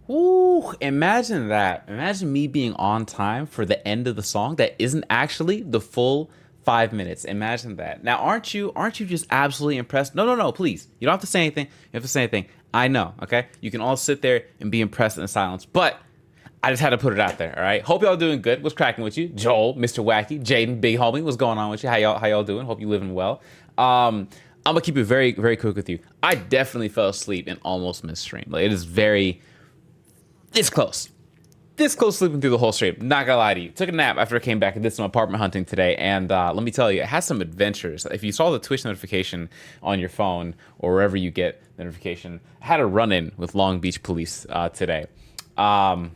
Ooh, imagine that. Imagine me being on time for the end of the song that isn't actually the full 5 minutes. Imagine that. Now, aren't you just absolutely impressed? No, no, no, please. You don't have to say anything. You have to say anything. I know, okay? You can all sit there and be impressed in silence. But I just had to put it out there, all right? Hope y'all doing good. What's cracking with you? Joel, Mr. Wacky, Jaden, Big Homie, what's going on with you? How y'all doing? Hope you living well. I'm gonna keep it very, very quick with you. I definitely fell asleep and almost missed stream. Like, it is very this close. This close sleeping through the whole stream. Not gonna lie to you. Took a nap after I came back and did some apartment hunting today. And let me tell you, it has some adventures. If you saw the Twitch notification on your phone or wherever you get the notification, I had a run-in with Long Beach police today. It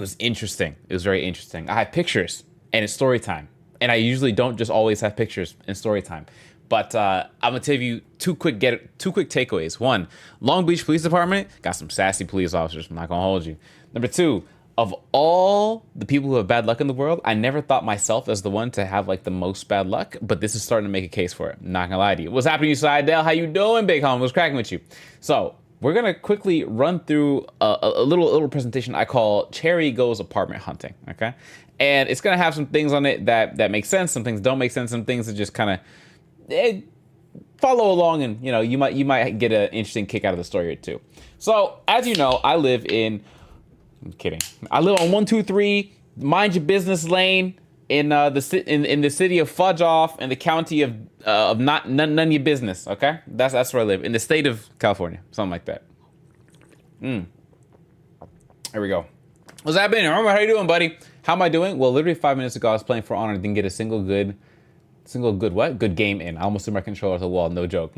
was interesting. It was very interesting. I had pictures and it's story time. And I usually don't just always have pictures in story time. But I'm gonna tell you two quick takeaways. One, Long Beach Police Department got some sassy police officers. I'm not gonna hold you. Number two, of all the people who have bad luck in the world, I never thought myself as the one to have like the most bad luck. But this is starting to make a case for it. I'm not gonna lie to you. What's happening, Sidell? How you doing, Big Home? What's cracking with you? So we're gonna quickly run through a little presentation I call Cherry Goes Apartment Hunting. Okay, and it's gonna have some things on it that make sense. Some things don't make sense. Some things that just kind of follow along, and you might get an interesting kick out of the story or two. So as you know, I live in. I'm kidding. I live on 123 Mind Your Business Lane in the city of Fudge Off in the county of none your business. Okay, that's where I live in the state of California, something like that. There we go. What's happening? Remember, how you doing, buddy? How am I doing? Well, literally 5 minutes ago, I was playing For Honor and didn't get a single good game in. I almost threw my controller at the wall. No joke.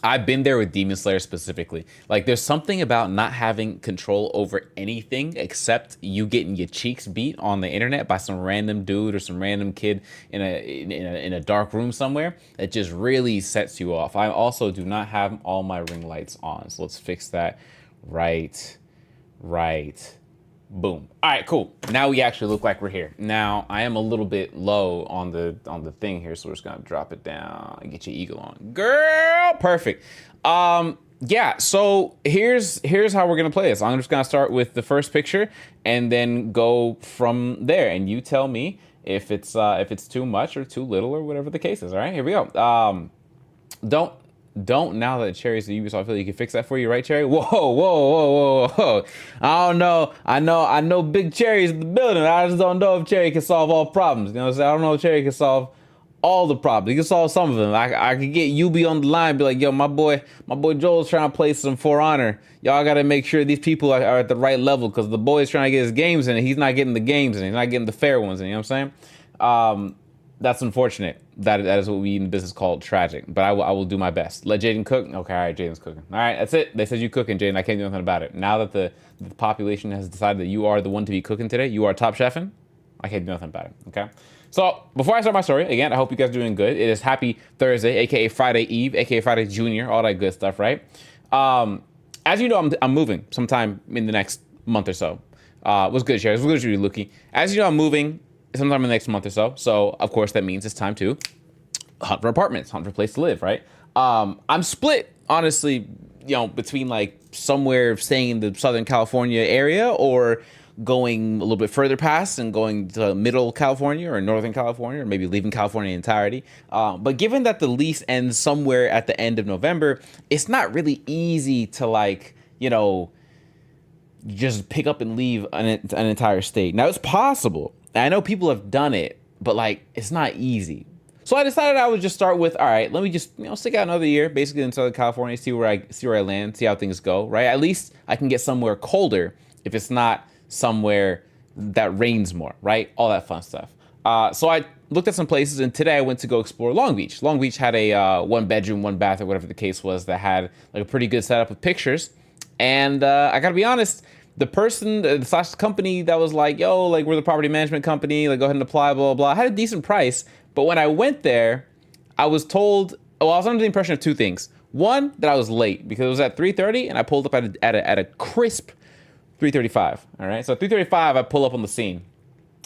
I've been there with Demon Slayer specifically. Like, there's something about not having control over anything except you getting your cheeks beat on the internet by some random dude or some random kid in a dark room somewhere that just really sets you off. I also do not have all my ring lights on, so let's fix that. Right. Boom. All right, cool. Now we actually look like we're here. Now I am a little bit low on the thing here, so we're just gonna drop it down and get your eagle on, girl. Perfect. Yeah. So here's how we're gonna play this. I'm just gonna start with the first picture and then go from there, and you tell me if it's too much or too little or whatever the case is. All right, here we go. Don't now that Cherry's the Ubisoft affiliate, you can fix that for you, right, Cherry? Whoa. I don't know. I know Big Cherry's in the building. I just don't know if Cherry can solve all problems. You know what I'm saying? I don't know if Cherry can solve all the problems. He can solve some of them. I could get Ubi on the line and be like, yo, my boy Joel's trying to play some For Honor. Y'all got to make sure these people are at the right level, because the boy's trying to get his games in and he's not getting the games in. He's not getting the fair ones in. You know what I'm saying? That's unfortunate. That is what we in business call tragic. But I will do my best. Let Jaden cook. Okay, all right, Jaden's cooking. All right, that's it. They said you cooking, Jaden. I can't do nothing about it. Now that the population has decided that you are the one to be cooking today, you are top chefing, I can't do nothing about it, okay? So before I start my story, again, I hope you guys are doing good. It is Happy Thursday, aka Friday Eve, aka Friday Junior, all that good stuff, right? As you know, I'm moving sometime in the next month or so. What's good, Sherry? What's good, Judy Lukey? As you know, I'm moving sometime in the next month or so. So, of course, that means it's time to hunt for apartments, hunt for a place to live, right? I'm split, honestly, between like somewhere staying in the Southern California area or going a little bit further past and going to middle California or Northern California, or maybe leaving California entirety. But given that the lease ends somewhere at the end of November, it's not really easy to just pick up and leave an entire state. Now, it's possible. I know people have done it, but it's not easy. So I decided I would just start with, all right, let me just stick out another year, basically in Southern California, see where I land, see how things go, right? At least I can get somewhere colder if it's not somewhere that rains more, right? All that fun stuff. So I looked at some places, and today I went to go explore Long Beach. Long Beach had a 1-bedroom, 1-bath, or whatever the case was, that had a pretty good setup of pictures. And I gotta be honest, the person / company that was like, yo, we're the property management company, go ahead and apply, blah, blah, blah, had a decent price. But when I went there, I was told, I was under the impression of two things. One, that I was late because it was at 3:30 and I pulled up at a crisp 3:35. All right. So at 3:35, I pull up on the scene.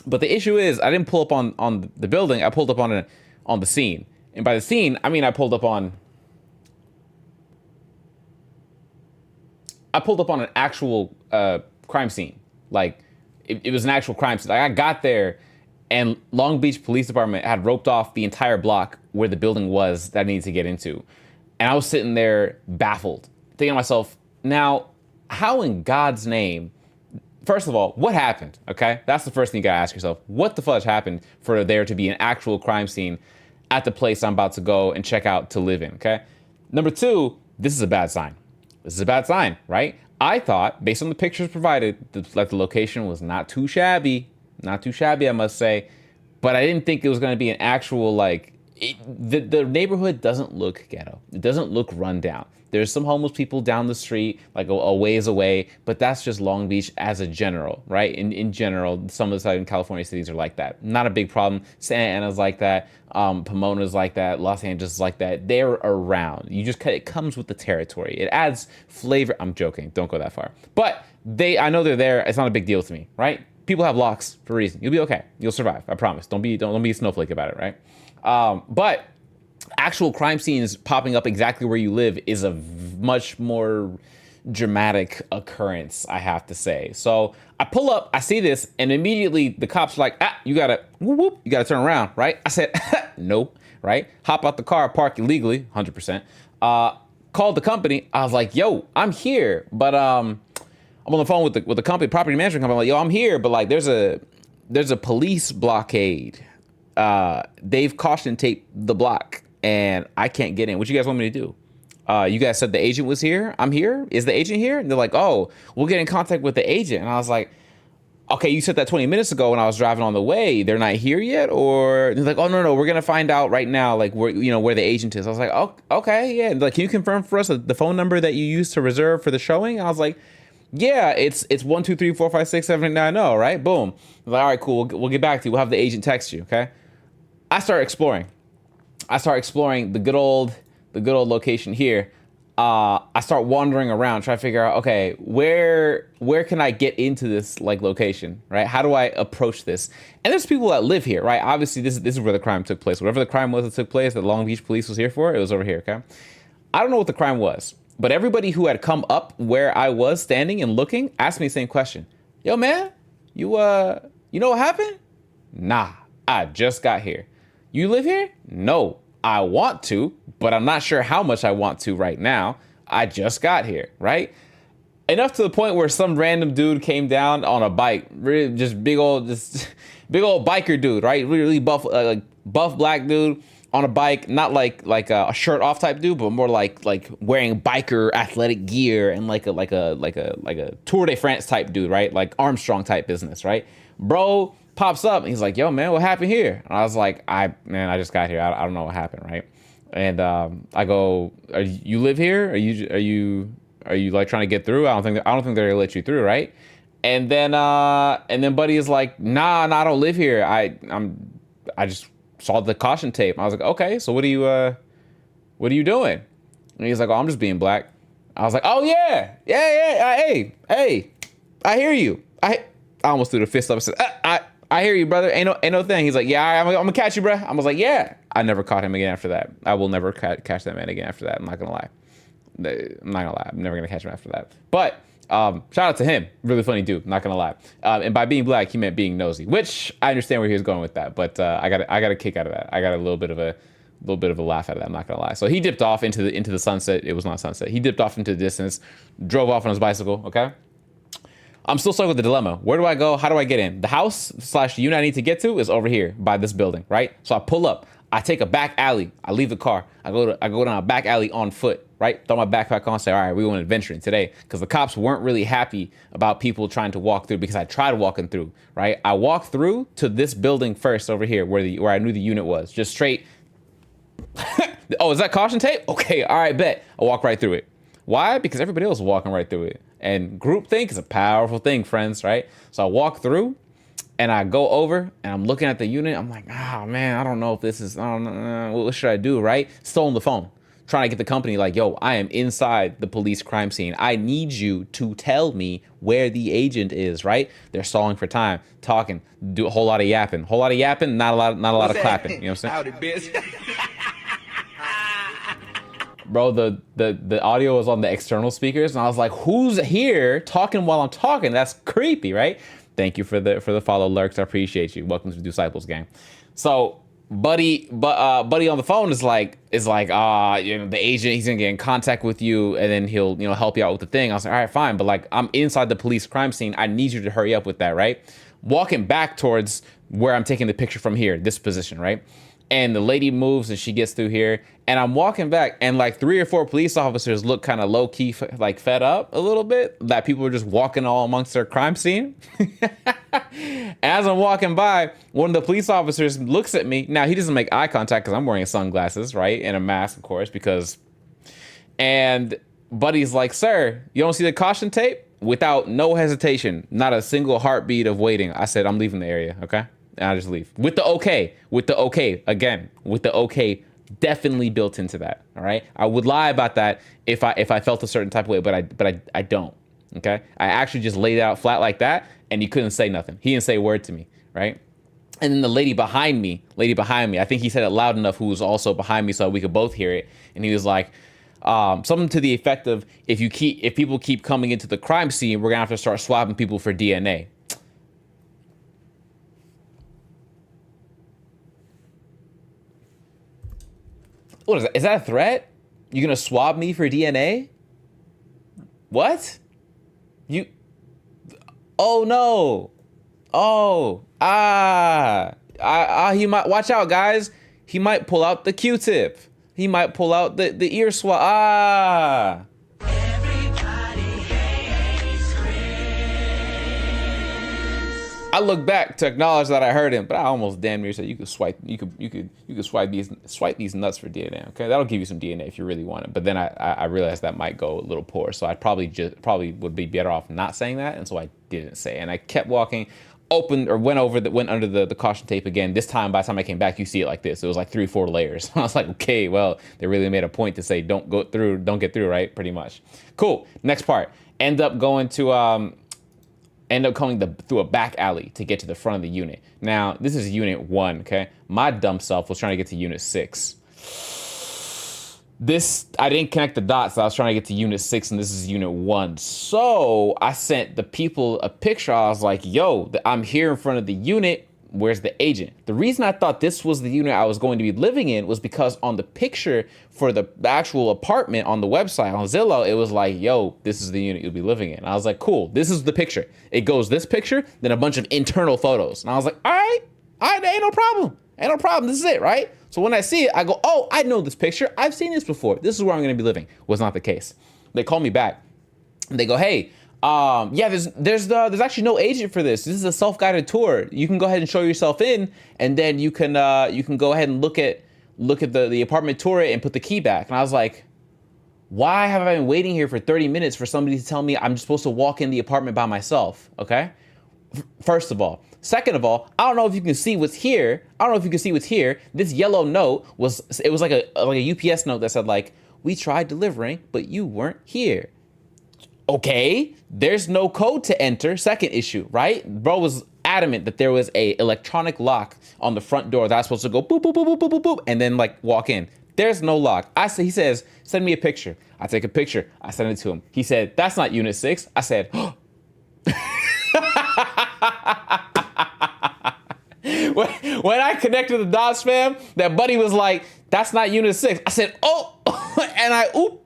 But the issue is I didn't pull up on the building. I pulled up on the scene. And by the scene, I mean I pulled up on I pulled up on an actual crime scene. Like, it was an actual crime scene. Like, I got there, and Long Beach Police Department had roped off the entire block where the building was that I needed to get into. And I was sitting there baffled, thinking to myself, now, how in God's name, first of all, what happened, okay? That's the first thing you gotta ask yourself. What the fudge happened for there to be an actual crime scene at the place I'm about to go and check out to live in, okay? Number two, this is a bad sign. This is a bad sign, right? I thought, based on the pictures provided, that the location was not too shabby. Not too shabby, I must say. But I didn't think it was gonna be an actual, like, the neighborhood doesn't look ghetto. It doesn't look run down. There's some homeless people down the street, like a ways away, but that's just Long Beach as a general, right? In general, some of the Southern California cities are like that. Not a big problem. Santa Ana's like that. Pomona's like that. Los Angeles is like that. They're around. It comes with the territory. It adds flavor. I'm joking. Don't go that far. But I know they're there. It's not a big deal to me, right? People have locks for a reason. You'll be okay. You'll survive. I promise. Don't be a snowflake about it, right? But actual crime scenes popping up exactly where you live is a much more dramatic occurrence, I have to say. So I pull up, I see this, and immediately the cops are like, you gotta turn around, right? I said, no, right? Hop out the car, park illegally, 100%. Called the company. I was like, yo, I'm here, but I'm on the phone with the company, property management company. I'm like, yo, I'm here, but like there's a police blockade. They've caution taped the block and I can't get in. What you guys want me to do? You guys said the agent was here. I'm here. Is the agent here? And they're like, oh, we'll get in contact with the agent. And I was like, okay, you said that 20 minutes ago when I was driving on the way. They're not here yet? Or they're like, oh, no, we're going to find out right now, like where the agent is. I was like, oh, okay, yeah. And like, can you confirm for us the phone number that you used to reserve for the showing? I was like, yeah, it's 1 2 3 4 5 6 7 8 9 0, right? Boom. I was like, all right, cool. We'll get back to you. We'll have the agent text you, okay? I start exploring the good old location here. I start wandering around, trying to figure out, okay, where can I get into this like location, right? How do I approach this? And there's people that live here, right? Obviously, this is where the crime took place. Whatever the crime was that took place, that Long Beach police was here for, it was over here, okay? I don't know what the crime was, but everybody who had come up where I was standing and looking asked me the same question. Yo, man, you know what happened? Nah, I just got here. You live here? No, I want to, but I'm not sure how much I want to right now. I just got here, right? Enough to the point where some random dude came down on a bike, really just big old biker dude, right? Really buff, like buff black dude on a bike, not like a shirt off type dude, but more like wearing biker athletic gear and like a Tour de France type dude, right? Like Armstrong type business, right? Bro pops up and he's like, yo, man, what happened here? And I was like, I just got here. I don't know what happened, right? And I go, you live here? Are you like trying to get through? I don't think they're gonna let you through, right? And then buddy is like, nah, I don't live here. I just saw the caution tape. I was like, okay, so what are you doing? And he's like, oh, I'm just being black. I was like, oh yeah, hey, I hear you. I almost threw the fist up and said, I hear you, brother. Ain't no thing. He's like, yeah, I'm gonna catch you, bro. I was like, yeah. I never caught him again after that. I will never catch that man again after that. I'm not gonna lie. I'm never gonna catch him after that. But shout out to him. Really funny dude. Not gonna lie. And by being black, he meant being nosy, which I understand where he was going with that. But I got a kick out of that. I got a little bit of a laugh out of that. I'm not gonna lie. So he dipped off into the sunset. It was not sunset. He dipped off into the distance, drove off on his bicycle. Okay. I'm still stuck with the dilemma. Where do I go? How do I get in? The house / unit I need to get to is over here by this building, right? So I pull up. I take a back alley. I leave the car. I go down a back alley on foot, right? Throw my backpack on. Say, all right, we going adventuring today, because the cops weren't really happy about people trying to walk through, because I tried walking through, right? I walked through to this building first over here where I knew the unit was, just straight. Oh, is that caution tape? Okay, all right, bet. I walk right through it. Why? Because everybody else was walking right through it. And groupthink is a powerful thing, friends, right? So I walk through and I go over and I'm looking at the unit. I'm like, oh man, I don't know if this is, I don't know, what should I do, right? Still on the phone, trying to get the company like, yo, I am inside the police crime scene. I need you to tell me where the agent is, right? They're stalling for time, talking, do a whole lot of yapping. Not a lot of clapping, you know what I'm saying? bro, the audio was on the external speakers, and I was like, who's here talking while I'm talking? That's creepy, right? Thank you for the follow, Lurks. I appreciate you. Welcome to the Disciples gang. So buddy on the phone is like the agent, he's gonna get in contact with you, and then he'll help you out with the thing. I was like, all right, fine, but like I'm inside the police crime scene. I need you to hurry up with that, right? Walking back towards where I'm taking the picture from here, this position, right? And the lady moves and she gets through here, and I'm walking back, and like 3 or 4 police officers look kind of low key, like fed up a little bit that people are just walking all amongst their crime scene. As I'm walking by, one of the police officers looks at me. Now he doesn't make eye contact because I'm wearing sunglasses, right? And a mask, of course, and buddy's like, sir, you don't see the caution tape? Without no hesitation, not a single heartbeat of waiting, I said, I'm leaving the area, okay? And I just leave with the okay definitely built into that. All right. I would lie about that if I felt a certain type of way, but I don't. Okay. I actually just laid out flat like that, and he couldn't say nothing. He didn't say a word to me. Right. And then the lady behind me, I think he said it loud enough, who was also behind me so we could both hear it. And he was like, something to the effect of, if people keep coming into the crime scene, we're gonna have to start swabbing people for DNA. What is that? Is that a threat? You gonna swab me for DNA? What? Oh no. Oh, he might, watch out, guys. He might pull out the Q-tip. He might pull out the ear swab. I look back to acknowledge that I heard him, but I almost damn near said you could swipe these nuts for DNA. Okay, that'll give you some DNA if you really want it. But then I realized that might go a little poor, so I probably would be better off not saying that, and so I didn't say. And I kept walking, went under the caution tape again. This time, by the time I came back, you see it like this. It was like 3 or 4 layers. I was like, okay, well, they really made a point to say don't get through, right? Pretty much. Cool. Next part. End up coming through a back alley to get to the front of the unit. Now, this is unit 1, okay? My dumb self was trying to get to unit 6. I didn't connect the dots. I was trying to get to unit 6, and this is unit 1. So I sent the people a picture. I was like, yo, I'm here in front of the unit. Where's the agent? The reason I thought this was the unit I was going to be living in was because on the picture for the actual apartment on the website, on Zillow, it was like, yo, this is the unit you'll be living in. And I was like, cool, this is the picture. It goes this picture, then a bunch of internal photos. And I was like, all right, ain't no problem. This is it, right? So when I see it, I go, oh, I know this picture. I've seen this before. This is where I'm going to be living. Was not the case. They call me back and they go, hey, yeah, there's actually no agent for this. This is a self-guided tour. You can go ahead and show yourself in, and then you can go ahead and look at the apartment tour and put the key back. And I was like, why have I been waiting here for 30 minutes for somebody to tell me I'm supposed to walk in the apartment by myself? Okay. First of all. Second of all, I don't know if you can see what's here. This yellow note was like a UPS note that said like, we tried delivering, but you weren't here. Okay, there's no code to enter. Second issue, right? Bro was adamant that there was a electronic lock on the front door that I was supposed to go boop, boop, boop, boop, boop, boop, boop, and then like walk in. There's no lock. He says, send me a picture. I take a picture. I send it to him. He said, that's not unit 6. I said, oh. When I connected the dots, fam, that buddy was like, that's not unit 6. I said, oh, and I oop.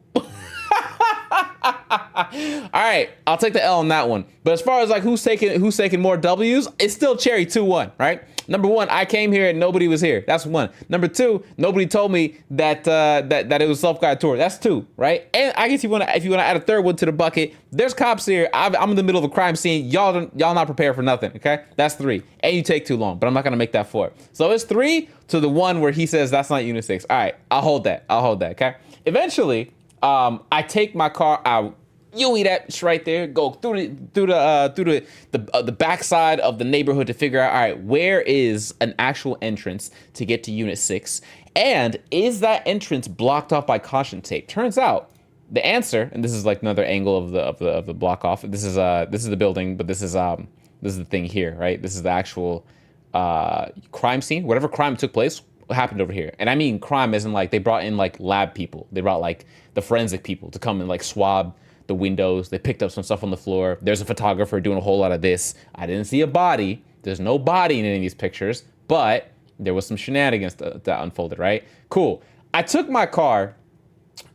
All right, I'll take the L on that one. But as far as like who's taking more W's, it's still cherry 2-1, right? Number 1, I came here and nobody was here. That's 1. Number 2, nobody told me that it was self-guided tour. That's 2, right? And I guess if you want to add a third one to the bucket, there's cops here. I'm in the middle of a crime scene. Y'all not prepared for nothing. Okay, that's 3. And you take too long, but I'm not gonna make that 4. So it's 3 to the 1 where he says that's not unit 6. All right, I'll hold that. Okay. Eventually, I take my car out. You eat that right there. Go through the backside of the neighborhood to figure out, all right, where is an actual entrance to get to Unit 6, and is that entrance blocked off by caution tape? Turns out the answer, and this is like another angle of the block off. This is the building, but this is the thing here, right? This is the actual crime scene. Whatever crime took place happened over here. And I mean crime isn't like they brought in like lab people. They brought like the forensic people to come and like swab the windows. They picked up some stuff on the floor. There's a photographer doing a whole lot of this. I didn't see a body. There's no body in any of these pictures, but there was some shenanigans that unfolded, right? Cool. I took my car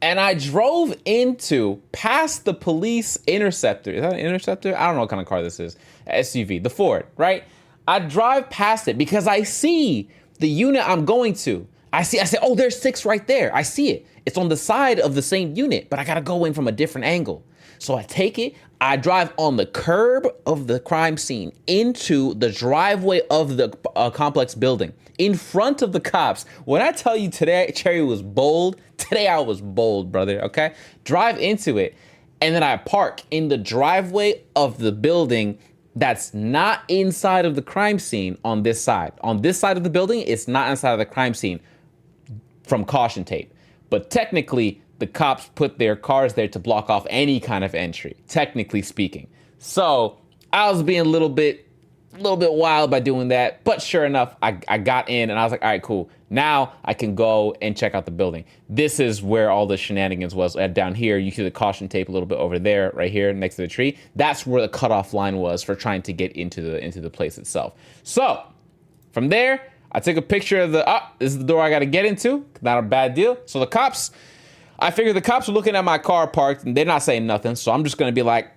and I drove past the police Interceptor. Is that an Interceptor? I don't know what kind of car this is. SUV, the Ford, right? I drive past it because I see the unit I'm going to. I say, oh, there's 6 right there. I see it. It's on the side of the same unit, but I gotta go in from a different angle. So I take it, I drive on the curb of the crime scene into the driveway of the complex building in front of the cops. When I tell you today, Cherry was bold, today I was bold, brother, okay? Drive into it, and then I park in the driveway of the building that's not inside of the crime scene on this side. On this side of the building, it's not inside of the crime scene from caution tape. But technically, the cops put their cars there to block off any kind of entry, technically speaking. So I was being a little bit wild by doing that. But sure enough, I got in and I was like, all right, cool. Now I can go and check out the building. This is where all the shenanigans was. Down here, you see the caution tape a little bit over there, right here next to the tree. That's where the cutoff line was for trying to get into the place itself. So from there, I took a picture of this is the door I got to get into. Not a bad deal. So I figured the cops were looking at my car parked and they're not saying nothing. So I'm just going to be like,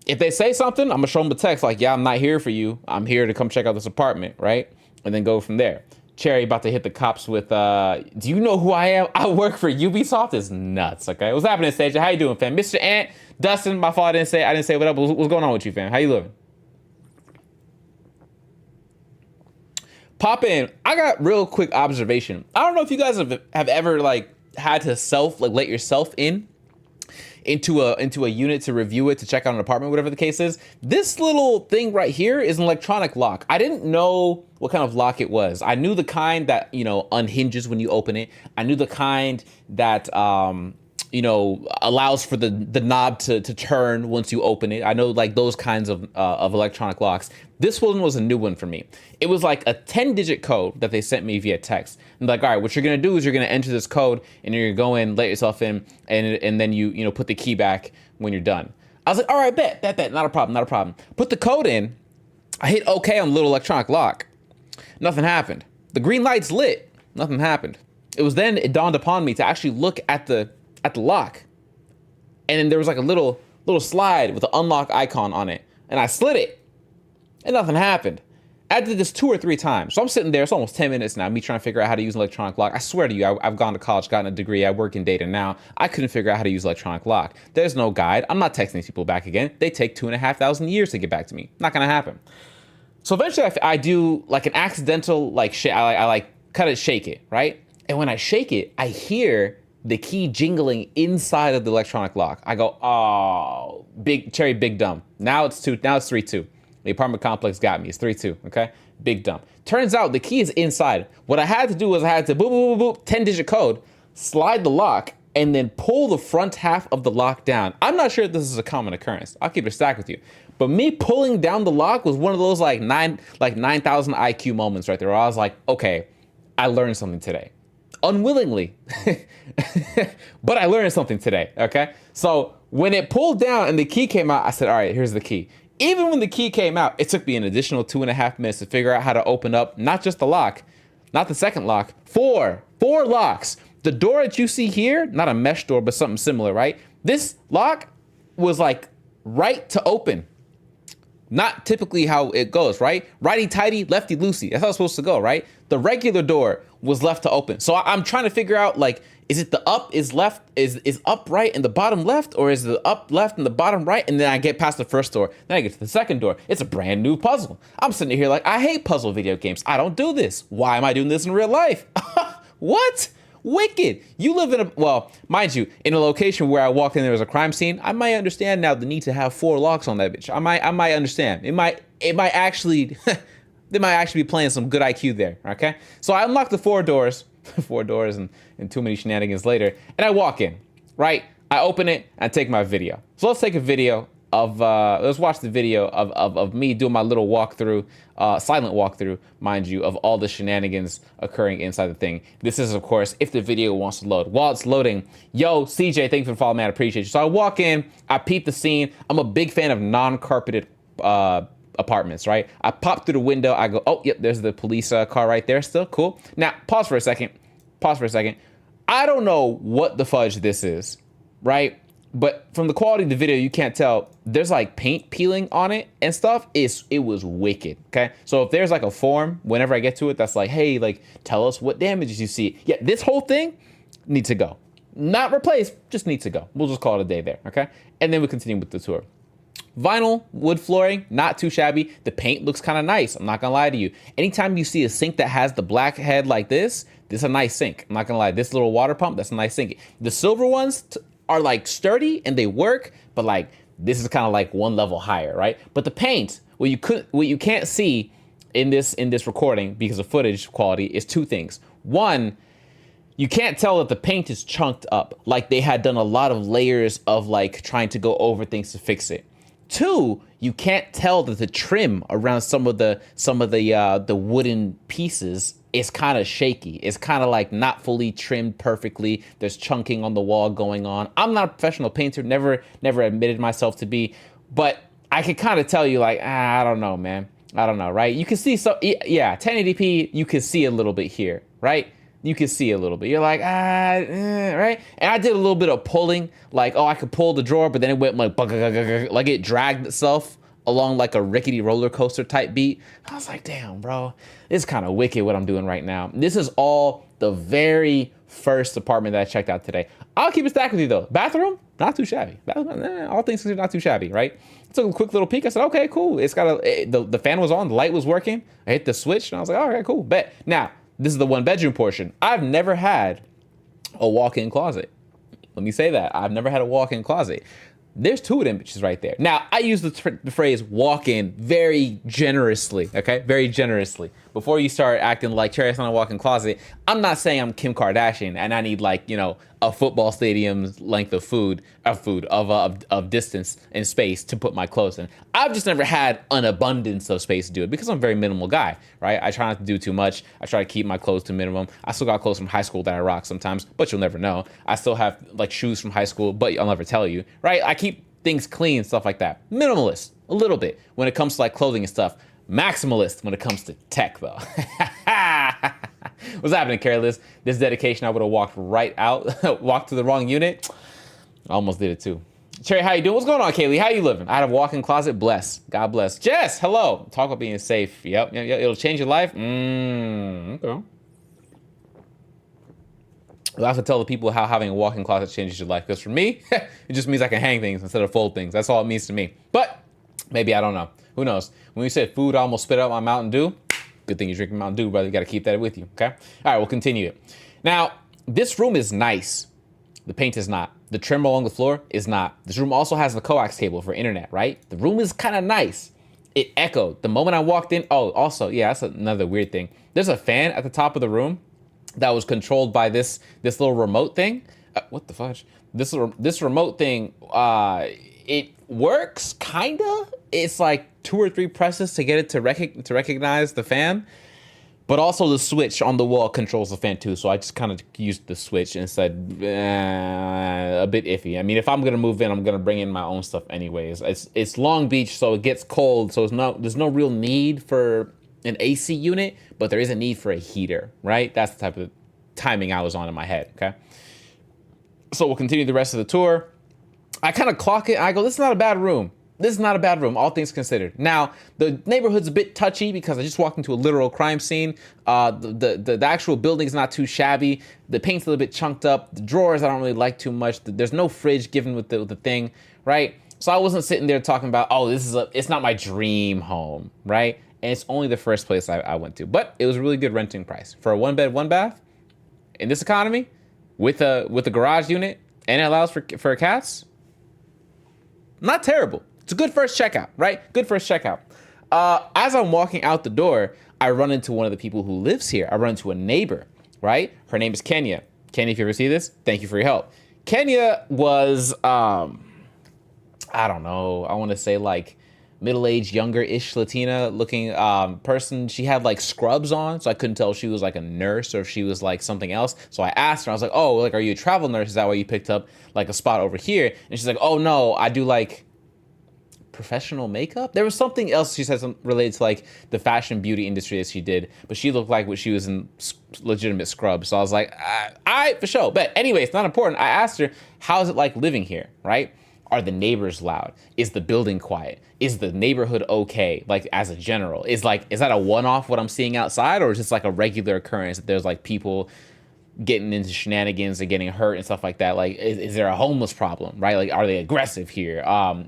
if they say something, I'm going to show them the text like, yeah, I'm not here for you. I'm here to come check out this apartment, right? And then go from there. Cherry about to hit the cops with, do you know who I am? I work for Ubisoft. It's nuts, okay? What's happening, Sage? How you doing, fam? Mr. Ant, Dustin, my fault, I didn't say what up. What's going on with you, fam? How you living? Pop in. I got real quick observation. I don't know if you guys have ever like had to let yourself into a unit to review it, to check out an apartment, whatever the case is. This little thing right here is an electronic lock. I didn't know what kind of lock it was. I knew the kind that, unhinges when you open it. I knew the kind that, allows for the knob to turn once you open it. I know like those kinds of electronic locks. This one was a new one for me. It was like a 10-digit code that they sent me via text. And like, all right, what you're gonna do is you're gonna enter this code and you're gonna go in, let yourself in, and then you put the key back when you're done. I was like, all right, bet, not a problem. Put the code in. I hit OK on the little electronic lock. Nothing happened. The green light's lit. Nothing happened. It was then it dawned upon me to actually look at the lock, and then there was like a little slide with the unlock icon on it, and I slid it, and nothing happened. I did this 2 or 3 times, so I'm sitting there. It's almost 10 minutes now, me trying to figure out how to use an electronic lock. I swear to you, I've gone to college, gotten a degree, I work in data now. I couldn't figure out how to use electronic lock. There's no guide. I'm not texting these people back again. They take 2,500 years to get back to me. Not gonna happen. So eventually, I do like an accidental I like kind of shake it, right? And when I shake it, I hear the key jingling inside of the electronic lock. I go, oh, big dumb. Now it's 3-2. The apartment complex got me. It's 3-2, okay? Big dumb. Turns out the key is inside. What I had to do was I had to boop, boop, boop, boop, 10-digit code, slide the lock, and then pull the front half of the lock down. I'm not sure if this is a common occurrence. I'll keep it a stack with you. But me pulling down the lock was one of those like 9,000 IQ moments right there where I was like, okay, I learned something today. Unwillingly, but I learned something today, okay? So when it pulled down and the key came out, I said, all right, here's the key. Even when the key came out, it took me an additional 2.5 minutes to figure out how to open up, not just the lock, not the second lock, four locks. The door that you see here, not a mesh door, but something similar, right? This lock was like right to open. Not typically how it goes, right? Righty-tighty, lefty-loosey. That's how it's supposed to go, right? The regular door was left to open. So I'm trying to figure out, like, is it the up is left, is up right and the bottom left? Or is the up left and the bottom right? And then I get past the first door. Then I get to the second door. It's a brand new puzzle. I'm sitting here like, I hate puzzle video games. I don't do this. Why am I doing this in real life? What? Wicked. You live in well, mind you, in a location where I walked in, there was a crime scene. I might understand now the need to have 4 locks on that bitch. I might understand. It might actually, they might actually be playing some good IQ there. Okay. So I unlocked the 4 doors, 4 doors and too many shenanigans later. And I walk in, right? I open it and take my video. So let's take a video let's watch the video of me doing my little walkthrough, silent walkthrough, mind you, of all the shenanigans occurring inside the thing. This is, of course, if the video wants to load. While it's loading, yo, CJ, thank you for the follow, man. I appreciate you. So I walk in, I peep the scene. I'm a big fan of non-carpeted apartments, right? I pop through the window. I go, oh, yep, there's the police car right there still. Cool. Now, pause for a second. I don't know what the fudge this is, right? But from the quality of the video, you can't tell. There's like paint peeling on it and stuff. It was wicked, okay? So if there's like a form, whenever I get to it, that's like, hey, like, tell us what damages you see. Yeah, this whole thing needs to go. Not replaced, just needs to go. We'll just call it a day there, okay? And then we'll continue with the tour. Vinyl, wood flooring, not too shabby. The paint looks kind of nice. I'm not gonna lie to you. Anytime you see a sink that has the black head like this is a nice sink. I'm not gonna lie. This little water pump, that's a nice sink. The silver ones are like sturdy and they work, but like this is kind of like one level higher, right? But the paint, what you can't see in this recording because of footage quality is two things. One, you can't tell that the paint is chunked up, like they had done a lot of layers of like trying to go over things to fix it. Two, you can't tell that the trim around some of the wooden pieces is kind of shaky. It's kind of like not fully trimmed perfectly. There's chunking on the wall going on. I'm not a professional painter, never admitted myself to be, but I can kind of tell you like, I don't know, man. I don't know, right? You can see, so yeah, 1080p, you can see a little bit here, right? You can see a little bit. You're like, right? And I did a little bit of pulling, like, oh, I could pull the drawer, but then it went like it dragged itself along like a rickety roller coaster type beat. I was like, damn, bro, this is kind of wicked what I'm doing right now. This is all the very first apartment that I checked out today. I'll keep it stacked with you though. Bathroom, not too shabby. All things considered, not too shabby, right? Took a quick little peek. I said, okay, cool. It's got the fan was on, the light was working. I hit the switch and I was like, all right, cool, bet. Now, this is the one bedroom portion. I've never had a walk-in closet. Let me say that. I've never had a walk-in closet. There's two of them bitches right there. Now, I use the phrase walk-in very generously, okay? Very generously. Before you start acting like Cherry, it's not a walk-in closet, I'm not saying I'm Kim Kardashian and I need like, you know, a football stadium's length of distance and space to put my clothes in. I've just never had an abundance of space to do it because I'm a very minimal guy, right? I try not to do too much. I try to keep my clothes to minimum. I still got clothes from high school that I rock sometimes, but you'll never know. I still have like shoes from high school, but I'll never tell you, right? I keep things clean, stuff like that. Minimalist, a little bit when it comes to like clothing and stuff. Maximalist when it comes to tech though. What's happening, Careless? This dedication, I would have walked right out, walked to the wrong unit. I almost did it too. Cherry, how you doing? What's going on, Kaylee? How you living? I had a walk-in closet. Bless. God bless. Jess, hello. Talk about being safe. Yep. It'll change your life. Okay. You'll have to tell the people how having a walk-in closet changes your life. Because for me, it just means I can hang things instead of fold things. That's all it means to me. But maybe, I don't know. Who knows? When you said food, I almost spit out my Mountain Dew. Good thing you're drinking Mountain Dew, brother. You got to keep that with you, okay? All right, we'll continue it. Now, this room is nice. The paint is not. The trim along the floor is not. This room also has the coax cable for internet, right? The room is kind of nice. It echoed. The moment I walked in, oh, also, yeah, that's another weird thing. There's a fan at the top of the room that was controlled by this little remote thing. What the fudge? This remote thing, it works, kinda. It's like 2 or 3 presses to get it to recognize the fan. But also the switch on the wall controls the fan too. So I just kind of used the switch and said, a bit iffy. I mean, if I'm going to move in, I'm going to bring in my own stuff anyways. It's Long Beach, so it gets cold. So there's no real need for an AC unit, but there is a need for a heater, right? That's the type of timing I was on in my head, okay? So we'll continue the rest of the tour. I kind of clock it. I go, this is not a bad room. This is not a bad room, all things considered. Now, the neighborhood's a bit touchy because I just walked into a literal crime scene. The actual building's not too shabby. The paint's a little bit chunked up. The drawers I don't really like too much. There's no fridge given with the thing, right? So I wasn't sitting there talking about, oh, it's not my dream home, right? And it's only the first place I went to. But it was a really good renting price. For a 1-bed, 1-bath, in this economy, with a garage unit, and it allows for cats, not terrible. It's a good first checkout, right? Good first checkout. As I'm walking out the door, I run into one of the people who lives here. I run into a neighbor, right? Her name is Kenya. Kenya, if you ever see this, thank you for your help. Kenya was, I I don't know. I want to say like middle-aged, younger-ish Latina looking person. She had like scrubs on, so I couldn't tell if she was like a nurse or if she was like something else. So I asked her, I was like, oh, like, are you a travel nurse? Is that why you picked up like a spot over here? And she's like, oh no, I do like professional makeup. There was something else she said, some related to like the fashion beauty industry that she did, but she looked like what she was in legitimate scrubs. So I was like, all right, for sure. But anyway, it's not important. I asked her, how's it like living here, right? Are the neighbors loud? Is the building quiet? Is the neighborhood okay? Like as a general, is that a one-off what I'm seeing outside, or is this like a regular occurrence that there's like people getting into shenanigans and getting hurt and stuff like that? Like, is there a homeless problem, right? Like, are they aggressive here?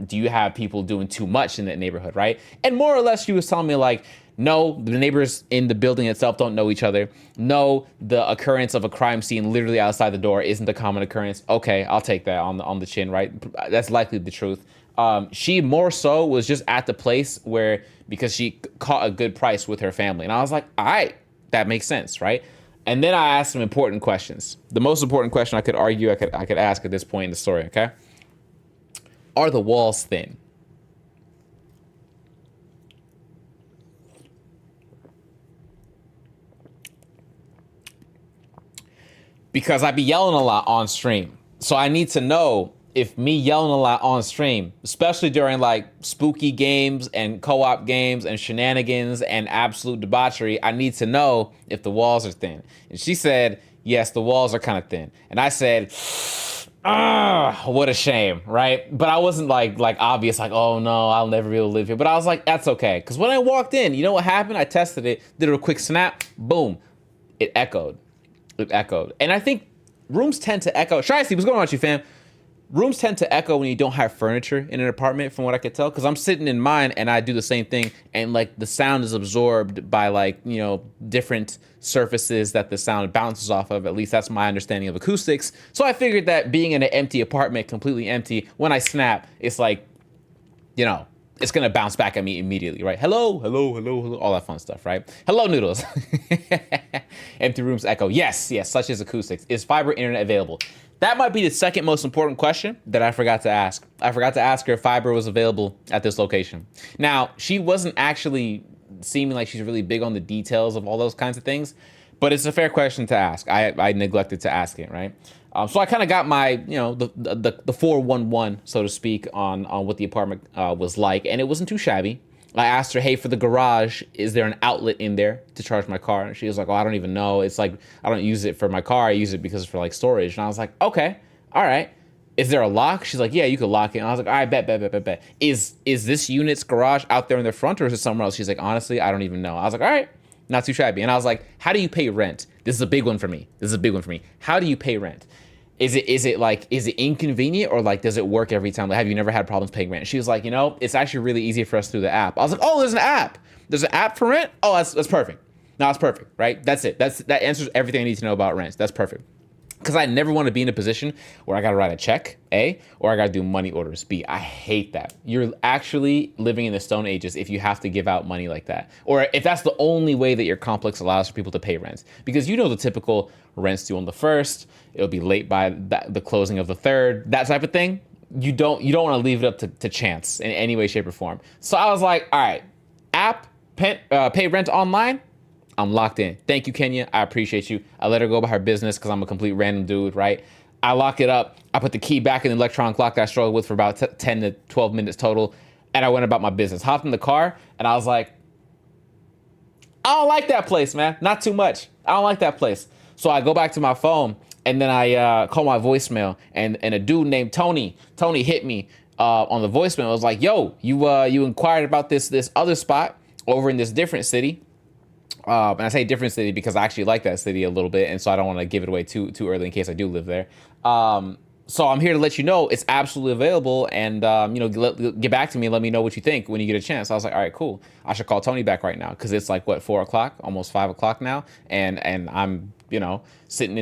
Do you have people doing too much in that neighborhood, right? And more or less, she was telling me like, no, the neighbors in the building itself don't know each other. No, the occurrence of a crime scene literally outside the door isn't a common occurrence. Okay, I'll take that on the chin, right? That's likely the truth. She more so was just at the place where, because she caught a good price with her family. And I was like, all right, that makes sense, right? And then I asked some important questions. The most important question I could argue I could ask at this point in the story, okay? Are the walls thin? Because I be yelling a lot on stream. So I need to know if me yelling a lot on stream, especially during like spooky games and co-op games and shenanigans and absolute debauchery, I need to know if the walls are thin. And she said, yes, the walls are kind of thin. And I said, what a shame, right? But I wasn't like obvious, like, oh no, I'll never be able to live here. But I was like, that's okay. Because when I walked in, you know what happened? I tested it, did a quick snap, boom, it echoed. It echoed. And I think rooms tend to echo. Shiesty, what's going on with you, fam? Rooms tend to echo when you don't have furniture in an apartment, from what I could tell. Because I'm sitting in mine and I do the same thing. And like the sound is absorbed by like, you know, different surfaces that the sound bounces off of. At least that's my understanding of acoustics. So I figured that being in an empty apartment, completely empty, when I snap, it's like, you know, it's going to bounce back at me immediately, right? Hello, hello, hello, hello, all that fun stuff, right? Hello, noodles. Empty rooms echo. Yes, yes, such as acoustics. Is fiber internet available? That might be the second most important question that I forgot to ask. I forgot to ask her if fiber was available at this location. Now, she wasn't actually seeming like she's really big on the details of all those kinds of things, but it's a fair question to ask. I neglected to ask it, right? So I kind of got my, you know, the 411, so to speak, on what the apartment was like, and it wasn't too shabby. I asked her, hey, for the garage, is there an outlet in there to charge my car? And she was like, oh, I don't even know. It's like, I don't use it for my car. I use it because it's for like storage. And I was like, okay, all right. Is there a lock? She's like, yeah, you could lock it. And I was like, all right, bet. Is this unit's garage out there in the front, or is it somewhere else? She's like, honestly, I don't even know. I was like, all right, not too shabby. And I was like, how do you pay rent? This is a big one for me. How do you pay rent? Is it inconvenient, or like, does it work every time? Like, have you never had problems paying rent? She was like, you know, it's actually really easy for us through the app. I was like, oh, there's an app. There's an app for rent? Oh, that's perfect. No, it's perfect, right? That's it. That answers everything I need to know about rent. That's perfect. Because I never want to be in a position where I got to write a check, A, or I got to do money orders, B. I hate that. You're actually living in the Stone Ages if you have to give out money like that. Or if that's the only way that your complex allows for people to pay rent. Because you know the typical rent's due on the 1st, it'll be late by the closing of the 3rd, that type of thing. You don't want to leave it up to chance in any way, shape, or form. So I was like, all right, app, pay rent online, I'm locked in. Thank you, Kenya. I appreciate you. I let her go about her business because I'm a complete random dude, right? I lock it up. I put the key back in the electronic lock that I struggled with for about 10 to 12 minutes total. And I went about my business. Hopped in the car and I was like, I don't like that place, man. Not too much. I don't like that place. So I go back to my phone and then I call my voicemail, and a dude named Tony hit me on the voicemail. I was like, yo, you inquired about this other spot over in this different city. And I say different city because I actually like that city a little bit, and so I don't want to give it away too early in case I do live there. So I'm here to let you know it's absolutely available, and you know, get back to me and let me know what you think when you get a chance. I was like, all right, cool. I should call Tony back right now because it's like what, 4 o'clock, almost 5 o'clock now, and I'm, you know, sitting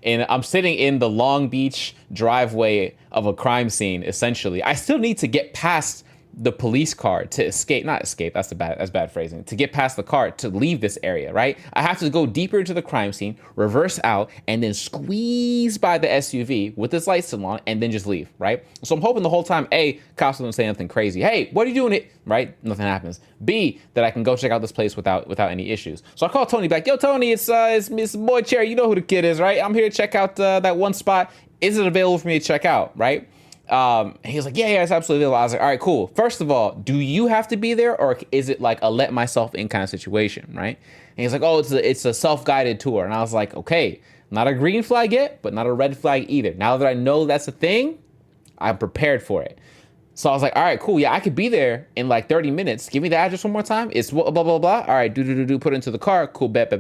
I'm sitting in the Long Beach driveway of a crime scene. Essentially, I still need to get past the police car to escape, not escape, that's bad phrasing, to get past the car to leave this area, right? I have to go deeper into the crime scene, reverse out, and then squeeze by the SUV with its lights still on, and then just leave, right? So I'm hoping the whole time, A, cops don't say anything crazy. Hey, what are you doing it? Right? Nothing happens. B, that I can go check out this place without any issues. So I call Tony back. Yo, Tony, it's boy Cherry. You know who the kid is, right? I'm here to check out that one spot. Is it available for me to check out, right? He was like, yeah, it's absolutely available. I was like, all right, cool. First of all, do you have to be there, or is it like a let myself in kind of situation, right? And he's like, oh, it's a self-guided tour. And I was like, okay, not a green flag yet, but not a red flag either. Now that I know that's a thing, I'm prepared for it. So I was like, all right, cool. Yeah, I could be there in like 30 minutes. Give me the address one more time. It's blah, blah, blah, blah. All right, put it into the car. Cool, bet.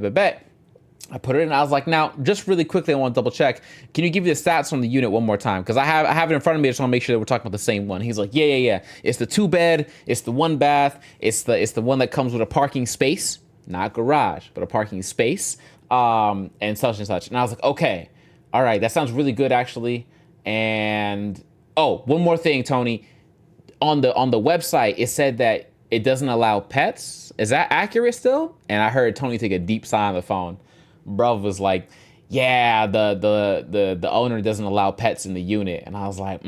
I put it in. I was like, now, just really quickly, I want to double check. Can you give me the stats on the unit one more time? Because I have it in front of me. I just want to make sure that we're talking about the same one. He's like, yeah. It's the 2-bed. It's the 1-bath. It's the one that comes with a parking space, not garage, but a parking space, and such and such. And I was like, okay, all right, that sounds really good actually. And oh, one more thing, Tony. On the website, it said that it doesn't allow pets. Is that accurate still? And I heard Tony take a deep sigh on the phone. Bro was like, yeah, the owner doesn't allow pets in the unit. And I was like,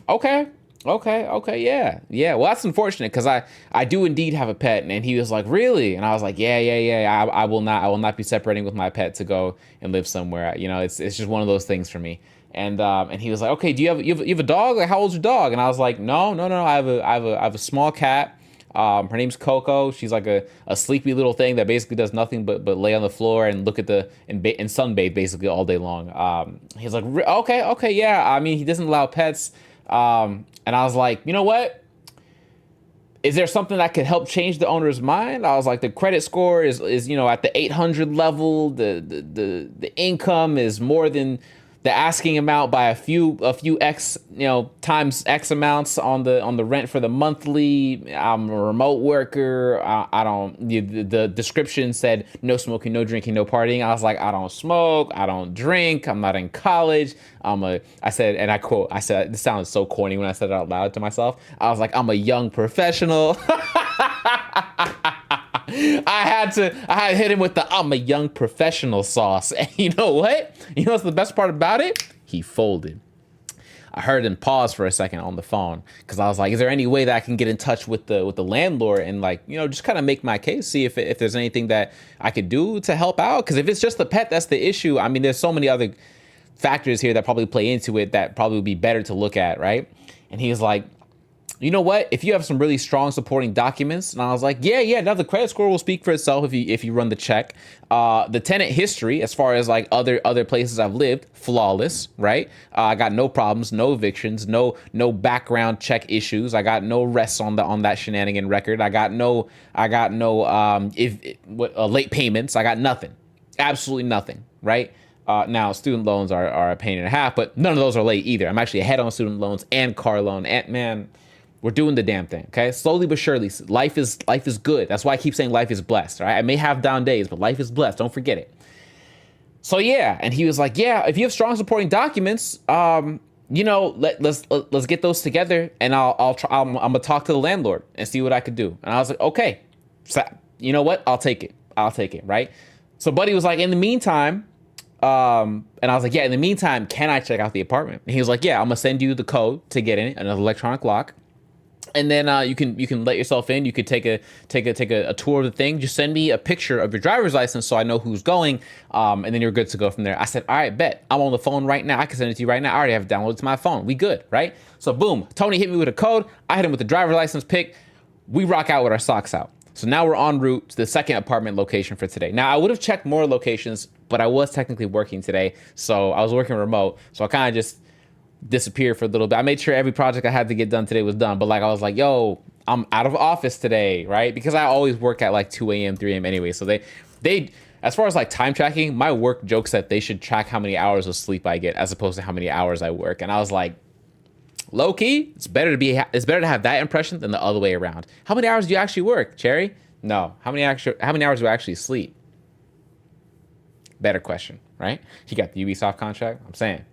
okay, yeah. Well, that's unfortunate because I do indeed have a pet. And he was like, really? And I was like, yeah. I will not be separating with my pet to go and live somewhere. You know, it's just one of those things for me. And he was like, okay, do you have a dog? Like, how old's your dog? And I was like, no. I have a small cat. Her name's Coco. She's like a sleepy little thing that basically does nothing but lay on the floor and look at and sunbathe basically all day long. He's like, okay, yeah. I mean, he doesn't allow pets. And I was like, you know what? Is there something that could help change the owner's mind? I was like, the credit score is at the 800 level. The income is more than the asking amount by a few X, times X amounts on the rent for the monthly. I'm a remote worker. The description said no smoking, no drinking, no partying. I was like, I don't smoke, I don't drink, I'm not in college. I said, and I quote, this sounded so corny when I said it out loud to myself. I was like, I'm a young professional. I had to hit him with the I'm a young professional sauce. And you know what? You know what's the best part about it? He folded. I heard him pause for a second on the phone because I was like, is there any way that I can get in touch with the landlord and just kind of make my case, see if there's anything that I could do to help out? Because if it's just the pet that's the issue, I mean, there's so many other factors here that probably play into it that probably would be better to look at, right? And he was like, you know what? If you have some really strong supporting documents, and I was like, yeah. Now the credit score will speak for itself if you run the check. The tenant history, as far as like other places I've lived, flawless, right? I got no problems, no evictions, no background check issues. I got no rests on that shenanigan record. I got no late payments. I got nothing, absolutely nothing, right? Now student loans are a pain and a half, but none of those are late either. I'm actually ahead on student loans and car loan, and man. We're doing the damn thing, okay? Slowly but surely, life is good. That's why I keep saying life is blessed, right? I may have down days, but life is blessed. Don't forget it. So yeah, and he was like, yeah, if you have strong supporting documents, let's get those together, and I'm gonna talk to the landlord and see what I could do. And I was like, okay, so, you know what? I'll take it, right? So Buddy was like, in the meantime, and I was like, yeah, in the meantime, can I check out the apartment? And he was like, yeah, I'm gonna send you the code to get in it, an electronic lock. And then you can let yourself in. You could take a tour of the thing. Just send me a picture of your driver's license so I know who's going, and then you're good to go from there. I said, all right, bet. I'm on the phone right now. I can send it to you right now. I already have it downloaded to my phone. We good, right? So boom, Tony hit me with a code. I hit him with the driver's license pic. We rock out with our socks out. So now we're en route to the second apartment location for today. Now I would have checked more locations, but I was technically working today, so I was working remote. So I kind of just disappeared for a little bit. I made sure every project I had to get done today was done, but I was like, yo, I'm out of office today, right? Because I always work at like 2 a.m., 3 a.m. anyway. So they, as far as like time tracking, my work jokes that they should track how many hours of sleep I get as opposed to how many hours I work. And I was like, low key, it's better to have that impression than the other way around. How many hours do you actually work, Cherry? No. How many hours do I actually sleep? Better question, right? He got the Ubisoft contract. I'm saying.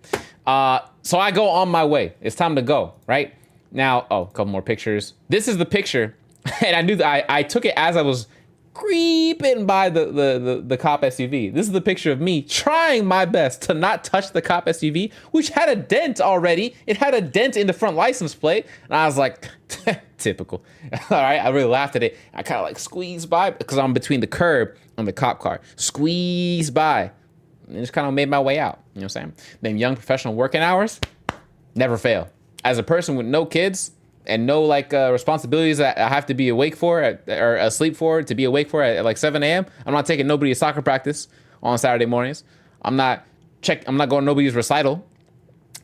So I go on my way. It's time to go, right? Now, oh, a couple more pictures. This is the picture, and I knew that I took it as I was creeping by the cop SUV. This is the picture of me trying my best to not touch the cop SUV, which had a dent already. It had a dent in the front license plate, and I was like, typical. All right, I really laughed at it. I kind of like squeezed by because I'm between the curb and the cop car. Squeezed by, and just kind of made my way out. You know what I'm saying? Them young professional working hours never fail. As a person with no kids and no like responsibilities that I have to be awake for or asleep for to be awake for at like 7 a.m. I'm not taking nobody to soccer practice on Saturday mornings. I'm not going to nobody's recital.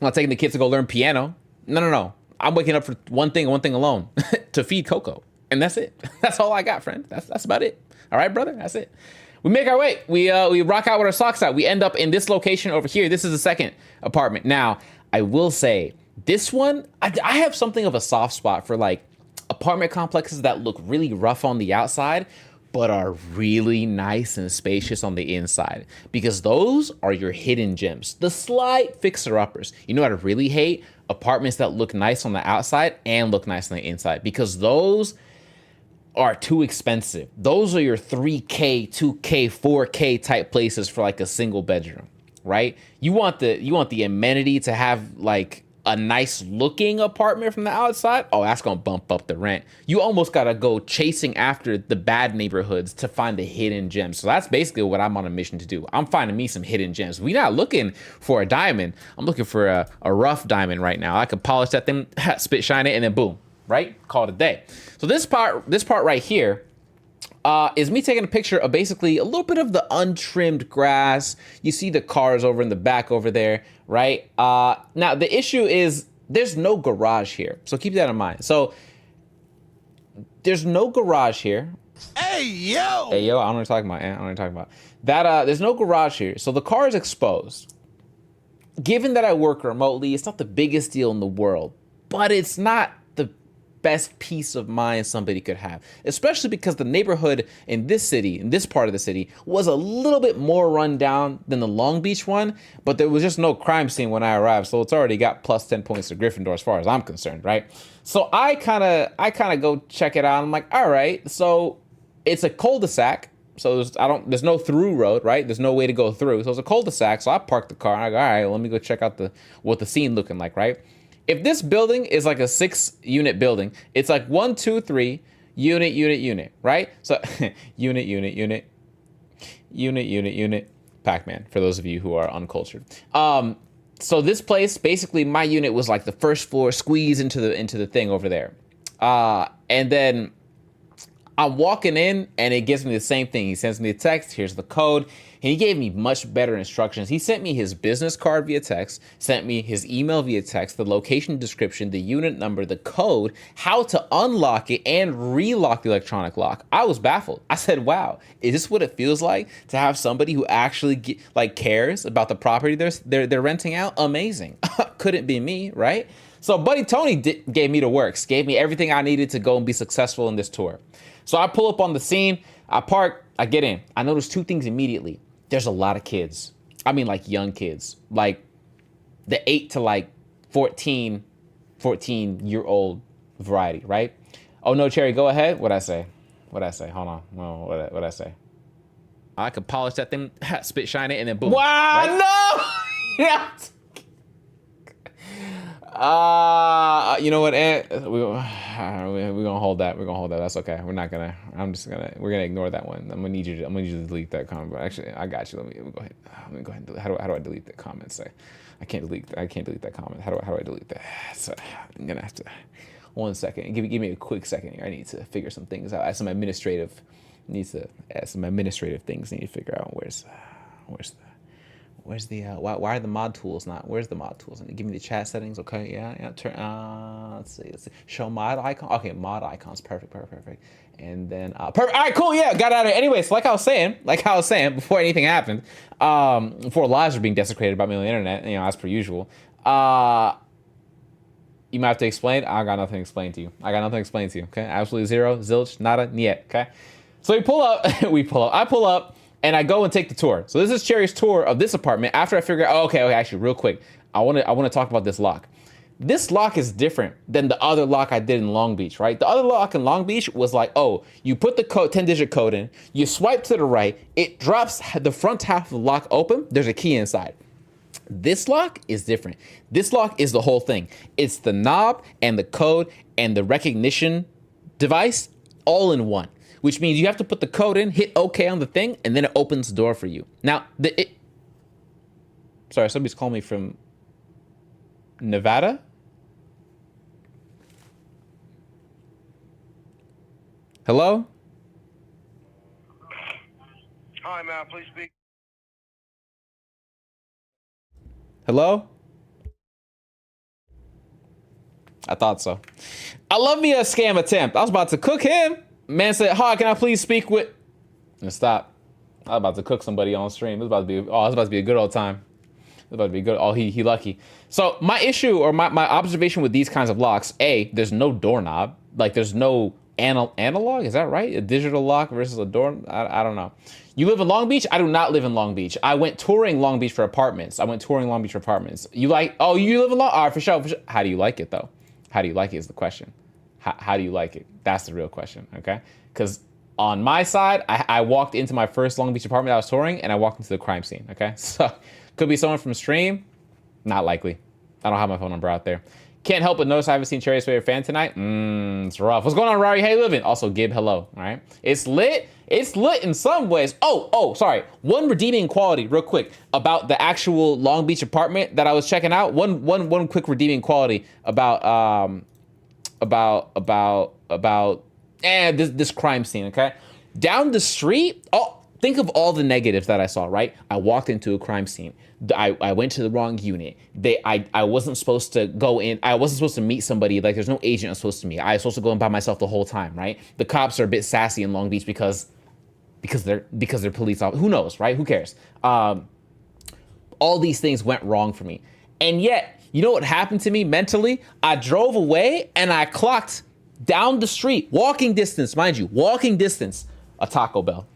I'm not taking the kids to go learn piano. No. I'm waking up for one thing alone, to feed Coco. And that's it. That's all I got, friend. That's about it. All right, brother, that's it. We make our way. We rock out with our socks out. We end up in this location over here. This is the second apartment. Now, I will say, this one, I have something of a soft spot for like apartment complexes that look really rough on the outside, but are really nice and spacious on the inside, because those are your hidden gems, the slight fixer-uppers. You know what I really hate? Apartments that look nice on the outside and look nice on the inside, because those are too expensive. Those are your 3K, 2K, 4K type places for like a single bedroom, right? You want the amenity to have like a nice looking apartment from the outside. Oh, that's gonna bump up the rent. You almost gotta go chasing after the bad neighborhoods to find the hidden gems. So that's basically what I'm on a mission to do. I'm finding me some hidden gems. We're not looking for a diamond. I'm looking for a rough diamond right now. I could polish that thing, spit shine it, and then boom, right? Call it a day. So this part right here is me taking a picture of basically a little bit of the untrimmed grass. You see the cars over in the back over there, right? Now, the issue is there's no garage here. So keep that in mind. So there's no garage here. Hey, yo! Hey, yo, I don't know what you're talking about. I don't know what you're talking about. There's no garage here. So the car is exposed. Given that I work remotely, it's not the biggest deal in the world, but it's not the best peace of mind somebody could have, especially because the neighborhood in this city, in this part of the city, was a little bit more run down than the Long Beach one, but there was just no crime scene when I arrived, so it's already got plus 10 points to Gryffindor as far as I'm concerned, right? So I kind of go check it out. I'm like, all right, so it's a cul-de-sac, so there's no through road, right? There's no way to go through, so it's a cul-de-sac. So I parked the car and I go, all right, let me go check out what the scene looking like, right? If this building is like a 6-unit building, it's like 1, 2, 3, unit, right? So unit, Pac-Man, for those of you who are uncultured. So this place, basically my unit was like the first floor, squeeze into the thing over there. And then I'm walking in and it gives me the same thing. He sends me a text, here's the code. And he gave me much better instructions. He sent me his business card via text, sent me his email via text, the location description, the unit number, the code, how to unlock it and relock the electronic lock. I was baffled. I said, wow, is this what it feels like to have somebody who actually cares about the property they're renting out? Amazing. Couldn't be me, right? So Buddy Tony gave me the works, gave me everything I needed to go and be successful in this tour. So I pull up on the scene, I park, I get in. I notice two things immediately. There's a lot of kids. I mean, like young kids, like the 8 to like 14-year-old variety, right? Oh no, Cherry, go ahead. What'd I say? Hold on. Well, what'd I say? I could polish that thing, spit shine it, and then boom. Wow, right? No! Yeah. You know what, Ant? We're gonna hold that. That's okay. We're gonna ignore that one. I'm gonna need you to delete that comment. But actually, I got you. Let me go ahead. And delete. How do I delete that comment? Say, I can't delete that comment. How do I delete that? So I'm gonna have to. 1 second. Give me a quick second here. I need to figure some things out. Some administrative things need to figure out. Where's the why are the mod tools not? Where's the mod tools? Give me the chat settings, okay? Yeah. Turn. Let's see. Show mod icon. Okay, mod icons. Perfect. And then perfect. All right, cool. Yeah, got out of it. Anyways, like I was saying, before anything happened, before lives were being desecrated by me on the internet, as per usual. You might have to explain. I got nothing to explain to you. Okay, absolutely zero, zilch, nada, niet. Okay. So we pull up. I pull up. And I go and take the tour. So this is Cherry's tour of this apartment. After I figure out, okay, actually, real quick, I want to talk about this lock. This lock is different than the other lock I did in Long Beach, right? The other lock in Long Beach was like, oh, you put the code, 10-digit code in, you swipe to the right, it drops the front half of the lock open, there's a key inside. This lock is different. This lock is the whole thing. It's the knob and the code and the recognition device all in one, which means you have to put the code in, hit OK on the thing, and then it opens the door for you. Now, sorry, somebody's calling me from Nevada? Hello? Hi, man, please speak. Hello? I thought so. I love me a scam attempt. I was about to cook him. Man said, hi, can I please speak with... And stop. I was about to cook somebody on stream. It was about to be a good old time. It was about to be good. Oh, he lucky. So my issue or my observation with these kinds of locks, A, there's no doorknob. Like there's no analog, is that right? A digital lock versus a door? I don't know. You live in Long Beach? I do not live in Long Beach. I went touring Long Beach for apartments. You like, oh, you live in Long, all right, for sure. How do you like it though? How do you like it is the question. How do you like it? That's the real question, okay? Because on my side, I walked into my first Long Beach apartment I was touring and I walked into the crime scene, okay? So could be someone from stream, not likely. I don't have my phone number out there. Can't help but notice I haven't seen Cherry's favorite fan tonight. It's rough. What's going on, Rari? How you living? Also, Gib, hello. All right. It's lit. It's lit in some ways. Oh, sorry. One redeeming quality, real quick, about the actual Long Beach apartment that I was checking out. One quick redeeming quality about this crime scene. Okay, down the street. Oh, think of all the negatives that I saw. Right, I walked into a crime scene. I went to the wrong unit. I wasn't supposed to go in. I wasn't supposed to meet somebody. Like there's no agent I'm supposed to meet. I was supposed to go in by myself the whole time, right? The cops are a bit sassy in Long Beach because they're police officers. Who knows, right? Who cares? All these things went wrong for me. And yet, you know what happened to me mentally? I drove away and I clocked down the street, walking distance, mind you, a Taco Bell.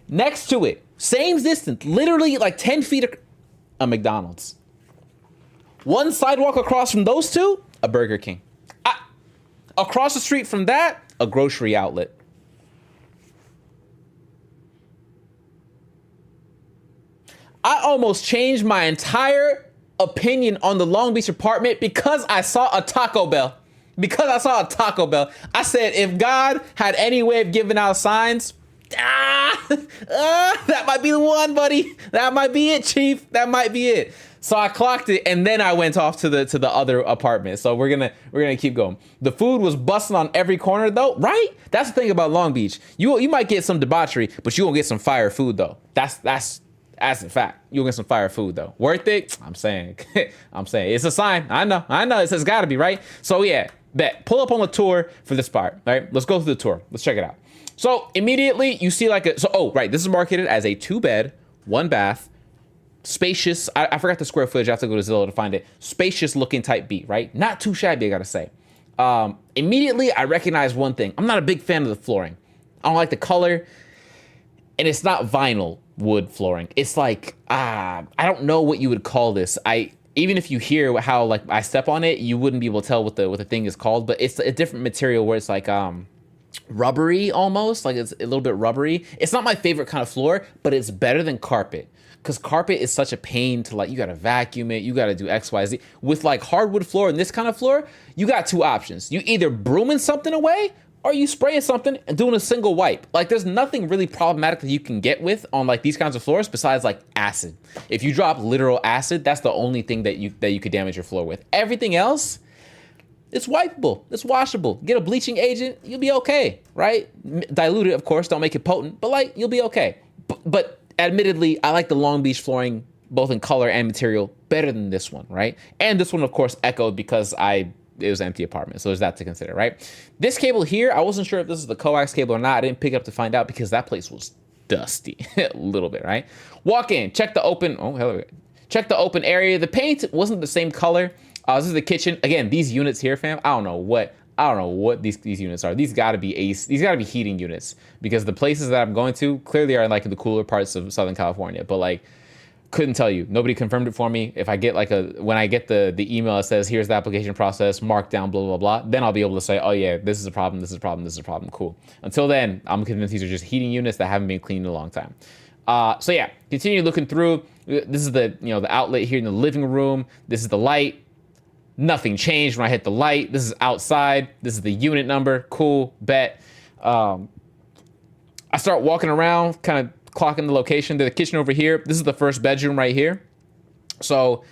Next to it, same distance, literally like 10 feet, a McDonald's. One sidewalk across from those two, a Burger King. Across the street from that, a grocery outlet. I almost changed my entire opinion on the Long Beach apartment because I saw a Taco Bell. I said, if God had any way of giving out signs, that might be the one, buddy. That might be it, Chief. That might be it. So I clocked it, and then I went off to the other apartment. So we're gonna keep going. The food was busting on every corner, though, right? That's the thing about Long Beach. You might get some debauchery, but you won't get some fire food, though. That's a fact. You'll get some fire food, though. Worth it? I'm saying. It's a sign. I know. It's gotta be, right? So yeah, bet. Pull up on the tour for this part, right? Let's go through the tour. Let's check it out. So immediately you see this is marketed as a 2-bed, 1-bath, spacious. I forgot the square footage. I have to go to Zillow to find it. Spacious looking type beat, right? Not too shabby, I gotta say. Immediately I recognize one thing. I'm not a big fan of the flooring. I don't like the color, and it's not vinyl wood flooring. It's like, I don't know what you would call this. Even if you hear how like I step on it, you wouldn't be able to tell what the thing is called, but it's a different material where it's like, rubbery almost, like it's a little bit rubbery. It's not my favorite kind of floor, but it's better than carpet, because carpet is such a pain to, like, you gotta vacuum it, you gotta do XYZ. With like hardwood floor and this kind of floor, you got two options. You either brooming something away or you spraying something and doing a single wipe. Like there's nothing really problematic that you can get with on like these kinds of floors besides like acid. If you drop literal acid, that's the only thing that you could damage your floor with. Everything else, it's wipeable, it's washable. Get a bleaching agent, you'll be okay, right? Dilute it, of course, don't make it potent, but like, you'll be okay. But admittedly, I like the Long Beach flooring, both in color and material, better than this one, right? And this one, of course, echoed because it was an empty apartment, so there's that to consider, right? This cable here, I wasn't sure if this is the coax cable or not. I didn't pick it up to find out because that place was dusty, a little bit, right? Walk in, check the open, check the open area. The paint wasn't the same color. This is the kitchen. Again, these units here, fam, I don't know what these units are. These gotta be heating units, because the places that I'm going to clearly are like in the cooler parts of Southern California. But like, Couldn't tell you. Nobody confirmed it for me. If I get like when I get the email that says, here's the application process, marked down, blah, blah, blah, then I'll be able to say, oh yeah, this is a problem, this is a problem, this is a problem, cool. Until then, I'm convinced these are just heating units that haven't been cleaned in a long time. So yeah, continue looking through. This is the, the outlet here in the living room. This is the light. Nothing changed when I hit the light. This is outside. This is the unit number. Cool, bet. I start walking around, kind of clocking the location. The kitchen over here. This is the first bedroom right here. So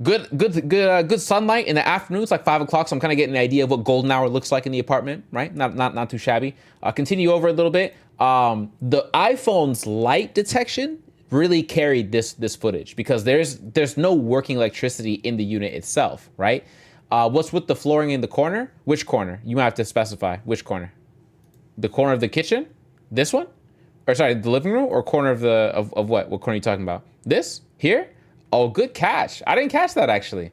good sunlight in the afternoon. It's like 5 o'clock, so I'm kind of getting an idea of what golden hour looks like in the apartment, right? Not too shabby. Continue over a little bit. The iPhone's light detection really carried this footage because there's no working electricity in the unit itself, right? What's with the flooring in the corner? Which corner? You might have to specify which corner. The corner of the kitchen? This one? Or sorry, the living room or corner of what? What corner are you talking about? This? Here? Oh, good catch. I didn't catch that actually.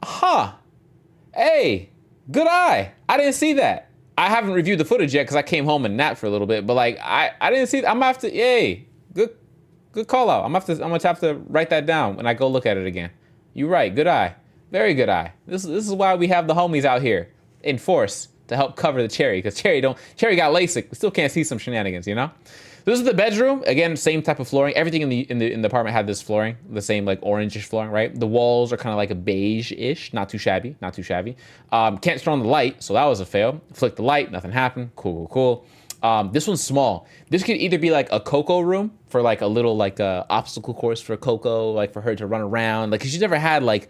Huh. Hey, good eye. I didn't see that. I haven't reviewed the footage yet because I came home and napped for a little bit, but like I didn't see. I'm gonna have to. Yay, good call out. I'm gonna have to write that down when I go look at it again. You're right. Good eye. Very good eye. This is why we have the homies out here in force to help cover the cherry, because cherry got LASIK. We still can't see some shenanigans, you know. This is the bedroom. Again, same type of flooring. Everything in the apartment had this flooring, the same like orangish flooring, right? The walls are kind of like a beige-ish, not too shabby. Can't turn on the light, so that was a fail. Flick the light, nothing happened. Cool. This one's small. This could either be like a Coco room for like a little like obstacle course for Coco, like for her to run around. Like, 'cause she's never had like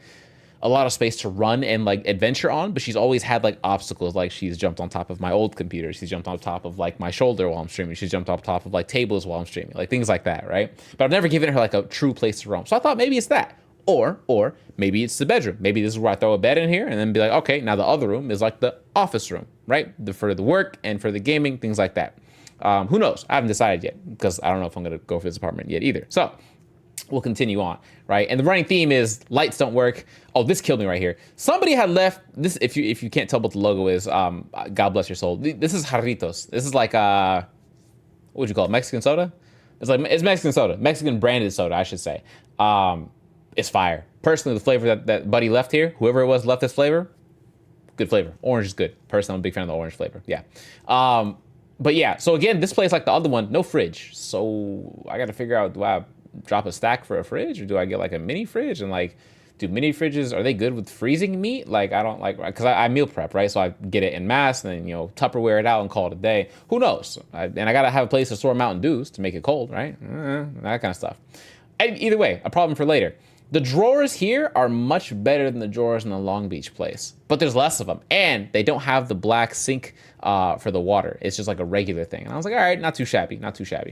a lot of space to run and like adventure on, but she's always had like obstacles. Like she's jumped on top of my old computer. She's jumped on top of like my shoulder while I'm streaming. She's jumped on top of like tables while I'm streaming, like things like that, right? But I've never given her like a true place to roam. So I thought maybe it's that. Or maybe it's the bedroom. Maybe this is where I throw a bed in here and then be like, okay, now the other room is like the office room, right? For the work and for the gaming, things like that. Who knows? I haven't decided yet because I don't know if I'm gonna go for this apartment yet either. So we'll continue on, right? And the running theme is lights don't work. Oh, this killed me right here. Somebody had left this. If you can't tell what the logo is, God bless your soul. This is Jarritos. This is like what would you call it? Mexican soda? It's Mexican soda, Mexican branded soda, I should say. It's fire. Personally, the flavor that buddy left here, whoever it was left this flavor, good flavor. Orange is good. Personally, I'm a big fan of the orange flavor. Yeah. But yeah. So again, this place like the other one, no fridge. So I got to figure out, do I drop a stack for a fridge or do I get like a mini fridge? And like, do mini fridges, are they good with freezing meat? Like, I don't like, because I meal prep, right? So I get it in mass and then, Tupperware it out and call it a day. Who knows? And I got to have a place to store Mountain Dews to make it cold, right? That kind of stuff. And either way, a problem for later. The drawers here are much better than the drawers in the Long Beach place, but there's less of them. And they don't have the black sink for the water. It's just like a regular thing. And I was like, all right, not too shabby,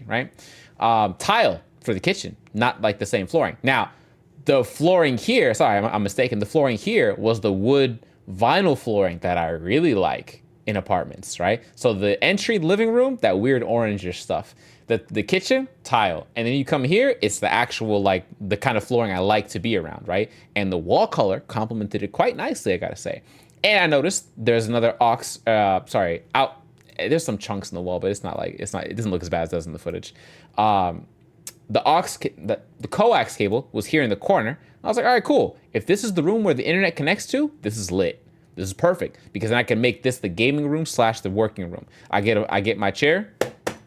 right? Tile for the kitchen, not like the same flooring. Now, the flooring here, sorry, I'm mistaken. The flooring here was the wood vinyl flooring that I really like in apartments, right? So the entry living room, that weird orangish stuff. The kitchen, tile. And then you come here, it's the actual, like, the kind of flooring I like to be around, right? And the wall color complemented it quite nicely, I gotta say. And I noticed there's another there's some chunks in the wall, but it doesn't look as bad as it does in the footage. The coax cable was here in the corner. I was like, all right, cool. If this is the room where the internet connects to, this is lit. This is perfect because then I can make this the gaming room / the working room. I get my chair,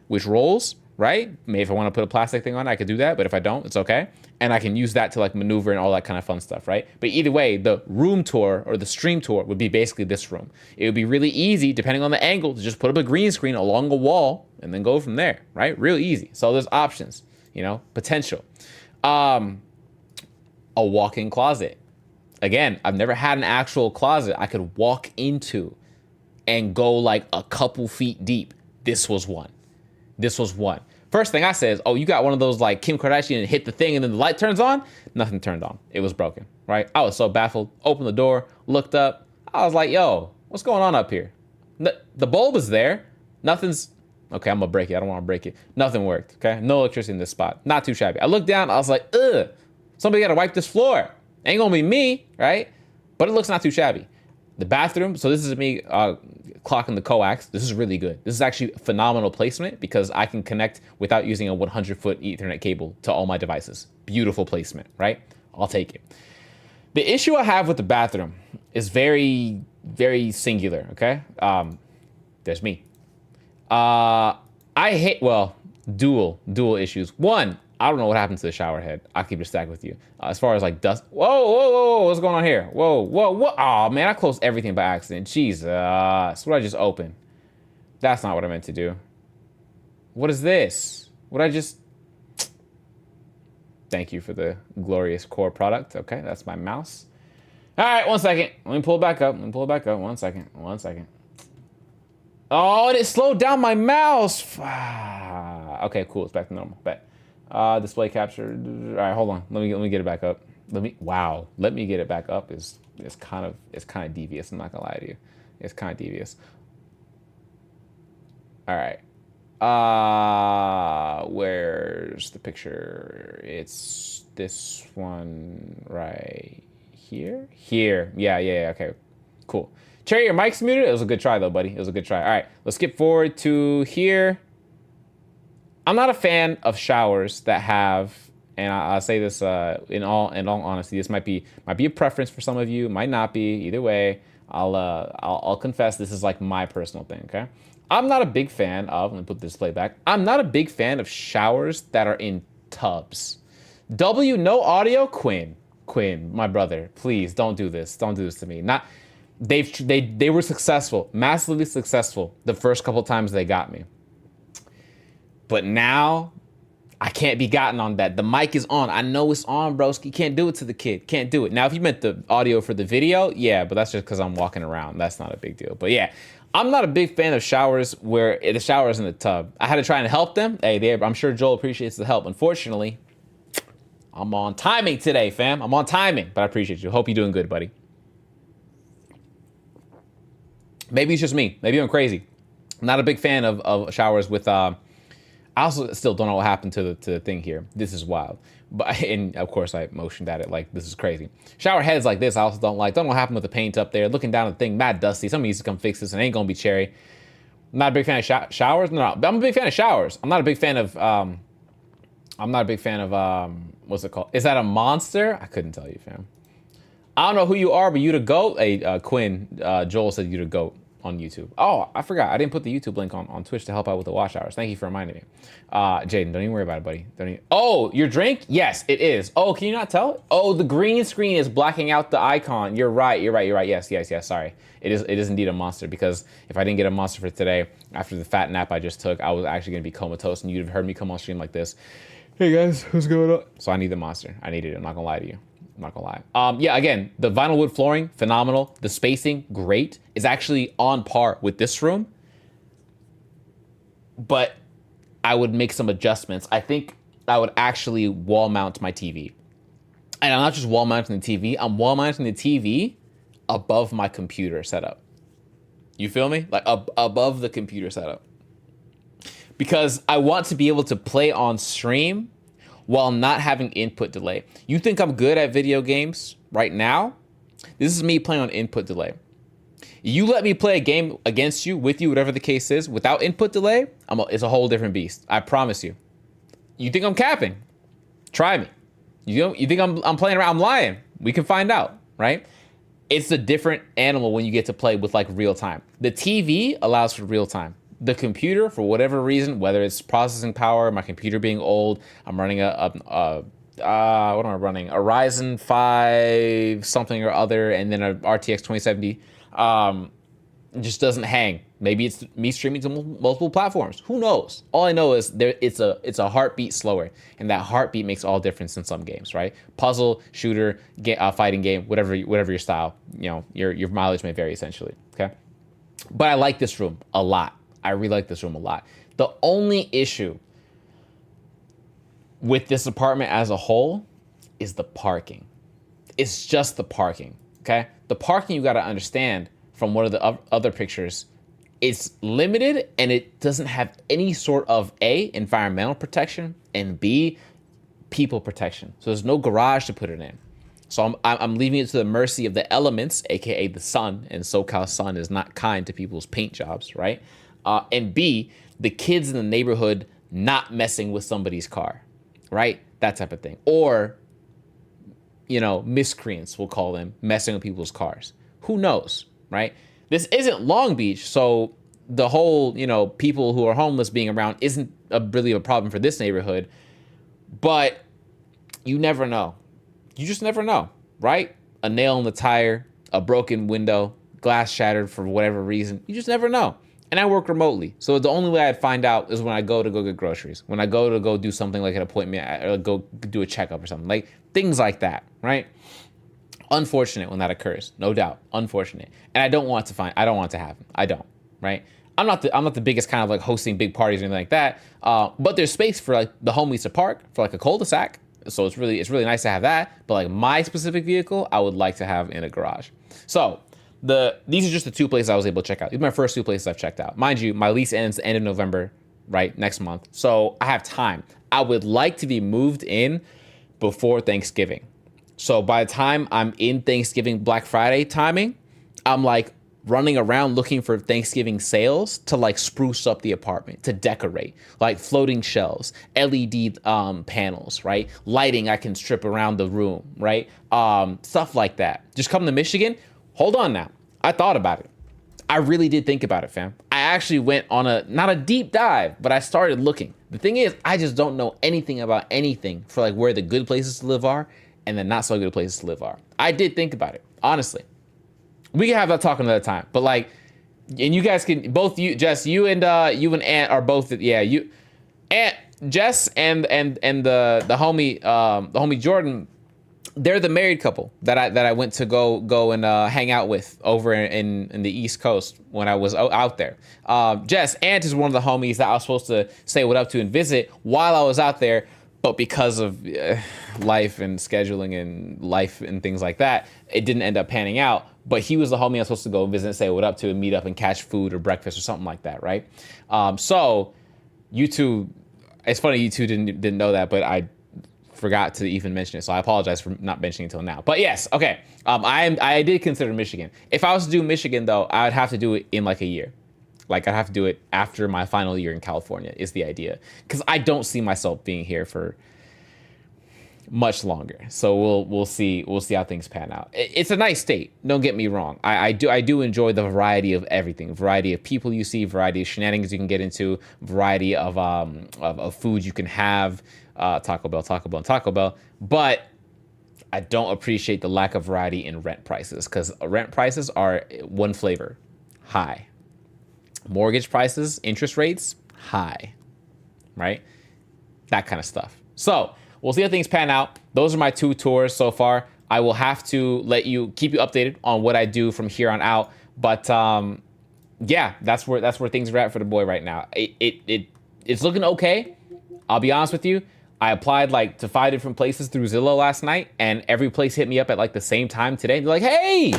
which rolls, right? Maybe if I want to put a plastic thing on, I could do that. But if I don't, it's okay. And I can use that to like maneuver and all that kind of fun stuff, right? But either way, the room tour or the stream tour would be basically this room. It would be really easy, depending on the angle, to just put up a green screen along a wall and then go from there, right? Real easy. So there's options. Potential. A walk-in closet. Again, I've never had an actual closet I could walk into and go like a couple feet deep. This was one. First thing I said is, oh, you got one of those like Kim Kardashian and hit the thing and then the light turns on? Nothing turned on. It was broken, right? I was so baffled. Opened the door, looked up. I was like, yo, what's going on up here? The bulb is there. Nothing's... Okay, I'm gonna break it. I don't want to break it. Nothing worked, okay? No electricity in this spot. Not too shabby. I looked down. I was like, ugh. Somebody got to wipe this floor. Ain't gonna be me, right? But it looks not too shabby. The bathroom. So this is me clocking the coax. This is really good. This is actually phenomenal placement because I can connect without using a 100-foot Ethernet cable to all my devices. Beautiful placement, right? I'll take it. The issue I have with the bathroom is very, very singular, okay? There's me. I hate, well, dual issues. One, I don't know what happened to the shower head. I'll keep it stacked with you. As far as like dust, whoa, what's going on here? Whoa. Oh man, I closed everything by accident. Jesus, what I just opened? That's not what I meant to do. What is this? What I just, thank you for the glorious core product. Okay, that's my mouse. All right, 1 second. Let me pull it back up. 1 second. Oh, and it slowed down my mouse. Okay, cool. It's back to normal. Bet. Display capture. All right, hold on. Let me get it back up. Let me get it back up is kind of devious. I'm not gonna lie to you. It's kind of devious. All right. Where's the picture? It's this one right here. Yeah. Okay. Cool. Cherry, your mic's muted. It was a good try though, buddy. It was a good try. All right, let's skip forward to here. I'm not a fan of showers that have, and I'll say this in all honesty, this might be a preference for some of you, might not be. Either way, I'll confess this is like my personal thing. Okay, I'm not a big fan of. Let me put the display back. I'm not a big fan of showers that are in tubs. No audio, Quinn, my brother, please don't do this. Don't do this to me. They were successful, massively successful the first couple times they got me. But now, I can't be gotten on that. The mic is on. I know it's on, broski. Can't do it to the kid. Can't do it. Now, if you meant the audio for the video, yeah, but that's just because I'm walking around. That's not a big deal. But yeah, I'm not a big fan of showers where the shower's in the tub. I had to try and help them. Hey, I'm sure Joel appreciates the help. Unfortunately, I'm on timing today, fam. I'm on timing, but I appreciate you. Hope you're doing good, buddy. Maybe it's just me. Maybe I'm crazy. I'm not a big fan of showers with... I also still don't know what happened to the thing here. This is wild. And of course I motioned at it like this is crazy. Shower heads like this I also don't like. Don't know what happened with the paint up there. Looking down at the thing, mad dusty. Somebody needs to come fix this and it ain't gonna be Cherry. I'm not a big fan of showers. No, I'm a big fan of showers. I'm not a big fan of what's it called? Is that a monster? I couldn't tell you, fam. I don't know who you are, but you the GOAT. Hey, Quinn, Joel said you the GOAT on YouTube. Oh, I forgot. I didn't put the YouTube link on Twitch to help out with the watch hours. Thank you for reminding me. Jaden, don't even worry about it, buddy. Oh, your drink? Yes, it is. Oh, can you not tell? Oh, the green screen is blacking out the icon. You're right. Yes. Sorry. It is indeed a monster because if I didn't get a monster for today, after the fat nap I just took, I was actually going to be comatose and you'd have heard me come on stream like this. Hey guys, what's going on? So I need the monster. I needed it. I'm not gonna lie to you. I'm not gonna lie. Yeah, again, the vinyl wood flooring, phenomenal. The spacing, great. Is actually on par with this room. But I would make some adjustments. I think I would actually wall mount my TV. And I'm not just wall mounting the TV, I'm wall mounting the TV above my computer setup. You feel me? Like above the computer setup. Because I want to be able to play on stream while not having input delay. You think I'm good at video games right now? This is me playing on input delay. You let me play a game against you, with you, whatever the case is, without input delay, it's a whole different beast. I promise you. You think I'm capping? Try me. You think I'm playing around? I'm lying. We can find out, right? It's a different animal when you get to play with like real time. The TV allows for real time. The computer, for whatever reason, whether it's processing power, my computer being old, I'm running what am I running? A Ryzen 5 something or other, and then a RTX 2070. It just doesn't hang. Maybe it's me streaming to multiple platforms. Who knows? All I know is it's a heartbeat slower, and that heartbeat makes all difference in some games, right? Puzzle, shooter, fighting game, whatever your style. You know, your mileage may vary essentially. Okay, but I like this room a lot. I really like this room a lot. The only issue with this apartment as a whole is the parking. It's just the parking, okay? The parking, you gotta understand from one of the other pictures, it's limited and it doesn't have any sort of A, environmental protection, and B, people protection. So there's no garage to put it in. So I'm leaving it to the mercy of the elements, aka the sun, and SoCal sun is not kind to people's paint jobs, right? And B, the kids in the neighborhood not messing with somebody's car, right? That type of thing. Or, you know, miscreants, we'll call them, messing with people's cars. Who knows, right? This isn't Long Beach, so the whole, you know, people who are homeless being around isn't really a problem for this neighborhood. But you never know. You just never know, right? A nail in the tire, a broken window, glass shattered for whatever reason. You just never know. And I work remotely. So the only way I'd find out is when I go get groceries, when I go do something like an appointment, or go do a checkup or something, like things like that, right? Unfortunate when that occurs, no doubt. Unfortunate. And I don't want it to happen. I don't, right? I'm not the biggest kind of like hosting big parties or anything like that. But there's space for like the homies to park for like a cul-de-sac. So it's really nice to have that. But like my specific vehicle, I would like to have in a garage. So these are just the two places I was able to check out. These are my first two places I've checked out. Mind you, my lease ends the end of November, right? Next month. So I have time. I would like to be moved in before Thanksgiving. So by the time I'm in Thanksgiving Black Friday timing, I'm like running around looking for Thanksgiving sales to like spruce up the apartment, to decorate, like floating shelves, LED panels, right? Lighting I can strip around the room, right? Stuff like that. Just come to Michigan. Hold on now. I thought about it. I really did think about it, fam. I actually went on not a deep dive, but I started looking. The thing is, I just don't know anything about anything for like where the good places to live are and the not so good places to live are. I did think about it, honestly. We can have that talk another time, but like, and you guys can both, Jess, you and Ant are both, yeah, Jess and the homie Jordan, they're the married couple that I went to go and hang out with over in the East Coast when I was out there. Jess, Ant is one of the homies that I was supposed to say what up to and visit while I was out there, but because of life and scheduling and life and things like that, it didn't end up panning out. But he was the homie I was supposed to go visit and say what up to and meet up and catch food or breakfast or something like that, right? So you two, it's funny you two didn't know that, but I forgot to even mention it, so I apologize for not mentioning it until now. But yes, okay. I did consider Michigan. If I was to do Michigan, though, I would have to do it in like a year. Like I'd have to do it after my final year in California is the idea, because I don't see myself being here for much longer. So we'll see how things pan out. It's a nice state. Don't get me wrong. I do enjoy the variety of everything, variety of people you see, variety of shenanigans you can get into, variety of food you can have. Taco Bell. But I don't appreciate the lack of variety in rent prices, because rent prices are one flavor, high. Mortgage prices, interest rates, high, right? That kind of stuff. So we'll see how things pan out. Those are my two tours so far. I will have to keep you updated on what I do from here on out. But yeah, that's where things are at for the boy right now. It's looking okay. I'll be honest with you. I applied like to 5 different places through Zillow last night, and every place hit me up at like the same time today. They're like, "Hey,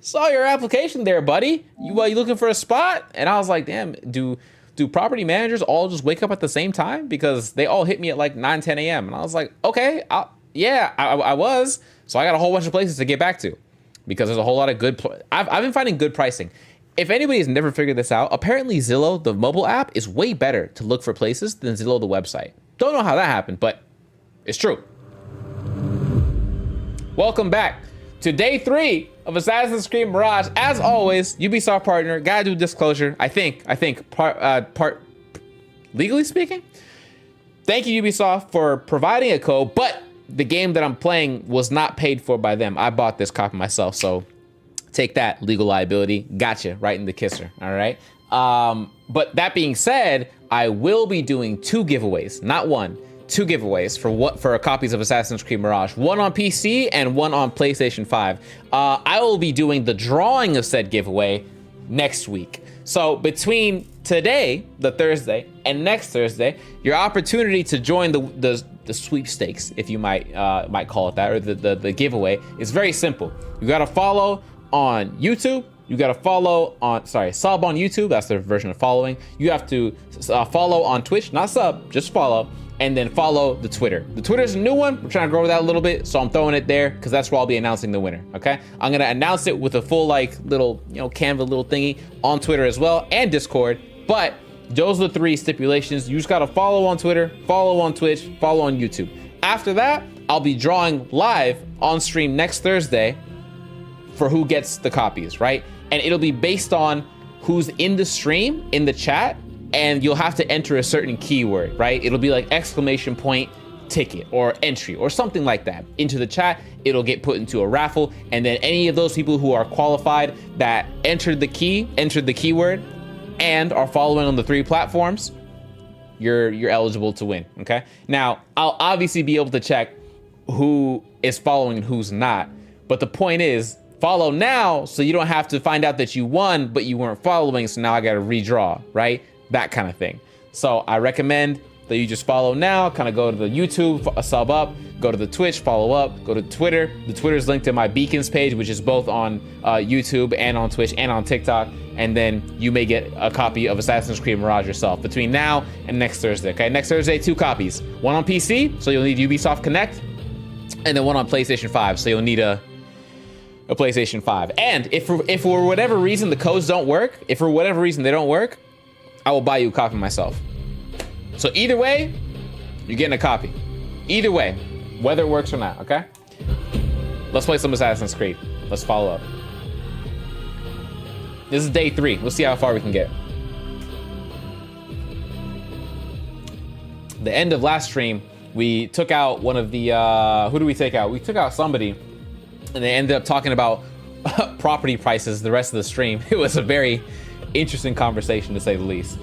saw your application there, buddy. You looking for a spot?" And I was like, "Damn, do property managers all just wake up at the same time?" Because they all hit me at like 9, 10 a.m. And I was like, "Okay, I was." So I got a whole bunch of places to get back to, because there's a whole lot of good. I've been finding good pricing. If anybody's never figured this out, apparently Zillow, the mobile app, is way better to look for places than Zillow, the website. Don't know how that happened, but it's true. Welcome back to day 3 of Assassin's Creed Mirage. As always, Ubisoft partner, gotta do disclosure. I think part legally speaking. Thank you, Ubisoft, for providing a code, but the game that I'm playing was not paid for by them. I bought this copy myself, so take that, legal liability. Gotcha, right in the kisser, all right? But that being said, I will be doing 2 giveaways, not 1, 2 giveaways for copies of Assassin's Creed Mirage, 1 on PC and 1 on PlayStation 5. I will be doing the drawing of said giveaway next week. So between today, the Thursday, and next Thursday, your opportunity to join the sweepstakes, if you might call it that, or the giveaway, is very simple. You gotta follow on YouTube. You got to follow on, sub on YouTube. That's their version of following. You have to follow on Twitch, not sub, just follow. and then follow the Twitter. The Twitter's a new one. We're trying to grow that a little bit, so I'm throwing it there because that's where I'll be announcing the winner, okay? I'm gonna announce it with a full like little, Canva little thingy on Twitter as well and Discord, but those are the 3 stipulations. You just gotta follow on Twitter, follow on Twitch, follow on YouTube. After that, I'll be drawing live on stream next Thursday for who gets the copies, right? And it'll be based on who's in the stream, in the chat, and you'll have to enter a certain keyword, right? It'll be like exclamation point ticket or entry or something like that into the chat. It'll get put into a raffle, and then any of those people who are qualified that entered the keyword and are following on the 3 platforms, you're eligible to win, okay? Now, I'll obviously be able to check who is following and who's not, but the point is, follow now so you don't have to find out that you won, but you weren't following, so now I gotta redraw, right? That kind of thing. So I recommend that you just follow now, kind of go to the YouTube, sub up, go to the Twitch, follow up, go to Twitter. The Twitter's linked to my Beacons page, which is both on YouTube and on Twitch and on TikTok. And then you may get a copy of Assassin's Creed Mirage yourself between now and next Thursday, okay? Next Thursday, 2 copies. One on PC, so you'll need Ubisoft Connect, and then one on PlayStation 5, so you'll need a PlayStation 5. And if for whatever reason the codes don't work, if for whatever reason they don't work, I will buy you a copy myself. So either way, you're getting a copy. Either way, whether it works or not, okay? Let's play some Assassin's Creed. Let's follow up. This is day 3. We'll see how far we can get. The end of last stream, we took out one of the, who did we take out? We took out somebody, and they ended up talking about property prices the rest of the stream. It was a very interesting conversation, to say the least.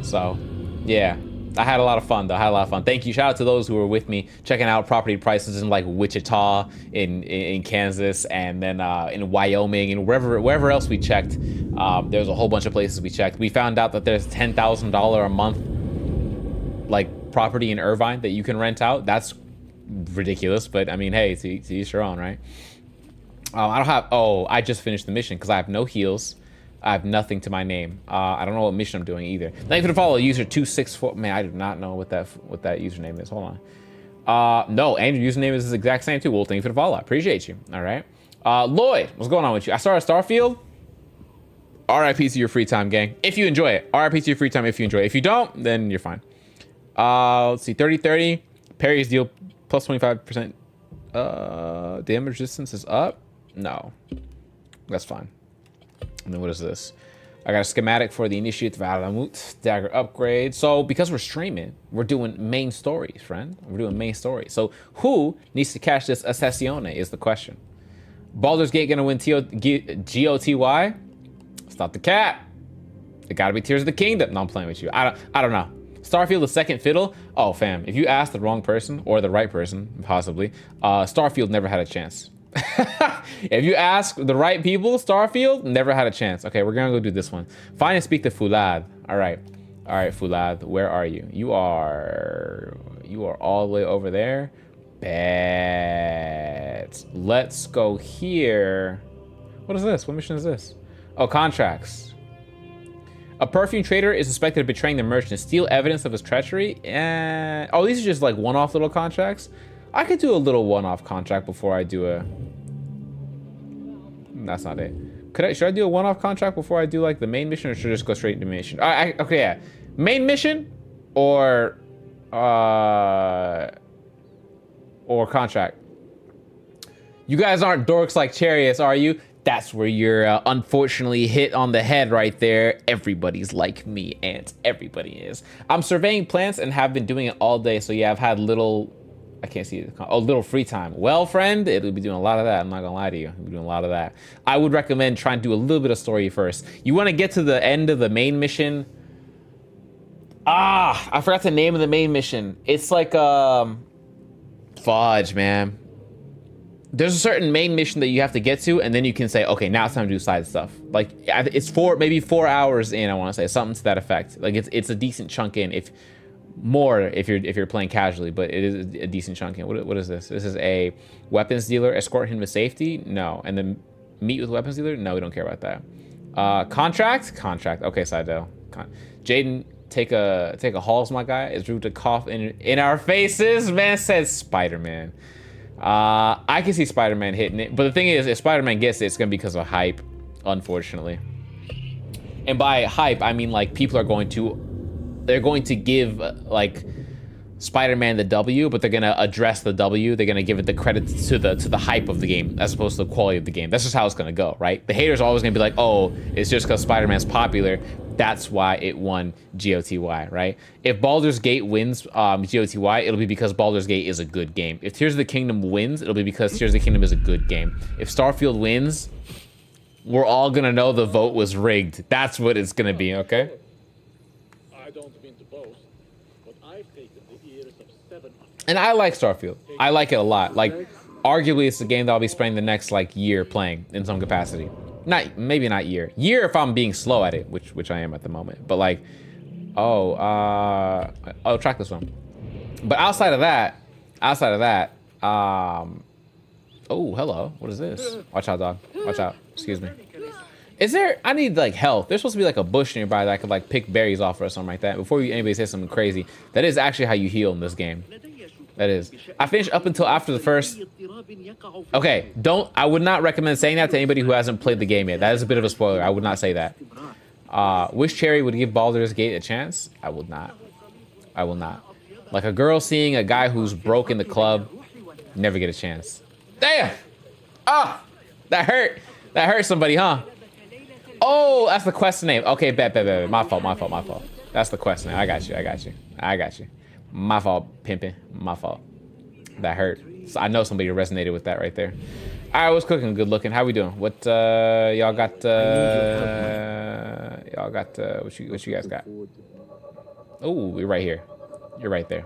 So, yeah. I had a lot of fun, though. I had a lot of fun. Thank you. Shout out to those who were with me checking out property prices in like Wichita, in Kansas, and then in Wyoming, and wherever else we checked. There was a whole bunch of places we checked. We found out that there's $10,000 a month like property in Irvine that you can rent out. That's ridiculous, but I mean, hey, to each your own, right? I don't have. Oh, I just finished the mission because I have no heals. I have nothing to my name. I don't know what mission I'm doing either. Thank you for the follow, user 264. Man, I do not know what that username is. Hold on. No, and your username is the exact same too. Well, thank you for the follow. I appreciate you. All right. Lloyd, what's going on with you? I started Starfield. RIP to your free time, gang. If you enjoy it. RIP to your free time if you enjoy it. If you don't, then you're fine. Let's see. 30-30. Parry's deal plus 25%. Damage resistance is up. No. That's fine. And then what is this? I got a schematic for the Initiate Valamut dagger upgrade. So because we're streaming, we're doing main stories, friend. We're doing main stories. So who needs to catch this Assassione is the question. Baldur's Gate gonna win GOTY? Stop the cap. It gotta be Tears of the Kingdom. No, I'm playing with you. I don't know. Starfield the second fiddle? Oh, fam. If you ask the wrong person, or the right person, possibly, Starfield never had a chance. If you ask the right people, Starfield never had a chance. Okay, we're gonna go do this one. Find and speak to Fulad. All right, Fulad, where are you? You are all the way over there. Bet. Let's go here. What is this? What mission is this? Oh, contracts. A perfume trader is suspected of betraying the merchant and steal evidence of his treachery. Oh, these are just like one-off little contracts. I could do a little one-off contract before I do a... That's not it. Should I do a one-off contract before I do like the main mission, or should I just go straight into mission? Okay, yeah. Main mission or contract. You guys aren't dorks like Charius, are you? That's where you're unfortunately hit on the head right there. Everybody's like me, and everybody is. I'm surveying plants and have been doing it all day, so yeah, I've had little... I can't see it. Oh, little free time. Well, friend, it'll be doing a lot of that. I'm not gonna lie to you. I'll be doing a lot of that. I would recommend trying to do a little bit of story first. You want to get to the end of the main mission. I forgot the name of the main mission. It's like fudge, man. There's a certain main mission that you have to get to, and then you can say, okay, now it's time to do side stuff. Like it's maybe 4 hours in. I want to say something to that effect. Like it's a decent chunk in. If you're playing casually, but it is a decent chunk in. What is this? This is a weapons dealer. Escort him to safety? No. And then meet with weapons dealer? No, we don't care about that. Contract? Okay, Sidell. Jaden take a halls, my guy. It's rude to cough in our faces. Man said Spider-Man. I can see Spider-Man hitting it, but the thing is, if Spider-Man gets it, it's gonna be because of hype, unfortunately. And by hype, I mean like people are going to give like Spider-Man the W, but they're gonna address the W. They're gonna give it the credit to the hype of the game as opposed to the quality of the game. That's just how it's gonna go, right? The haters are always gonna be like, oh, it's just because Spider-Man's popular. That's why it won GOTY, right? If Baldur's Gate wins GOTY, it'll be because Baldur's Gate is a good game. If Tears of the Kingdom wins, it'll be because Tears of the Kingdom is a good game. If Starfield wins, we're all gonna know the vote was rigged. That's what it's gonna be, okay? I don't mean to boast, but I've taken the ears of 7 And I like Starfield. I like it a lot. Like, arguably, it's the game that I'll be spending the next like year playing in some capacity. Maybe not year if I'm being slow at it, which I am at the moment. But like, track this one. But outside of that, oh, hello. What is this? Watch out, dog. Watch out. Excuse me. Is there, I need like health. There's supposed to be like a bush nearby that I could like pick berries off or something like that. Before anybody says something crazy, that is actually how you heal in this game. That is. I finished up until after the first. Okay, I would not recommend saying that to anybody who hasn't played the game yet. That is a bit of a spoiler. I would not say that. Wish Cherry would give Baldur's Gate a chance? I would not. I will not. Like a girl seeing a guy who's broke in the club, never get a chance. Damn! Ah! That hurt. That hurt somebody, huh? Oh, that's the quest name. Okay, bet. My fault. That's the quest name. I got you. My fault, pimpin'. My fault. That hurt. So I know somebody resonated with that right there. All right, what's cooking? Good looking. How we doing? What y'all got? What you guys got? Oh, you're right here. You're right there.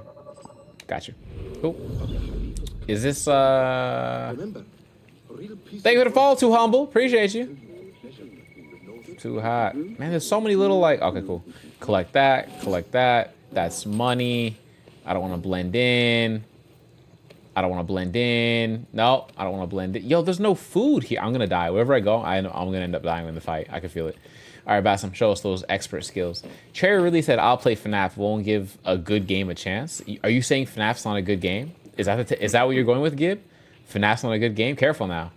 Got you. Cool. Is this Thank you for the follow. Too humble. Appreciate you. Too hot. Man, there's so many little like. Okay, cool. Collect that. That's money. I don't want to blend in. No, I don't want to blend in. Yo, there's no food here. I'm going to die. Wherever I go, I'm going to end up dying in the fight. I can feel it. All right, Bassam, show us those expert skills. Cherry really said, I'll play FNAF. Won't give a good game a chance. Are you saying FNAF's not a good game? Is that what you're going with, Gib? FNAF's not a good game? Careful now.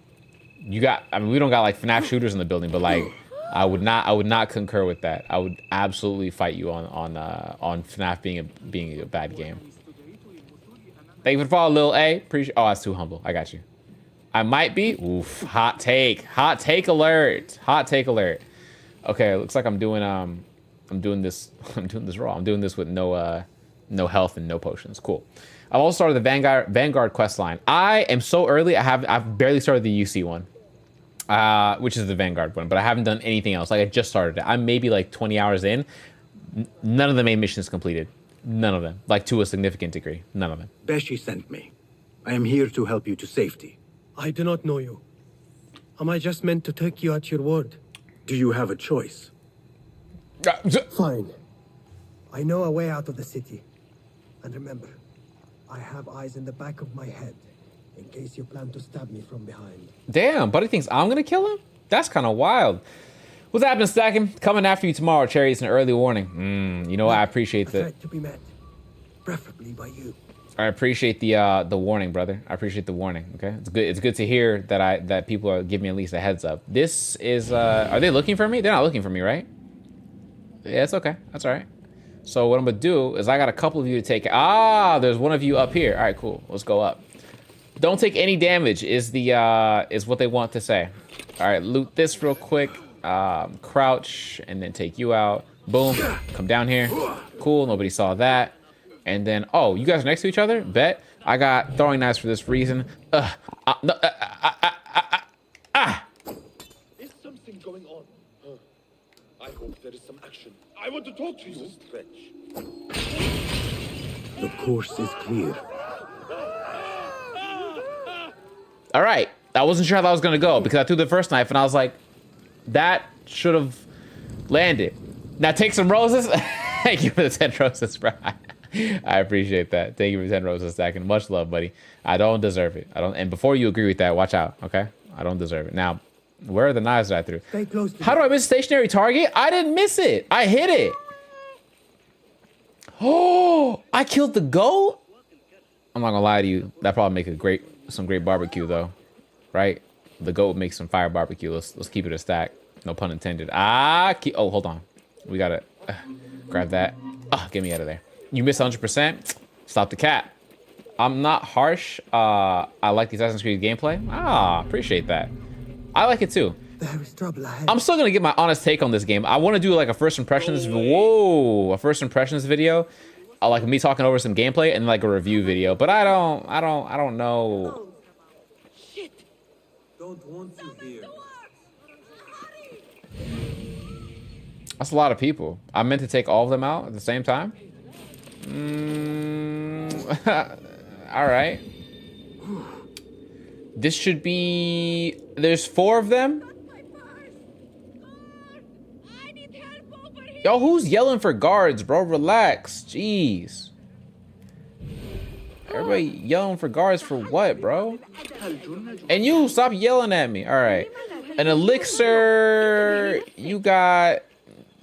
We don't got like FNAF shooters in the building, but like, I would not concur with that. I would absolutely fight you on FNAF being a bad game. Thank you for the follow, Lil A. Appreciate. Oh, that's too humble. I got you. I might be. Oof. Hot take alert. Okay, looks like I'm doing this raw. I'm doing this with no health and no potions. Cool. I've also started the Vanguard quest line. I am so early. I've barely started the UC one. Which is the Vanguard one, but I haven't done anything else. Like I just started it. I'm maybe like 20 hours in. None of the main missions completed. None of them. Like to a significant degree. None of them. Beshi sent me. I am here to help you to safety. I do not know you. Am I just meant to take you at your word? Do you have a choice? Fine. I know a way out of the city. And remember, I have eyes in the back of my head, in case you plan to stab me from behind. Damn, buddy thinks I'm gonna kill him? That's kind of wild. What's happening, Stacking? Coming after you tomorrow, Cherry. It's an early warning. You know what? I appreciate that. Threat to be met, preferably by you. I appreciate the warning, brother. I appreciate the warning. Okay, it's good. It's good to hear that people are giving me at least a heads up. This is. Are they looking for me? They're not looking for me, right? Yeah, it's okay. That's all right. So what I'm gonna do is I got a couple of you to take. There's one of you up here. All right, cool. Let's go up. Don't take any damage is what they want to say. All right, loot this real quick. Crouch and then take you out. Boom. Come down here. Cool. Nobody saw that. And then, oh, you guys are next to each other? Bet. I got throwing knives for this reason. Is something going on? I hope there is some action. I want to talk to you. Stretch. The course is clear. All right. I wasn't sure how that was going to go because I threw the first knife and I was like, that should have landed. Now take some roses. Thank you for the 10 roses, bro. I appreciate that. Thank you for the 10 roses, Stacking. Much love, buddy. I don't deserve it. And before you agree with that, watch out, okay? I don't deserve it. Now, where are the knives that I threw? Stay close to How do I miss stationary target? I didn't miss it. I hit it. Oh, I killed the goat? I'm not gonna lie to you. That probably make some great barbecue though, right? The goat would make some fire barbecue. Let's keep it a stack. No pun intended. Oh, hold on. We gotta grab that. Get me out of there. You missed 100%. Stop the cap. I'm not harsh. I like the Assassin's Creed gameplay. Appreciate that. I like it too. There is trouble ahead. I'm still gonna get my honest take on this game. I want to do like a first impressions. Whoa, a first impressions video, like me talking over some gameplay and like a review video. But I don't know. Shit. Don't want you here. That's a lot of people. I meant to take all of them out at the same time. All right. This should be. There's 4 of them. Yo, who's yelling for guards, bro? Relax. Jeez. Everybody yelling for guards for what, bro? And you, stop yelling at me. All right. An elixir. You got...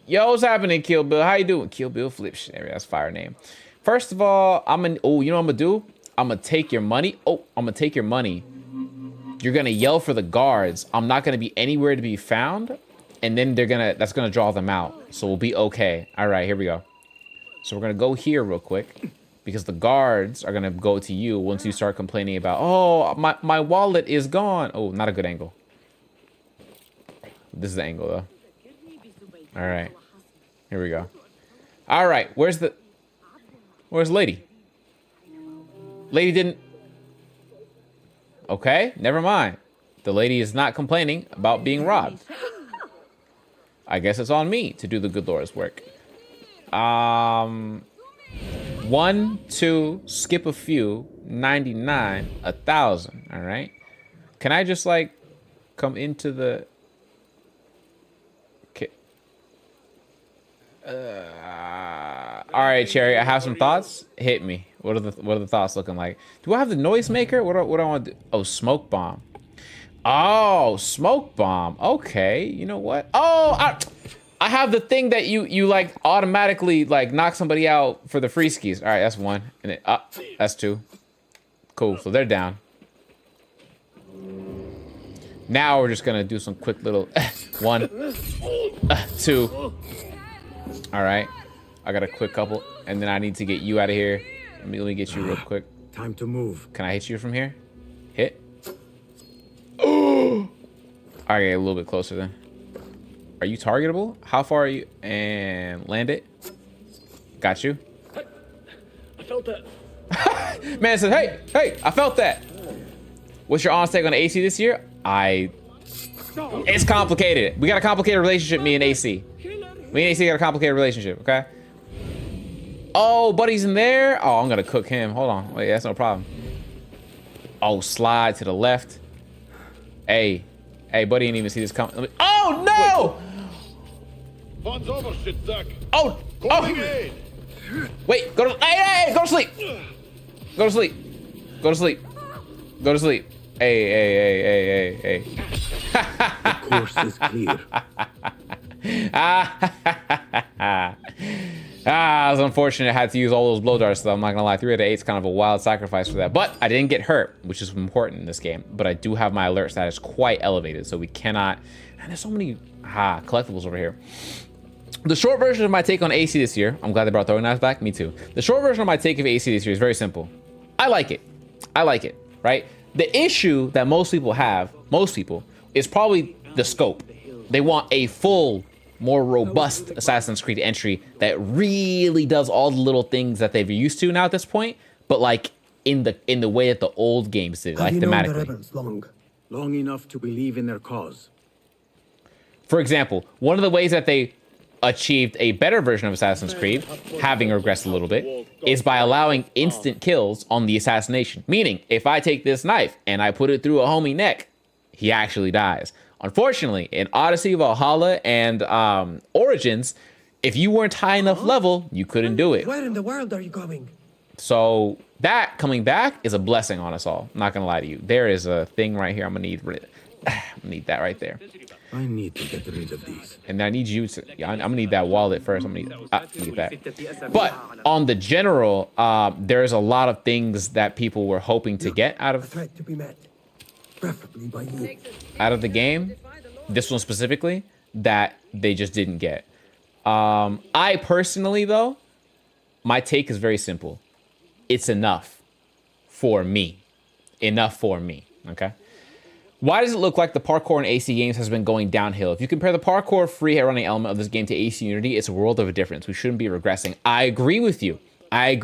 Yo, what's happening, Kill Bill? How you doing? Kill Bill Flips. That's fire name. First of all, you know what I'm gonna do? I'm gonna take your money. I'm gonna take your money. You're gonna yell for the guards. I'm not gonna be anywhere to be found. And then that's gonna draw them out. So we'll be okay. All right, here we go. So we're gonna go here real quick because the guards are gonna go to you once you start complaining about, oh, my wallet is gone. Oh, not a good angle. This is the angle though. All right, here we go. All right, where's Lady? Lady didn't. Okay, never mind. The lady is not complaining about being robbed. I guess it's on me to do the good Lord's work. 1, 2, skip a few, 99, 1,000. All right. Can I just like come into the? Okay. All right, Cherry. I have some thoughts. Hit me. What are the thoughts looking like? Do I have the noisemaker? What do I want to do? Oh, smoke bomb. Oh, smoke bomb. Okay, you know what? Oh, I have the thing that you like automatically like knock somebody out for the free skis. All right, that's 1, and that's 2. Cool. So they're down. Now we're just gonna do some quick little 1, 2. All right, I got a quick couple, and then I need to get you out of here. Let me get you real quick. Time to move. Can I hit you from here? Hit. Oh! All right, a little bit closer then. Are you targetable? How far are you? And land it. Got you. I felt that. Man says, hey, I felt that. What's your honest take on AC this year? It's complicated. We got a complicated relationship, me and AC. Me and AC got a complicated relationship, okay? Oh, buddy's in there. Oh, I'm gonna cook him. Hold on. Wait, that's no problem. Oh, slide to the left. Hey, buddy didn't even see this coming. Oh, no! Oh! Wait, go to sleep. Go to sleep. Hey. The course is clear. It was unfortunate I had to use all those blow darts, though. I'm not gonna lie, 3 out of 8 is kind of a wild sacrifice for that. But I didn't get hurt, which is important in this game. But I do have my alert status quite elevated, so we cannot. And there's so many collectibles over here. The short version of my take on AC this year, I'm glad they brought throwing knives back. Me too. The short version of my take of AC this year is very simple. I like it, right? The issue that most people, is probably the scope. They want a full, more robust Assassin's Creed entry that really does all the little things that they've used to now at this point, but like in the way that the old games did, like thematically. Long enough to believe in their cause. For example, one of the ways that they achieved a better version of Assassin's Creed, having regressed a little bit, is by allowing instant kills on the assassination. Meaning, if I take this knife and I put it through a homie neck, he actually dies. Unfortunately, in Odyssey, Valhalla, and Origins, if you weren't high enough level, you couldn't do it. Where in the world are you going? So that coming back is a blessing on us all. I'm not gonna lie to you. There is a thing right here. I'm gonna need that right there. I need to get rid of these. And I need you to, yeah, I'm gonna need that wallet first. I'm gonna need that. But on the general, there's a lot of things that people were hoping to get out A of threat to be met, preferably by you. the game. This one specifically, that they just didn't get. I personally, though, my take is very simple. It's enough for me. Enough for me, okay? Why does it look like the parkour in AC games has been going downhill? If you compare the parkour free running element of this game to AC Unity, it's a world of a difference. We shouldn't be regressing. I agree with you. I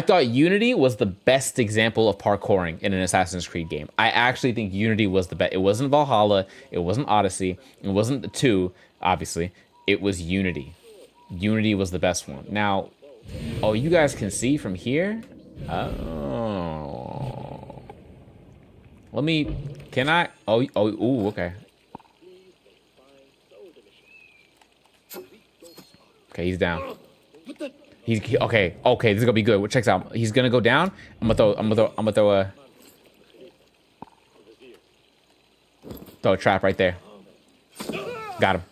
thought Unity was the best example of parkouring in an Assassin's Creed game. I actually think Unity was the best. It wasn't Valhalla. It wasn't Odyssey. It wasn't the 2, obviously. It was Unity. Unity was the best one. Now, oh, you guys can see from here? Oh. Let me, can I? Ooh, okay. Okay, he's down. Okay, this is gonna be good. Check this out. He's gonna go down. I'm gonna throw a trap right there. Got him.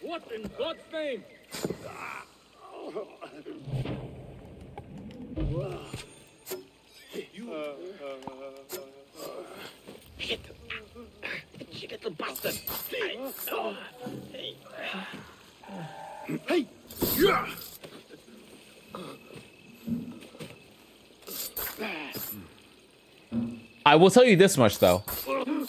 What in God's name? Shit, little bastard! Hey! Yeah! I will tell you this much, though.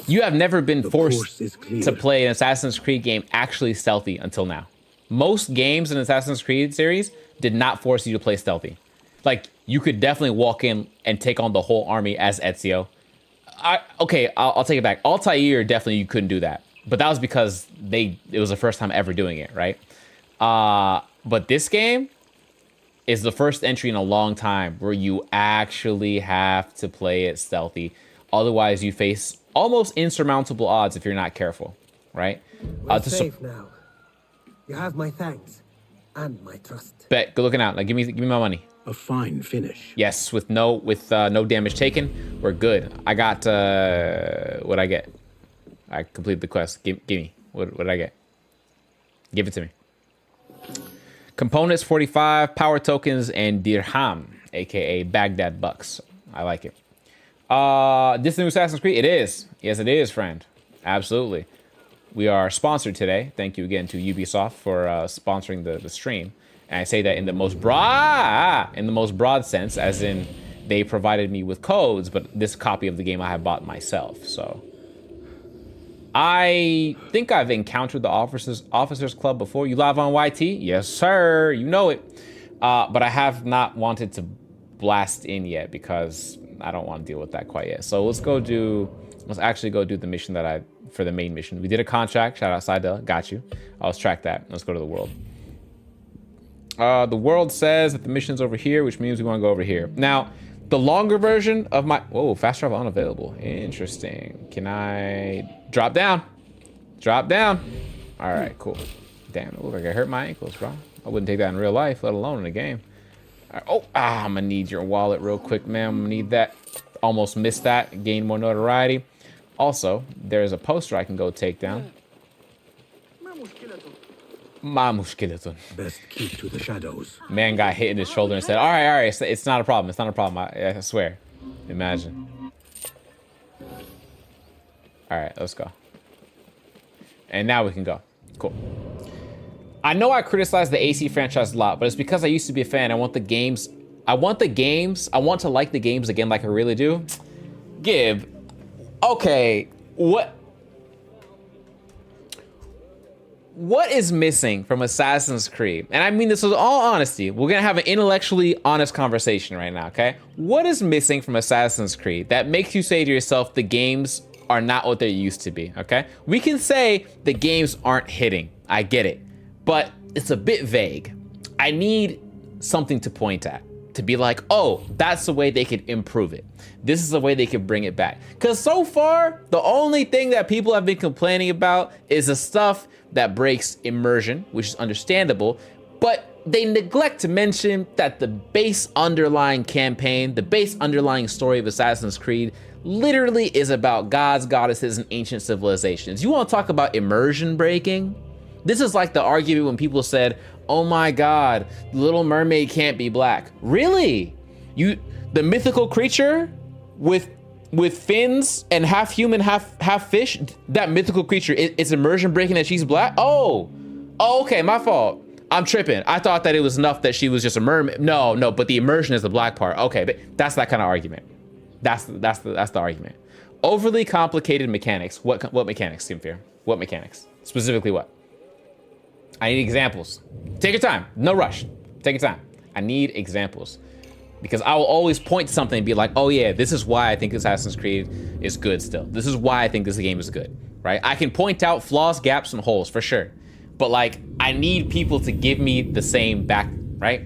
You have never been forced to play an Assassin's Creed game actually stealthy until now. Most games in Assassin's Creed series did not force you to play stealthy. Like, you could definitely walk in and take on the whole army as Ezio. I'll take it back. Altair, definitely you couldn't do that. But that was because it was the first time ever doing it, right? But this game is the first entry in a long time where you actually have to play it stealthy. Otherwise, you face almost insurmountable odds if you're not careful, right? We're safe now. You have my thanks and my trust. Bet, good looking out. Like, give me my money. A fine finish. Yes, with no damage taken, we're good. I got what I get. I completed the quest. Give me. What did I get? Give it to me. Components 45, power tokens, and dirham, aka Baghdad bucks. I like it. This new Assassin's Creed? It is. Yes, it is, friend. Absolutely. We are sponsored today. Thank you again to Ubisoft for sponsoring the stream. And I say that in the most broad sense, as in they provided me with codes, but this copy of the game I have bought myself. So I think I've encountered the Officers Club before. You live on YT? Yes, sir. You know it. But I have not wanted to blast in yet because I don't want to deal with that quite yet. So let's actually go do the mission for the main mission. We did a contract. Shout out Seidel. Got you. Let's track that. Let's go to the world. The world says that the mission's over here, which means we want to go over here. Now, the longer version of my... Whoa, fast travel unavailable. Interesting. Can I drop down? Drop down. All right, cool. Damn, it looks like I hurt my ankles, bro. I wouldn't take that in real life, let alone in a game. All right. I'm going to need your wallet real quick, man. I'm going to need that. Almost missed that. Gain more notoriety. Also, there's a poster I can go take down. Ma mushkilatun. Best keep to the shadows. Man got hit in his shoulder and said, all right, it's not a problem. It's not a problem. I swear. Imagine. All right, let's go. And now we can go. Cool. I know I criticize the AC franchise a lot, but it's because I used to be a fan. I want to like the games again like I really do. Gib, okay, what is missing from Assassin's Creed? And I mean this with all honesty. We're gonna have an intellectually honest conversation right now, okay? What is missing from Assassin's Creed that makes you say to yourself the games are not what they used to be, okay? We can say the games aren't hitting. I get it. But it's a bit vague. I need something to point at. To be like, oh, that's the way they could improve it. This is the way they could bring it back. Because so far, the only thing that people have been complaining about is the stuff that breaks immersion, which is understandable. But they neglect to mention that the base underlying campaign, the base underlying story of Assassin's Creed literally is about gods, goddesses, and ancient civilizations. You want to talk about immersion breaking? This is like the argument when people said, oh my God, the Little Mermaid can't be black. Really? The mythical creature with fins and half human, half fish, that mythical creature, it's immersion breaking that she's black? Oh, okay, my fault. I'm tripping. I thought that it was enough that she was just a mermaid. No, but the immersion is the black part. Okay, but that's that kind of argument. That's the argument. Overly complicated mechanics. What mechanics, Tim Fear? What mechanics? Specifically what? I need examples. Take your time. No rush. Take your time. I need examples. Because I will always point to something and be like, oh yeah, this is why I think Assassin's Creed is good still. This is why I think this game is good, right? I can point out flaws, gaps, and holes for sure. But like, I need people to give me the same back, right?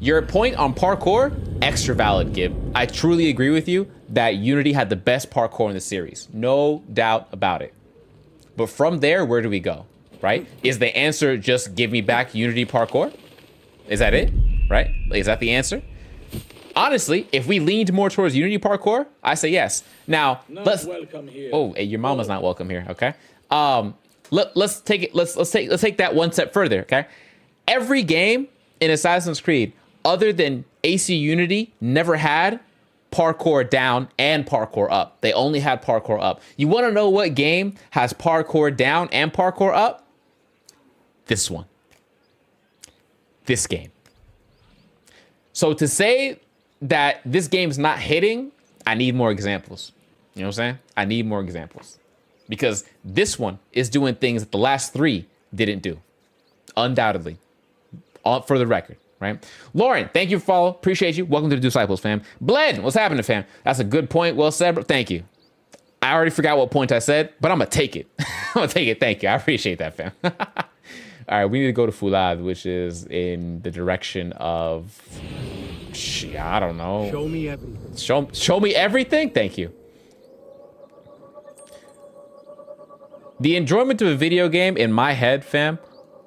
Your point on parkour, extra valid, Gib. I truly agree with you that Unity had the best parkour in the series. No doubt about it. But from there, where do we go, right? Is the answer just give me back Unity parkour? Is that it, right? Is that the answer? Honestly, if we leaned more towards Unity parkour, I say yes. Now, let's welcome here. Oh, hey, your mama's not welcome here, okay? Let's take that one step further, okay? Every game in Assassin's Creed, other than AC Unity, never had parkour down and parkour up. They only had parkour up. You want to know what game has parkour down and parkour up? This one. This game. So to say that this game's not hitting, I need more examples. You know what I'm saying? I need more examples. Because this one is doing things that the last three didn't do. Undoubtedly. For the record, right? Lauren, thank you for follow. Appreciate you. Welcome to the Disciples, fam. Bled, what's happening, fam? That's a good point. Well said, bro. Thank you. I already forgot what point I said, but I'm going to take it. I'm going to take it. Thank you. I appreciate that, fam. All right, we need to go to Fulad, which is in the direction of... I don't know. Show me everything. Show me everything? Thank you. The enjoyment of a video game in my head, fam,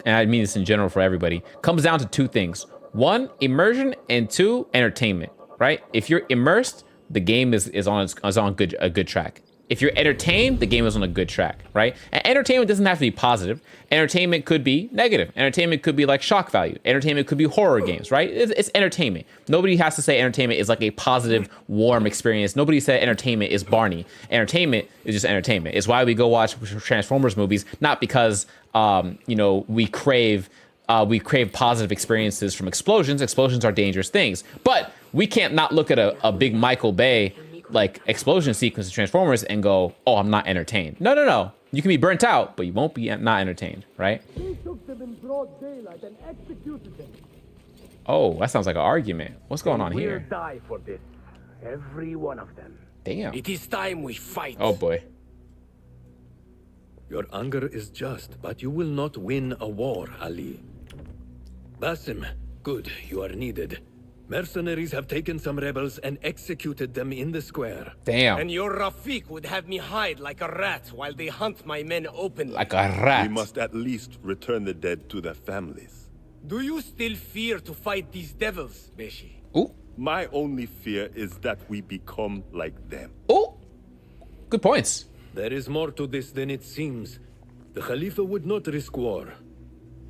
and I mean this in general for everybody, comes down to two things. One, immersion, and two, entertainment, right? If you're immersed, the game is on a good track. If you're entertained, the game is on a good track, right? And entertainment doesn't have to be positive. Entertainment could be negative. Entertainment could be like shock value. Entertainment could be horror games, right? It's entertainment. Nobody has to say entertainment is like a positive, warm experience. Nobody said entertainment is Barney. Entertainment is just entertainment. It's why we go watch Transformers movies, not because we crave positive experiences from explosions. Explosions are dangerous things. But we can't not look at a big Michael Bay like explosion sequence of Transformers and go, oh, I'm not entertained. No. You can be burnt out, but you won't be not entertained, right? They took them in broad daylight and executed them. Oh, that sounds like an argument. What's going on here? We'll die for this. Every one of them. Damn. It is time we fight. Oh boy. Your anger is just, but you will not win a war, Ali. Basim, good, you are needed. Mercenaries have taken some rebels and executed them in the square. Damn. And your Rafik would have me hide like a rat while they hunt my men openly. Like a rat. We must at least return the dead to their families. Do you still fear to fight these devils, Beshi? Ooh. My only fear is that we become like them. Ooh. Good points. There is more to this than it seems. The Khalifa would not risk war.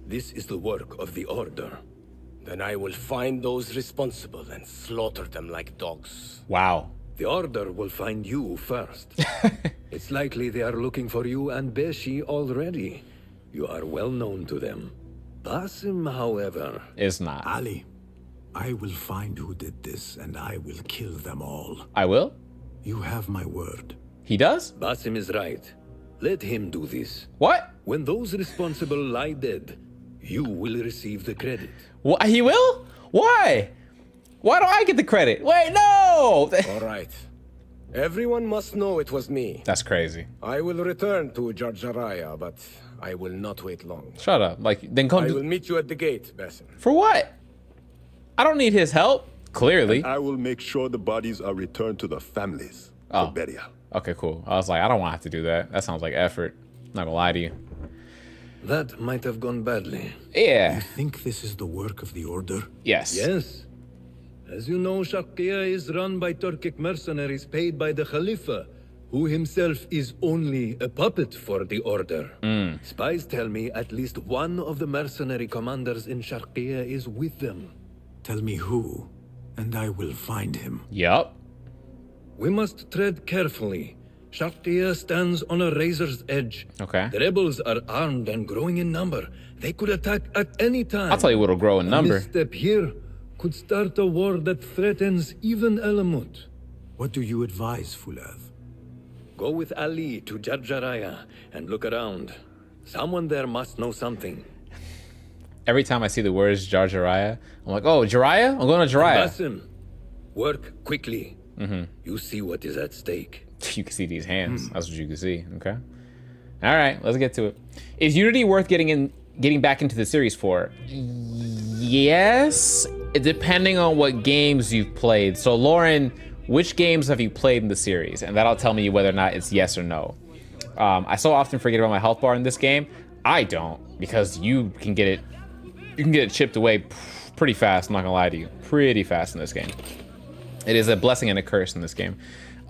This is the work of the Order. Then I will find those responsible and slaughter them like dogs. Wow. The Order will find you first. It's likely they are looking for you and Beshi already. You are well known to them. Basim, however... is not. Ali, I will find who did this and I will kill them all. I will? You have my word. He does? Basim is right. Let him do this. What? When those responsible lie dead, you will receive the credit. What? He will? Why? Why do I get the credit? Wait, no! All right. Everyone must know it was me. That's crazy. I will return to Jarjaraya, but I will not wait long. Shut up. Like, then come I will meet you at the gate, Basim. For what? I don't need his help. Clearly. I will make sure the bodies are returned to the families for burial. Okay, cool. I was like, I don't want to have to do that. That sounds like effort. Not gonna lie to you. That might have gone badly. Yeah. You think this is the work of the Order? Yes. Yes. As you know, Sharqiya is run by Turkic mercenaries paid by the Khalifa, who himself is only a puppet for the Order. Spies tell me at least one of the mercenary commanders in Sharqiya is with them. Tell me who, and I will find him. Yup. We must tread carefully. Sharqiya stands on a razor's edge. Okay. The rebels are armed and growing in number. They could attack at any time. I'll tell you what'll grow in number. A misstep here could start a war that threatens even Alamut. What do you advise, Fulath? Go with Ali to Jarjaraya and look around. Someone there must know something. Every time I see the words Jar Jaraya, I'm like, oh, Jiraiya? I'm going to Jiraiya. Basim, work quickly. You see what is at stake. You can see these hands. That's what you can see. Okay. All right, let's get to it. Is Unity worth getting back into the series for? Yes, depending on what games you've played. So Lauren, which games have you played in the series? And that'll tell me whether or not it's yes or no. I so often forget about my health bar in this game. I don't, because you can get it chipped away pretty fast. I'm not gonna lie to you, pretty fast in this game. It is a blessing and a curse in this game.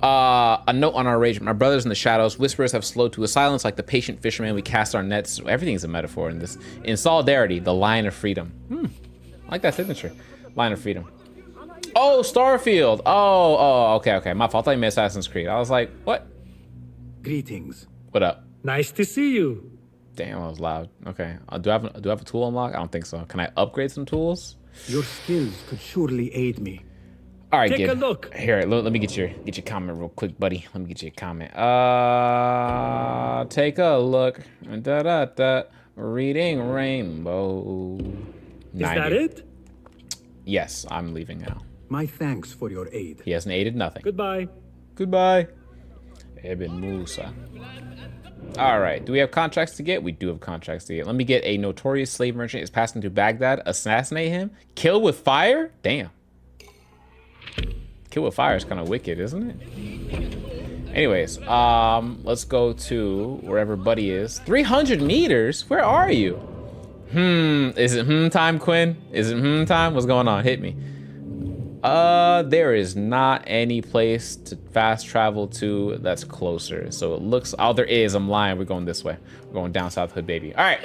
A note on our rage. My brothers in the shadows, whisperers have slowed to a silence like the patient fisherman. We cast our nets. Everything's a metaphor in this. In solidarity, the Lion of Freedom. I like that signature. Lion of Freedom. Oh, Starfield. Oh, okay. My fault. I meant Assassin's Creed. I was like, what? Greetings. What up? Nice to see you. Damn, I was loud. Okay. Do I have a tool unlock? I don't think so. Can I upgrade some tools? Your skills could surely aid me. All right, Take a look. Here, let me get your comment real quick, buddy. Let me get you a comment. Take a look. Reading Rainbow. Is that it? Yes, I'm leaving now. My thanks for your aid. He hasn't aided nothing. Goodbye. Goodbye. Ibn Musa. All right, do we have contracts to get? We do have contracts to get. Let me get a notorious slave merchant is passing through Baghdad. Assassinate him. Kill with fire? Damn. Kill with fire is kind of wicked, isn't it? Anyways, let's go to wherever Buddy is. 300 meters? Where are you? Is it time, Quinn? Is it time? What's going on? Hit me. There is not any place to fast travel to that's closer. So it looks, oh, there is. I'm lying. We're going this way. We're going down South Hood, baby. All right.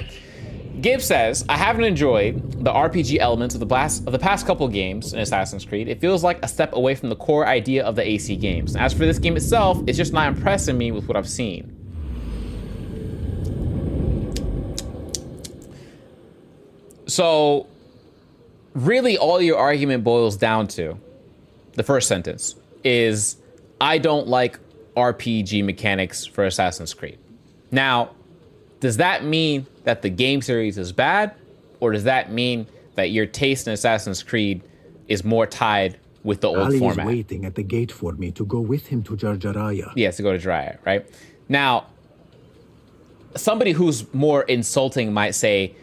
Gibbs says, I haven't enjoyed the RPG elements of the past couple games in Assassin's Creed. It feels like a step away from the core idea of the AC games. As for this game itself, it's just not impressing me with what I've seen. So, really all your argument boils down to, the first sentence, is I don't like RPG mechanics for Assassin's Creed. Now, does that mean that the game series is bad? Or does that mean that your taste in Assassin's Creed is more tied with the old Ali format? Ali is waiting at the gate for me to go with him to Jarjaraya. Yes, to go to Jiraiya, right? Now, somebody who's more insulting might say,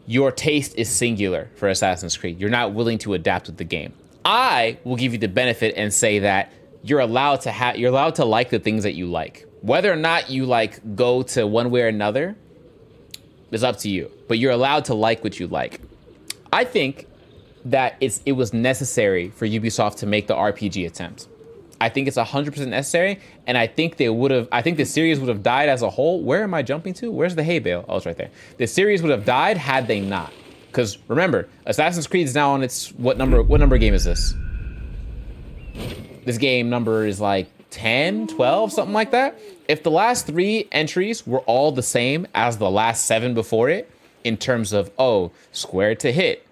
your taste is singular for Assassin's Creed. You're not willing to adapt with the game. I will give you the benefit and say that you're allowed to like the things that you like. Whether or not you go to one way or another is up to you, but you're allowed to like what you like. I think that it was necessary for Ubisoft to make the RPG attempt. I think it's 100% necessary, and I think the series would have died as a whole. Where am I jumping to? Where's the hay bale? Oh, it's right there. The series would have died had they not. Because remember, Assassin's Creed is now on its, what number game is this? This game number is like 10, 12, something like that. If the last 3 entries were all the same as the last 7 before it, in terms of, square to hit,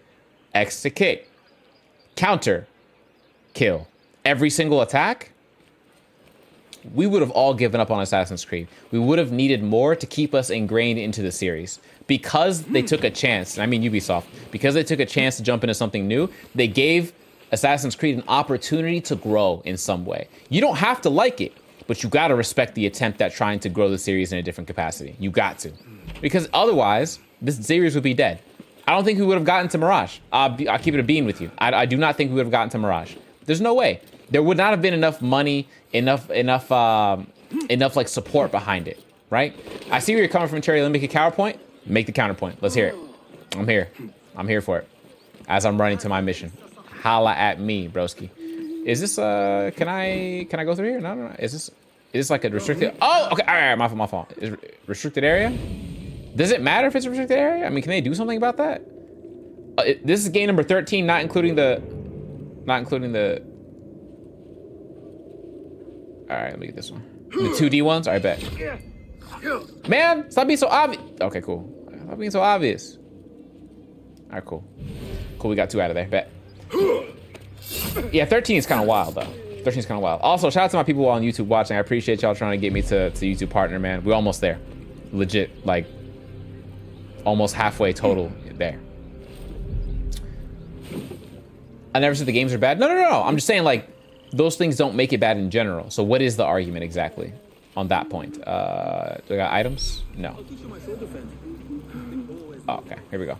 X to kick, counter, kill, every single attack, we would have all given up on Assassin's Creed. We would have needed more to keep us ingrained into the series. Because they took a chance, and I mean Ubisoft, because they took a chance to jump into something new, they gave Assassin's Creed an opportunity to grow in some way. You don't have to like it, but you gotta respect the attempt at trying to grow the series in a different capacity. You got to. Because otherwise, this series would be dead. I don't think we would have gotten to Mirage. I'll keep it a bean with you. I do not think we would have gotten to Mirage. There's no way. There would not have been enough money, enough like support behind it, right? I see where you're coming from, Terry. Let me make a counterpoint. Make the counterpoint. Let's hear it. I'm here. I'm here for it. As I'm running to my mission. Holla at me, broski. Is this can I go through here? No. Is this like a restricted? Oh, okay. All right, my fault. Is restricted area? Does it matter if it's a restricted area? I mean, can they do something about that? This is game number 13, not including the. All right, let me get this one. The 2D ones. All right, bet. Man, stop being so obvious. Okay, cool. Stop being so obvious. All right, cool. Cool, we got 2 out of there. Bet. Yeah, 13 is kind of wild, though. 13 is kind of wild. Also, shout out to my people on YouTube watching. I appreciate y'all trying to get me to YouTube partner, man. We're almost there. Legit, like, almost halfway total there. I never said the games are bad. No. I'm just saying, like, those things don't make it bad in general. So what is the argument exactly on that point? Do I got items? No. Oh, okay, here we go.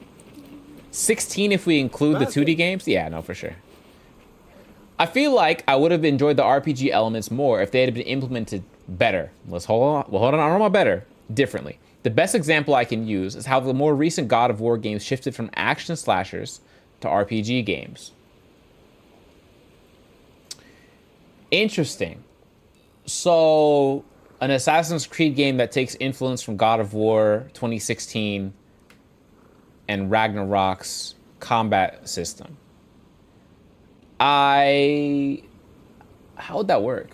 16 if we include the 2D games? Yeah, no, for sure. I feel like I would have enjoyed the RPG elements more if they had been implemented better. Let's hold on, I don't know better, differently. The best example I can use is how the more recent God of War games shifted from action slashers to RPG games. Interesting. So, an Assassin's Creed game that takes influence from God of War 2016 and Ragnarok's combat system. How would that work?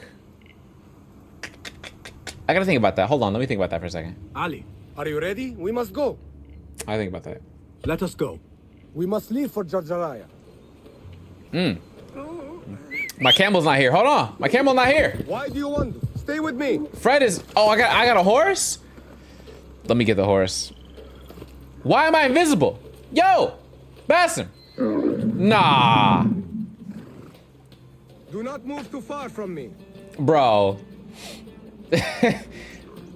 I gotta think about that. Hold on, let me think about that for a second. Ali, Are you ready? We must go. I think about that. let us go. We must leave for Jarjaraya. My camel's not here. Hold on. My camel's not here. Why do you want to? Stay with me. Fred is... Oh, I got a horse? Let me get the horse. Why am I invisible? Yo! Basim! Nah. Do not move too far from me. Bro.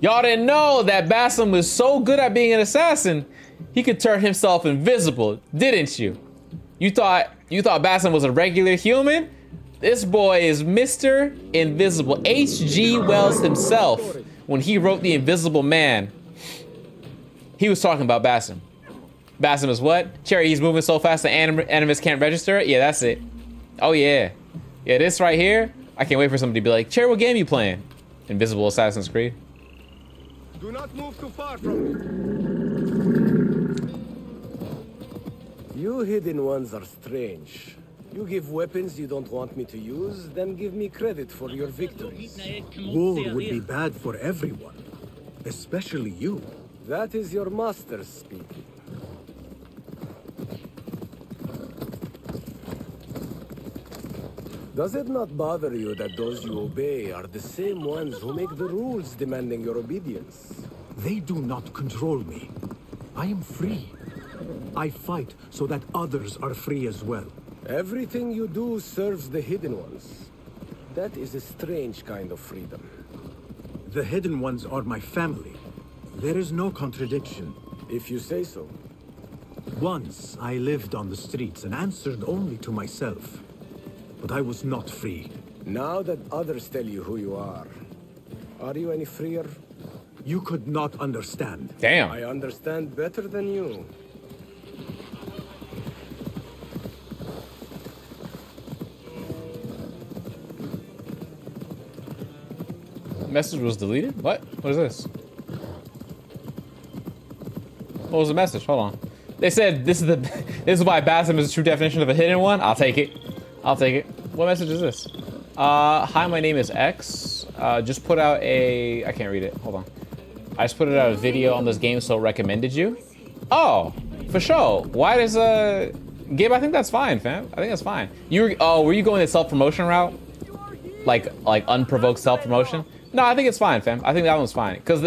Y'all didn't know that Basim was so good at being an assassin, he could turn himself invisible, didn't you? You thought Basim was a regular human? This boy is Mr. Invisible. H.G. Wells himself, when he wrote The Invisible Man, he was talking about Basim. Basim is what? Cherry, he's moving so fast the animus can't register it? Yeah, that's it. Oh, yeah. Yeah, this right here, I can't wait for somebody to be like, Cherry, what game you playing? Invisible Assassin's Creed. Do not move too far from me. You hidden ones are strange. You give weapons you don't want me to use, then give me credit for your victories. War would be bad for everyone, especially you. That is your master speaking. Does it not bother you that those you obey are the same ones who make the rules demanding your obedience? They do not control me. I am free. I fight so that others are free as well. Everything you do serves the hidden ones. That is a strange kind of freedom. The hidden ones are my family. There is no contradiction. If you say so. Once I lived on the streets and answered only to myself. But I was not free. Now that others tell you who you are you any freer? You could not understand. Damn. I understand better than you. Message was deleted? What? What is this? What was the message? Hold on. They said this is why Basim is the true definition of a hidden one. I'll take it. I'll take it. What message is this? Hi, my name is X. Just put out I can't read it. Hold on. I just put out a video on this game, so recommended you. Oh, for sure. Why does Gabe? I think that's fine, fam. I think that's fine. Were you going the self-promotion route? Like unprovoked self-promotion? No, I think it's fine, fam. I think that one's fine because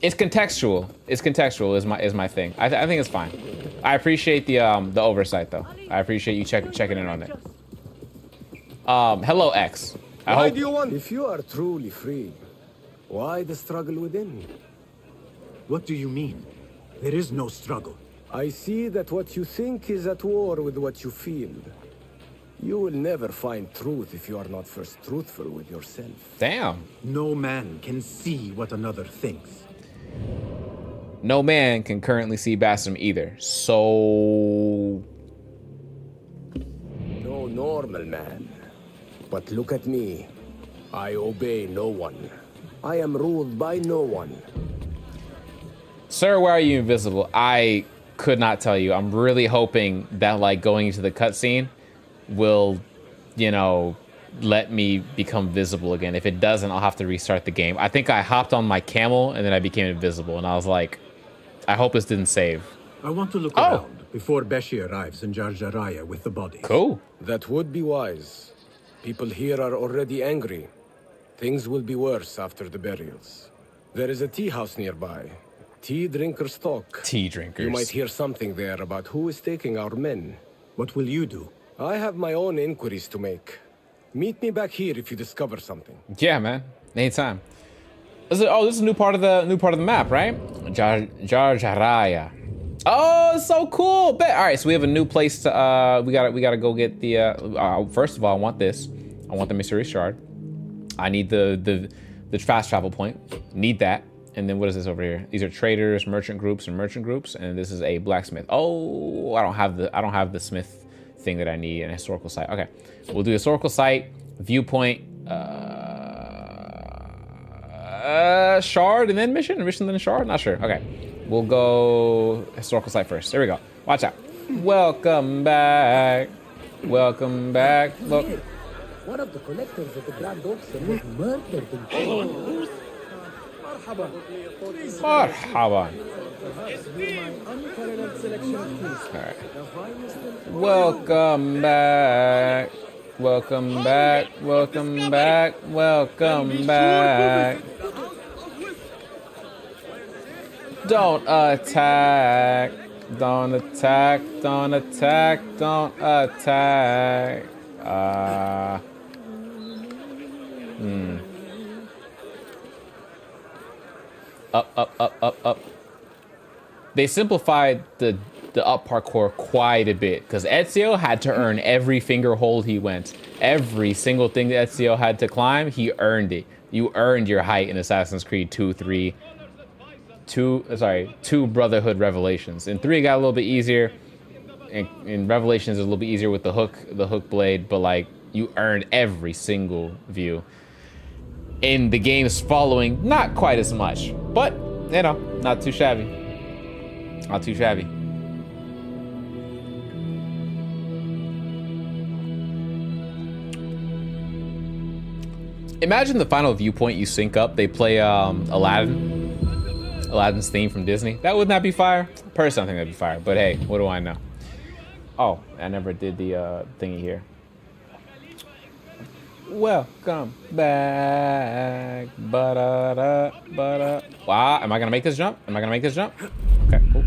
it's contextual. It's contextual is my thing. I think it's fine. I appreciate the oversight though. I appreciate you checking in on it. Hello, X. Why do you want? If you are truly free, why the struggle within? What do you mean? There is no struggle. I see that what you think is at war with what you feel. You will never find truth if you are not first truthful with yourself. Damn. No man can see what another thinks. No man can currently see Bassam either. So... No normal man. But look at me. I obey no one. I am ruled by no one. Sir, why are you invisible? I could not tell you. I'm really hoping that, like, going into the cutscene will, you know, let me become visible again. If it doesn't, I'll have to restart the game. I think I hopped on my camel and then I became invisible. And I was like, I hope this didn't save. I want to look around before Beshi arrives in Jar Jaraya with the body. Cool. That would be wise. People here are already angry. Things will be worse after the burials. There is a tea house nearby. Tea drinkers talk. Tea drinkers. You might hear something there about who is taking our men. What will you do? I have my own inquiries to make. Meet me back here if you discover something. Yeah, man. Anytime. This is a new part of the map, right? Jar Jaraya. Oh, it's so cool. Bet. All right, so we have a new place to we gotta go get the first of all, I want this. I want the mysterious shard. I need the fast travel point. Need that. And then what is this over here? These are traders, merchant groups, and this is a blacksmith. Oh, I don't have the smith thing that I need, an historical site. Okay, we'll do historical site, viewpoint, shard, and then mission, then shard. Not sure. Okay, we'll go historical site first. There we go. Watch out. Welcome back. Welcome back. Look. One of the collectors of the Grand Auction was murdered in Marhaban. Alright. Welcome back. Welcome back. Welcome back. Welcome back. Don't attack. Don't attack. Don't attack. Don't attack. Up. They simplified the up parkour quite a bit because Ezio had to earn every finger hold he went. Every single thing that Ezio had to climb, he earned it. You earned your height in Assassin's Creed 2 Brotherhood Revelations. In 3 it got a little bit easier. In Revelations it's a little bit easier with the hook blade, but like you earned every single view. In the games following, not quite as much, but you know, not too shabby. Not too shabby. Imagine the final viewpoint you sync up, they play Aladdin's theme from Disney. That would not be fire? Personally, I think that'd be fire, but hey, what do I know? Oh, I never did the thingy here. Welcome back. Wow, am I gonna make this jump? Okay, cool.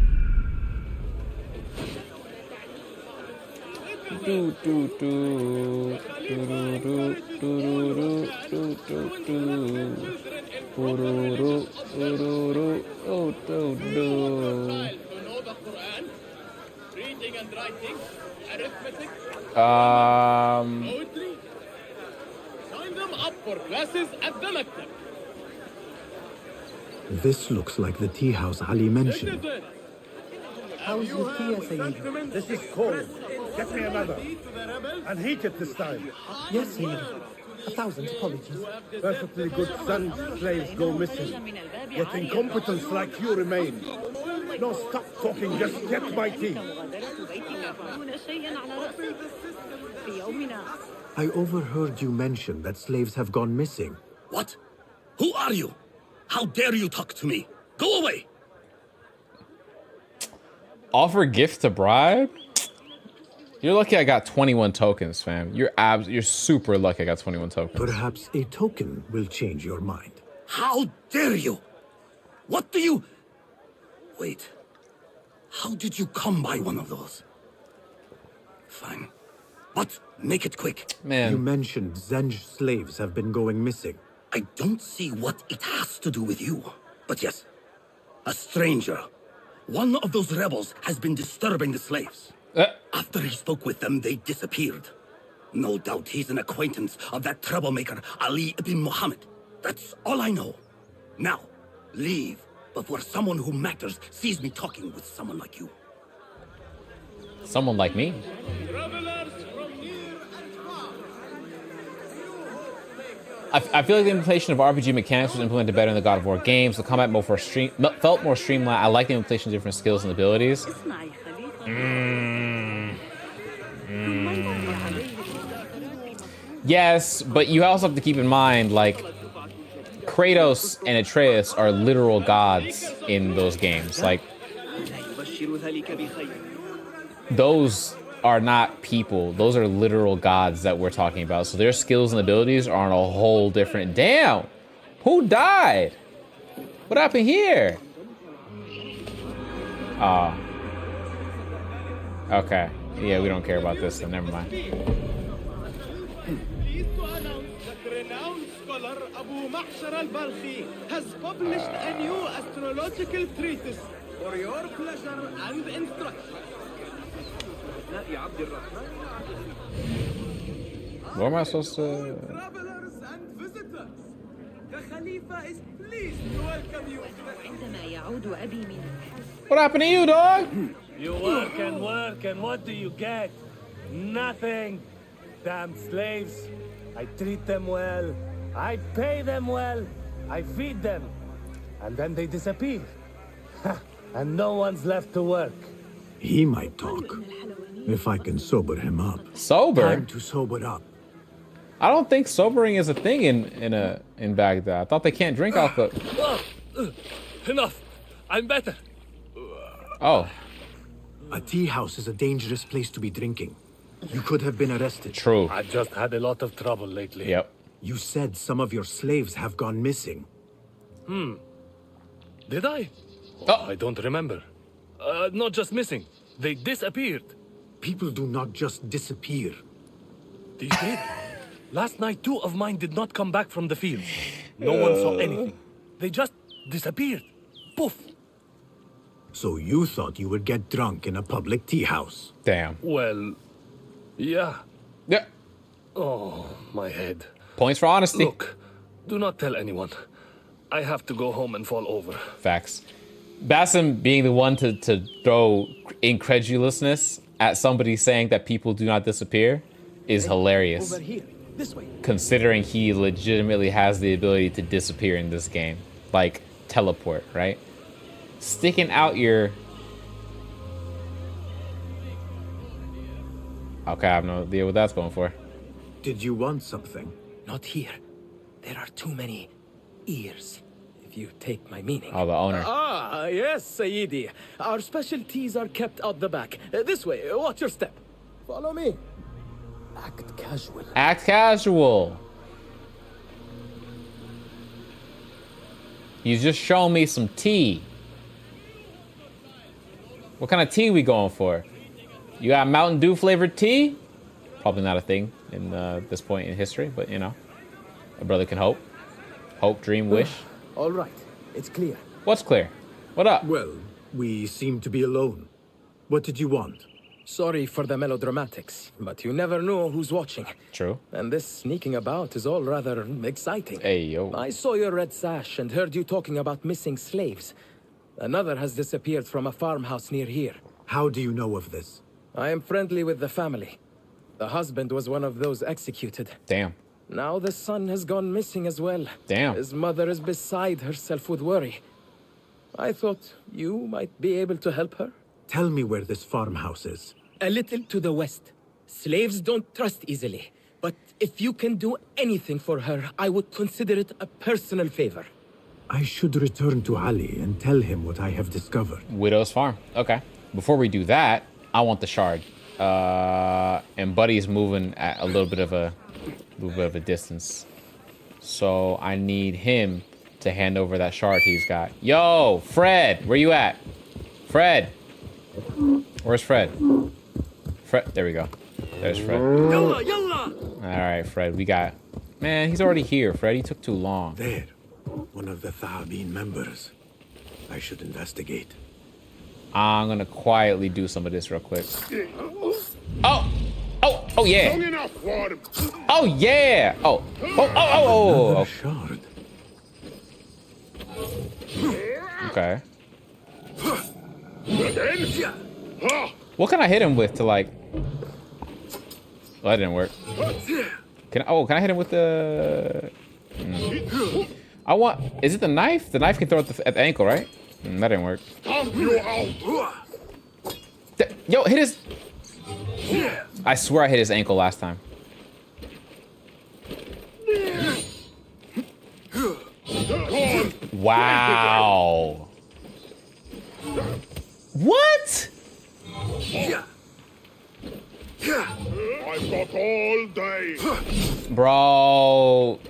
This looks like the tea house Ali mentioned. How's the tea, Sayyid? This is cold. Get me another. And heat it this time. Yes, Sayyid. 1,000 apologies. Perfectly good son slaves go missing. Yet incompetents like you remain. No, stop talking. Just get my tea. I overheard you mention that slaves have gone missing. What? Who are you? How dare you talk to me? Go away! Offer gift to bribe? You're lucky I got 21 tokens, fam. You're super lucky I got 21 tokens. Perhaps a token will change your mind. How dare you? What do you... Wait. How did you come by one of those? Fine. But make it quick. Man. You mentioned Zenj slaves have been going missing. I don't see what it has to do with you. But yes, a stranger. One of those rebels has been disturbing the slaves. After he spoke with them, they disappeared. No doubt he's an acquaintance of that troublemaker, Ali ibn Muhammad. That's all I know. Now, leave, But where someone who matters sees me talking with someone like you. Someone like me. I feel like the implementation of RPG mechanics was implemented better in the God of War games. The combat mode felt more streamlined. I like the implementation of different skills and abilities. Yes, but you also have to keep in mind, like, Kratos and Atreus are literal gods in those games. Like, those are not people. Those are literal gods that we're talking about. So their skills and abilities are on a whole different... Damn! Who died? What happened here? Oh. Okay. Yeah, we don't care about this, then never mind. Has published a new astrological treatise for your pleasure and instruction. What am I supposed to... Travelers and visitors, the Khalifa is pleased to welcome you. What happened to you, dog? You work, and what do you get? Nothing. Damn slaves. I treat them well. I pay them well. I feed them. And then they disappear. And no one's left to work. He might talk. If I can sober him up. Sober? Time to sober up. I don't think sobering is a thing in Baghdad. I thought they can't drink alcohol. Enough. I'm better. Oh. A tea house is a dangerous place to be drinking. You could have been arrested. True. I've just had a lot of trouble lately. Yep. You said some of your slaves have gone missing. Did I? Oh. I don't remember. Not just missing. They disappeared. People do not just disappear. They did. Last night, 2 of mine did not come back from the field. No one saw anything. They just disappeared. Poof. So you thought you would get drunk in a public tea house? Damn. Well, yeah. Yeah. Oh, my head. Points for honesty. Look, do not tell anyone. I have to go home and fall over. Facts. Bassem being the one to throw incredulousness at somebody saying that people do not disappear is hilarious. Over here, this way. Considering he legitimately has the ability to disappear in this game. Like, teleport, right? Sticking out your... Okay, I have no idea what that's going for. Did you want something? Not here. There are too many ears, if you take my meaning. Oh, the owner. Ah, yes, Sayyidi. Our specialties are kept out the back. This way, watch your step. Follow me. Act casual. Act casual. You just showing me some tea. What kind of tea we going for? You got Mountain Dew flavored tea? Probably not a thing in this point in history, but you know, a brother can hope. Hope, dream, wish. All right, it's clear. What's clear? What up? Well, we seem to be alone. What did you want? Sorry for the melodramatics, but you never know who's watching. True. And this sneaking about is all rather exciting. Hey, yo. I saw your red sash and heard you talking about missing slaves. Another has disappeared from a farmhouse near here. How do you know of this? I am friendly with the family. The husband was one of those executed. Damn. Now the son has gone missing as well. Damn. His mother is beside herself with worry. I thought you might be able to help her. Tell me where this farmhouse is. A little to the west. Slaves don't trust easily. But if you can do anything for her, I would consider it a personal favor. I should return to Ali and tell him what I have discovered. Widow's Farm. Okay. Before we do that, I want the shard. And Buddy's moving at a little bit of a distance. So I need him to hand over that shard he's got. Yo, Fred, where you at? Fred. Where's Fred? Fred, there we go. There's Fred. Yalla, yalla! All right, Fred, we got... Man, he's already here, Fred. He took too long. There. One of the Thaabin members. I should investigate. I'm gonna quietly do some of this real quick. Oh! Oh! Oh, yeah! Oh, yeah! Oh! Oh, oh, oh, oh! Shard. Okay. What can I hit him with to like? Well, that didn't work. Can I hit him with the? I want. Is it the knife? The knife can throw at the ankle, right? That didn't work. Yo, hit his. I swear I hit his ankle last time. Wow. What? I've got all day. Bro.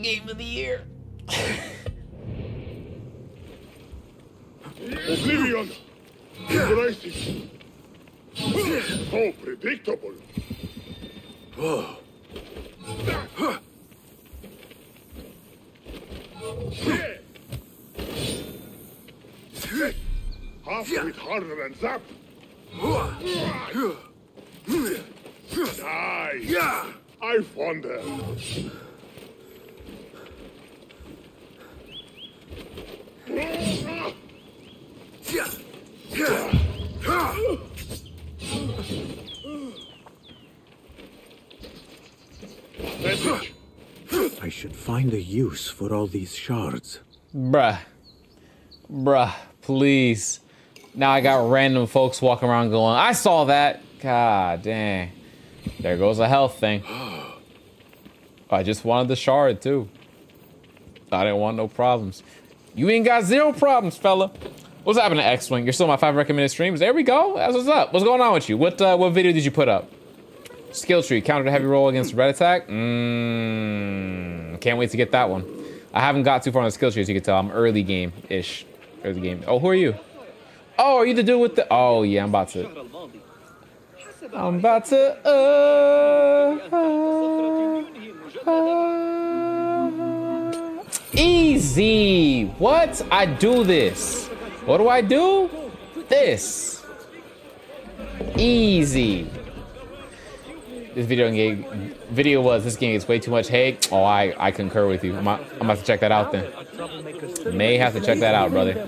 Game of the year. Oblivion. Embraces. So predictable. Half of it harder than zap. Nice. I wonder. I should find a use for all these shards. Bruh, please. Now I got random folks walking around going, I saw that. God dang. There goes a health thing. I just wanted the shard too. I didn't want no problems. You ain't got zero problems, fella. What's happening, X-Wing? You're still my 5 recommended streams. There we go. That's what's up. What's going on with you? What video did you put up? Skill tree, counter to heavy roll against red attack. Can't wait to get that one. I haven't got too far on the skill tree, as you can tell. I'm early game-ish. Early game. Oh, who are you? Oh, are you the dude with the? Oh yeah, I'm about to. Easy. What? I do this. What do I do? This. Easy. This this game gets way too much hate. Oh, I concur with you. I'm about to check that out then. May have to check that out, brother.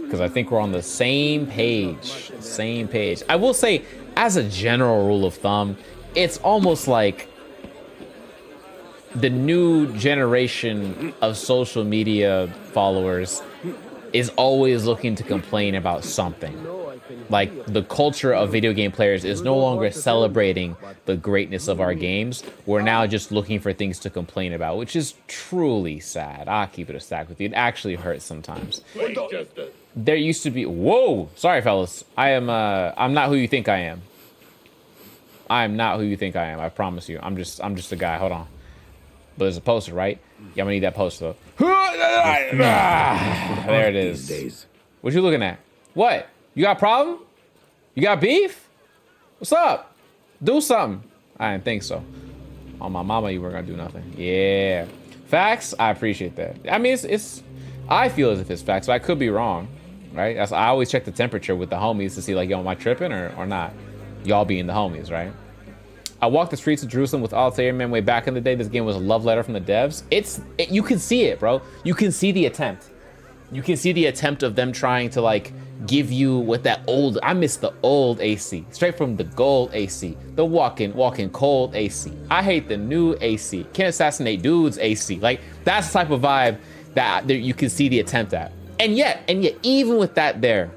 Because I think we're on the same page. Same page. I will say, as a general rule of thumb, it's almost like the new generation of social media followers is always looking to complain about something. Like, the culture of video game players is no longer celebrating the greatness of our games. We're now just looking for things to complain about, which is truly sad. I'll keep it a stack with you. It actually hurts sometimes. There used to be, whoa, sorry fellas. I'm not who you think I am. I'm not who you think I am, I promise you. I'm just a guy, hold on. But there's a poster, right? Yeah, I'm gonna need that poster. There it is. What you looking at? What? You got a problem? You got beef? What's up? Do something. I didn't think so. On my mama, you weren't gonna do nothing. Yeah. Facts, I appreciate that. I mean, it's I feel as if it's facts, but I could be wrong, right? I always check the temperature with the homies to see like, yo, am I tripping or not? Y'all being the homies, right? I walked the streets of Jerusalem with Altair Man way back in the day. This game was a love letter from the devs. You can see it, bro. You can see the attempt. You can see the attempt of them trying to like give you what that old, I miss the old AC, straight from the gold AC, the walking cold AC. I hate the new AC. Can't assassinate dudes AC. Like, that's the type of vibe that you can see the attempt at. And yet, even with that there,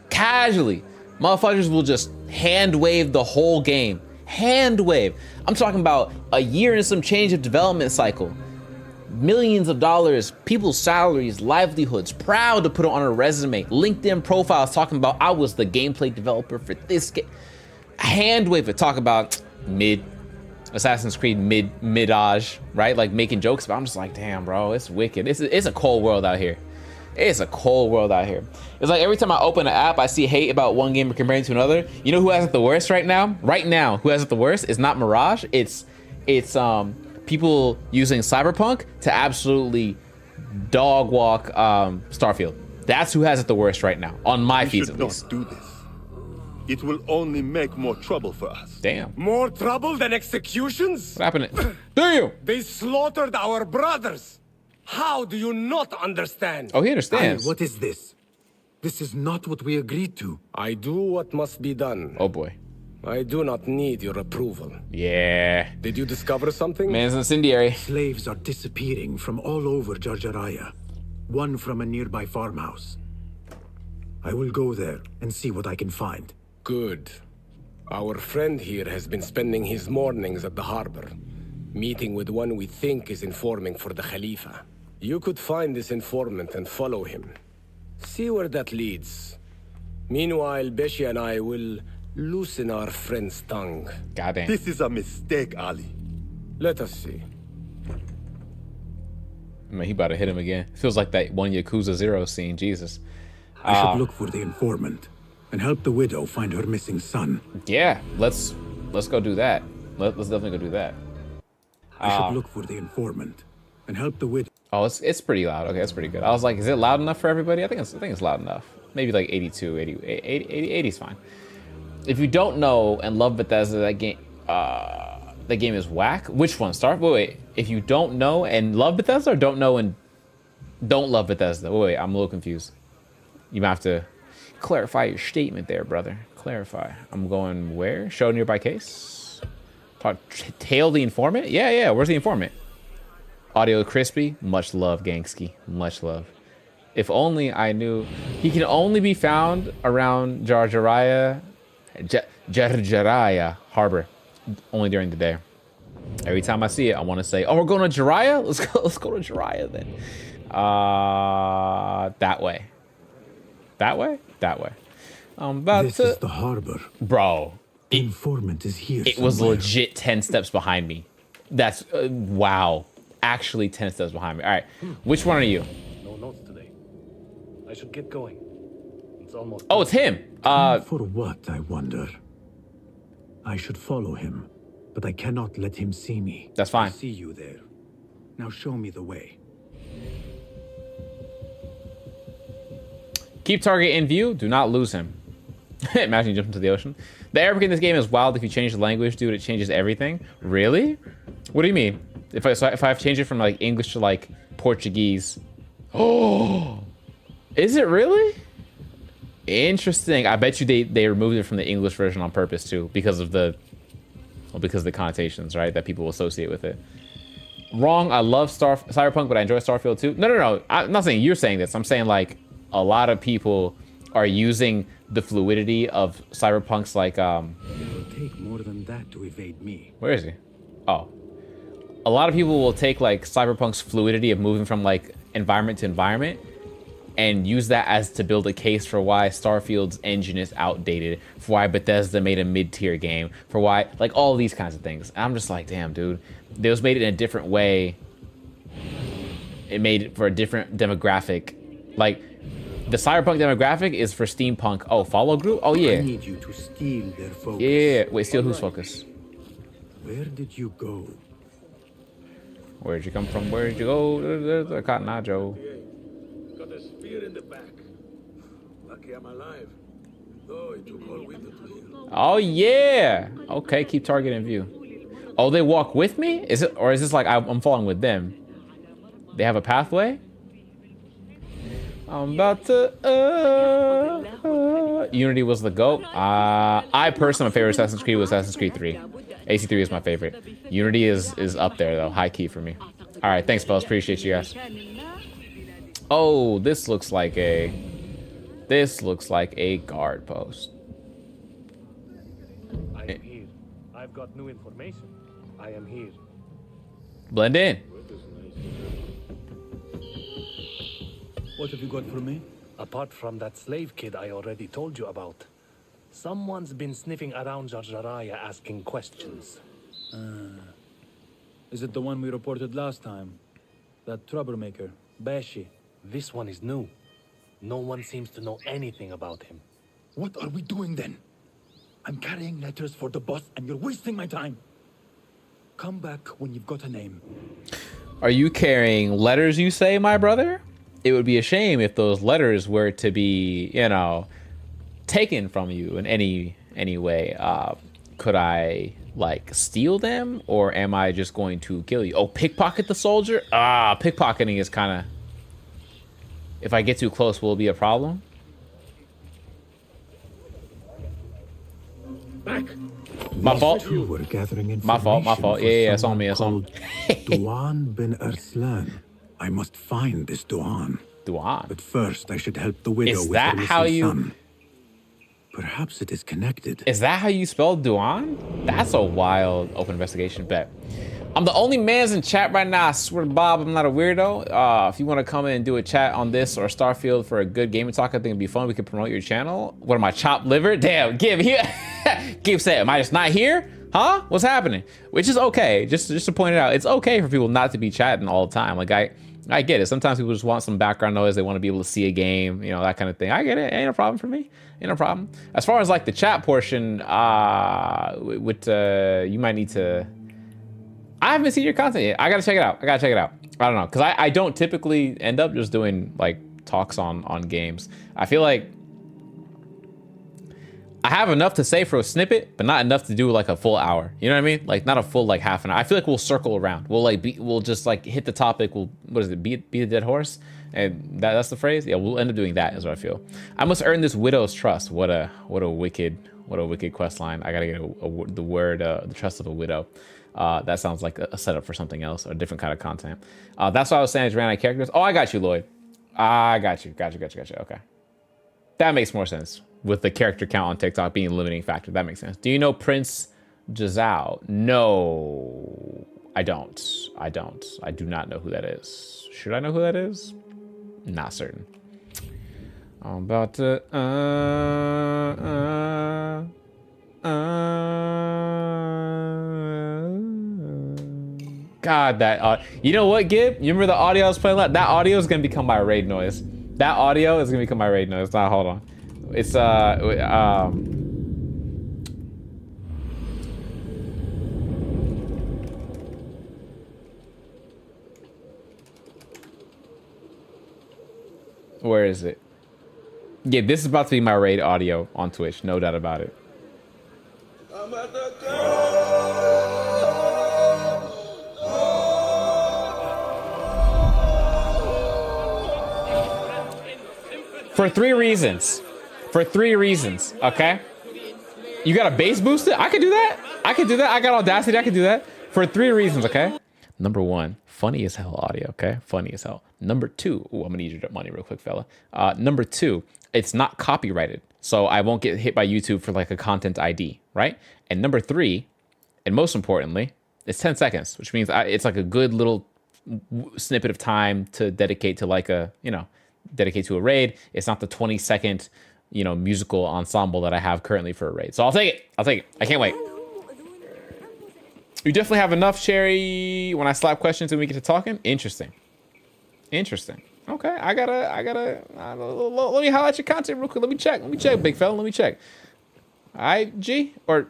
casually, motherfuckers will just hand wave the whole game. Hand wave. I'm talking about a year and some change of development cycle. Millions of dollars, people's salaries, livelihoods, proud to put it on a resume. LinkedIn profiles talking about I was the gameplay developer for this game. Hand wave to talk about Assassin's Creed Mirage, right? Like making jokes about. I'm just like, damn, bro, it's wicked. It's a cold world out here. It's a cold world out here. It's like every time I open an app, I see hate about one game comparing to another. You know who has it the worst right now? Right now, who has it the worst is not Mirage. It's people using Cyberpunk to absolutely dog walk Starfield. That's who has it the worst right now, on my feeds at least. Do this. It will only make more trouble for us. Damn. More trouble than executions? What happened? Damn! They slaughtered our brothers. How do you not understand? Oh, he understands. What is this? This is not what we agreed to. I do what must be done. Oh boy. I do not need your approval. Yeah. Did you discover something? Man's incendiary. Slaves are disappearing from all over Jarjaraya. One from a nearby farmhouse. I will go there and see what I can find. Good. Our friend here has been spending his mornings at the harbor, meeting with one we think is informing for the Khalifa. You could find this informant and follow him. See where that leads. Meanwhile, Beshi and I will loosen our friend's tongue. Goddamn. This is a mistake, Ali. Let us see. I mean, he about to hit him again. Feels like that one Yakuza 0 scene. Jesus. I should look for the informant and help the widow find her missing son. Yeah, let's go do that. Let's definitely go do that. I should look for the informant and help the widow. Oh, it's pretty loud. Okay, that's pretty good. I was like, is it loud enough for everybody? I think it's loud enough. Maybe like 82, 80 is fine. If you don't know and love Bethesda, that game is whack. Which one? Wait. If you don't know and love Bethesda, or don't know and don't love Bethesda? Wait, I'm a little confused. You might have to clarify your statement there, brother. Clarify. I'm going where? Show nearby case. Tail the informant? Yeah. Where's the informant? Audio crispy. Much love, Gangsky. Much love. If only I knew. He can only be found around Jarjaraya Harbor. Only during the day. Every time I see it, I want to say, "Oh, we're going to Jiraiya? Let's go to Jiraiya then." That way. That way? That way. This is the harbor. Bro. The informant is here It was legit 10 steps behind me. That's, wow. Actually 10 steps behind me. All right. Which one are you? No notes today. I should get going. It's almost... Oh, it's him. For what, I wonder? I should follow him, but I cannot let him see me. That's fine. I see you there. Now show me the way. Keep target in view. Do not lose him. Imagine you jump into the ocean. The Arabic in this game is wild. If you change the language, dude, it changes everything. Really? What do you mean? If I change it from like English to like Portuguese. Oh, is it really? Interesting. I bet you they removed it from the English version on purpose too, because of the connotations, right, that people associate with it. Wrong. I love Cyberpunk, but I enjoy Starfield too. No. I'm not saying you're saying this. I'm saying like a lot of people are using the fluidity of Cyberpunk's like It will take more than that to evade me. Where is he? Oh. A lot of people will take like Cyberpunk's fluidity of moving from like environment to environment and use that as to build a case for why Starfield's engine is outdated, for why Bethesda made a mid-tier game, for why, like, all these kinds of things. And I'm just like, damn, dude. They was made it in a different way. It made it for a different demographic. Like, the Cyberpunk demographic is for steampunk. Oh, follow group? Oh, yeah. I need you to steal their focus. Yeah. Wait, steal whose focus? Where did you go? Where'd you come from? Where'd you go? Cotton Eye Joe. Got a spear in the back. Lucky I'm alive. Though it took all winter to heal. Oh, yeah. Okay, keep target in view. Oh, they walk with me? Is it, or is this like I'm following with them? They have a pathway? I'm about to, Unity was the GOAT. I personally, my favorite Assassin's Creed was Assassin's Creed 3. AC3 is my favorite. Unity is up there though, high key for me. All right, thanks, fellas. Appreciate you guys. Oh, this looks like a guard post. I am here. I've got new information. I am here. Blend in. What have you got for me? Apart from that slave kid I already told you about, someone's been sniffing around Jarjaraya asking questions. Is it the one we reported last time? That troublemaker, Beshi? This one is new. No one seems to know anything about him. What are we doing then? I'm carrying letters for the boss and you're wasting my time. come back when you've got a name. Are you carrying letters, you say, my brother? It would be a shame if those letters were to be, you know, taken from you in any way. Could I, like, steal them? Or am I just going to kill you? Oh, pickpocket the soldier? Pickpocketing is kind of... If I get too close, will it be a problem? Back. My fault. We're gathering My fault. Yeah, it's on me. Duan bin Arslan. I must find this Duan. But first, I should help the widow Is with that her how missing you... son. Perhaps it is connected. Is that how you spell Duan? That's a wild open investigation bet. I'm the only man's in chat right now. I swear to Bob, I'm not a weirdo. If you want to come in and do a chat on this or Starfield for a good gaming talk, I think it'd be fun. We could promote your channel. What am I, chopped liver? Damn, Gib here. Gib said, am I just not here? Huh? What's happening? Which is okay. Just to point it out, it's okay for people not to be chatting all the time. Like I get it. Sometimes people just want some background noise. They want to be able to see a game, you know, that kind of thing. I get it. Ain't a problem for me. Ain't no problem. As far as like the chat portion, you might need to... I haven't seen your content yet. I gotta check it out. I don't know, because I don't typically end up just doing like talks on games. I feel like I have enough to say for a snippet, but not enough to do like a full hour. You know what I mean? Like not a full like half an hour. I feel like we'll circle around. We'll just like hit the topic. What is it? Beat a dead horse, and that's the phrase. Yeah, we'll end up doing that. Is what I feel. I must earn this widow's trust. What a wicked quest line. I gotta get the trust of a widow. That sounds like a setup for something else, or a different kind of content. That's why I was saying it's ran out of characters. Oh, I got you, Lloyd. I got you. Gotcha. Okay. That makes more sense with the character count on TikTok being a limiting factor. That makes sense. Do you know Prince Jazao? No, I don't. I do not know who that is. Should I know who that is? Not certain. I'm about to... God, that you know what, Gib? You remember the audio I was playing? That audio is gonna become my raid noise. That audio is gonna become my raid noise. Now, hold on. It's where is it? Yeah, this is about to be my raid audio on Twitch, no doubt about it. For three reasons, okay? You got a bass booster? I can do that. I got Audacity, I can do that. For 3 reasons, okay? Number 1, funny as hell audio, okay? Funny as hell. Number 2, I'm gonna need your money real quick, fella. Number 2, it's not copyrighted, so I won't get hit by YouTube for like a content ID, right? And number 3, and most importantly, it's 10 seconds, which means it's like a good little snippet of time to dedicate to like dedicate to a raid. It's not the 20-second, musical ensemble that I have currently for a raid. So I'll take it. I can't wait. You definitely have enough, Sherry, when I slap questions and we get to talking. Interesting. Okay, I gotta, let me highlight your content real quick. Let me check, big fella, let me check. G, or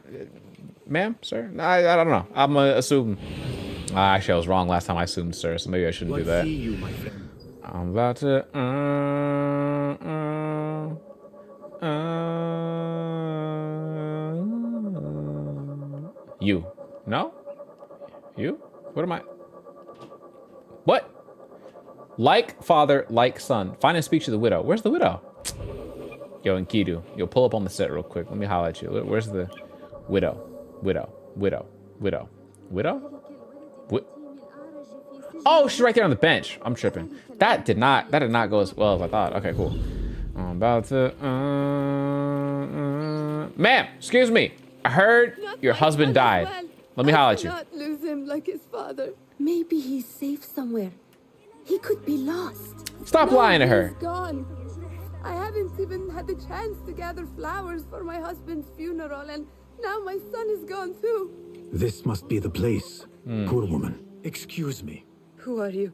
ma'am, sir? I don't know. I'm gonna assume. Actually, I was wrong last time I assumed sir, so maybe I shouldn't do that. You, my friend? I'm about to, you. No? You? What am I? What? Like father, like son. Find and speak to the widow. Where's the widow? Yo, Enkidu. Yo, pull up on the set real quick. Let me holler at you. Where's the widow? Widow? Oh, she's right there on the bench. I'm tripping. That did not go as well as I thought. Okay, cool. I'm about to, ma'am, excuse me. I heard your husband died. Let me holler at you. I cannot lose him like his father. Maybe he's safe somewhere. He could be lost. Stop lying to her. He's gone. I haven't even had the chance to gather flowers for my husband's funeral, and now my son is gone too. This must be the place. Poor woman. Excuse me. Who are you?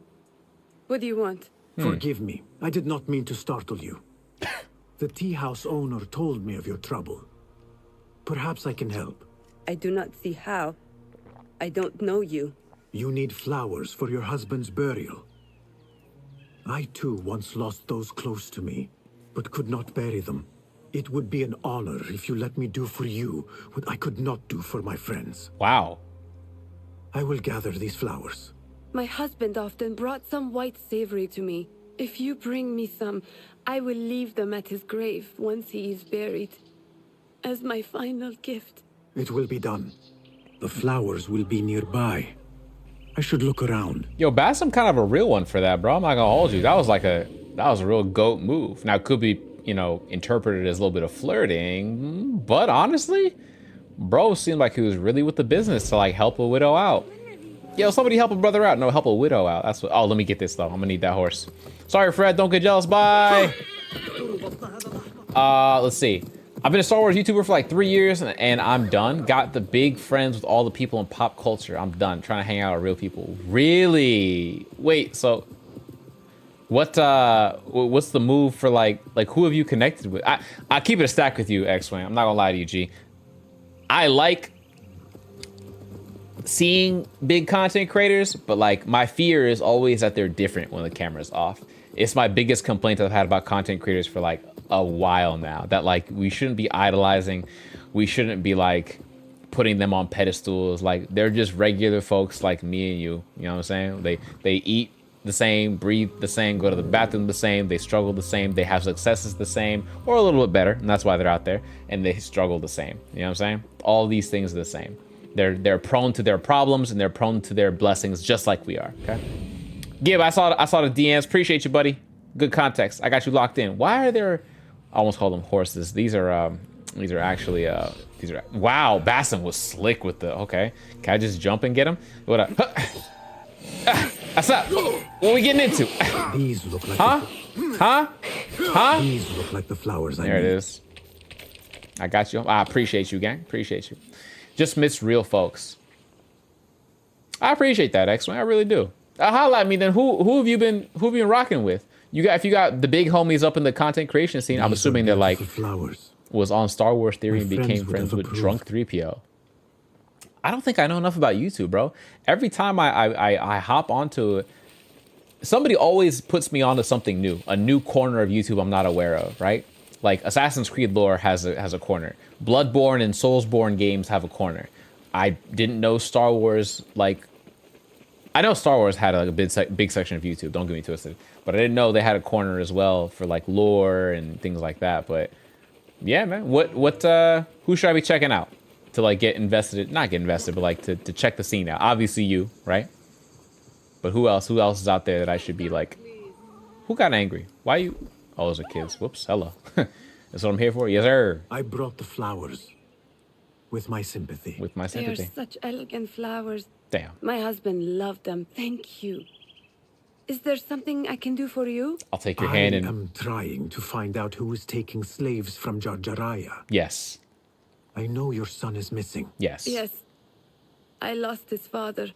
What do you want? Forgive me. I did not mean to startle you. The tea house owner told me of your trouble. Perhaps I can help. I do not see how. I don't know you. You need flowers for your husband's burial. I too once lost those close to me, but could not bury them. It would be an honor if you let me do for you what I could not do for my friends. Wow. I will gather these flowers. My husband often brought some white savory to me. If you bring me some, I will leave them at his grave once he is buried. As my final gift. It will be done. The flowers will be nearby. I should look around. Yo, Bassam kind of a real one for that, bro. I'm not gonna hold you. That was a real GOAT move. Now it could be, you know, interpreted as a little bit of flirting, but honestly, bro seemed like he was really with the business to like help a widow out. Yo, somebody help a brother out. No, help a widow out. That's what. Oh, let me get this though. I'm gonna need that horse. Sorry, Fred. Don't get jealous. Bye. Let's see. I've been a Star Wars YouTuber for like 3 years and I'm done. Got the big friends with all the people in pop culture. I'm done trying to hang out with real people. Really? Wait, so what's the move for like who have you connected with? I keep it a stack with you, X-Wing. I'm not gonna lie to you, G. I like seeing big content creators, but like my fear is always that they're different when the camera's off. It's my biggest complaint I've had about content creators for like a while now, that like we shouldn't be idolizing, we shouldn't be like putting them on pedestals. Like they're just regular folks like me and you know what I'm saying? They eat the same, breathe the same, go to the bathroom the same, they struggle the same, they have successes the same or a little bit better, and that's why they're out there, and they struggle the same. You know what I'm saying? All these things are the same. They're prone to their problems and they're prone to their blessings just like we are. Okay, Gib, I saw the DMs. Appreciate you, buddy. Good context. I got you locked in. Why are there, I almost called them horses. These are actually wow, Bassam was slick with the, okay. Can I just jump and get him? What up? What's up? What are we getting into? These look like These look like the flowers I There it is. I got you. I appreciate you, gang. Appreciate you. Just miss real folks. I appreciate that, X-Wing. I really do. Holla at me then. Who have you been rocking with? If you got the big homies up in the content creation scene, I'm assuming they're like was on Star Wars Theory and became friends with Drunk 3PO. I don't think I know enough about YouTube, bro. Every time I hop onto it, somebody always puts me onto something new, a new corner of YouTube I'm not aware of, right? Like Assassin's Creed lore has a corner. Bloodborne and Soulsborne games have a corner. I didn't know Star Wars, like, I know Star Wars had like a big section of YouTube, don't get me twisted, but I didn't know they had a corner as well for like lore and things like that. But yeah, man, who should I be checking out to like get invested, not get invested, but like to check the scene out? Obviously you, right? But who else is out there that I should be like, who got angry? Why you? Oh, those are kids. Whoops, hello. That's what I'm here for. Yes, sir. I brought the flowers with my sympathy. With my They are sympathy. such elegant flowers. Damn. My husband loved them. Thank you. Is there something I can do for you? I'll take your hand and... I am trying to find out who is taking slaves from Jar Jaraya. Yes. I know your son is missing. Yes. Yes. I lost his father.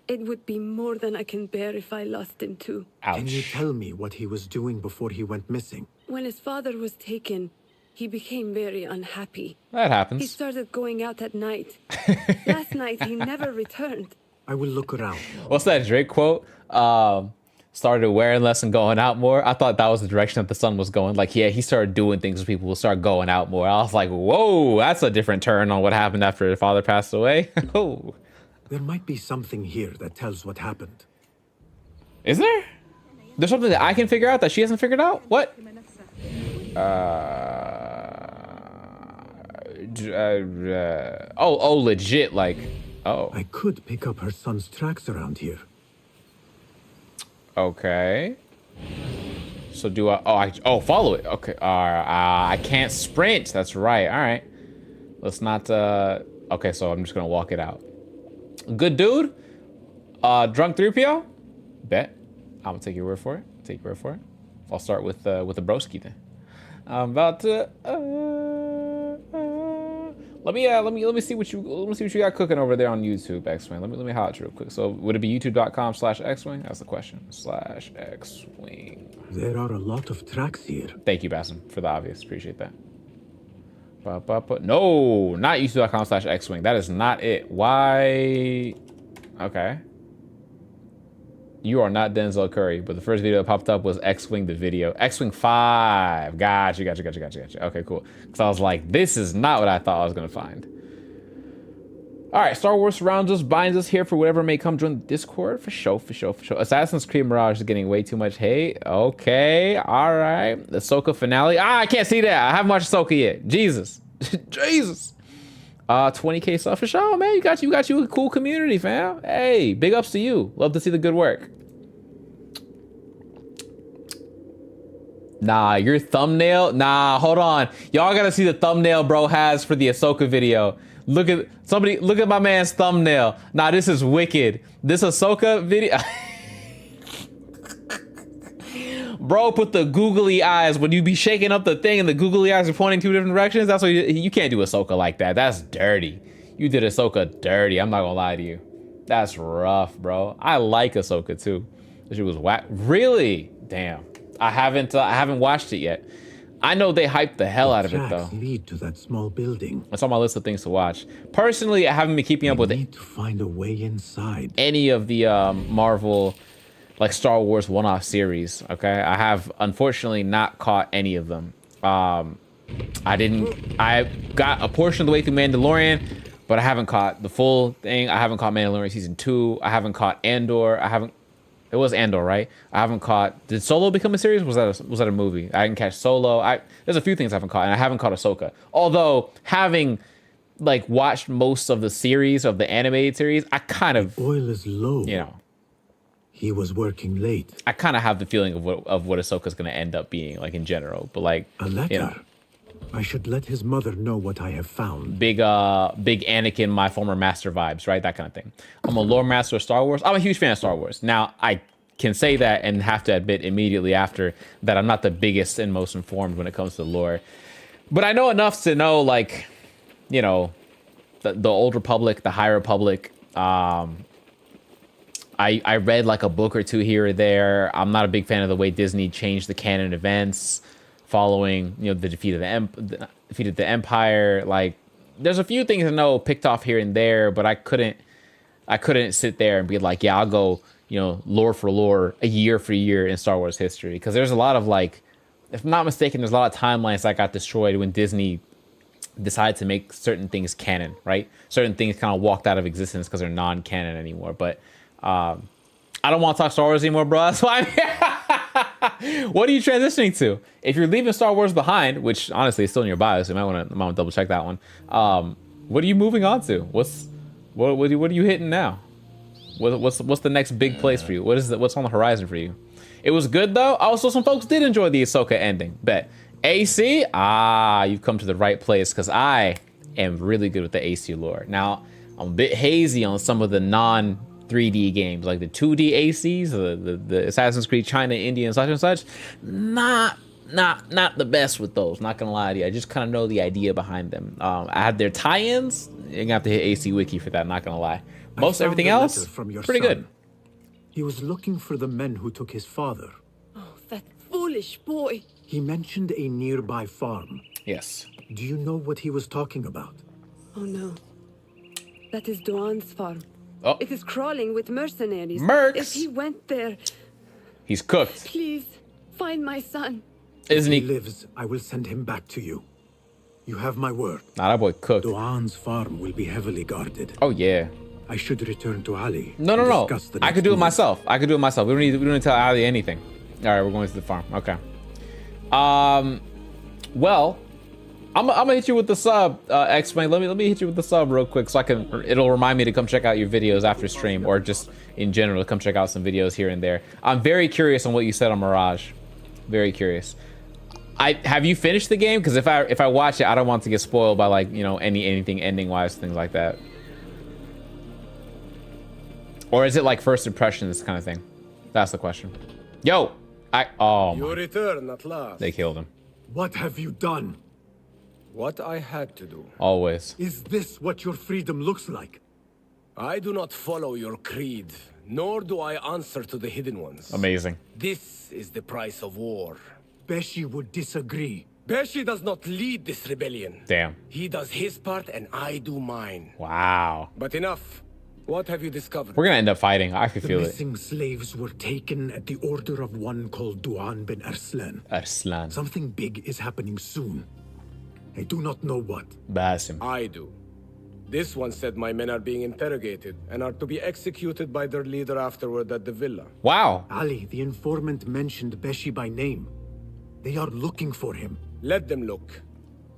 It would be more than I can bear if I lost him too. Ouch. Can you tell me what he was doing before he went missing? When his father was taken, he became very unhappy. That happens. He started going out at night. Last night, he never returned. I will look around. What's that Drake quote? Started wearing less and going out more. I thought that was the direction that the son was going. Like, yeah, he started doing things where people will start going out more. I was like, whoa, that's a different turn on what happened after his father passed away. Oh. There might be something here that tells what happened. Is there? There's something that I can figure out that she hasn't figured out? What? Oh, legit, like, oh. I could pick up her son's tracks around here. Okay. So do I, follow it. Okay, I can't sprint, that's right, all right. Let's not, okay, so I'm just gonna walk it out. Good dude. Drunk 3PO? Bet. I'm gonna take your word for it. Take your word for it. I'll start with the broski then. I'm about to let me see what you got cooking over there on YouTube, X-Wing. Let me holler at you real quick. So would it be youtube.com/X-Wing? That's the question. /X-Wing. There are a lot of tracks here. Thank you, Bassam, for the obvious. Appreciate that. No, not youtube.com/xwing. That is not it. Why? Okay. You are not Denzel Curry, but the first video that popped up was X-Wing the video. X-Wing 5. Gotcha. Okay, cool. Because I was like, this is not what I thought I was going to find. All right, Star Wars surrounds us, binds us here for whatever may come. Join the Discord. For sure. Assassin's Creed Mirage is getting way too much hate. Okay, all right. The Ahsoka finale. I can't see that. I haven't watched Ahsoka yet. Jesus. 20K stuff for sure, man. You got you a cool community, fam. Hey, big ups to you. Love to see the good work. Nah, your thumbnail? Nah, hold on. Y'all gotta see the thumbnail bro has for the Ahsoka video. Look at my man's thumbnail. Nah, this is wicked. This Ahsoka video. Bro, put the googly eyes. When you be shaking up the thing and the googly eyes are pointing two different directions, that's what you can't do Ahsoka like that. That's dirty. You did Ahsoka dirty. I'm not gonna lie to you. That's rough, bro. I like Ahsoka too. She was whack. Really? Damn. I haven't watched it yet. I know they hyped the hell out of it though. Lead to that small building. That's on my list of things to watch. Personally, I haven't been keeping up with it. Need to find a way inside. Any of the Marvel, like Star Wars one-off series. Okay, I have unfortunately not caught any of them. I got a portion of the way through Mandalorian, but I haven't caught the full thing. I haven't caught Mandalorian season 2. I haven't caught Andor. It was Andor, right? I haven't caught. Did Solo become a series? Was that a movie? I didn't catch Solo. There's a few things I haven't caught, and I haven't caught Ahsoka. Although having like watched most of the series of the animated series, I kind of oil is low. You know, he was working late. I kind of have the feeling of what Ahsoka's going to end up being, like in general. But like, a letter. You know, I should let his mother know what I have found. Big Anakin, my former master vibes, right? That kind of thing. I'm a lore master of Star Wars. I'm a huge fan of Star Wars. Now, I can say that and have to admit immediately after that I'm not the biggest and most informed when it comes to lore. But I know enough to know, like, you know, the Old Republic, the High Republic. I read like a book or two here or there. I'm not a big fan of the way Disney changed the canon events following, you know, the defeat of the Empire. Like, there's a few things I know picked off here and there, but I couldn't sit there and be like, yeah, I'll go, you know, lore for lore, a year for year in Star Wars history, because there's a lot of, like, if I'm not mistaken, there's a lot of timelines that got destroyed when Disney decided to make certain things canon, right? Certain things kind of walked out of existence because they're non-canon anymore. But I don't want to talk Star Wars anymore, bro. That's why I'm here. What are you transitioning to? If you're leaving Star Wars behind, which honestly is still in your bio, so you might want to double check that one. What are you moving on to? What are you hitting now? What's the next big place for you? What's on the horizon for you? It was good though. Also, some folks did enjoy the Ahsoka ending. Bet. AC, you've come to the right place, because I am really good with the AC lore. Now, I'm a bit hazy on some of the non-3D games, like the 2D ACs, the Assassin's Creed China, India, and such and such. Not the best with those, not gonna lie to you. I just kind of know the idea behind them. I had their tie-ins. You're gonna have to hit AC Wiki for that, not gonna lie. Most everything else, pretty good. He was looking for the men who took his father. Oh, that foolish boy. He mentioned a nearby farm. Yes. Do you know what he was talking about? Oh no. That is Duan's farm. Oh. It is crawling with mercenaries. Mercs. If he went there... He's cooked. Please, find my son. Isn't he? If he lives, I will send him back to you. You have my word. Nah, that boy cooked. Duan's farm will be heavily guarded. Oh, yeah. I should return to Ali. No. I could do it myself. We don't need to tell Ali anything. All right, we're going to the farm. Okay. Well, I'm gonna hit you with the sub, X-Wing. Let me hit you with the sub real quick, so it'll remind me to come check out your videos after stream, or just in general, come check out some videos here and there. I'm very curious on what you said on Mirage. Very curious. Have you finished the game? Because if I watch it, I don't want to get spoiled by, like, you know, anything ending wise, things like that. Or is it like first impressions kind of thing? That's the question. Yo, You return at last. They killed him. What have you done? What I had to do. Always. Is this what your freedom looks like? I do not follow your creed, nor do I answer to the hidden ones. Amazing. This is the price of war. Beshi would disagree. Beshi does not lead this rebellion. Damn. He does his part and I do mine. Wow. But enough. What have you discovered? We're gonna end up fighting. I can feel The it. missing slaves were taken at the order of one called Duan bin Arslan. Arslan. Something big is happening soon. I do not know what. Basim. I do. This one said my men are being interrogated and are to be executed by their leader afterward at the villa. Wow. Ali, the informant, mentioned Beshi by name. They are looking for him. Let them look.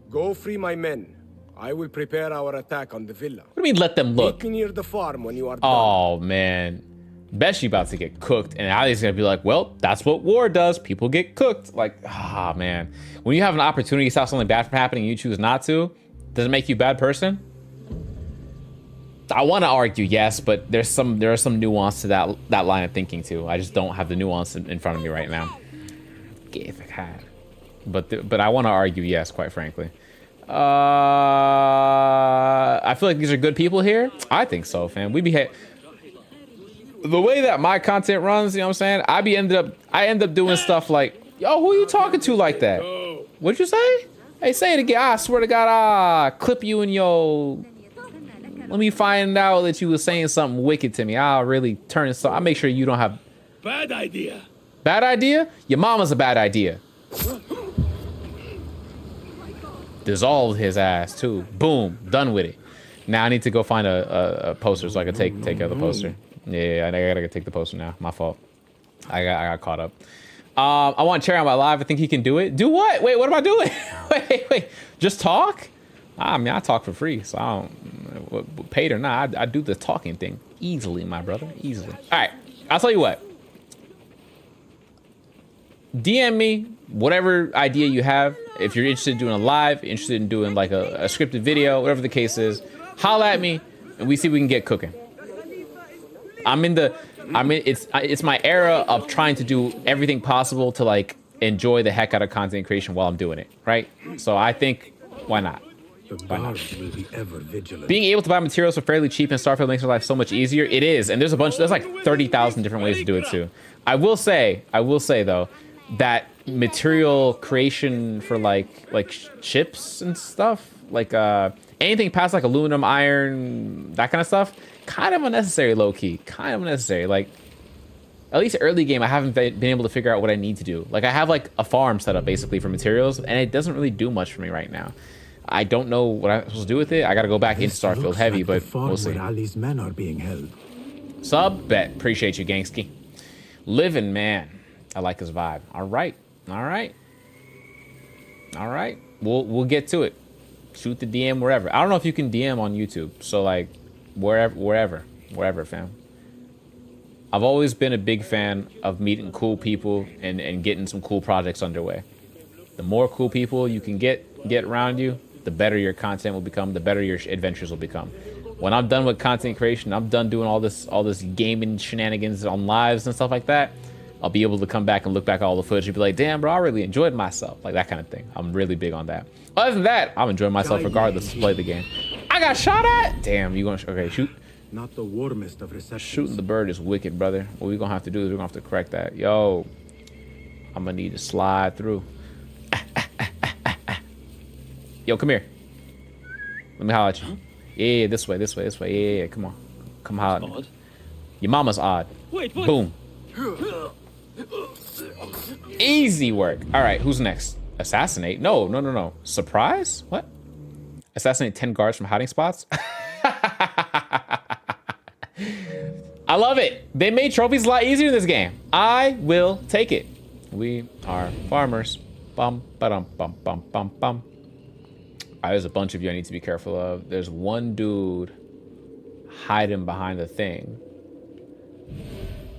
Go free my men. I will prepare our attack on the villa. What do you mean let them look? Meet me near the farm when you are done. Oh, man. Beshi about to get cooked. And Ali's going to be like, well, that's what war does. People get cooked. Like, ah, man. When you have an opportunity to stop something bad from happening and you choose not to, does it make you a bad person? I want to argue yes, but there is some nuance to that line of thinking too. I just don't have the nuance in front of me right now. If I had. But I want to argue yes, quite frankly. I feel like these are good people here. I think so, fam. The way that my content runs, you know what I'm saying? I end up doing stuff like, yo, who are you talking to like that? What'd you say? Hey, say it again. I swear to God, I'll clip you in your... Let me find out that you were saying something wicked to me. I'll really turn so. I'll make sure you don't have... Bad idea. Bad idea? Your mama's a bad idea. Dissolve his ass too. Boom, done with it. Now I need to go find a poster so I can take care of the poster. Yeah, I gotta take the poster now. My fault. I got caught up. I want Cherry on my live. I think he can do it. Do what? Wait, what am I doing? wait. Just talk? I mean, I talk for free, so I don't paid or not. I do the talking thing easily, my brother, easily. All right, I'll tell you what. DM me whatever idea you have. If you're interested in doing a live, interested in doing like a scripted video, whatever the case is, holla at me and we see if we can get cooking. It's my era of trying to do everything possible to like enjoy the heck out of content creation while I'm doing it, right? So I think, why not? The guards will be ever vigilant. Being able to buy materials for fairly cheap in Starfield makes my life so much easier. It is, and there's like 30,000 different ways to do it too. I will say though, that material creation for like ships and stuff, like anything past like aluminum, iron, that kind of stuff, kind of unnecessary, low key, kind of unnecessary. Like at least early game, I haven't been able to figure out what I need to do. Like I have like a farm set up basically for materials, and it doesn't really do much for me right now. I don't know what I'm supposed to do with it. I got to go back into Starfield heavy, but we'll see. Ali's men are being held. Sub bet, appreciate you, Gangsky. Living man, I like his vibe. All right. We'll get to it. Shoot the DM wherever. I don't know if you can DM on YouTube, so like wherever, fam. I've always been a big fan of meeting cool people and getting some cool projects underway. The more cool people you can get around you, the better your content will become, the better your adventures will become. When I'm done with content creation, I'm done doing all this gaming shenanigans on lives and stuff like that, I'll be able to come back and look back at all the footage and be like, damn, bro, I really enjoyed myself. Like that kind of thing. I'm really big on that. Other than that, I'm enjoying myself regardless to play the game. I got shot at? Damn, you gonna, okay, shoot. Not the warmest of receptions. Shooting the bird is wicked, brother. What we're gonna have to do is we're gonna have to correct that. Yo, I'm gonna need to slide through. Yo, come here. Let me holler at you. Yeah, this way. Yeah, come on. Come holler at me. Your mama's odd. Wait, what? Boom. Easy work. All right, who's next? Assassinate? No. Surprise? What? Assassinate 10 guards from hiding spots? I love it. They made trophies a lot easier in this game. I will take it. We are farmers. Bum, ba-dum, bum, bum, bum, bum. There's a bunch of you I need to be careful of. There's one dude hiding behind the thing.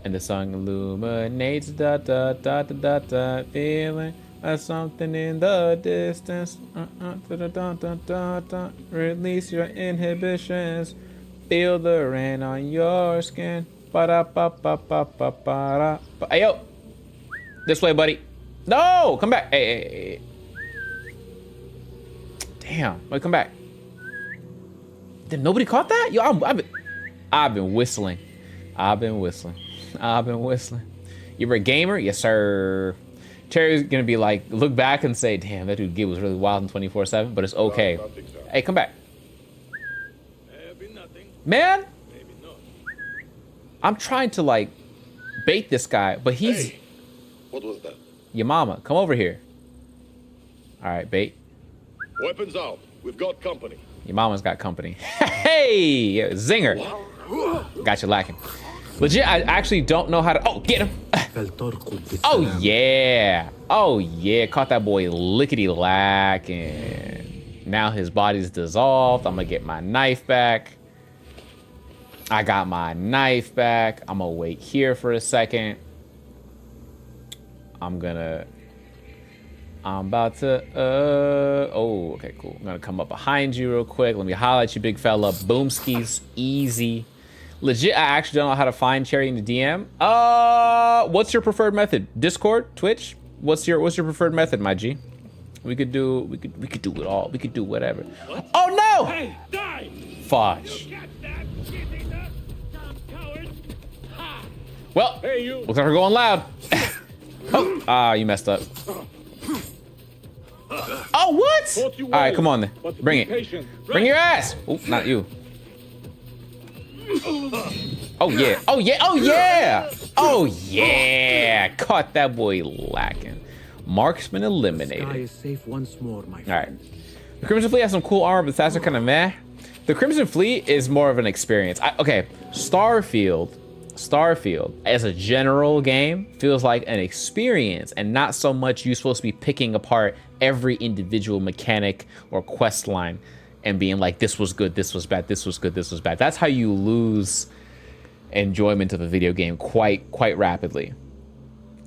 And the song illuminates da da da da da da, feeling like something in the distance. Da da da da da da. Release your inhibitions. Feel the rain on your skin. Ba da ba ba ba ba ba da. Hey yo, this way, buddy. No, come back. Hey. Damn, wait, come back. Did nobody caught that? Yo, I've been whistling. I've been whistling. You're a gamer? Yes, sir. Cherry's gonna be like, look back and say, damn, that dude Gib was really wild in 24/7, but it's okay. Hey, come back. Man, I'm trying to like bait this guy, but he's... Hey, what was that? Your mama, come over here. All right, bait. Weapons out. We've got company. Your mama's got company. Hey, zinger. Got you lacking. Legit, I actually don't know how to... Oh, get him. Oh, yeah. Oh, yeah. Caught that boy lickety-lacking. Now his body's dissolved. I'm going to get my knife back. I got my knife back. I'm going to wait here for a second. I'm about to... Oh, okay, cool. I'm going to come up behind you real quick. Let me highlight you, big fella. Boomskis. Easy. Legit, I actually don't know how to find Cherry in the DM. What's your preferred method? Discord, Twitch? What's your preferred method, my G? We could do it all. We could do whatever. What? Oh no! Hey, die! Fudge. Well, hey, you. Looks like we're going loud. Oh, you messed up. Oh, what? All right, come on then. Bring it. Bring your ass. Oh, not you. Oh yeah, oh yeah, oh yeah, oh yeah! Caught that boy lacking. Marksman eliminated. The sky is safe once more, my friend. All right. The Crimson Fleet has some cool armor, but the stats are kind of meh. The Crimson Fleet is more of an experience. Okay, Starfield as a general game feels like an experience and not so much you're supposed to be picking apart every individual mechanic or quest line and being like, this was good, this was bad, this was good, this was bad. That's how you lose enjoyment of a video game quite rapidly.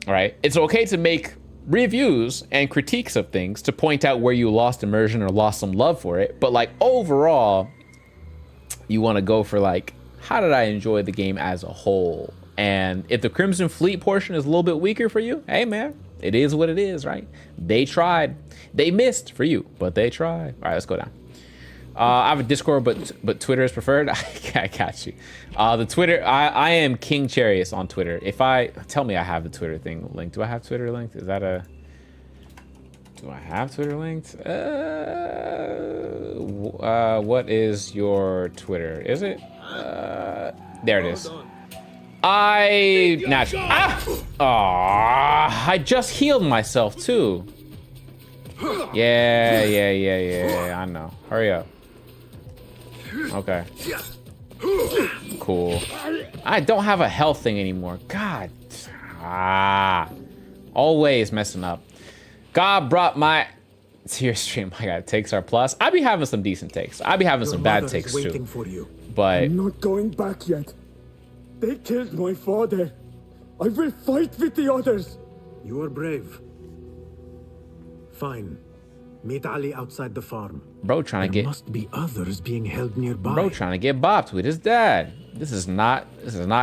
All right, it's okay to make reviews and critiques of things to point out where you lost immersion or lost some love for it, but like overall, you want to go for like, how did I enjoy the game as a whole? And if the Crimson Fleet portion is a little bit weaker for you, hey man, it is what it is, right? They tried, they missed for you, but they tried. All right, let's go down. I have a Discord, but Twitter is preferred. I got you. The Twitter, I am King Charius on Twitter. Tell me I have the Twitter thing linked. Do I have Twitter linked? Do I have Twitter linked? What is your Twitter? Is it? There it is. I just healed myself too. Yeah, I know. Hurry up. Okay. Cool. I don't have a health thing anymore. God. Always messing up. God brought my tier stream. I got takes are plus. I be having some decent takes. I be having some bad takes too. But I'm not going back yet. They killed my father. I will fight with the others. You are brave. Fine. Meet Ali outside the farm. Bro trying to get... There must be others being held nearby. Bro trying to get bopped with his dad. This is not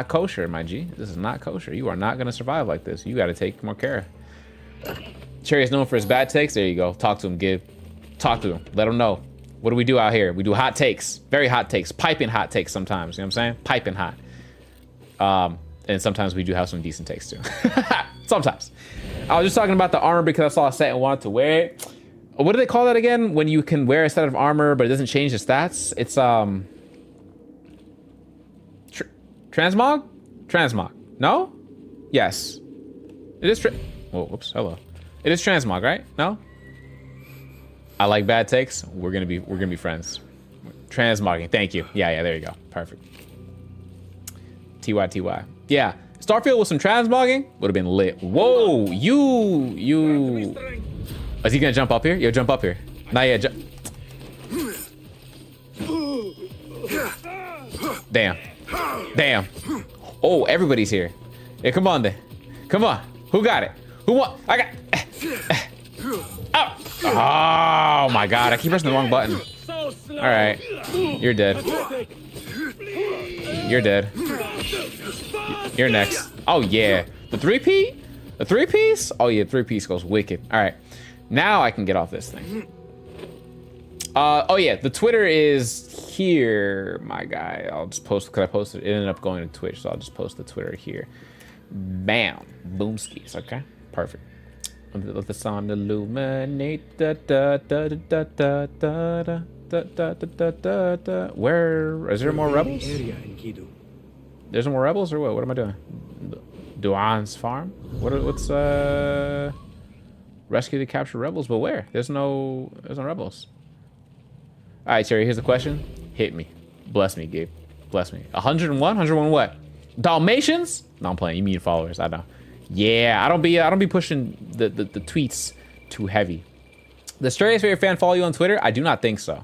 kosher, my G. This is not kosher. You are not going to survive like this. You got to take more care. Cherry is known for his bad takes. There you go. Talk to him, Gib. Talk to him. Let him know. What do we do out here? We do hot takes. Very hot takes. Piping hot takes sometimes. You know what I'm saying? Piping hot. And sometimes we do have some decent takes too. Sometimes. I was just talking about the armor because I saw a set and wanted to wear it. What do they call that again? When you can wear a set of armor, but it doesn't change the stats? It's, transmog? Transmog. No? Yes. It is oh, whoops, hello. It is transmog, right? No? I like bad takes. We're gonna be friends. Transmogging, thank you. Yeah, there you go. Perfect. TY. Yeah, Starfield with some transmogging would have been lit. Whoa, you. Is he gonna jump up here? Yo, jump up here. Not yet. Damn. Oh, everybody's here. Yeah, come on then. Come on. Who got it? Who won? I got. Oh my God! I keep pressing the wrong button. All right, you're dead. You're dead. You're next. Oh yeah, the 3P? The 3-piece? Oh yeah, 3-piece goes wicked. All right, now I can get off this thing. Oh yeah, the Twitter is here, my guy. I'll just post because I posted. It ended up going to Twitch, so I'll just post the Twitter here. Bam, boomskis. Okay, perfect. Let the sun illuminate. Da, da, da, da, da, da, da, da, da, da, da, da. Where is there more rebels? There's more rebels or what? What am I doing? Duan's farm? What's rescue the captured rebels? But where? There's no rebels. All right, Cherry. Here's the question. Hit me. Bless me, Gabe. Bless me. 101. 101 what? Dalmatians? No, I'm playing. You mean followers? I know. Yeah, I don't be pushing the tweets too heavy. Does Strays favorite fan follow you on Twitter? I do not think so.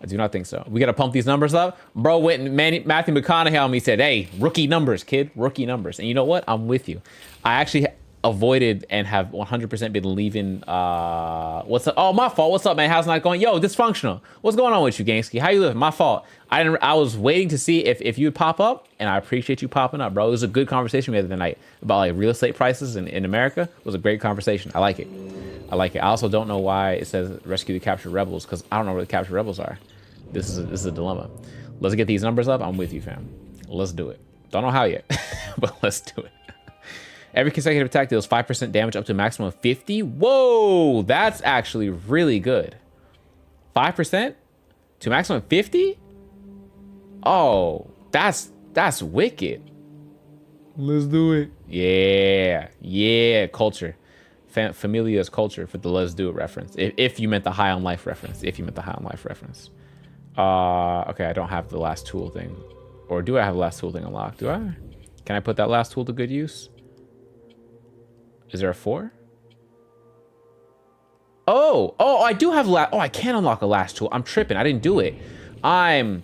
I do not think so. We gotta pump these numbers up. Bro went and Matthew McConaughey on me, said, hey, rookie numbers, kid, rookie numbers. And you know what? I'm with you. I actually avoided and have 100% been leaving. What's up? Oh, my fault. What's up, man? How's it not going? Yo, dysfunctional. What's going on with you, Gangsky? How you living? My fault. I was waiting to see if you would pop up, and I appreciate you popping up, bro. It was a good conversation we had the other night about like real estate prices in America. It was a great conversation. I like it. I like it. I also don't know why it says rescue the captured rebels, because I don't know where the captured rebels are. This is a dilemma. Let's get these numbers up. I'm with you, fam. Let's do it. Don't know how yet, but let's do it. Every consecutive attack deals 5% damage up to a maximum of 50. Whoa, that's actually really good. 5% to a maximum of 50? Oh, that's wicked. Let's do it. Yeah, culture. Familia's culture for the let's do it reference. If you meant the high on life reference. Okay, I don't have the last tool thing. Or do I have the last tool thing unlocked? Do I? Can I put that last tool to good use? Is there a 4? Oh, I do have I can unlock a last tool. I'm tripping. I didn't do it. I'm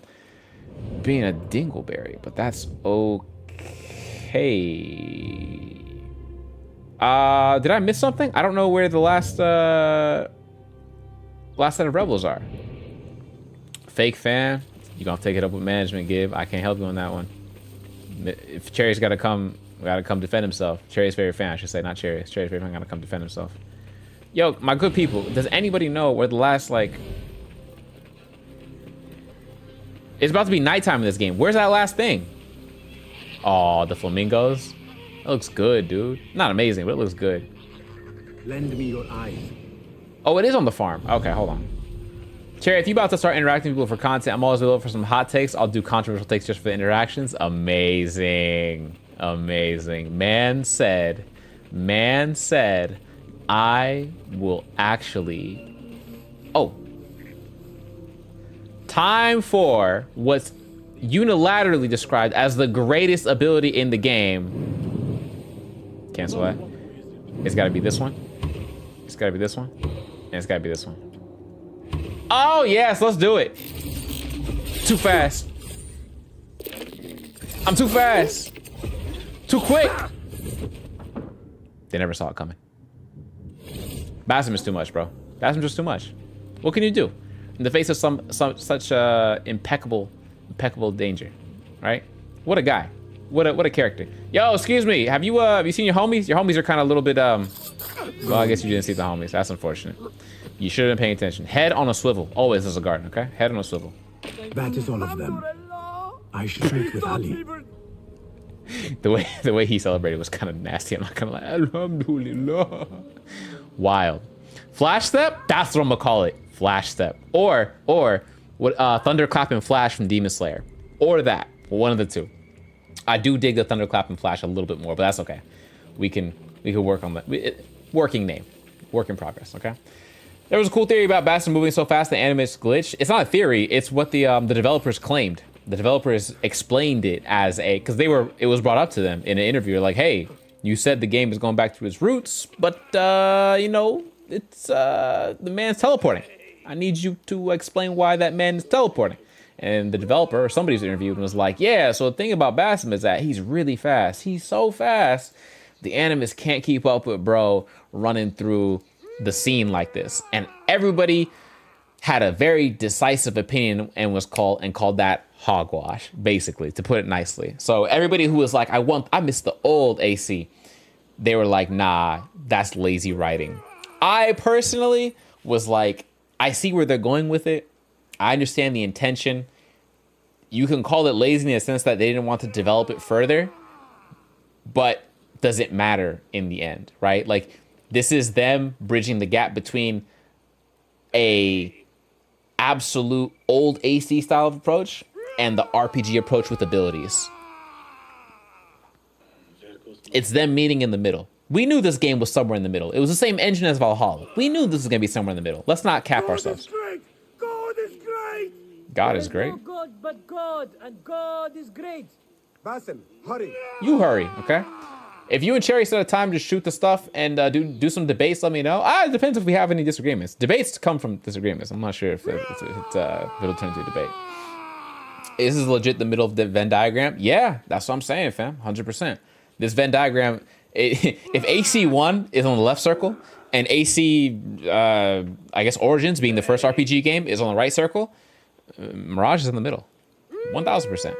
being a dingleberry, but that's okay. Did I miss something? I don't know where the last set of rebels are. Fake fan. You gonna take it up with management, Gib. I can't help you on that one. If Cherry's gotta come defend himself. Cherry's favorite fan, I should say, not Cherry's. Cherry's favorite fan gotta come defend himself. Yo, my good people, does anybody know where the last, like... It's about to be nighttime in this game. Where's that last thing? Oh, the flamingos. That looks good, dude. Not amazing, but it looks good. Lend me your eyes. Oh, it is on the farm. Okay, hold on. Cherry, if you're about to start interacting with people for content, I'm always available for some hot takes. I'll do controversial takes just for the interactions. Amazing. Amazing. Man said, I will actually... Oh. Time for what's unilaterally described as the greatest ability in the game. Cancel that. It's gotta be this one. It's gotta be this one. And it's gotta be this one. Oh, yes, let's do it. Too fast. I'm too fast. Too quick. They never saw it coming. Basim is too much, bro. Basim's just too much. What can you do in the face of such impeccable danger, right? What a guy. What a character. Yo, excuse me. Have you seen your homies? Your homies are kind of a little bit well, I guess you didn't see the homies. That's unfortunate. You should have been paying attention. Head on a swivel. Always as a guard, okay? Head on a swivel. That is all of them. I should meet with Ali. The way he celebrated was kind of nasty. I'm not gonna lie. Alhamdulillah. Wild. Flash step? That's what I'm gonna call it. Flash step. Or what thunderclap and flash from Demon Slayer. Or that. One of the two. I do dig the thunderclap and flash a little bit more, but that's okay. We can work on that. Working name. Work in progress, okay? There was a cool theory about Basim moving so fast the animus glitch. It's not a theory, it's what the developers claimed. The developers explained it as because it was brought up to them in an interview, like, hey, you said the game is going back to its roots, but you know, it's the man's teleporting. I need you to explain why that man is teleporting. And the developer, or somebody was interviewed and was like, yeah, so the thing about Basim is that he's really fast. He's so fast, the animus can't keep up with bro running through the scene like this. And everybody had a very decisive opinion and called that hogwash, basically, to put it nicely. So everybody who was like, I miss the old AC, they were like, nah, that's lazy writing. I personally was like, I see where they're going with it. I understand the intention. You can call it lazy in the sense that they didn't want to develop it further, but does it matter in the end, right? Like, This is them bridging the gap between a absolute old AC style of approach and the RPG approach with abilities. It's them meeting in the middle. We knew this game was somewhere in the middle. It was the same engine as Valhalla. We knew this was gonna be somewhere in the middle. Let's not cap ourselves. God is great! God is great. No God but God, and God is great. Basim, hurry. You hurry, okay? If you and Cherry set a time to shoot the stuff and do some debates, let me know. It depends if we have any disagreements. Debates come from disagreements. I'm not sure if it'll turn into a debate. Is this legit the middle of the Venn diagram? Yeah, that's what I'm saying, fam. 100%. This Venn diagram, if AC1 is on the left circle and AC, I guess Origins being the first RPG game is on the right circle, Mirage is in the middle. 1000%.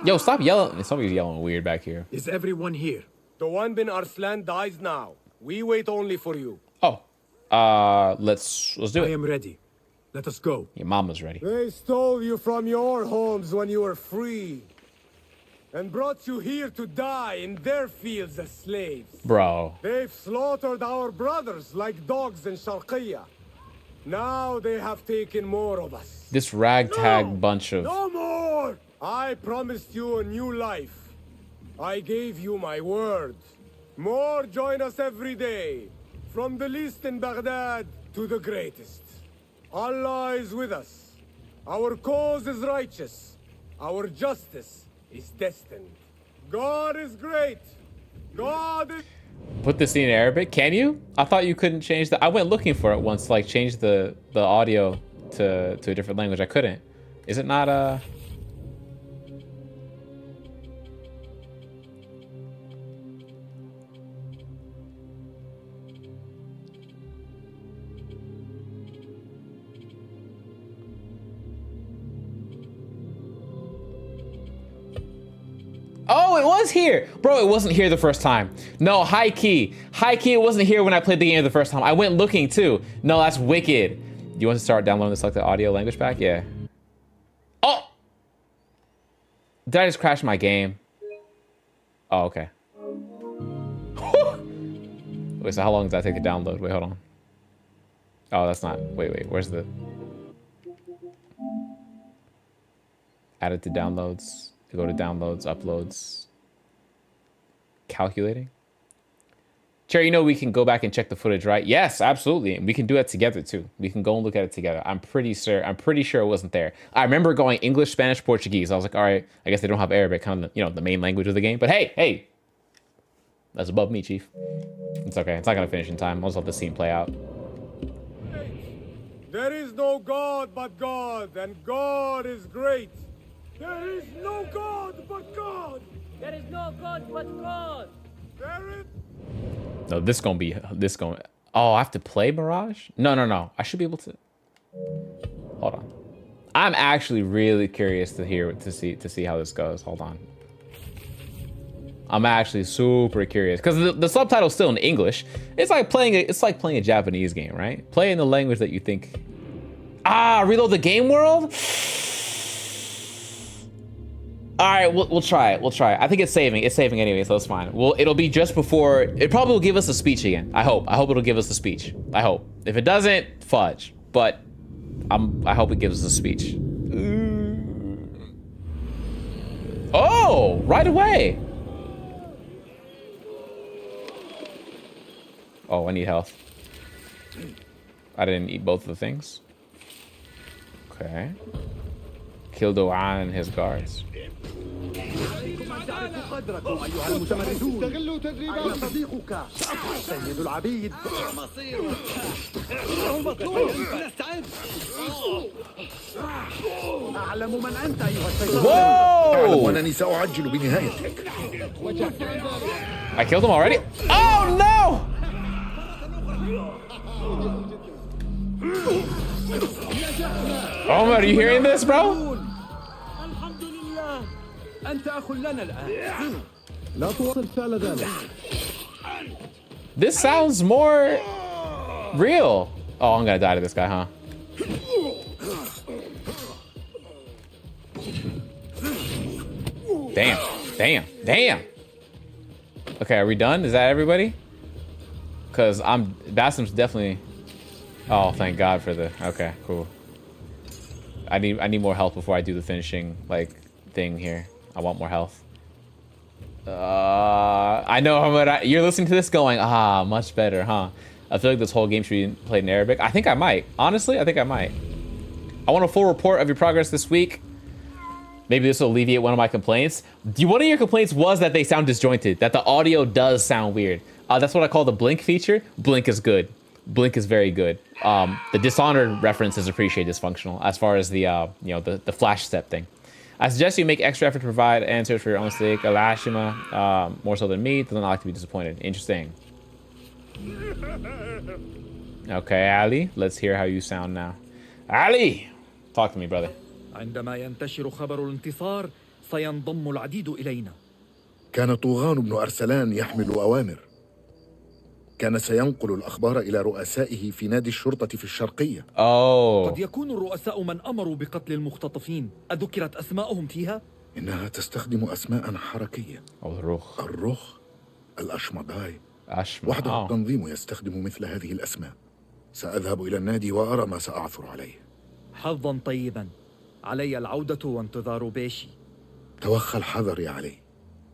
Yo, stop yelling. Somebody's yelling weird back here. Is everyone here? The one bin Arslan dies now. We wait only for you. Oh, let's do it. I am ready. Let us go. Your mama's ready. They stole you from your homes when you were free and brought you here to die in their fields as slaves. Bro. They've slaughtered our brothers like dogs in Sharqiyya. Now they have taken more of us. This ragtag bunch of... No more! I promised you a new life. I gave you my word. More join us every day, from the least in Baghdad to the greatest. Allah is with us. Our cause is righteous. Our justice is destined. God is great. God is... Put this in Arabic, can you? I thought you couldn't change the... I went looking for it once to like change the audio to a different language. I couldn't. Is it not Oh, it was here. Bro, it wasn't here the first time. No, high key. High key, it wasn't here when I played the game the first time. I went looking too. No, that's wicked. You want to start downloading the selected audio language pack? Yeah. Oh! Did I just crash my game? Oh, okay. Wait, so how long does that take to download? Wait, hold on. Oh, that's not... Wait. Where's the... Add it to downloads. Go to downloads, uploads, calculating. Cherry, you know we can go back and check the footage, right? Yes, absolutely. And we can do it together too. We can go and look at it together. I'm pretty sure it wasn't there. I remember going English, Spanish, Portuguese. I was like, all right, I guess they don't have Arabic, kind of, the main language of the game. But hey, that's above me, Chief. It's okay. It's not gonna finish in time. I'll just let the scene play out. There is no God but God, and God is great. There is no God but God. There is no God but God. No, this gonna. Oh, I have to play Mirage? No. I should be able to. Hold on. I'm actually really curious to see how this goes. Hold on. I'm actually super curious because the subtitle's still in English. It's like playing a Japanese game, right? Play in the language that you think. Reload the game world. All right, we'll try it. I think it's saving anyway, so it's fine. It'll be just before. It probably will give us a speech again. I hope it'll give us a speech. I hope. If it doesn't, fudge. But I hope it gives us a speech. Oh, right away. Oh, I need health. I didn't eat both of the things. Okay. Kill Doan and his guards. استغلوا تدريبات صديقك سيد العبيد أعلم من أنت أيها السيد Whoa! وأنني سأعجل بنهايتك I killed him already? Oh no! Omar, are you hearing this, bro? أنت أخ لنا الآن. لا تواصل فعل ذلك. This sounds more real. Oh, I'm gonna die to this guy, huh? Damn. Okay, are we done? Is that everybody? Because Basim's definitely... Oh, thank God for the... Okay, cool. I need more health before I do the finishing, like, thing here. I want more health. I know you're listening to this going, much better, huh? I feel like this whole game should be played in Arabic. I think I might. Honestly, I think I might. I want a full report of your progress this week. Maybe this will alleviate one of my complaints. One of your complaints was that they sound disjointed, that the audio does sound weird. That's what I call the blink feature. Blink is good. Blink is very good. The Dishonored reference is appreciated dysfunctional as far as the the flash step thing. I suggest you make extra effort to provide answers for your own sake. Alashima, more so than me, doesn't like to be disappointed. Interesting. Okay, Ali, let's hear how you sound now. Ali, talk to me, brother. عندما ينتشر خبر الانتصار سينضم العديد إلينا. كان طوغان بن أرسلان يحمل أوامر. كان سينقل الأخبار إلى رؤسائه في نادي الشرطة في الشرقية. قد يكون الرؤساء من أمروا بقتل المختطفين. أذكرت أسماءهم فيها؟ إنها تستخدم أسماء حركية. الرخ، الأشمضاي. وحده التنظيم يستخدم مثل هذه الأسماء. سأذهب إلى النادي وأرى ما سأعثر عليه. حظا طيبا. علي العودة وانتظار بيشي. توخى الحذر يا علي.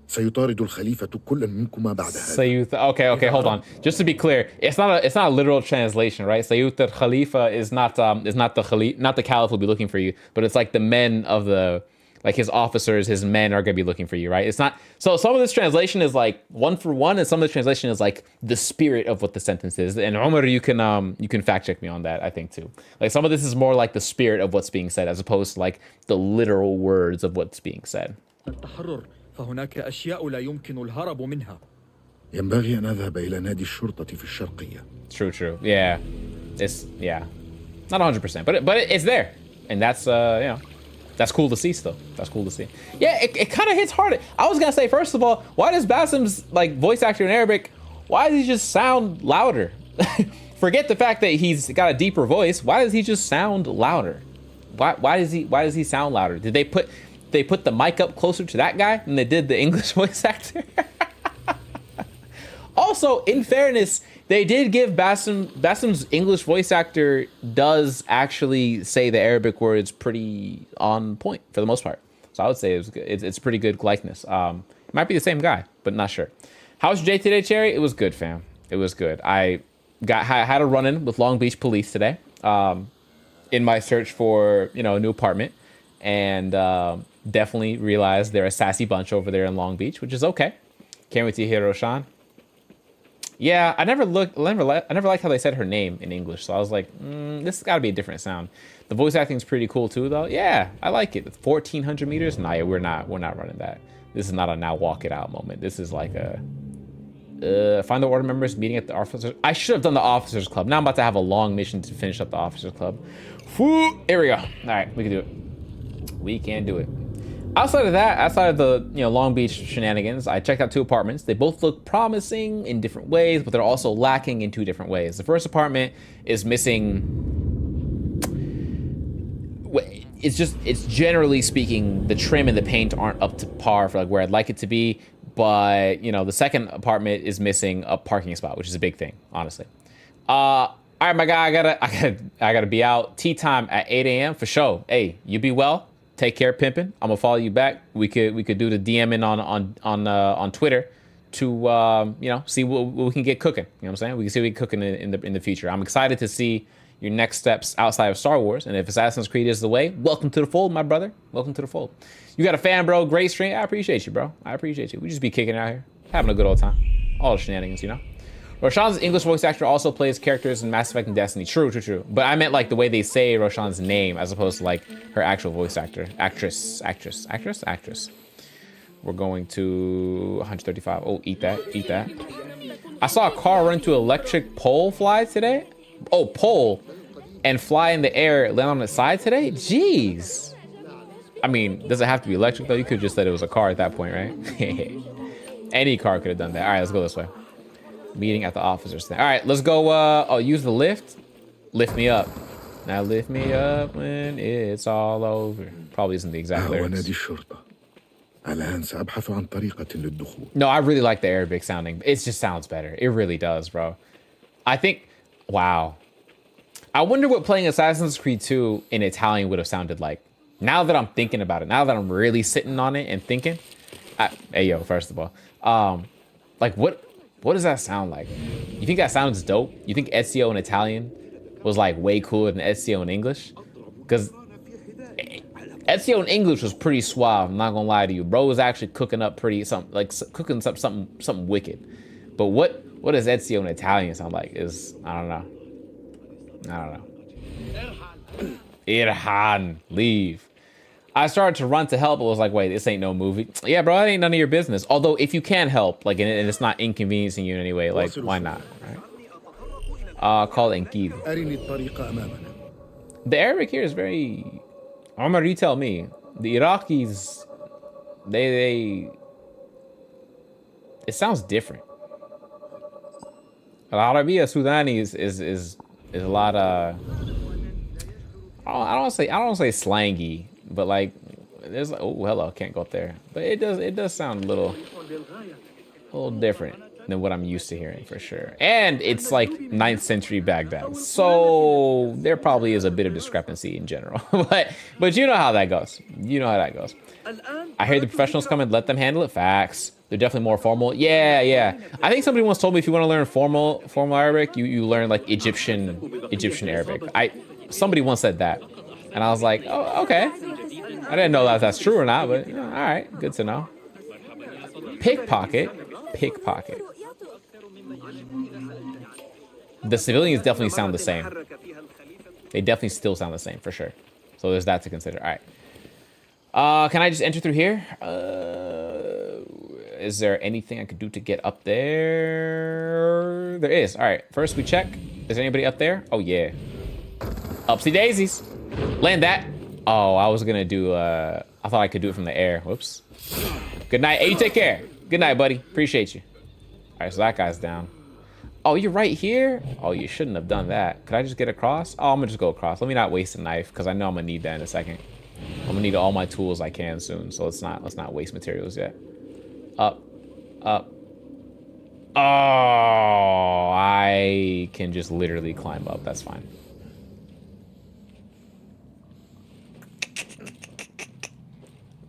سيطارد الخليفة كل منكما بعد هذا. Okay, hold on. Just to be clear, it's not a literal translation, right? Sayyid al-Khalifa is not the caliph will be looking for you, but it's like the men of the, like his officers, his men are gonna be looking for you, right? It's not. So some of this translation is like one for one, and some of the translation is like the spirit of what the sentence is. And Umar, you can fact check me on that, I think too. Like some of this is more like the spirit of what's being said, as opposed to like the literal words of what's being said. فهناك أشياء لا يمكن الهرب منها. ينبغي أن أذهب إلى نادي الشرطة في الشرقية. True. Yeah. It's not 100%, but it's there. And that's that's cool to see still. That's cool to see. Yeah, it kind of hits hard. I was going to say, first of all, why does Basim's like voice actor in Arabic, why does he just sound louder? Forget the fact that he's got a deeper voice. Why does he just sound louder? Why does he sound louder? Did they put the mic up closer to that guy than they did the English voice actor? Also, in fairness, they did give Basim's English voice actor does actually say the Arabic words pretty on point for the most part. So I would say it's pretty good likeness. It might be the same guy, but not sure. How was your day today, Cherry? It was good, fam. It was good. I had a run-in with Long Beach police today in my search for a new apartment, and definitely realized they're a sassy bunch over there in Long Beach, which is okay. Can't wait to hear Roshan. Yeah, I never liked how they said her name in English, so I was like, this has got to be a different sound. The voice acting is pretty cool too, though. Yeah, I like it. 1,400 meters? Nah, yeah, we're not running that. This is not a now walk it out moment. This is like a find the order members meeting at the officers. I should have done the officers club. Now I'm about to have a long mission to finish up the officers club. Whew, here we go. All right, we can do it. We can do it. Outside of the Long Beach shenanigans, I checked out 2 apartments. They both look promising in different ways, but they're also lacking in 2 different ways. The first apartment is missing. It's generally speaking, the trim and the paint aren't up to par for like where I'd like it to be. But the second apartment is missing a parking spot, which is a big thing, honestly. All right, my guy, I gotta be out. Tea time at 8 a.m. for sure. Hey, you be well. Take care, pimpin'. I'm gonna follow you back. We could do the DMing on Twitter to see what we can get cooking. You know what I'm saying? We can see what we can cook in the future. I'm excited to see your next steps outside of Star Wars. And if Assassin's Creed is the way, welcome to the fold, my brother. Welcome to the fold. You got a fan, bro. Great stream. I appreciate you, bro. I appreciate you. We just be kicking it out here, having a good old time. All the shenanigans, Roshan's English voice actor also plays characters in Mass Effect and Destiny. True. But I meant like the way they say Roshan's name as opposed to like her actual voice actor. Actress. We're going to 135. Oh, eat that. I saw a car run into an electric pole fly today. Oh, pole. And fly in the air, land on its side today? Jeez. I mean, does it have to be electric though? You could have just said it was a car at that point, right? Any car could have done that. All right, let's go this way. Meeting at the officers thing. All right, let's go. Use the lift. Lift me up. Now lift me up when it's all over. Probably isn't the exact lyrics. No, I really like the Arabic sounding. It just sounds better. It really does, bro. I think, wow. I wonder what playing Assassin's Creed 2 in Italian would have sounded like. Now that I'm thinking about it, now that I'm really sitting on it and thinking, hey yo, first of all, like what does that sound like? You think that sounds dope? You think Ezio in Italian was like way cooler than Ezio in English? Because Ezio in English was pretty suave. I'm not gonna lie to you, bro was actually cooking up something wicked. But what does Ezio in Italian sound like? I don't know. Irhan, leave. I started to run to help, but was like, wait, this ain't no movie. Yeah, bro, that ain't none of your business. Although, if you can help, like, and it's not inconveniencing you in any way, like, why not, right? Call Enkid. The Arabic here is very... Omar, you tell me. The Iraqis, it sounds different. Al-Arabiya Sudani is a lot of... I don't say slangy, but like there's oh hello, can't go up there. But it does sound a little different than what I'm used to hearing for sure. And it's like 9th century Baghdad, so there probably is a bit of discrepancy in general. but you know how that goes. I hear the professionals come and let them handle it. Facts. They're definitely more formal. Yeah. I think somebody once told me if you want to learn formal Arabic, you learn like Egyptian Arabic. Somebody once said that, and I was like, oh, okay. I didn't know if that's true or not, but all right, good to know. Pickpocket. The civilians definitely sound the same. They definitely still sound the same for sure. So there's that to consider. All right. Can I just enter through here? Is there anything I could do to get up there? There is. All right. First we check. Is there anybody up there? Oh yeah. Upsy daisies. Land that. Oh, I was gonna do, I thought I could do it from the air. Whoops. Good night. Hey, you take care. Good night, buddy. Appreciate you. All right, so that guy's down. Oh, you're right here? Oh, you shouldn't have done that. Could I just get across? Oh, I'm gonna just go across. Let me not waste a knife, because I know I'm gonna need that in a second. I'm gonna need all my tools I can soon, so let's not waste materials yet. Up. Oh, I can just literally climb up. That's fine.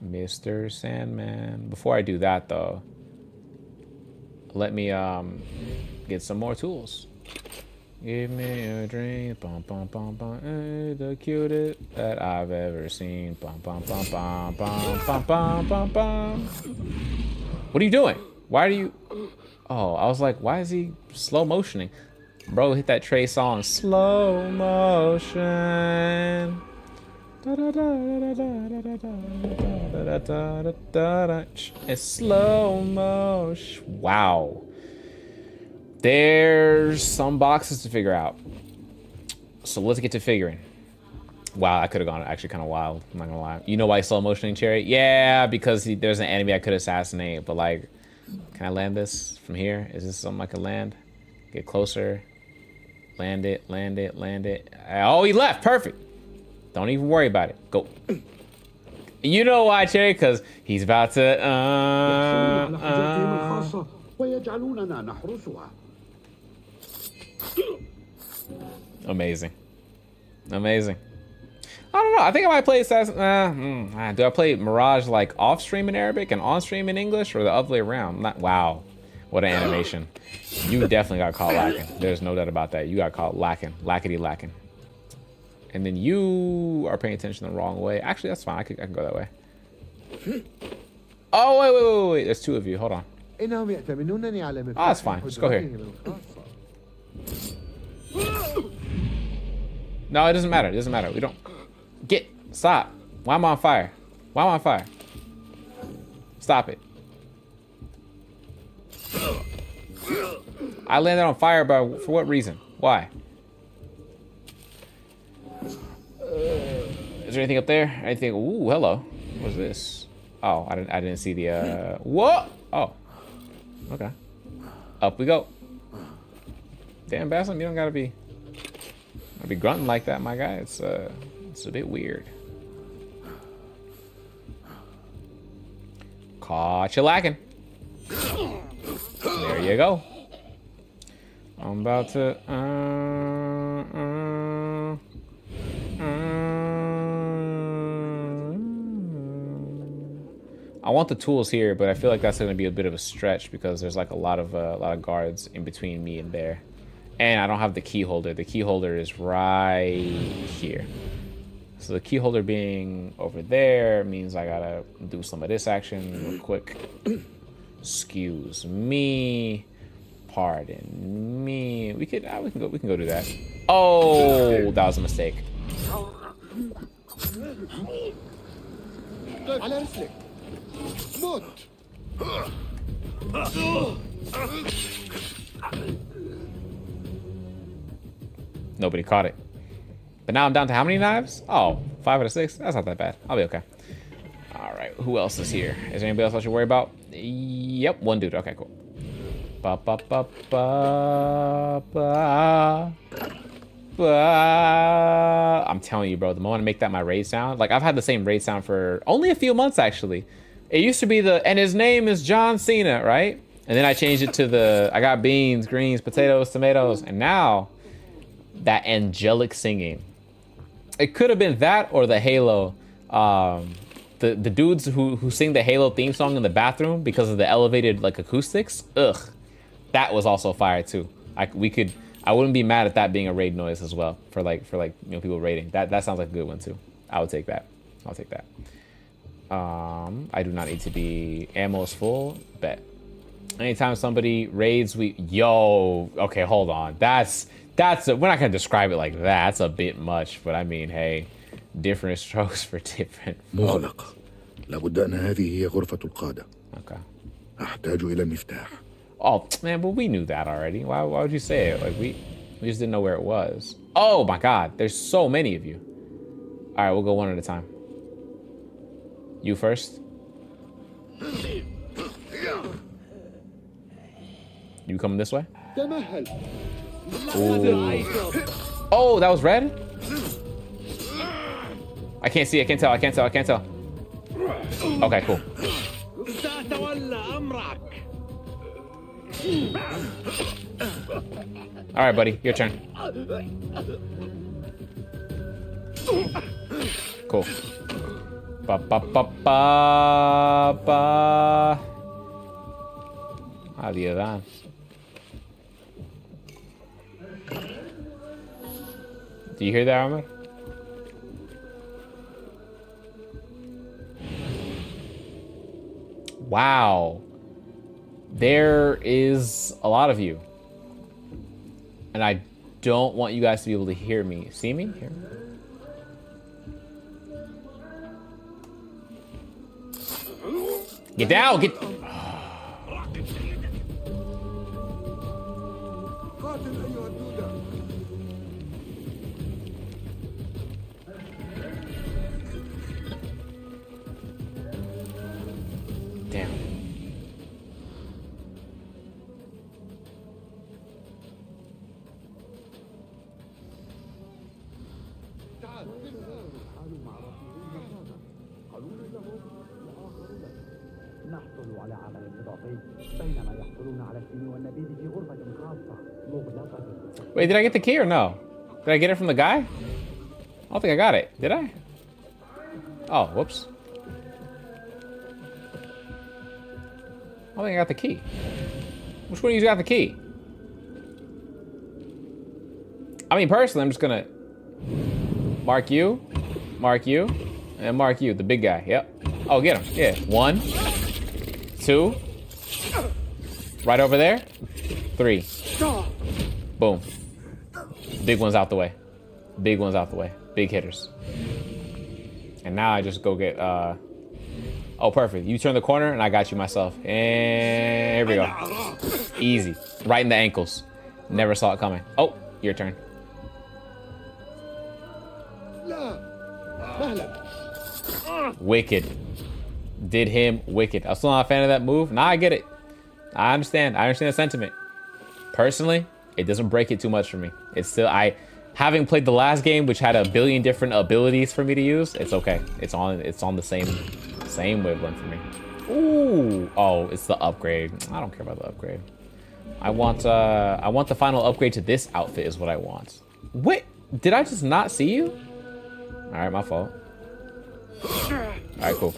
Mr. Sandman. Before I do that, though, let me get some more tools. Give me a drink, bum bum bum bum, the cutest that I've ever seen. Bum bum bum bum bum bum bum bum bum. What are you doing? Why are you? Oh, I was like, why is he slow motioning? Bro, hit that Trey song, slow motion. It's slow motion. Wow. There's some boxes to figure out. So let's get to figuring. Wow, I could have gone actually kind of wild. I'm not gonna lie. You know why slow motioning, Cherry? Yeah, because there's an enemy I could assassinate. But like, can I land this from here? Is this something I can land? Get closer. Land it. Oh, he left. Perfect. Don't even worry about it. Go. You know why, Cherry? Because he's about to. Amazing. I don't know. I think I might play Assassin. Do I play Mirage like off stream in Arabic and on stream in English, or the other way around? Wow, what an animation! You definitely got caught lacking. There's no doubt about that. You got caught lacking, lacking. And then you are paying attention the wrong way. Actually, that's fine. I can go that way. Oh wait. There's two of you. Hold on. Oh, that's fine. Just go here. No, it doesn't matter. We don't. Stop. Why am I on fire? Stop it. I landed on fire, but for what reason? Why? Is there anything up there? Anything? Ooh, hello. What's this? Oh, I didn't see the, what? Oh. Okay. Up we go. Damn, Bassam, you don't gotta be grunting like that, my guy. It's a bit weird. Caught you lacking. There you go. I'm about to. I want the tools here, but I feel like that's going to be a bit of a stretch because there's like a lot of guards in between me and there, and I don't have the key holder. The key holder is right here. So the key holder being over there means I gotta do some of this action real quick. Excuse me. Pardon me. We can go do that. Oh, that was a mistake. Nobody caught it. But now I'm down to how many knives? Oh, 5 out of 6. That's not that bad. I'll be okay. All right. Who else is here? Is there anybody else I should worry about? Yep, one dude. Okay, cool. Ba ba ba ba ba ba. I'm telling you, bro. The moment I make that my raid sound, like I've had the same raid sound for only a few months actually. It used to be and his name is John Cena, right? And then I changed it to I got beans, greens, potatoes, tomatoes, and now that angelic singing. It could have been that or the Halo. The dudes who sing the Halo theme song in the bathroom because of the elevated like acoustics. Ugh, that was also fire too. I wouldn't be mad at that being a raid noise as well for people raiding. That sounds like a good one too. I would take that. I'll take that. I do not need to be ammo's full. Bet. Anytime somebody raids, okay, hold on. We're not gonna describe it like that. That's a bit much, but I mean, hey, different strokes for different. مغلق. لابد أن هذه هي غرفة القادة. Okay. أحتاج إلى المفتاح. Oh man, but we knew that already. Why would you say it? Like we just didn't know where it was. Oh my God, there's so many of you. All right, we'll go one at a time. You first. You coming this way? Ooh. Oh, that was red? I can't see, I can't tell. Okay, cool. All right, buddy, your turn. Cool. Ba ba ba ba ba. Adiós, Dan. Do you hear that, Armor? Wow. There is a lot of you. And I don't want you guys to be able to hear me. See me? Hear me? Get down! Get... Damn. نحصل على عمل إضافي بينما يحصلون على السن والنبيذ في غرفة خاصة مغلقة. Wait, did I get the key or no? Did I get it from the guy? I don't think I got it. Did I? Oh, whoops. I don't think I got the key. Which one of you got the key? I mean, personally, I'm just gonna mark you, and mark you, the big guy. Yep. Oh, get him. Yeah. 1, 2. Right over there. 3. Boom. Big one's out the way. Big one's out the way. Big hitters. And now I just go get, oh, perfect. You turn the corner and I got you myself. And here we go. Easy. Right in the ankles. Never saw it coming. Oh, your turn. Wicked. Did him wicked. I'm still not a fan of that move. Nah, I get it. I understand the sentiment. Personally, it doesn't break it too much for me. It's still, having played the last game, which had a billion different abilities for me to use, it's okay. It's on the same wavelength for me. Ooh, oh, it's the upgrade. I don't care about the upgrade. I want the final upgrade to this outfit is what I want. Wait, did I just not see you? All right, my fault. All right, cool.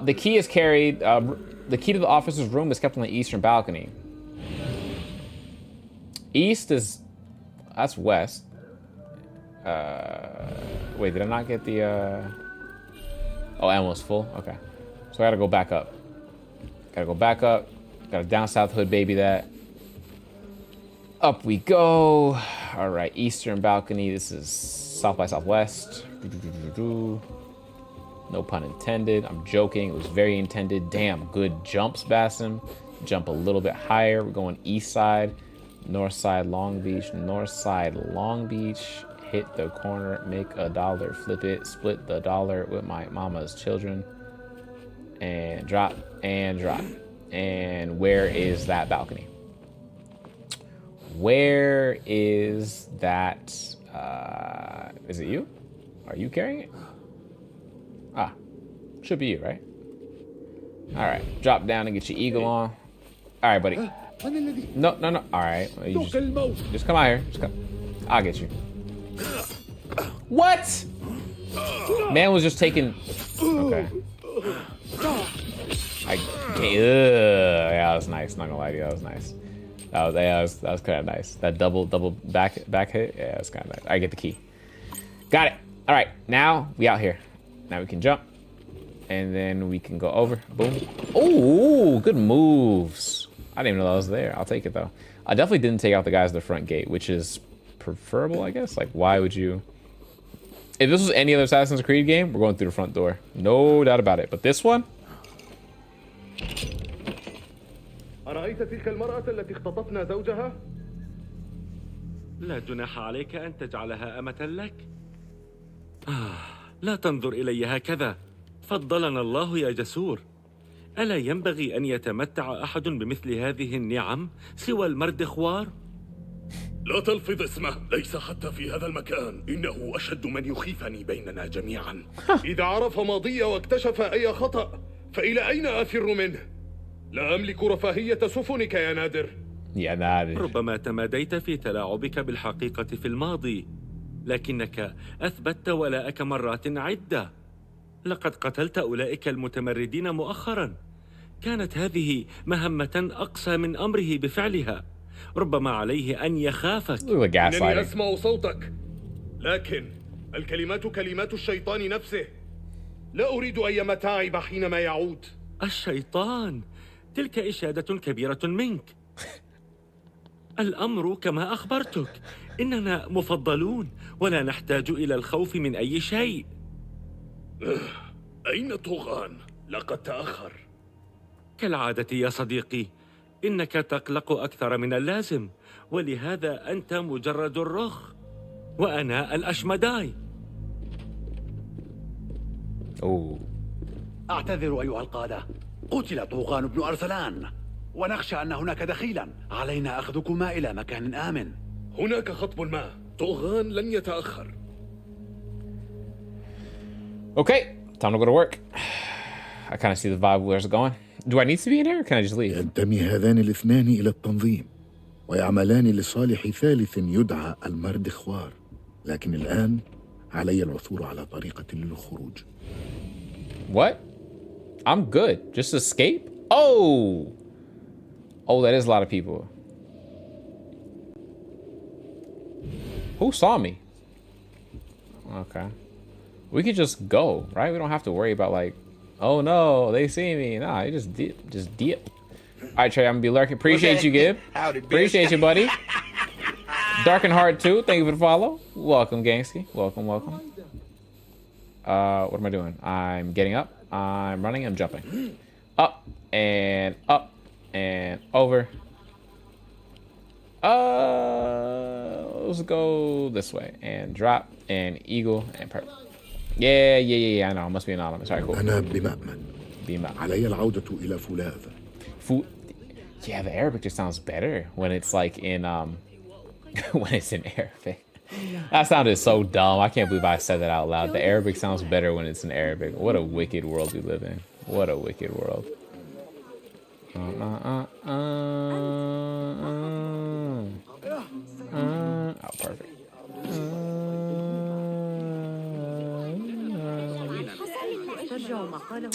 The key is carried. The key to the officer's room is kept on the eastern balcony. East is, that's west. Wait, did I not get the, oh, ammo's full? Okay. So I gotta go back up. Gotta go back up. Gotta down south hood baby that. Up we go. All right, eastern balcony. This is south by southwest. No pun intended. I'm joking. It was very intended. Damn, good jumps, Bassem. Jump a little bit higher. We're going east side, north side, Long Beach, north side, Long Beach. Hit the corner, make $1, flip it, split the dollar with my mama's children. And drop, and drop. And where is that balcony? Where is that? Is it you? Are you carrying it? Ah, should be you, right? All right, drop down and get your eagle on. All right, buddy. No. All right, you just come out here. Just come. I'll get you. What? Man was just taking. Okay. Yeah, that was nice. Not gonna lie to you, that was nice. That was kind of nice. That double back hit. Yeah, that's kind of nice. I get the key. Got it. All right, now we out here. Now we can jump, and then we can go over. Boom. Oh, good moves. I didn't even know that was there. I'll take it though. I definitely didn't take out the guys at the front gate, which is preferable, I guess. Like, why would you? If this was any other Assassin's Creed game, we're going through the front door. No doubt about it. But this one? أرأيت تلك المرأة التي اختطفنا زوجها؟ لا جناح عليك أن تجعلها أمة لك. لا تنظر إلي هكذا. فضلنا الله يا جسور. ألا ينبغي أن يتمتع أحد بمثل هذه النعم سوى المرد خوار؟ لا تلفظ اسمه، ليس حتى في هذا المكان. إنه أشد من يخيفني بيننا جميعا. إذا عرف ماضي واكتشف أي خطأ فإلى أين أفر منه؟ لا أملك رفاهية سفنك يا نادر. يا نادر. ربما تماديت في تلاعبك بالحقيقة في الماضي، لكنك أثبتت ولاءك مرات عدة. لقد قتلت أولئك المتمردين مؤخرا. كانت هذه مهمة أقسى من أمره بفعلها. ربما عليه أن يخافك. إنني أسمع صوتك، لكن الكلمات كلمات الشيطان نفسه. لا أريد أي متاعب حينما يعود. الشيطان؟ تلك إشادة كبيرة منك. الأمر كما أخبرتك، إننا مفضلون ولا نحتاج إلى الخوف من أي شيء. أين طغان؟ لقد تأخر. كالعادة يا صديقي، إنك تقلق أكثر من اللازم، ولهذا أنت مجرد الرخ وأنا الأشمداي. أعتذر أيها القادة، قتل طوغان بن أرسلان ونخشى أن هناك دخيلا. علينا أخذكما إلى مكان آمن. هناك خطب ما، طوغان لن يتأخر. Okay, time to go to work. I kind of see the vibe where it's going. Do I need to be in here or can I just leave? ينتمي هذان الاثنان إلى التنظيم ويعملان لصالح ثالث يدعى المرد خوار، لكن الآن علي العثور على طريقة للخروج. What? I'm good. Just escape? Oh! Oh, that is a lot of people. Who saw me? Okay. We could just go, right? We don't have to worry about like, oh no, they see me. Nah, you just dip. Just dip. All right, Trey, I'm gonna be lurking. Appreciate you, Gib. Appreciate you, buddy. Dark and Heart too. Thank you for the follow. Welcome, Gangsky. Welcome, welcome. What am I doing? I'm getting up. I'm running. I'm jumping. Up and over. Let's go this way and drop and eagle and perfect. Yeah. I know. It must be anonymous. All right, cool. أنا بمأمن. علي العودة إلى فولاذ. Yeah, the Arabic just sounds better when it's like in when it's in Arabic. That sounded so dumb. I can't believe I said that out loud. The Arabic sounds better when it's in Arabic. What a wicked world we live in. What a wicked world.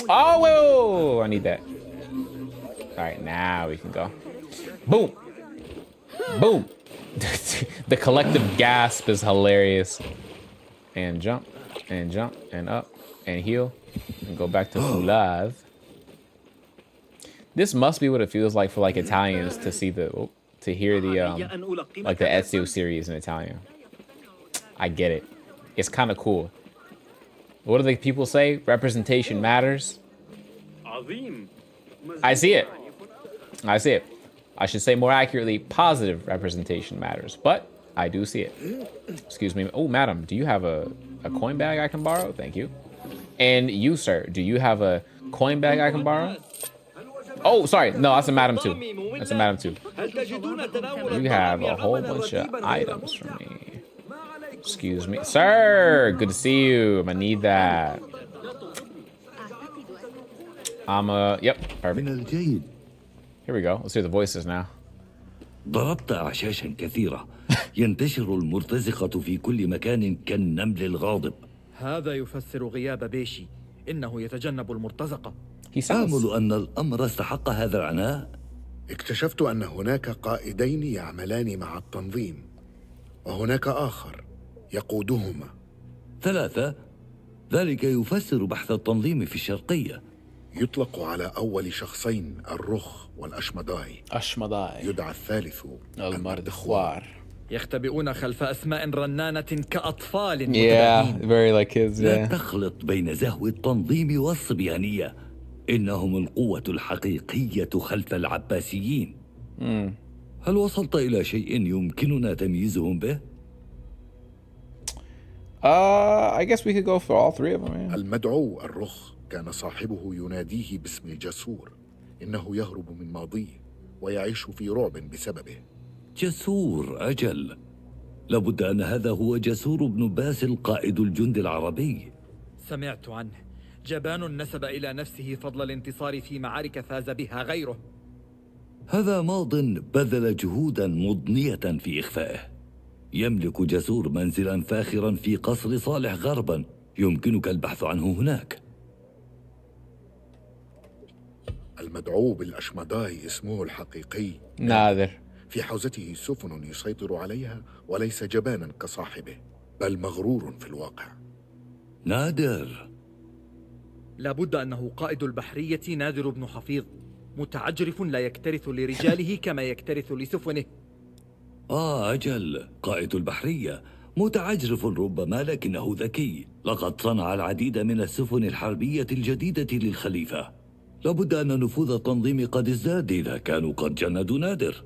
Oh, whoa, I need that. All right, now we can go. Boom. Boom. The collective gasp is hilarious. And jump, and up, and heal, and go back to live. This must be what it feels like for like Italians to see the, to hear the, like the Ezio series in Italian. I get it. It's kind of cool. What do the people say? Representation matters. I see it. I see it. I should say more accurately, positive representation matters, but I do see it. Excuse me. Oh, madam, do you have a coin bag I can borrow? Thank you. And you, sir, do you have a coin bag I can borrow? Oh, sorry. No, that's a madam too. That's a madam too. You have a whole bunch of items for me. Excuse me. Sir, good to see you. I'm gonna need that. Yep, perfect. Here we go. Let's hear the voices now. ضربت أعشاشا كثيرة ينتشر المرتزقة في كل مكان كالنمل الغاضب. هذا يفسر غياب بيشي. إنه يتجنب المرتزقة. آمل أن الأمر استحق هذا العناء. اكتشفت أن هناك قائدين يعملان مع التنظيم، وهناك آخر يقودهما. 3. ذلك يفسر بحث التنظيم في الشرقية. يطلق على أول شخصين الرخ والأشمداي. أشمداي. يدعى الثالث المردخوار. يختبئون خلف أسماء رنانة كأطفال. Yeah, very like kids. لا تخلط بين زهو التنظيم والصبيانية. إنهم القوة الحقيقية خلف العباسيين. هل وصلت إلى شيء يمكننا تمييزهم به؟ I guess we could go for all three of them. Yeah. المدعو الرخ كان صاحبه يناديه باسم الجسور. إنه يهرب من ماضيه ويعيش في رعب بسببه. جسور، أجل. لابد أن هذا هو جسور بن باسل قائد الجند العربي. سمعت عنه. جبان نسب إلى نفسه فضل الانتصار في معارك فاز بها غيره. هذا ماض بذل جهودا مضنية في إخفائه. يملك جسور منزلا فاخرا في قصر صالح غربا. يمكنك البحث عنه هناك. المدعو بالأشمداي اسمه الحقيقي نادر. في حوزته سفن يسيطر عليها، وليس جبانا كصاحبه، بل مغرور في الواقع. نادر. لابد أنه قائد البحرية نادر بن حفيظ، متعجرف لا يكترث لرجاله كما يكترث لسفنه. أجل، قائد البحرية متعجرف ربما، لكنه ذكي. لقد صنع العديد من السفن الحربية الجديدة للخليفة. لابد أن نفوذ التنظيم قد ازداد إذا كانوا قد جندوا نادر.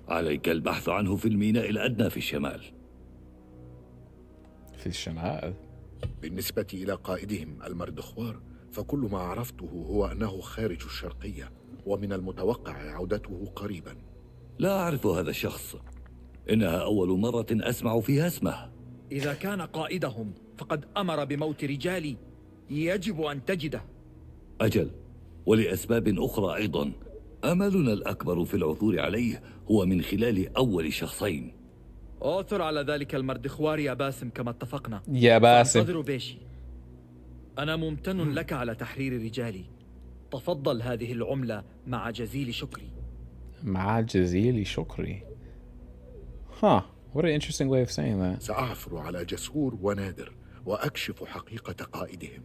عليك البحث عنه في الميناء الأدنى في الشمال. في الشمال؟ بالنسبة إلى قائدهم المردخوار، فكل ما عرفته هو أنه خارج الشرقية، ومن المتوقع عودته قريبا. لا أعرف هذا الشخص. إنها أول مرة أسمع فيها اسمه. إذا كان قائدهم فقد أمر بموت رجالي، يجب أن تجده. أجل، ولأسباب أخرى أيضا. أملنا الأكبر في العثور عليه هو من خلال أول شخصين. أعثر على ذلك المردخوار يا باسم كما اتفقنا. يا باسم. انتظر بيشي. أنا ممتن لك على تحرير رجالي. تفضل هذه العملة مع جزيل شكري. مع جزيل شكري. Huh. What an interesting way of saying that. سأعثر على جسور ونادر وأكشف حقيقة قائدهم.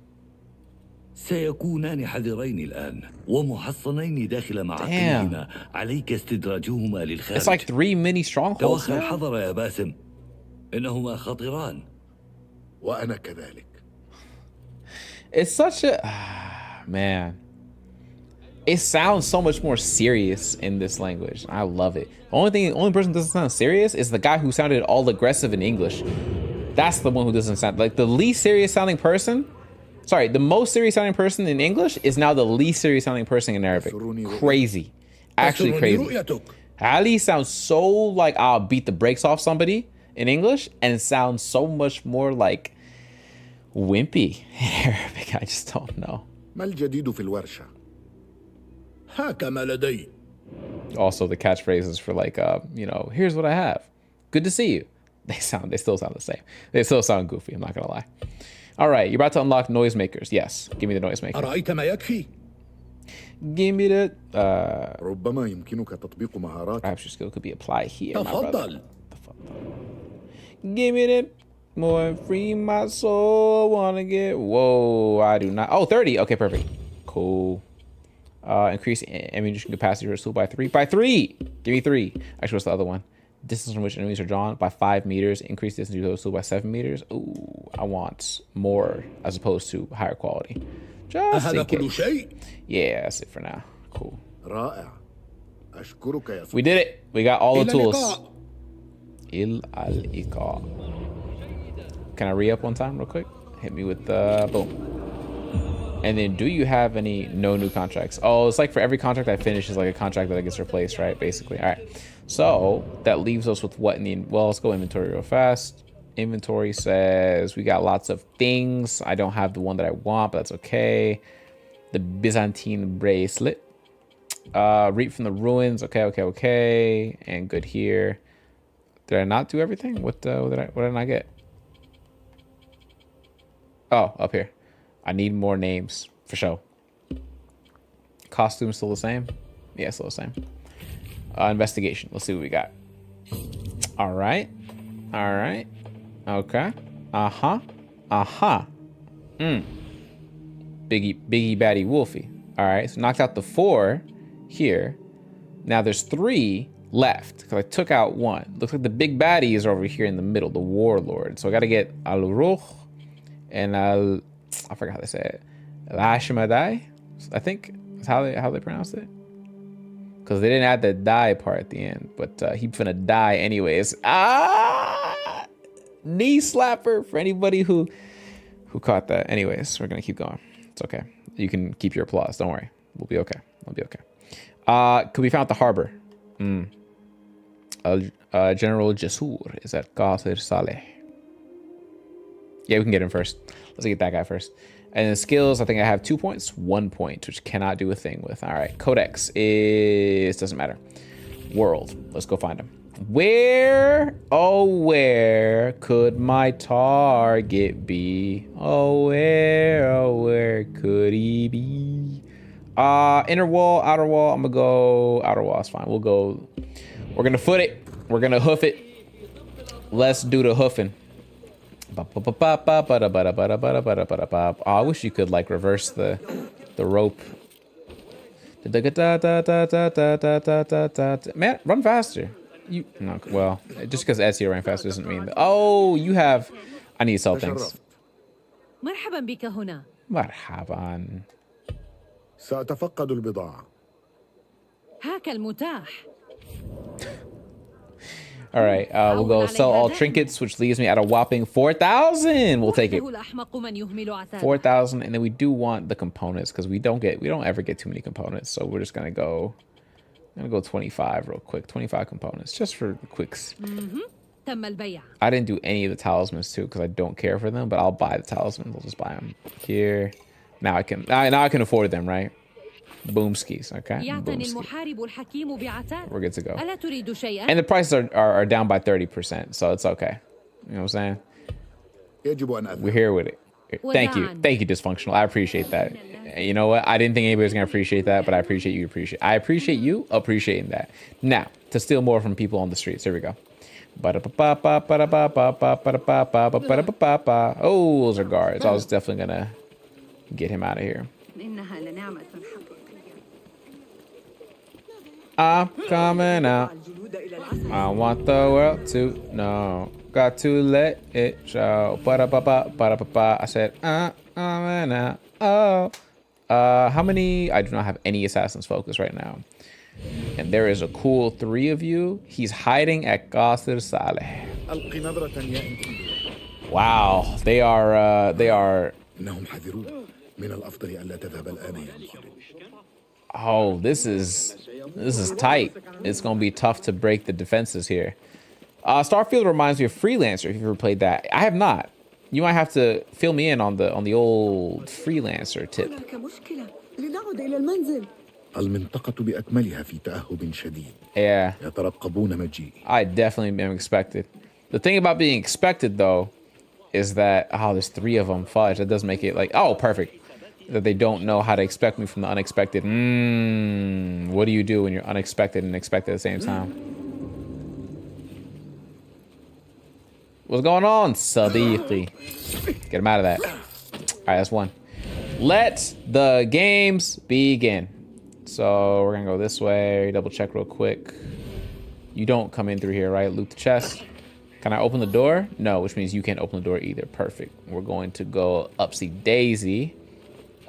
سيكونان حذرين الآن ومحصنين داخل معقلهما. عليك استدراجهما للخارج. It's like 3 mini strongholds. توخى الحذر يا باسم، إنهما خطران. وأنا كذلك. It's such a man. It sounds so much more serious in this language. I love it. The only person who doesn't sound serious is the guy who sounded all aggressive in English. That's the one who doesn't sound like the least serious sounding person. Sorry, the most serious sounding person in English is now the least serious sounding person in Arabic. Crazy. Actually crazy. Ali sounds so like I'll beat the brakes off somebody in English, and it sounds so much more like wimpy in Arabic. I just don't know. ما الجديد في الورشة؟ هاكما لدي. Also the catchphrases for like, here's what I have. Good to see you. They still sound the same. They still sound goofy. I'm not gonna lie. All right, you're about to unlock noisemakers. Yes, give me the noisemaker. أرأيت ما يكفي؟ Give me the. ربما يمكنك تطبيق مهارات. Perhaps your skill could be applied here. تفضل. Give me the more free my soul. Wanna get. Whoa, I do not. Oh, 30. Okay, perfect. Cool. Increase ammunition capacity for a tool by 3. By 3! Give me 3. Actually, what's the other one? Distance from which enemies are drawn by 5 meters. Increase distance to the tool by 7 meters. Ooh, I want more as opposed to higher quality. Just in case. Yeah, that's it for now. Cool. We did it. We got all the tools. Can I re-up one time real quick? Hit me with the boom. And then do you have any no new contracts? Oh, it's like for every contract I finish is like a contract that gets replaced, right? Basically. All right. So that leaves us with what in the, well, let's go inventory real fast. Inventory says we got lots of things. I don't have the one that I want, but that's okay. The Byzantine bracelet. Reap from the ruins. Okay. And good here. Did I not do everything? What did I not get? Oh, up here. I need more names for sure. Costume still the same? Yeah, still the same. Investigation. Let's see what we got. All right. Okay. Biggie baddie wolfie. All right. So knocked out the 4 here. Now there's 3 left because I took out 1. Looks like the big baddie is over here in the middle, the warlord. So I got to get Al-Ruh and I forgot how they say it. Lashmadai, I think is how they pronounce it. Because they didn't add the die part at the end, but he finna die anyways. Knee slapper for anybody who caught that. Anyways, we're gonna keep going. It's okay. You can keep your applause. Don't worry. We'll be okay. Could be found at the harbor. General Jasur is at Qasr Saleh. Yeah, we can get him first. Let's get that guy first. And then skills, I think I have 2 points, 1 point, which cannot do a thing with. All right, codex doesn't matter. World, let's go find him. Where could my target be? Where could he be? Inner wall, outer wall. I'm gonna go outer wall. It's fine. We're gonna foot it. We're gonna hoof it. Let's do the hoofing. Oh, I wish you could like reverse the rope. Man, run faster. Well, just because Ezio ran faster doesn't mean that. Oh, you have. I need to sell things. مرحبا بك هنا. مرحبا. سأتفقد البضاعة. هاك المتاح. All right, we'll go sell all trinkets, which leaves me at a whopping 4,000. We'll take it. 4,000, and then we do want the components because we don't ever get too many components. So we're just gonna go. I'm gonna go 25 real quick. 25 components just for quicks. I didn't do any of the talismans too because I don't care for them, but I'll buy the talismans. I'll just buy them here. Now I can afford them, right? Boomskis, okay? We're good to go. And the prices are down by 30%, so it's okay. You know what I'm saying? We're here with it. Thank you, Dysfunctional. I appreciate that. You know what? I didn't think anybody was gonna appreciate that, but I appreciate you appreciating that. Now, to steal more from people on the streets. Here we go. Oh, those are guards. I was definitely gonna get him out of here. I'm coming out. I want the world to know. Got to let it show. I said, coming out. Oh. How many? I do not have any assassins focus right now. And there is a cool 3 of you. He's hiding at Qasr Saleh. Wow, they are. Oh, this is tight. It's gonna be tough to break the defenses here. Starfield reminds me of Freelancer. If you've ever played that, I have not. You might have to fill me in on the old Freelancer tip. Yeah. I definitely am expected. The thing about being expected though is that, oh, there's 3 of them. Fudge. That does make it like, oh, perfect. That they don't know how to expect me from the unexpected. What do you do when you're unexpected and expected at the same time? What's going on, Sadiqi? Get him out of that. All right, that's 1. Let the games begin. So we're gonna go this way. Double check real quick. You don't come in through here, right? Loot the chest. Can I open the door? No, which means you can't open the door either. Perfect. We're going to go upsy daisy.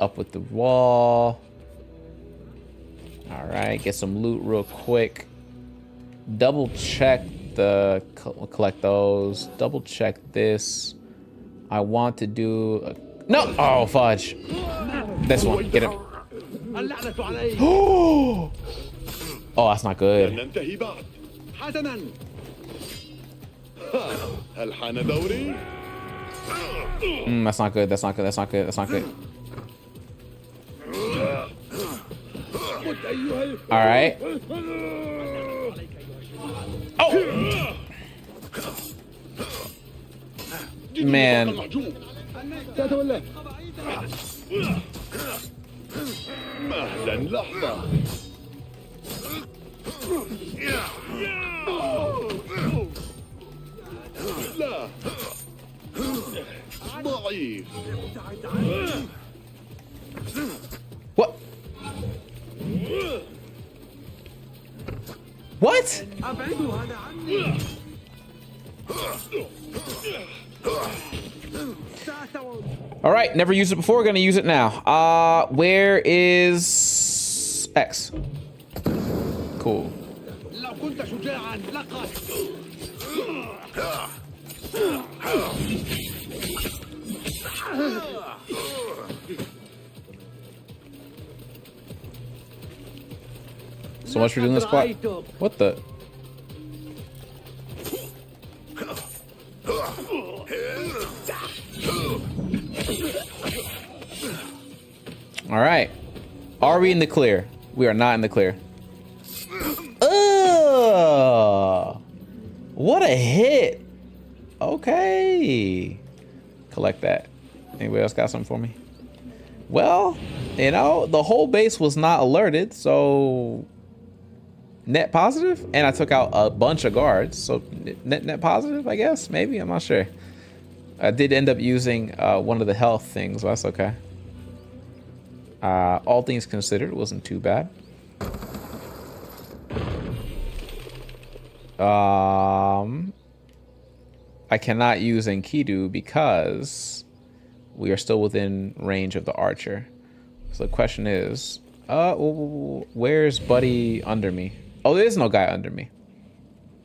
Up with the wall. All right, get some loot real quick. Double check the, collect those. Double check this. I want to do, no! Oh, fudge. This one, get him. Oh, that's not good. That's not good. That's not good. That's not good. That's not good. All right. Oh, man. What? What? All right, never used it before. We're gonna use it now. Where is X? Cool. So much for doing this spot. What the? All right. Are we in the clear? We are not in the clear. What a hit. Okay. Collect that. Anybody else got something for me? Well, you know, the whole base was not alerted, so net positive, and I took out a bunch of guards, so net positive, I guess. Maybe, I'm not sure. I did end up using one of the health things, so that's okay. All things considered, it wasn't too bad. I cannot use Enkidu because we are still within range of the archer. So the question is, where's Buddy under me? Oh, there is no guy under me.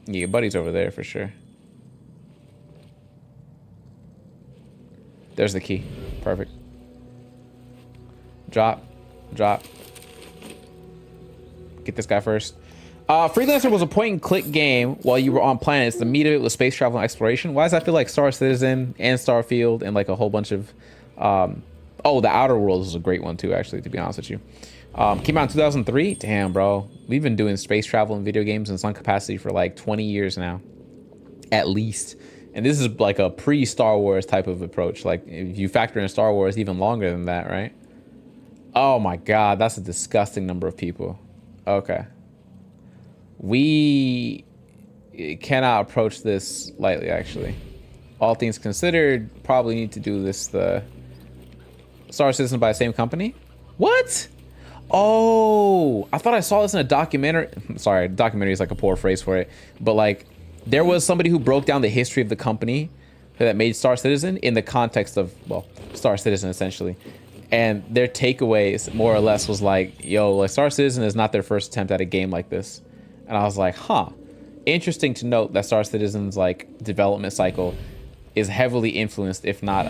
Yeah, Buddy's over there for sure. There's the key. Perfect. Drop. Get this guy first. Freelancer was a point-and-click game while you were on planets. The meat of it was space travel and exploration. Why does that feel like Star Citizen and Starfield and like a whole bunch of... oh, The Outer Worlds is a great one too, actually, to be honest with you. Came out in 2003. Damn, bro. We've been doing space travel and video games in some capacity for like 20 years now. At least. And this is like a pre-Star Wars type of approach. Like, if you factor in Star Wars, even longer than that, right? Oh my God, that's a disgusting number of people. Okay. We cannot approach this lightly, actually. All things considered, probably need to do this the Star Citizen by the same company. What? Oh, I thought I saw this in a documentary. Sorry, documentary is like a poor phrase for it. But like, there was somebody who broke down the history of the company that made Star Citizen in the context of, well, Star Citizen essentially. And their takeaways more or less was like, yo, like Star Citizen is not their first attempt at a game like this. And I was like, huh. Interesting to note that Star Citizen's like development cycle is heavily influenced, if not,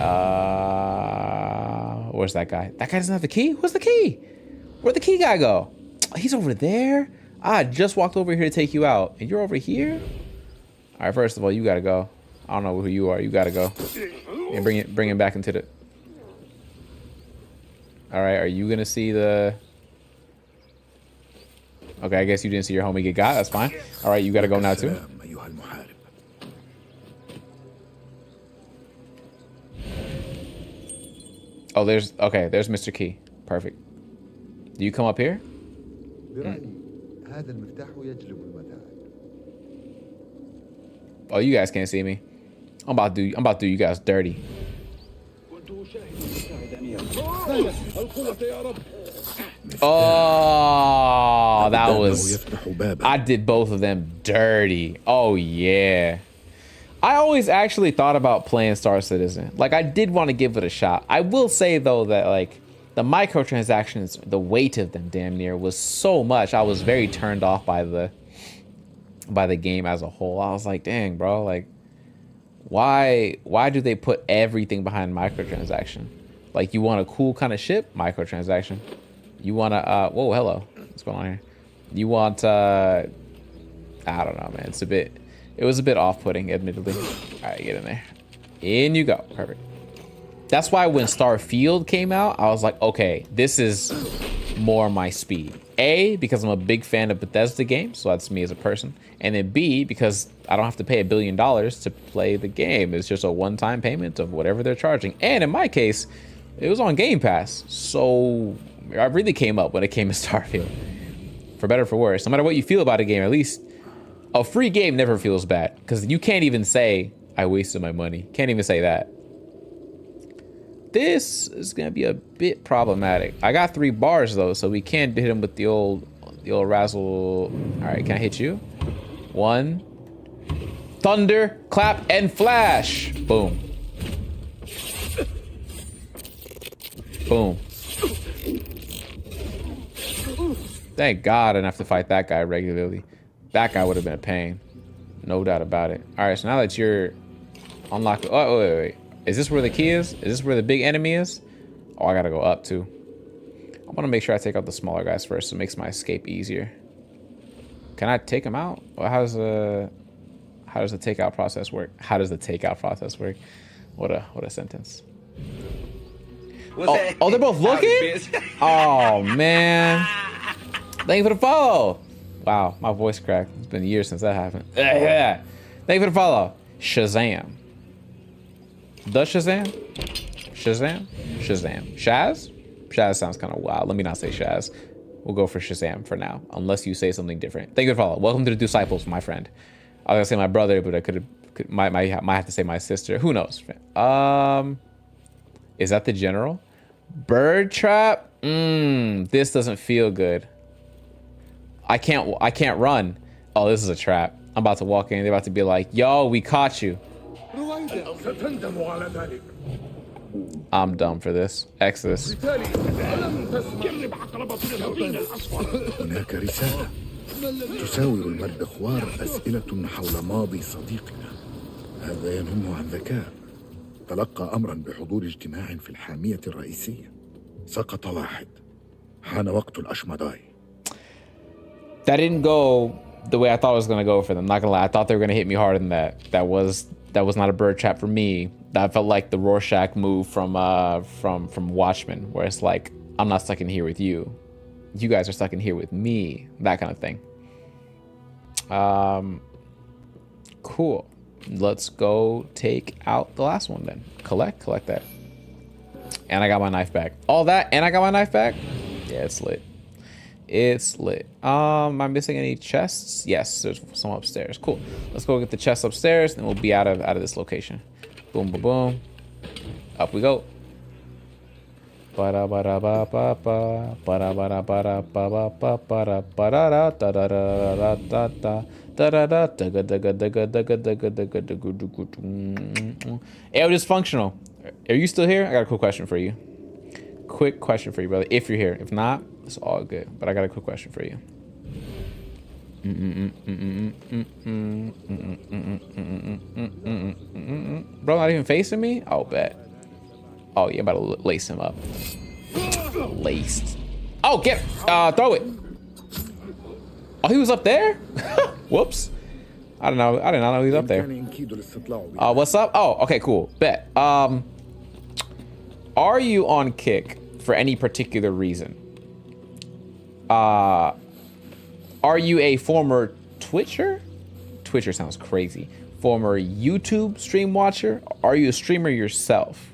where's that guy? That guy doesn't have the key? Where's the key? Where'd the key guy go? He's over there? I just walked over here to take you out. And you're over here? All right, first of all, you gotta go. I don't know who you are. You gotta go. And bring him back into the... All right, are you gonna see the... Okay, I guess you didn't see your homie get got. That's fine. All right, you gotta go now too. Oh, there's Mr. Key. Perfect. Do you come up here? Oh, you guys can't see me. I'm about to do you guys dirty. Oh, that was... I did both of them dirty. Oh, yeah. I always actually thought about playing Star Citizen. Like, I did want to give it a shot. I will say, though, that, like, the microtransactions, the weight of them damn near was so much. I was very turned off by the game as a whole. I was like, dang, bro, like, why do they put everything behind microtransaction? Like, you want a cool kind of ship? Microtransaction. You want a, whoa, hello. What's going on here? You want, I don't know, man. It was a bit off-putting, admittedly. All right, get in there. In you go. Perfect. That's why when Starfield came out, I was like, okay, this is more my speed. A, because I'm a big fan of Bethesda games, so that's me as a person. And then B, because I don't have to pay $1 billion to play the game. It's just a one-time payment of whatever they're charging. And in my case, it was on Game Pass. So I really came up when it came to Starfield. For better or for worse. No matter what you feel about a game, at least a free game never feels bad. Because you can't even say, I wasted my money. Can't even say that. This is gonna be a bit problematic. I got 3 bars though, so we can't hit him with the old razzle. All right, can I hit you? 1. Thunder, clap, and flash. Boom. Boom. Thank God I didn't have to fight that guy regularly. That guy would have been a pain. No doubt about it. All right, so now that you're unlocked. Oh, wait. Is this where the key is? Is this where the big enemy is? Oh, I gotta go up too. I want to make sure I take out the smaller guys first, so it makes my escape easier. Can I take them out? Or how does the takeout process work? How does the takeout process work? What a sentence. Oh, they're both looking? Oh man. Thank you for the follow. Wow, my voice cracked. It's been years since that happened. Yeah. Thank you for the follow. Shazam. The Shazam? Shazam? Shazam. Shaz? Shaz sounds kind of wild. Let me not say Shaz. We'll go for Shazam for now, unless you say something different. Thank you for the follow. Welcome to the Disciples, my friend. I was gonna say my brother, but I might have to say my sister. Who knows? Is that the general? Bird trap? This doesn't feel good. I can't run. Oh, this is a trap. I'm about to walk in. They're about to be like, yo, we caught you. I'm dumb for this. Exodus. هناك رسالة تساور المردخوار أسئلة حول ماضي صديقنا. هذا ينم عن ذكاء. تلقى أمرا بحضور اجتماع في الحامية الرئيسية. سقط واحد. حان وقت الأشمداي. That didn't go the way I thought it was gonna go for them. Not gonna lie, I thought they were gonna hit me harder than that. That was not a bird trap for me. That felt like the Rorschach move from Watchmen, where it's like, I'm not stuck in here with you. You guys are stuck in here with me. That kind of thing. Cool. Let's go take out the last one then. Collect that. And I got my knife back. All that, and I got my knife back? Yeah, it's lit. It's lit. Am I missing any chests? Yes, there's some upstairs. Cool. Let's go get the chests upstairs, and we'll be out of this location. Boom, boom, boom. Up we go. Air dysfunctional. Are you still here? I got a quick question for you. Quick question for you, brother. If you're here. If not, it's all good. But I got a quick question for you. Bro, not even facing me? Oh, bet. Oh, you're about to lace him up. Laced. Oh, get throw it. Oh, he was up there? Whoops. I did not know he was up there. What's up? Oh, okay, cool. Bet. Are you on Kick for any particular reason? Are you a former Twitcher? Twitcher sounds crazy. Former YouTube stream watcher? Are you a streamer yourself?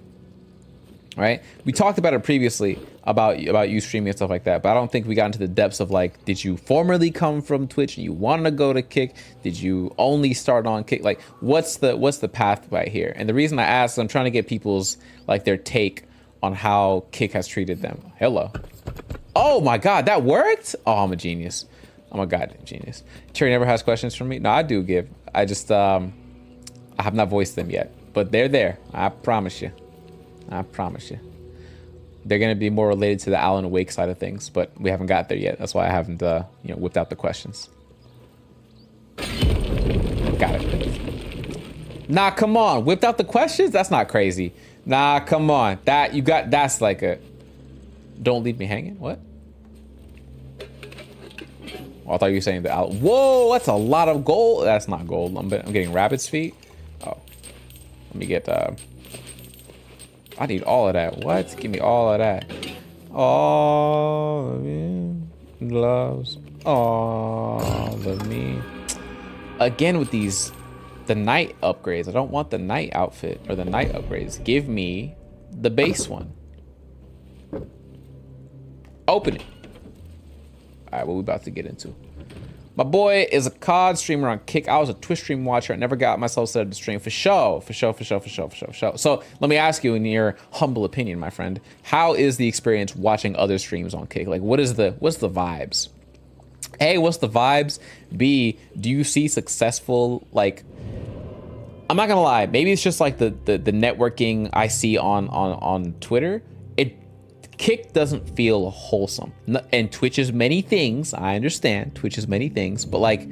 right? We talked about it previously about you streaming and stuff like that, but I don't think we got into the depths of like, did you formerly come from Twitch and you want to go to Kick? Did you only start on Kick? Like, what's the pathway here? And the reason I asked, I'm trying to get people's like their take on how Kick has treated them. Hello. Oh my God, that worked? Oh, I'm a genius. I'm a goddamn genius. Cherry never has questions for me. No, I do give. I just I have not voiced them yet, but they're there. I promise you. I promise you. They're going to be more related to the Alan Wake side of things, but we haven't got there yet. That's why I haven't, whipped out the questions. Got it. Nah, come on. Whipped out the questions? That's not crazy. Nah, come on. That's like a... Don't leave me hanging? What? Oh, I thought you were saying the Alan... Whoa, that's a lot of gold. That's not gold. I'm getting rabbit's feet. Oh. Let me get... I need all of that. What? Give me all of that. All of me loves all of me. Again with the night upgrades. I don't want the night outfit or the night upgrades. Give me the base one. Open it. All right, what we about to get into. My boy is a COD streamer on Kick. I was a Twitch stream watcher. I never got myself set up to stream for show. So let me ask you, in your humble opinion, my friend, how is the experience watching other streams on Kick? Like, what's the vibes? A, what's the vibes? B, do you see successful, like, I'm not gonna lie, maybe it's just like the networking I see on Twitter. Kick doesn't feel wholesome. And Twitch is many things. I understand Twitch is many things, but like,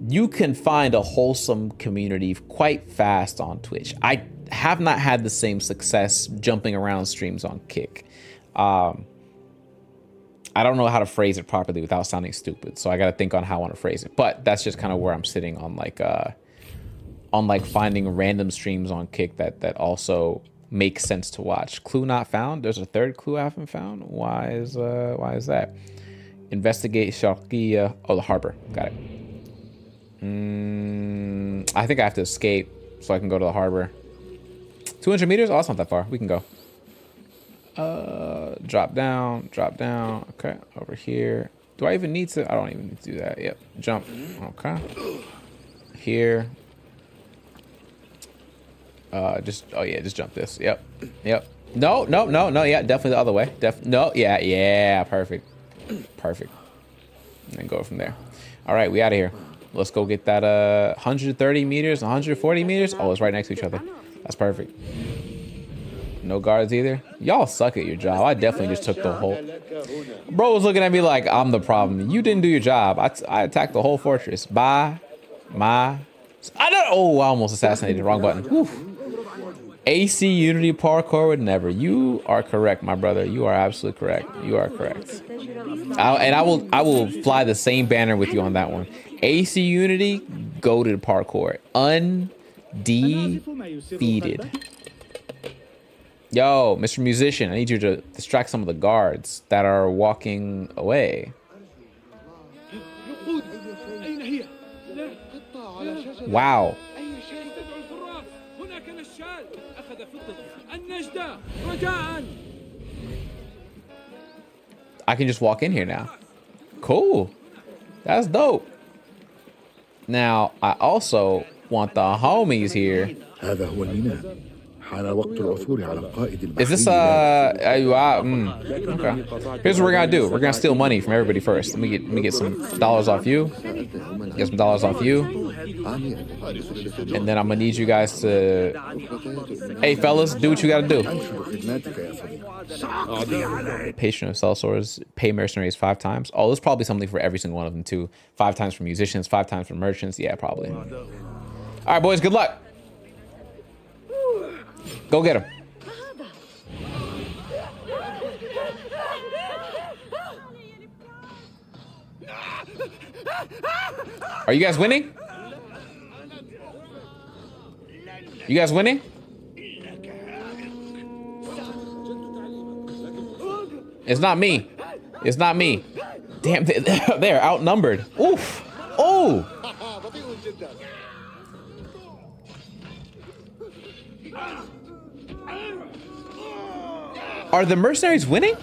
you can find a wholesome community quite fast on Twitch. I have not had the same success jumping around streams on Kick. I don't know how to phrase it properly without sounding stupid, so I got to think on how I want to phrase it. But that's just kind of where I'm sitting on like finding random streams on Kick that also makes sense to watch. Clue not found. There's a third clue I haven't found. Why is that? Investigate Sharkia. Oh, the harbor. Got it. I think I have to escape so I can go to the harbor. 200 meters? Oh, that's not that far. We can go. Drop down. Okay, over here. Do I even need to? I don't even need to do that. Yep. Jump. Okay. Here. Just jump this. Yep. No, yeah, definitely the other way. Yeah, perfect. And then go from there. All right, we out of here. Let's go get that 130 meters, 140 meters. Oh, it's right next to each other. That's perfect. No guards either. Y'all suck at your job. I definitely just took the whole... Bro was looking at me like I'm the problem. You didn't do your job. I attacked the whole fortress. I almost assassinated. Wrong button. Oof. AC Unity parkour would never. You are correct, my brother. You are absolutely correct. You are correct. I will fly the same banner with you on that one. AC Unity, go to the parkour. Undefeated. Yo, Mr. Musician, I need you to distract some of the guards that are walking away. Wow. I can just walk in here now. Cool. That's dope. Now, I also want the homies here. Is this okay. Here's what we're gonna do. We're gonna steal money from everybody first. Let me get some dollars off you. Get some dollars off you. And then I'm gonna need you guys to, hey fellas, do what you gotta do. Patron of sellswords, pay mercenaries 5 times. Oh, there's probably something for every single one of them too. 5 times for musicians, 5 times for merchants. Yeah, probably. All right, boys, good luck. Go get him. Are you guys winning? You guys winning? It's not me. It's not me. Damn, they're outnumbered. Oof. Oh. Are the mercenaries winning?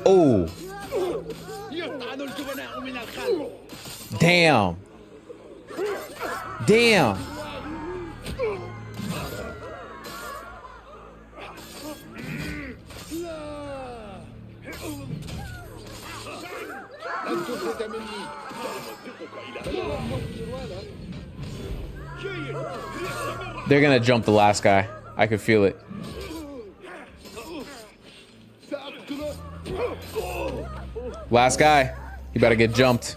Oh. Damn. Damn. They're gonna jump the last guy. I could feel it. Last guy. You better get jumped.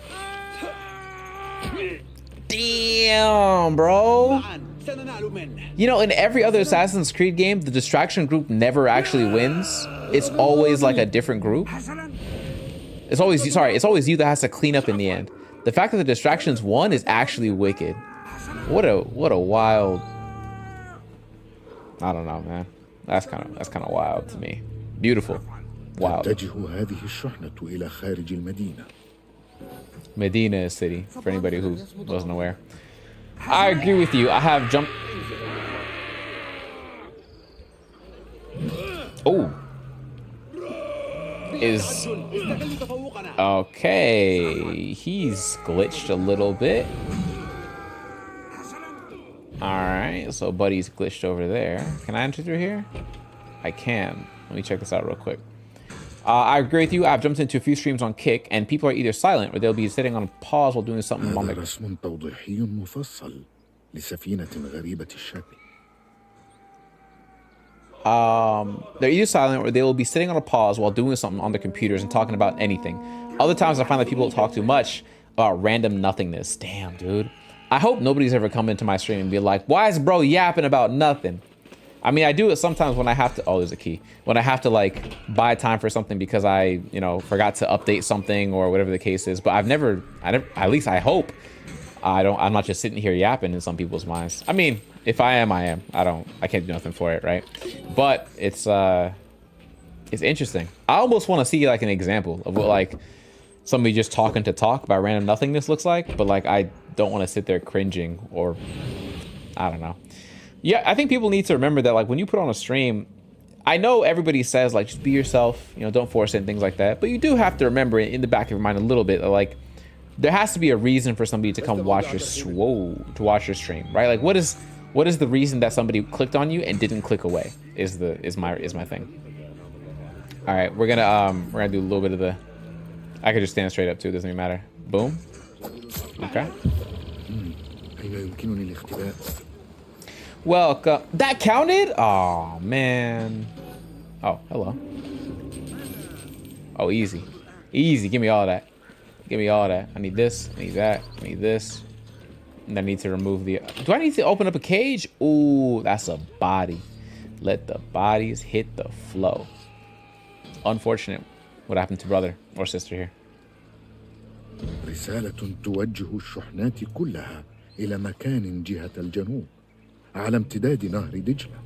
Damn, bro. You know, in every other Assassin's Creed game, the distraction group never actually wins. It's always like a different group. It's always you that has to clean up in the end. The fact that the distractions won is actually wicked. What a wild. I don't know, man. That's kind of wild to me. Beautiful. Wild. Medina is city, for anybody who wasn't aware. I agree with you. I have jumped. Oh. Is okay. He's glitched a little bit. All right, so buddy's glitched over there. Can I enter through here? I can. Let me check this out real quick. I agree with you. I've jumped into a few streams on Kick, and people are either silent or they'll be sitting on pause while doing something on their... They're either silent or they will be sitting on a pause while doing something on their computers and talking about anything. Other times I find that people talk too much about random nothingness. Damn, dude. I hope nobody's ever come into my stream and be like, why is bro yapping about nothing? I mean, I do it sometimes when I have to, oh, there's a key. When I have to like buy time for something because I, you know, forgot to update something or whatever the case is. But I never, at least I hope I'm not just sitting here yapping in some people's minds. I mean, if I am, I am. I can't do nothing for it, right? But it's interesting. I almost want to see like an example of what like somebody just talking to talk about random nothingness looks like. But like, I don't want to sit there cringing or I don't know. Yeah, I think people need to remember that like when you put on a stream, I know everybody says like just be yourself, you know, don't force it and things like that. But you do have to remember in the back of your mind a little bit that, like there has to be a reason for somebody to come watch your stream, right? Like what is the reason that somebody clicked on you and didn't click away is my thing. All right, we're gonna do a little bit of the. I could just stand straight up too. It doesn't even matter. Boom. Okay. Welcome. That counted? Oh man. Oh, hello. Oh, easy. Easy. Give me all that. Give me all that. I need this. I need that. I need this. And I need to remove the... Do I need to open up a cage? Ooh, that's a body. Let the bodies hit the flow. Unfortunate. What happened to brother or sister here? رسالة توجه الشحنات كلها إلى مكان جهة الجنوب على امتداد نهر دجلة.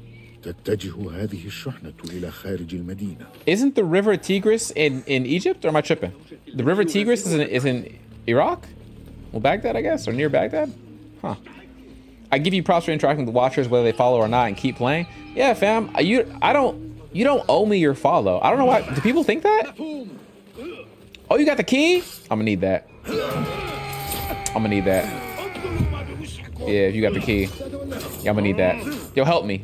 تتجه هذه الشحنة إلى خارج المدينة. Isn't the river Tigris in Egypt, or am I tripping? The river Tigris is in Iraq? Well, Baghdad, I guess, or near Baghdad? Huh. I give you props for interacting with the watchers, whether they follow or not, and keep playing. Yeah, fam. You don't owe me your follow. I don't know why. Do people think that? Oh, you got the key? I'm gonna need that. I'm gonna need that. Yeah, if you got the key. Yeah, I'm gonna need that. Yo, help me.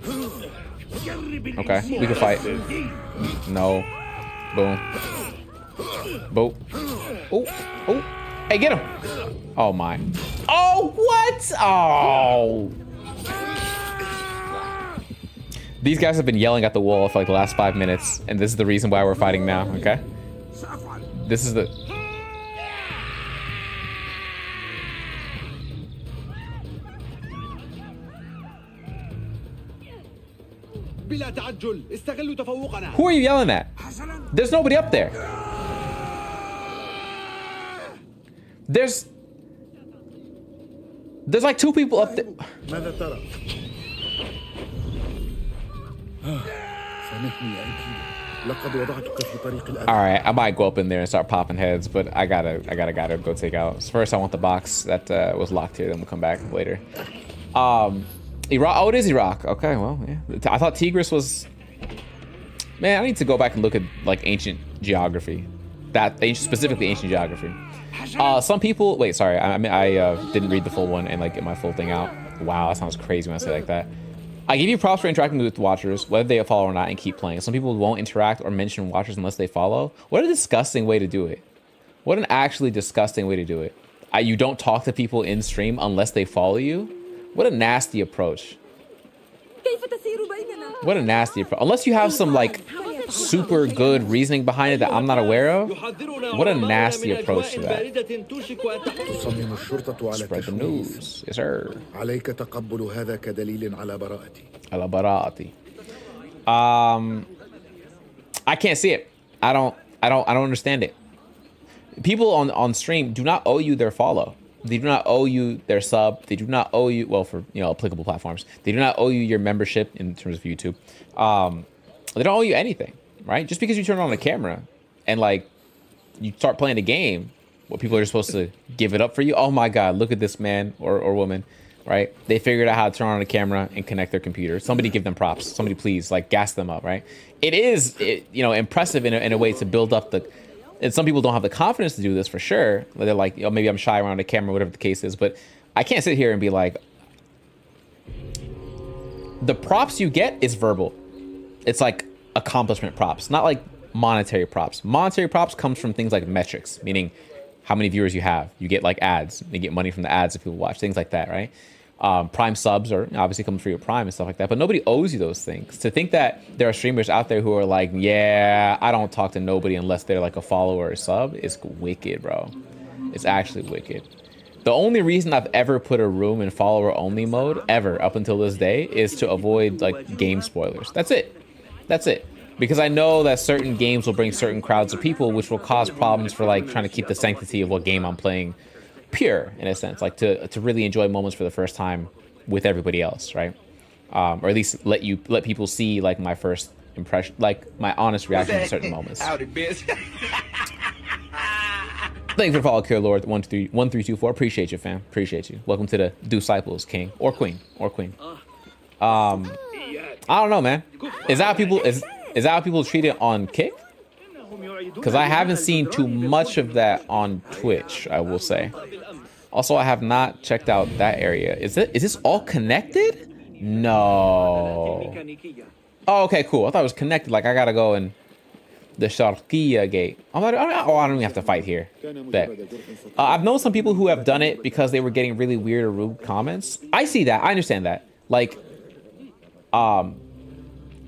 Okay, we can fight. No. Boom. Boom. Oh, oh. Hey, get him. Oh, my. Oh, what? Oh. These guys have been yelling at the wall for like the last 5 minutes, and this is the reason why we're fighting now, okay? This is the... Who are you yelling at? There's nobody up there. There's like 2 people up there. All right, I might go up in there and start popping heads, but I gotta go take out. First, I want the box that was locked here. Then we'll come back later. Iraq. Oh, it is Iraq. Okay, well, yeah. I thought Tigris was. Man, I need to go back and look at like ancient geography. Specifically ancient geography. Some people. Wait, sorry. I didn't read the full one and like get my full thing out. Wow, that sounds crazy when I say like that. I give you props for interacting with watchers, whether they follow or not, and keep playing. Some people won't interact or mention watchers unless they follow. What a disgusting way to do it. What an actually disgusting way to do it. You don't talk to people in stream unless they follow you. What a nasty approach. What a nasty approach. Unless you have some like super good reasoning behind it that I'm not aware of. What a nasty approach to that. Spread the news. Yes, sir. على براءتي. I can't see it. I don't understand it. People on stream do not owe you their follow. They do not owe you their sub. They do not owe you, well, for applicable platforms. They do not owe you your membership in terms of YouTube. They don't owe you anything, right? Just because you turn on a camera and like you start playing a game, what people are supposed to give it up for you. Oh my God, look at this man or woman, right? They figured out how to turn on a camera and connect their computer. Somebody give them props. Somebody please like gas them up, right? It is impressive in a way to build up the. And some people don't have the confidence to do this for sure. They're like, maybe I'm shy around a camera, whatever the case is. But I can't sit here and be like, the props you get is verbal. It's like accomplishment props, not like monetary props. Monetary props comes from things like metrics, meaning how many viewers you have. You get like ads. You get money from the ads if people watch, things like that, right? Prime subs are obviously coming for your Prime and stuff like that, but nobody owes you those things. To think that there are streamers out there who are like, yeah, I don't talk to nobody unless they're like a follower or a sub is wicked, bro. It's actually wicked. The only reason I've ever put a room in follower only mode ever up until this day is to avoid like game spoilers. That's it. That's it. Because I know that certain games will bring certain crowds of people, which will cause problems for like trying to keep the sanctity of what game I'm playing pure, in a sense, like to really enjoy moments for the first time with everybody else, right? Or at least let people see like my first impression, like my honest reaction to certain moments. Thanks for following, Kill Lord 1324. Appreciate you, fam. Appreciate you. Welcome to the Disciples, King or Queen or Queen. I don't know, man. Is that how people treat it on Kick? Because I haven't seen too much of that on Twitch, I will say. Also, I have not checked out that area. Is this all connected? No. Oh, okay, cool. I thought it was connected. Like I gotta go in the Sharqiya gate. I don't even have to fight here. Bet. I've known some people who have done it because they were getting really weird or rude comments. I see that. I understand that. Like,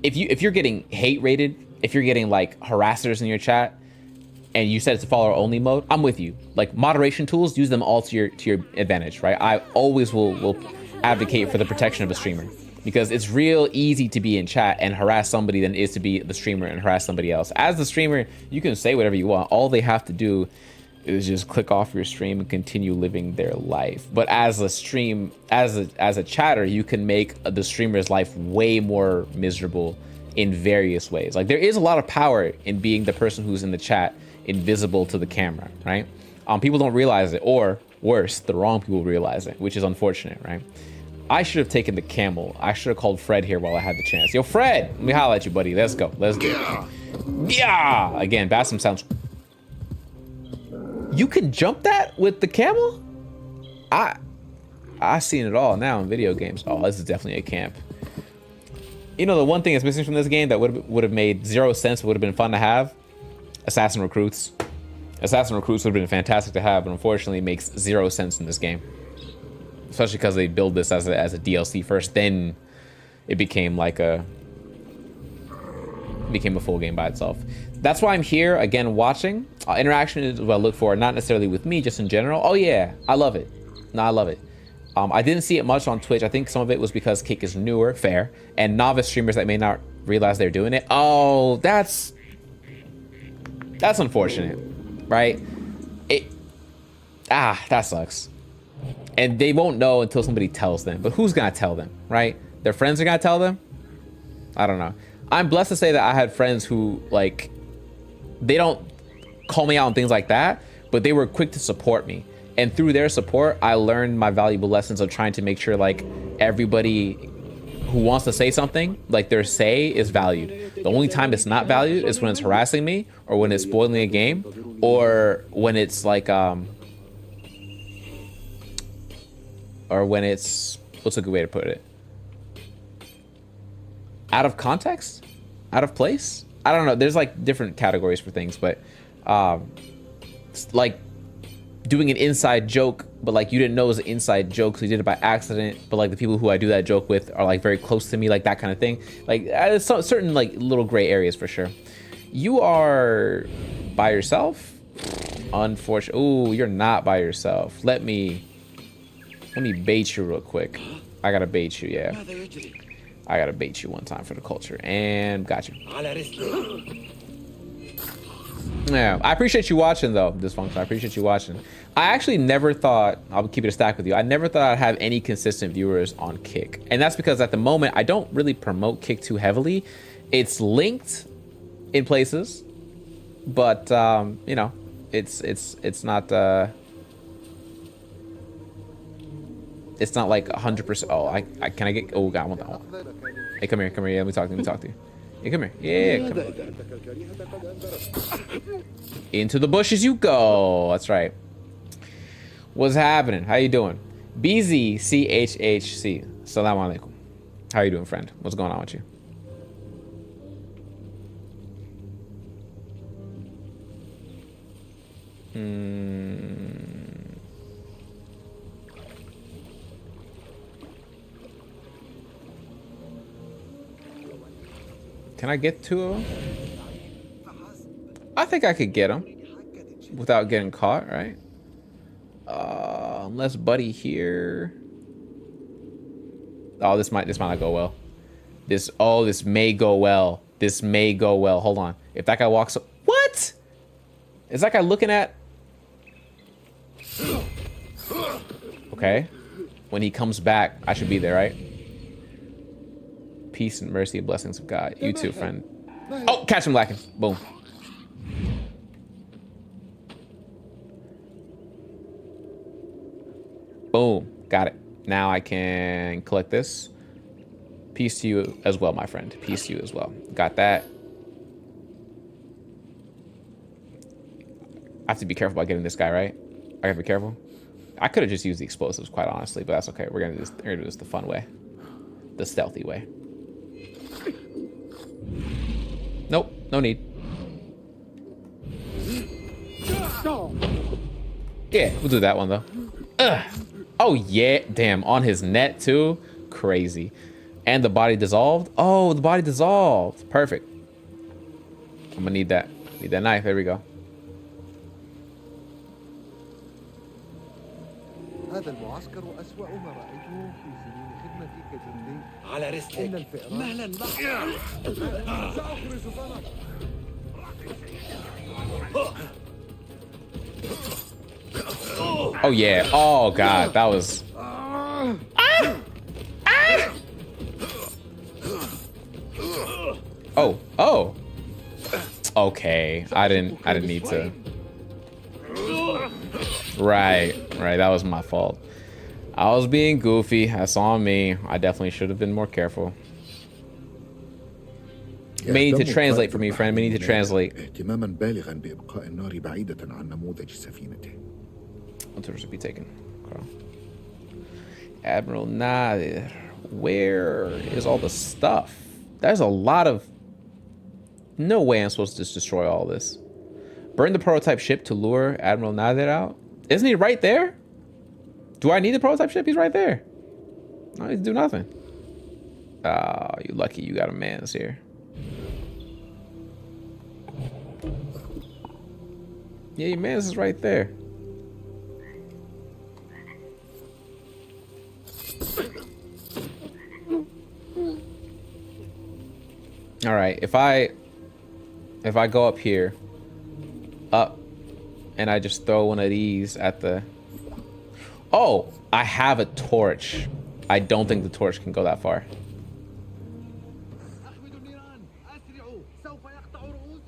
if you're getting hate rated, if you're getting like harassers in your chat, and you said it's a follower only mode, I'm with you. Like moderation tools, use them all to your advantage, right? I always will advocate for the protection of a streamer because it's real easy to be in chat and harass somebody than it is to be the streamer and harass somebody else. As the streamer, you can say whatever you want. All they have to do is just click off your stream and continue living their life. But as a chatter, you can make the streamer's life way more miserable in various ways. Like there is a lot of power in being the person who's in the chat invisible to the camera, right? People don't realize it, or worse, the wrong people realize it, which is unfortunate, right? I should have taken the camel. I should have called Fred here while I had the chance. Yo, Fred, let me holler at you, buddy. Let's go. Let's do it. Yeah. Again, Bassam sounds. You can jump that with the camel? I've seen it all now in video games. Oh, this is definitely a camp. You know, the one thing that's missing from this game that would have made zero sense, but would have been fun to have? Assassin Recruits. Assassin Recruits would have been fantastic to have, but unfortunately it makes zero sense in this game. Especially because they build this as a DLC first, then it became like a full game by itself. That's why I'm here, again, watching. Interaction is what I look for, not necessarily with me, just in general. Oh yeah, I love it. No, I love it. I didn't see it much on Twitch. I think some of it was because Kick is newer, fair, and novice streamers that may not realize they're doing it. Oh, that's unfortunate, right? That sucks. And they won't know until somebody tells them. But who's gonna tell them, right? Their friends are gonna tell them? I don't know. I'm blessed to say that I had friends who, like, they don't call me out on things like that, but they were quick to support me. And through their support, I learned my valuable lessons of trying to make sure like everybody who wants to say something, like their say is valued. The only time it's not valued is when it's harassing me, or when it's spoiling a game, or when it's like or when it's, what's a good way to put it? Out of context? Out of place? I don't know. There's like different categories for things, but it's like doing an inside joke, but like you didn't know it was an inside joke, so you did it by accident, but like the people who I do that joke with are like very close to me, like that kind of thing. Like there's certain like little gray areas for sure. You are by yourself? Unfortunately. Ooh, you're not by yourself. Let me bait you real quick. I gotta bait you, yeah. I gotta bait you one time for the culture, and got you. Yeah, I appreciate you watching though, Dysfunction. I appreciate you watching. I actually never thought, I'll keep it a stack with you, I never thought I'd have any consistent viewers on Kick. And that's because at the moment, I don't really promote Kick too heavily. It's linked in places, but you know, it's not like 100%. Oh, I can I get, oh God, I want that one. Hey, come here, yeah, let me talk to you. Hey, come here, yeah, come here. Into the bushes you go, that's right. What's happening? How you doing? BZCHHC. Assalamu alaikum. How you doing, friend? What's going on with you? Can I get to him? I think I could get him without getting caught, right? Unless Buddy here. Oh, this might not go well. This may go well. This may go well. Hold on. If that guy walks up, what? Is that guy looking at? Okay. When he comes back, I should be there, right? Peace and mercy and blessings of God. You too, friend. Oh, catch him lacking. Boom. Boom. Got it. Now I can collect this. Peace to you as well, my friend. Peace to you as well. Got that. I have to be careful about getting this guy, right? I gotta be careful. I could have just used the explosives, quite honestly, but that's okay. We're gonna do this the fun way. The stealthy way. Nope, no need. Yeah, we'll do that one though. Ugh. Oh yeah, damn, on his net too. Crazy. And the body dissolved. Oh, the body dissolved. Perfect. I'm gonna need that. Need that knife. There we go. هذا المعسكر أسوأ ما رأيته في سنين خدمتي كجندي. على رسلك. مهلا سأخرج ظنك. Oh yeah. Oh god, that was. Oh. Okay, I didn't need to. Right, that was my fault. I was being goofy. That's on me. I definitely should have been more careful. May need to translate for me, friend. May need to translate. اهتماما بالغا بإبقاء النار بعيدة عن نموذج سفينته. What should be taken? Okay. Admiral Nadir, where is all the stuff? There's a lot of. No way I'm supposed to just destroy all this. Burn the prototype ship to lure Admiral Nadir out. Isn't he right there? Do I need the prototype ship? He's right there. No, he do nothing. Oh, you lucky you got a man's here. Yeah, your man's is right there. All right, if I go up here, up, and I just throw one of these at the... Oh, I have a torch. I don't think the torch can go that far.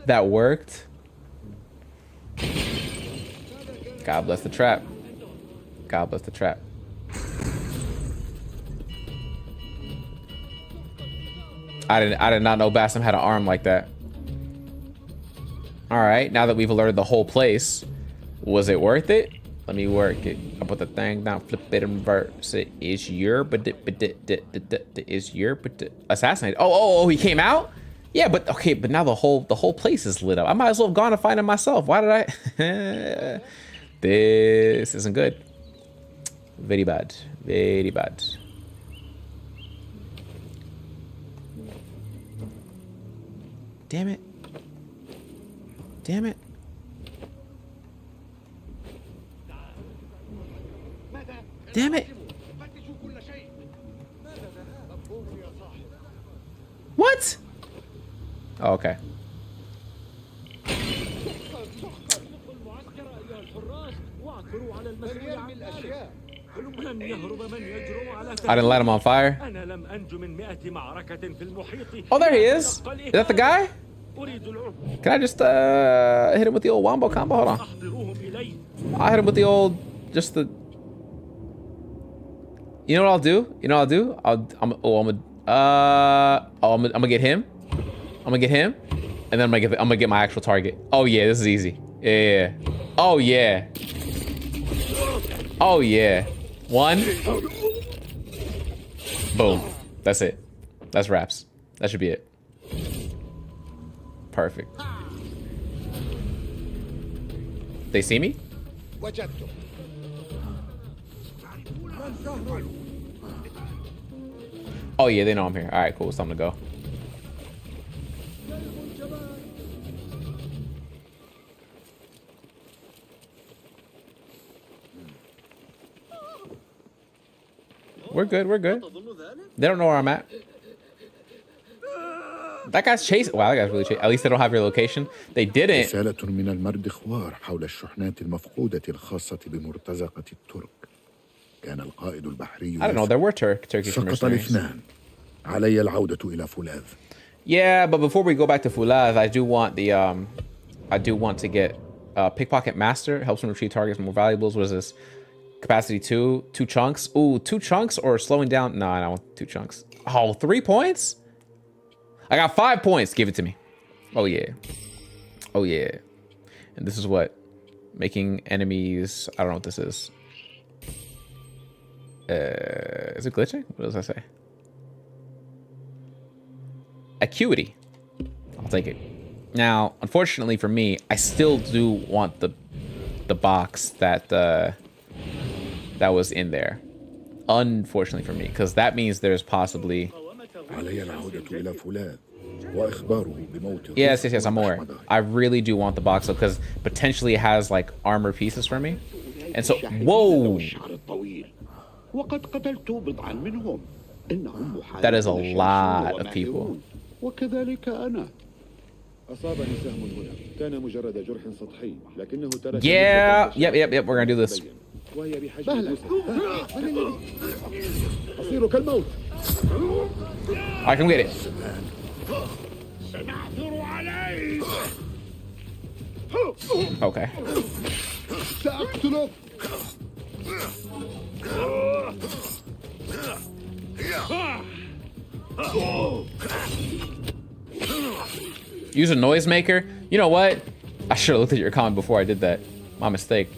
That worked. God bless the trap. God bless the trap. I did not know Bassam had an arm like that. All right, now that we've alerted the whole place, was it worth it? Let me work it. I'll put the thing down, flip it, and reverse it. Is your assassinated? Oh, he came out? Yeah, but okay, but now the whole place is lit up. I might as well have gone and find him myself. Why did I? This isn't good. Very bad. Very bad. Damn it. Damn it. Damn it. What? Oh, okay. I didn't light him on fire. Oh, there he is. Is that the guy? Can I just hit him with the old wombo combo? Hold on. I'll hit him with the old, just the... You know what I'll do? You know what I'll do? I'm gonna get him. I'm gonna get him, and then I'm gonna get my actual target. Oh yeah, this is easy. Yeah. Oh yeah. Oh yeah. One. Boom. That's it. That's wraps. That should be it. Perfect. They see me? Oh yeah, they know I'm here. All right, cool. It's time to go. We're good. We're good. They don't know where I'm at. That guy's chasing. Wow, that guy's really chasing. At least they don't have your location. They didn't. رسالة من المردخوار حول الشحنات المفقودة الخاصة بمرتزقة الترك. كان القائد البحري. I don't know. There were Turkish mercenaries. سقط الاثنان. علي العودة إلى فولاذ. Yeah, but before we go back to Fulaz, I do want the I do want to get Pickpocket Master. Helps him retrieve targets more valuables. What is this? Capacity 2 chunks. Ooh, 2 chunks or slowing down? No, I don't want 2 chunks. Oh, 3 points? I got 5 points. Give it to me. Oh yeah. Oh yeah. And this is what? Making enemies. I don't know what this is. Is it glitching? What does that say? Acuity. I'll take it. Now, unfortunately for me, I still do want the box that that was in there. Unfortunately for me, because that means there's possibly. Yes, I'm aware. I really do want the box because potentially it has like armor pieces for me. And so, whoa. That is a lot of people. Yeah, yep, we're gonna do this. I can get it. Okay. Use a noisemaker. You know what? I should have looked at your comment before I did that. My mistake.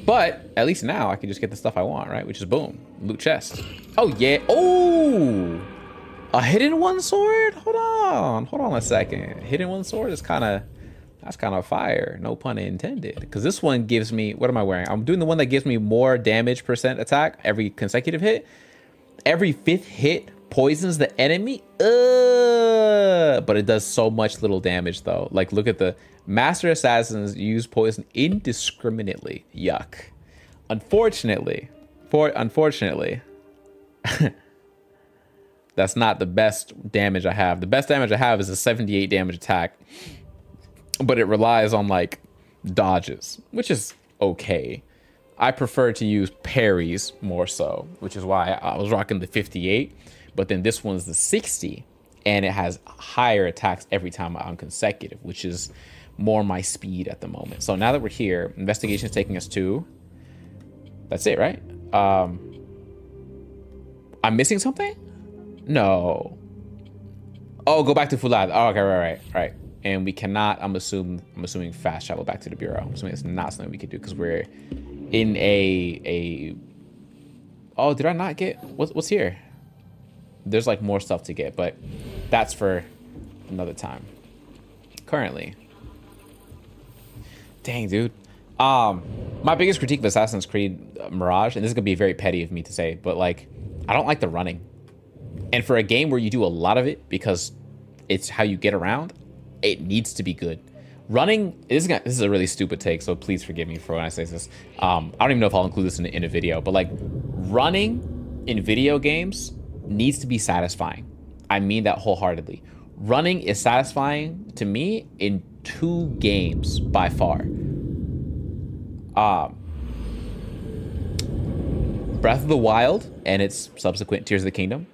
But at least now I can just get the stuff I want, right? Which is boom, loot chest. Oh yeah. Oh, a hidden one sword. Hold on a second. Hidden one sword is that's kind of fire. No pun intended. Because this one gives me. What am I wearing? I'm doing the one that gives me more damage % attack every consecutive hit. Every 5th hit poisons the enemy. But it does so much little damage though. Like look at the Master Assassins use poison indiscriminately. Yuck. Unfortunately, that's not the best damage I have. The best damage I have is a 78 damage attack, but it relies on like dodges, which is okay. I prefer to use parries more so, which is why I was rocking the 58, but then this one's the 60, and it has higher attacks every time I'm consecutive, which is more my speed at the moment. So now that we're here, investigation is taking us to, that's it, right? I'm missing something? No. Oh, go back to Fulad. Oh, okay, right. And we cannot, I'm assuming fast travel back to the Bureau. I'm assuming it's not something we can do because we're in a oh, did I not get, what's here? There's like more stuff to get, but that's for another time. Currently. Dang, dude. My biggest critique of Assassin's Creed Mirage, and this is gonna be very petty of me to say, but like, I don't like the running. And for a game where you do a lot of it because it's how you get around, it needs to be good. Running, this is a really stupid take, so please forgive me for when I say this. I don't even know if I'll include this in a video, but like, running in video games needs to be satisfying. I mean that wholeheartedly. Running is satisfying to me in 2 games by far. Breath of the Wild and its subsequent Tears of the Kingdom,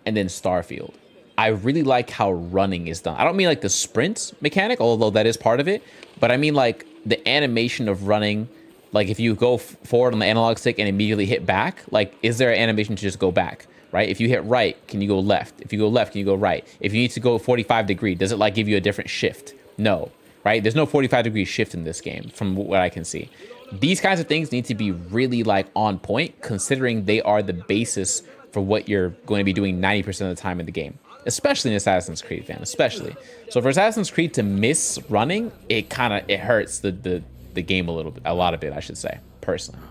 and then Starfield. I really like how running is done. I don't mean like the sprint mechanic, although that is part of it, but I mean like the animation of running. Like if you go forward on the analog stick and immediately hit back, like is there an animation to just go back, right? If you hit right, can you go left? If you go left, can you go right? If you need to go 45 degree, does it like give you a different shift? No, right? There's no 45 degree shift in this game from what I can see. These kinds of things need to be really like on point, considering they are the basis for what you're going to be doing 90% of the time in the game, especially in Assassin's Creed, fan, especially. So for Assassin's Creed to miss running, it hurts the game a lot of it, I should say, personally.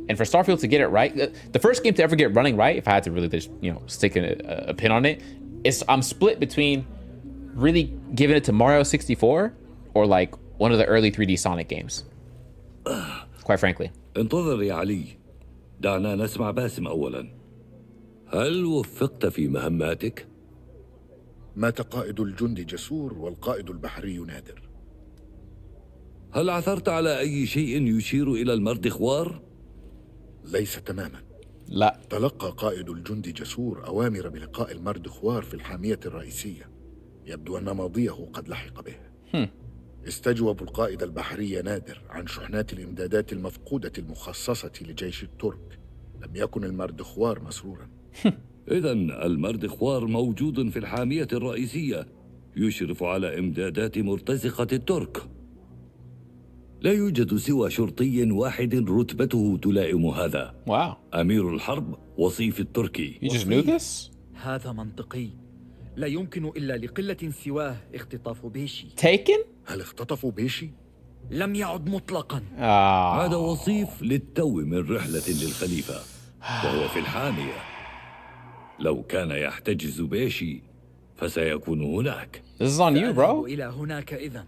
And for Starfield to get it right, the first game to ever get running right, if I had to really just, stick a pin on it, I'm split between really giving it to Mario 64 or like one of the early 3D Sonic games. Quite frankly. انتظر يا علي. دعنا نسمع باسم أولا. هل وفقت في مهماتك؟ مات قائد الجند جسور والقائد البحري نادر. هل عثرت على أي شيء يشير إلى المردخوار؟ ليس تماما. لا. تلقى قائد الجند جسور أوامر بلقاء المردخوار في الحامية الرئيسية. يبدو أن ماضيه قد لحق به. استجوب القائد البحري نادر عن شحنات الإمدادات المفقودة المخصصة لجيش الترك. لم يكن المردخوار مسرورا. إذن المردخوار موجود في الحامية الرئيسية يشرف على إمدادات مرتزقة الترك. لا يوجد سوى شرطي واحد رتبته تلائم هذا. واو. أمير الحرب وصيف التركي. You just knew this? هذا منطقي. لا يمكن إلا لقلة سواه اختطاف بيشي. Taken? هل اختطفوا بيشي؟ لم يعد مطلقا. هذا وصيف للتو من رحلة للخليفة وهو في الحامية. لو كان يحتجز بيشي فسيكون هناك. This is on you, bro. إلى هناك إذن.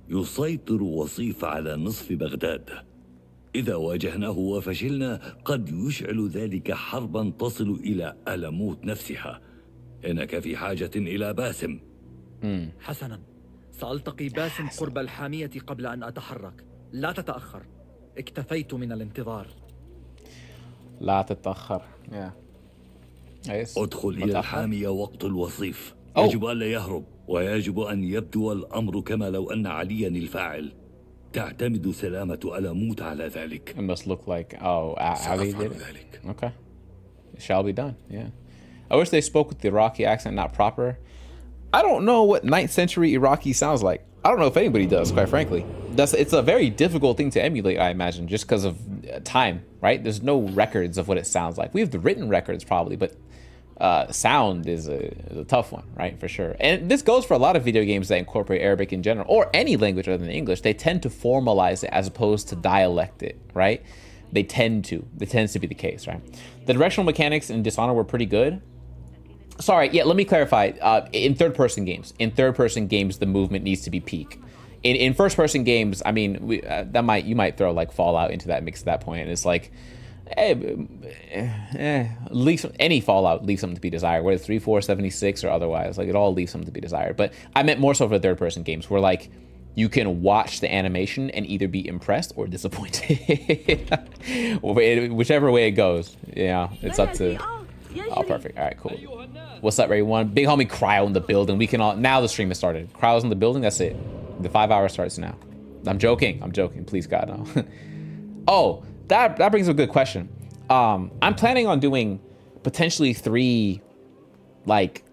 يسيطر وصيف على نصف بغداد. إذا واجهناه وفشلنا قد يشعل ذلك حربا تصل إلى ألموت نفسها. إنك في حاجة إلى باسم. حسنا، سألتقي باسم قرب الحامية قبل أن أتحرك. لا تتأخر. اكتفيت من الانتظار. لا تتأخر. ادخل إلى الحامية وقت الوصيف. يجب ألا يهرب، ويجب أن يبدو الأمر كما لو أن عليا الفاعل. تعتمد سلامة ألموت على ذلك. It must look like, Ali did it. Okay. It shall be done, yeah. I wish they spoke with the Iraqi accent, not proper. I don't know what 9th century Iraqi sounds like. I don't know if anybody does, quite frankly. It's a very difficult thing to emulate, I imagine, just because of time, right? There's no records of what it sounds like. We have the written records probably, but sound is a tough one, right? For sure. And this goes for a lot of video games that incorporate Arabic in general, or any language other than English. They tend to formalize it as opposed to dialect it, right? It tends to be the case, right? The directional mechanics in Dishonored were pretty good. Sorry, yeah, let me clarify. In third-person games, the movement needs to be peak. In first-person games, I mean, you might throw like Fallout into that mix at that point. And it's like, any Fallout leaves something to be desired, whether it's 3, 4, 76 or otherwise. Like, it all leaves something to be desired. But I meant more so for third-person games, where like you can watch the animation and either be impressed or disappointed, whichever way it goes. Yeah, it's up to. Oh, perfect. All right, cool. What's up, everyone? Big homie Cryo in the building. We can all now. The stream has started. Cryo's in the building. That's it. The 5 hour starts now. I'm joking. Please, God, no. Oh, that brings up a good question. I'm planning on doing potentially 3 like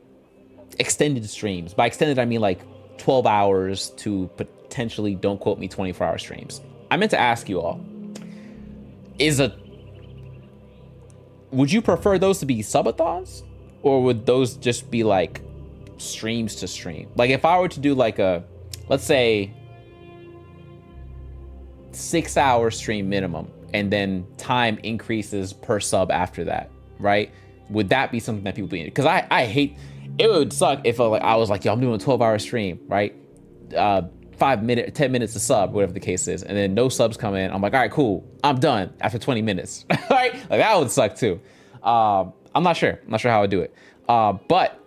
extended streams. By extended, I mean like 12 hours to potentially, don't quote me, 24-hour streams. I meant to ask you all, would you prefer those to be subathons, or would those just be like streams to stream? Like if I were to do like a, let's say 6-hour stream minimum, and then time increases per sub after that, right? Would that be something that people be in? Because I hate, it would suck if I was like, yo, I'm doing a 12-hour stream, right? 10 minutes a sub, whatever the case is, and then no subs come in. I'm like, all right, cool, I'm done after 20 minutes, right? Like that would suck too. I'm not sure how I would do it. But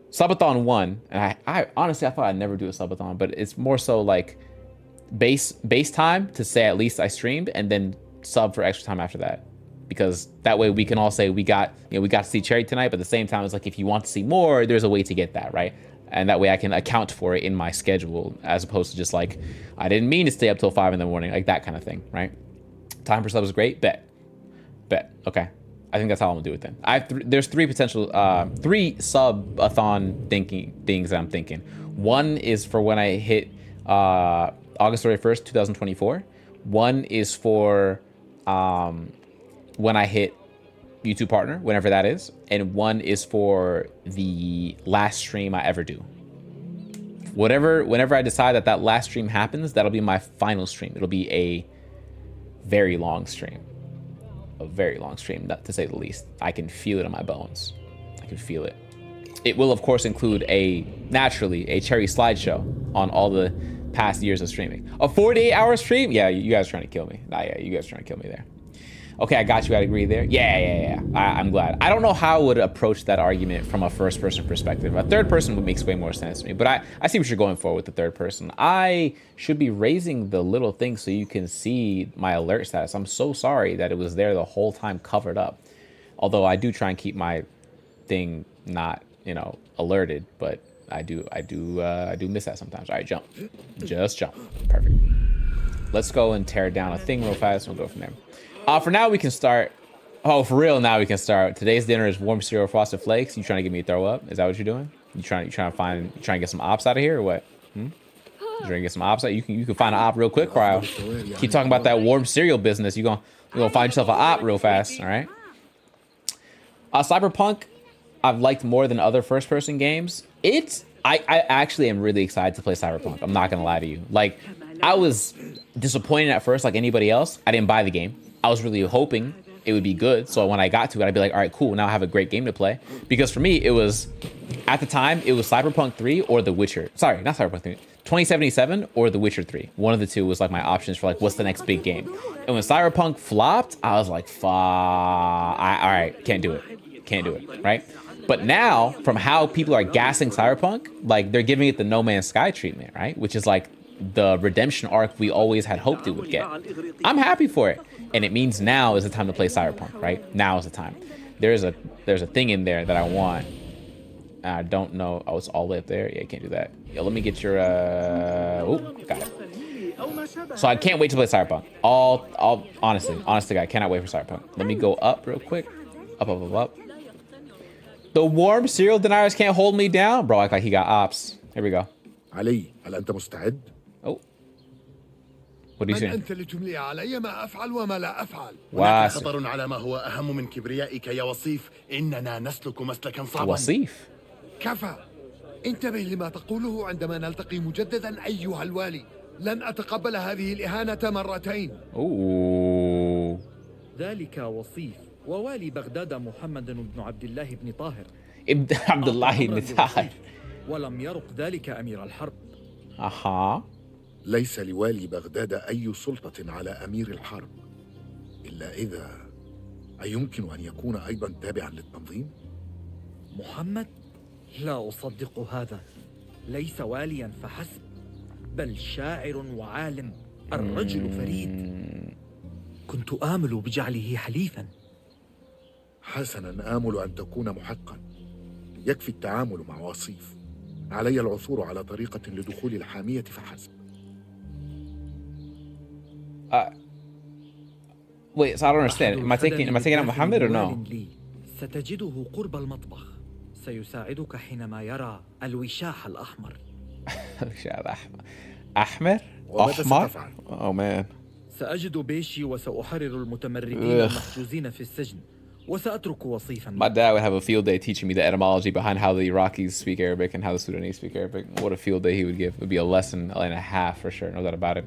Subathon 1, and I honestly, I thought I'd never do a Subathon, but it's more so like base time to say at least I streamed, and then sub for extra time after that. Because that way we can all say we got to see Cherry tonight, but at the same time, it's like if you want to see more, there's a way to get that, right? And that way I can account for it in my schedule, as opposed to just like, I didn't mean to stay up till 5 in the morning, like that kind of thing, right? Time per sub is great, bet. Okay, I think that's how I'm gonna do it then. There's three potential, 3 subathon things that I'm thinking. One is for when I hit August 31st, 2024. One is for when I hit YouTube partner, whenever that is, and one is for the last stream I ever do. Whenever I decide that last stream happens, that'll be my final stream. It'll be a very long stream. Not to say the least. I can feel it in my bones. I can feel it. It will, of course, include naturally a Cherry slideshow on all the past years of streaming. A 48-hour stream? Yeah, you guys are trying to kill me. Nah, yeah, you guys are trying to kill me there. Okay, I got you. I'd agree there. Yeah. I'm glad. I don't know how I would approach that argument from a first-person perspective. A third person would make way more sense to me, but I see what you're going for with the third person. I should be raising the little thing so you can see my alert status. I'm so sorry that it was there the whole time covered up. Although I do try and keep my thing not, alerted, but I do miss that sometimes. All right, jump. Just jump. Perfect. Let's go and tear down a thing real fast. We'll go from there. For now, we can start. Oh, for real, now we can start. Today's dinner is warm cereal frosted flakes. You trying to get me to throw up? Is that what you're doing? You trying to get some ops out of here or what? You trying to get some ops out? You can find an op real quick, Cryo. Keep talking about that warm cereal business. You're gonna find yourself an op real fast, all right? Cyberpunk, I've liked more than other first-person games. I actually am really excited to play Cyberpunk. I'm not gonna lie to you. Like, I was disappointed at first, like anybody else. I didn't buy the game. I was really hoping it would be good. So when I got to it, I'd be like, all right, cool. Now I have a great game to play. Because for me, it was, at the time, it was Cyberpunk 3 or The Witcher. Sorry, not Cyberpunk 3. 2077 or The Witcher 3. One of the two was like my options for like, what's the next big game? And when Cyberpunk flopped, I was like, fuck. All right, can't do it, right? But now, from how people are gassing Cyberpunk, like they're giving it the No Man's Sky treatment, right? Which is like the redemption arc we always had hoped it would get. I'm happy for it. And it means now is the time to play Cyberpunk, right? Now is the time. There's a thing in there that I want. I don't know. Oh, it's all the way up there. Yeah, you can't do that. Yo, let me get your got it. So I can't wait to play Cyberpunk. Honestly, I cannot wait for Cyberpunk. Let me go up real quick. Up. The warm cereal deniers can't hold me down. Bro, act like he got ops. Here we go. علي، هل أنت مستعد؟ Oh. What are you saying? أنت لتملي علي ما أفعل وما لا أفعل. هناك خطر على ما هو أهم من كبريائك يا وصيف. إننا نسلك مسلكا صعبا. وصيف. كفى. انتبه لما تقوله عندما نلتقي مجددا أيها الوالي. لن أتقبل هذه الإهانة مرتين. أوه. ذلك وصيف ووالي بغداد محمد بن عبد الله بن طاهر. عبد الله بن طاهر. ولم يرق ذلك أمير الحرب. أها. ليس لوالي بغداد أي سلطة على أمير الحرب إلا إذا أيمكن أن يكون أيضا تابعا للتنظيم؟ محمد؟ لا أصدق هذا. ليس واليا فحسب، بل شاعر وعالم. الرجل فريد. كنت آمل بجعله حليفا. حسنا، آمل أن تكون محقا. يكفي التعامل مع وصيف. علي العثور على طريقة لدخول الحامية فحسب. Wait, so I don't understand. Am I taking out Muhammad or no? ستجده قرب المطبخ. سيساعدك حينما يرى الوشاح الأحمر. الوشاح الأحمر. أحمر؟ وماذا أحمر؟ ستفعل؟ Oh man. سأجد بيشي وسأحرر المتمردين المحجوزين في السجن وسأترك وصيفا. My dad would have a field day teaching me the etymology behind how the Iraqis speak Arabic and how the Sudanese speak Arabic. What a field day he would give. It would be a lesson and a half for sure, no doubt about it.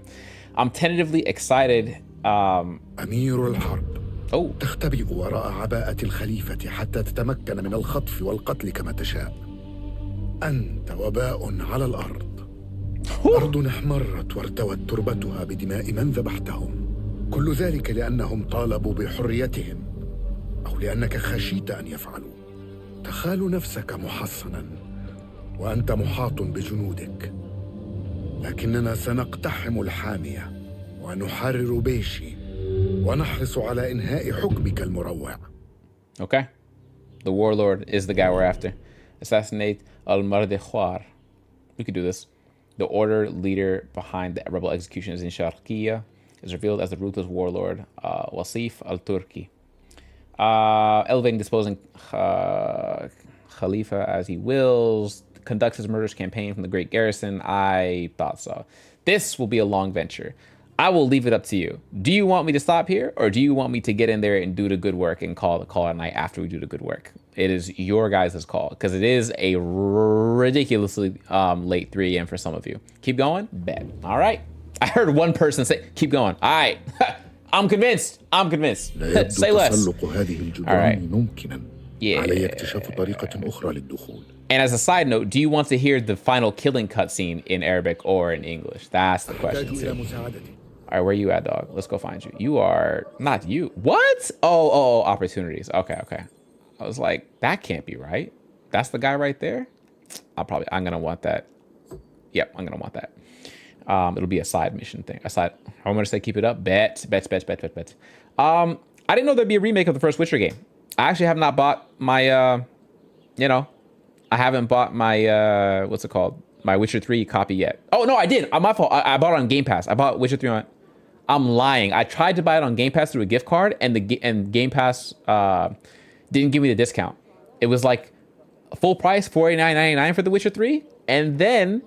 I'm tentatively excited. أمير الحرب تختبئ وراء عباءة الخليفة حتى تتمكن من الخطف والقتل كما تشاء. أنت وباء على الأرض. أرض احمرت وارتوت تربتها بدماء من ذبحتهم. كل ذلك لأنهم طالبوا بحريتهم أو لأنك خشيت أن يفعلوا. تخال نفسك محصنا وأنت محاط بجنودك، لكننا سنقتحم الحامية ونحرر بيشي ونحرص على إنهاء حكمك المروع. Okay. The warlord is the guy we're after. Assassinate al-Mardikhwar. We could do this. The order leader behind the rebel executions in Sharqiya is revealed as the ruthless warlord Wasif al-Turki. Elevating, disposing Khalifa as he wills, conducts his murderous campaign from the Great Garrison. I thought so. This will be a long venture. I will leave it up to you. Do you want me to stop here, or do you want me to get in there and do the good work and call at night after we do the good work? It is your guys' call, because it is a ridiculously late 3 a.m. for some of you. Keep going? Bet. All right. I heard one person say, keep going. All right. I'm convinced. I'm convinced. Say less. All right. Yeah. And as a side note, do you want to hear the final killing cutscene in Arabic or in English? That's the question too. All right, where you at, dog? Let's go find you. You are not you. What? Oh, opportunities. Okay. I was like, that can't be right. That's the guy right there. I'm gonna want that. Yep, I'm gonna want that. It'll be a side mission thing. I'm gonna say keep it up. Bet. I didn't know there'd be a remake of the first Witcher game. I actually have not bought my, I haven't bought my, what's it called? My Witcher 3 copy yet. Oh, no, I did. My fault. I bought it on Game Pass. I bought Witcher 3 on... I'm lying. I tried to buy it on Game Pass through a gift card, and Game Pass didn't give me the discount. It was like full price, $49.99 for The Witcher 3. And then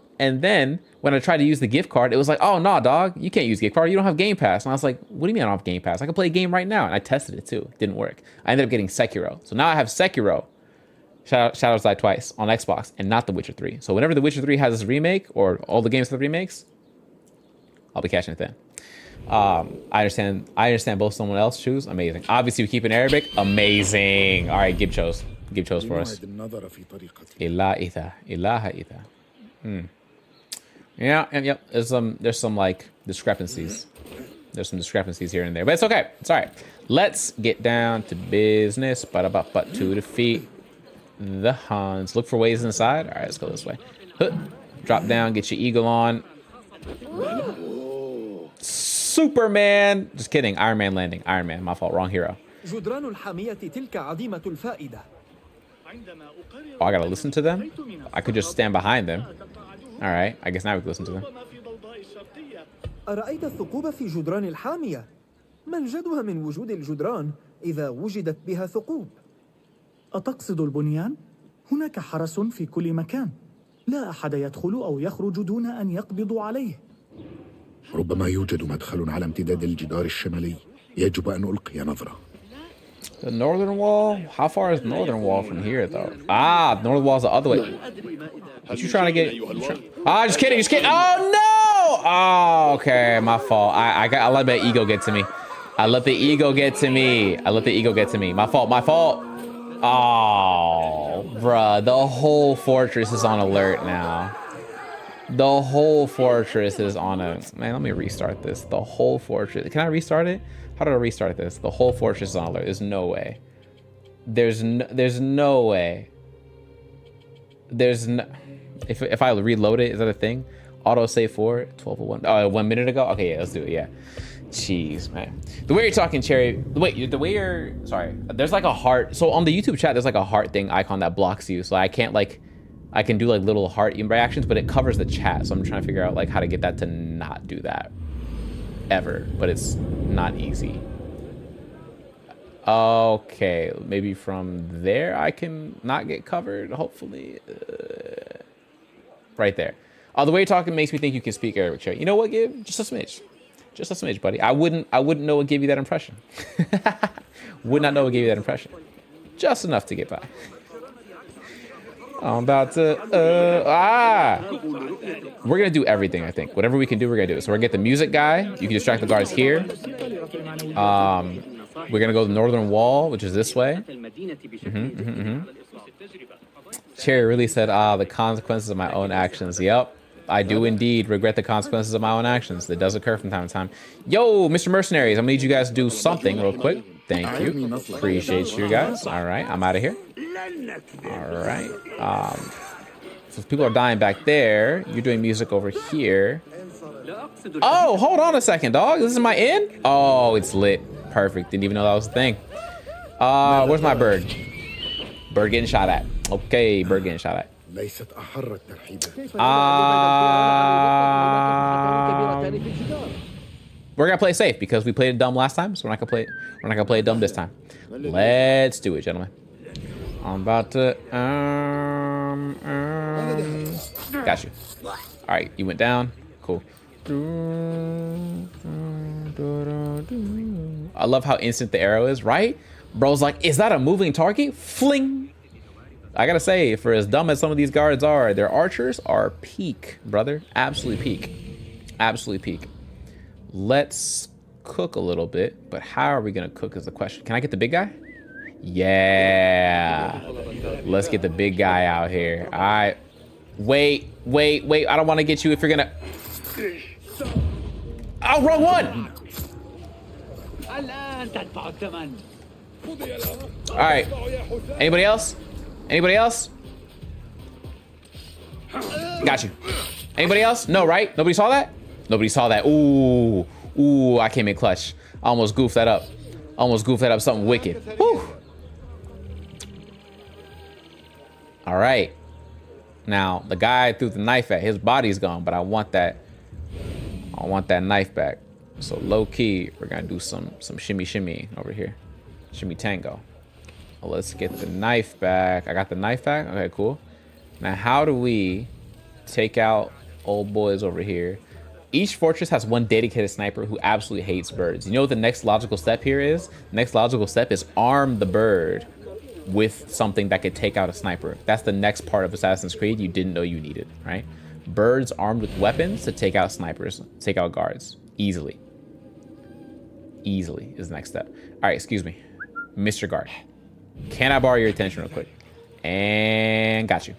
when I tried to use the gift card, it was like, oh, no, dog, you can't use gift card. You don't have Game Pass. And I was like, what do you mean I don't have Game Pass? I can play a game right now. And I tested it too. It didn't work. I ended up getting Sekiro. So now I have Sekiro, Shadows Die Twice on Xbox, and not The Witcher 3. So whenever The Witcher 3 has this remake, or all the games for the remakes, I'll be catching it then. I understand both someone else's shoes. Amazing. Obviously, we keep in Arabic. Amazing. All right, Gib chose for us. Ilaha itha. Yeah, and yep. There's some like discrepancies. There's some discrepancies here and there, but it's okay. It's all right. Let's get down to business. But to defeat the Huns. Look for ways inside. All right, let's go this way. Drop down. Get your eagle on. Superman. Just kidding. Iron Man landing. Iron Man. My fault. Wrong hero. Oh, I gotta listen to them? I could just stand behind them. All right. I guess now we can listen to them. أرأيت الثقوب في جدران الحامية؟ ما الجدوى من وجود الجدران إذا وجدت بها ثقوب؟ أتقصد البنيان؟ هناك حرس في كل مكان. لا أحد يدخل أو يخرج دون أن يقبضوا عليه. ربما يوجد مدخل على امتداد الجدار الشمالي. يجب أن ألقي نظرة. The northern wall? How far is the northern wall from here, though? Ah, the northern wall's the other way. What you trying to get? Just kidding. Oh, no! Oh, okay, my fault. I let my ego get to me. I let the ego get to me. My fault. Oh, bruh. The whole fortress is on alert now. The whole fortress is on a... Man, let me restart this. The whole fortress... Can I restart it? How do I restart this? The whole fortress is on alert. There's no way. There's no way. If I reload it, is that a thing? Auto save for 12:01. Oh, 1 minute ago? Okay, yeah, let's do it. Yeah. Jeez, man. The way you're talking, Cherry. Wait, the way you're... Sorry. There's like a heart. So on the YouTube chat, there's like a heart thing icon that blocks you. So I can't like... I can do like little heart reactions, but it covers the chat. So I'm trying to figure out like how to get that to not do that. Ever. But it's not easy. Okay, maybe from there I can not get covered, hopefully. Right there. Oh, the way you're talking makes me think you can speak Arabic, Cherry. You know what, Gib? Just a smidge. Just a smidge, buddy. I wouldn't know what gave you that impression. Would not know what gave you that impression. Just enough to get by. I'm about to, We're gonna do everything, I think. Whatever we can do, we're gonna do it. So we're gonna get the music guy. You can distract the guards here. We're gonna go to the northern wall, which is this way. Cherry really said, the consequences of my own actions. Yep, I do indeed regret the consequences of my own actions. That does occur from time to time. Yo, Mr. Mercenaries, I'm gonna need you guys to do something real quick. Thank you. Appreciate you guys. All right, I'm out of here. All right. So people are dying back there. You're doing music over here. Oh, hold on a second, dog. This is my inn? Oh, it's lit. Perfect. Didn't even know that was a thing. Where's my bird? Bird getting shot at. Okay, bird getting shot at. We're gonna play safe because we played it dumb last time, so we're not gonna play it dumb this time. Let's do it, gentlemen. I'm about to got you. All right, you went down. Cool. I love how instant the arrow is, right? Bro's like, is that a moving target? Fling. I gotta say, for as dumb as some of these guards are, their archers are peak, brother. Absolutely peak. Absolutely peak. Let's cook a little bit, but how are we gonna cook is the question. Can I get the big guy? Yeah. Let's get the big guy out here. All right. Wait. I don't want to get you if you're gonna. Oh, wrong one. All right. Anybody else? Anybody else? Got you. Anybody else? No, right? Nobody saw that? Nobody saw that. Ooh, I came in clutch. I almost goofed that up. Something wicked. Whew. All right. Now, the guy threw the knife at, his body's gone, but I want that knife back. So low key, we're gonna do some shimmy over here. Shimmy tango. Well, let's get the knife back. I got the knife back? Okay, cool. Now, how do we take out old boys over here? Each fortress has one dedicated sniper who absolutely hates birds. You know what the next logical step here is? The next logical step is arm the bird with something that could take out a sniper. That's the next part of Assassin's Creed you didn't know you needed, right? Birds armed with weapons to take out snipers, take out guards. Easily is the next step. All right, excuse me. Mr. Guard. Can I borrow your attention real quick? And got you.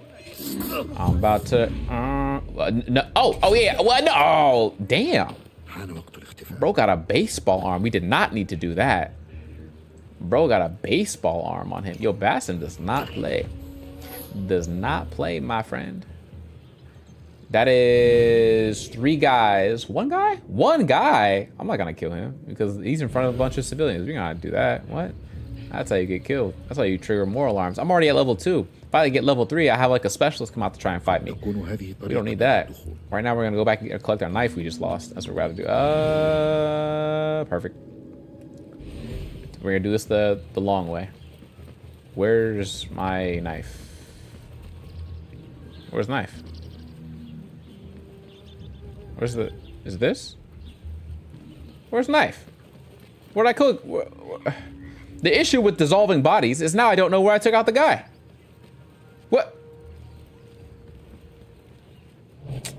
I'm about to... no. Oh, yeah. Well, no. Oh, damn. Bro got a baseball arm. We did not need to do that. Bro got a baseball arm on him. Yo, Bassin does not play. Does not play, my friend. That is 3 guys. 1 guy? 1 guy? I'm not gonna kill him because he's in front of a bunch of civilians. We're gonna do that. What? That's how you get killed. That's how you trigger more alarms. I'm already at level 2. If I get level 3, I have like a specialist come out to try and fight me. We don't need that. Right now, we're gonna go back and collect our knife we just lost. That's what we're about to do. Perfect. We're gonna do this the long way. Where's my knife? Where's the knife? Where's the... Is this? Where's the knife? Where'd I cook? The issue with dissolving bodies is now I don't know where I took out the guy. What?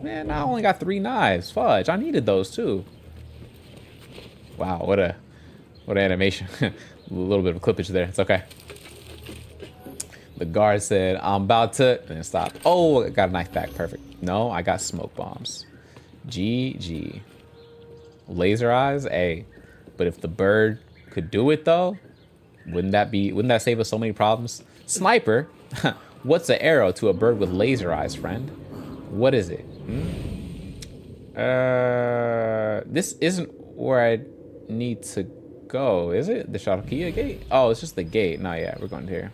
Man, I only got 3 knives. Fudge, I needed those too. Wow, what an animation. A little bit of clippage there. It's okay. The guard said, I'm about to... And then stop. Oh, I got a knife back. Perfect. No, I got smoke bombs. GG. Laser eyes? A. But if the bird could do it though, wouldn't that save us so many problems? Sniper? What's an arrow to a bird with laser eyes, friend? What is it? This isn't where I need to go, is it? The Sharkia gate? Oh, it's just the gate. No, yeah, we're going here.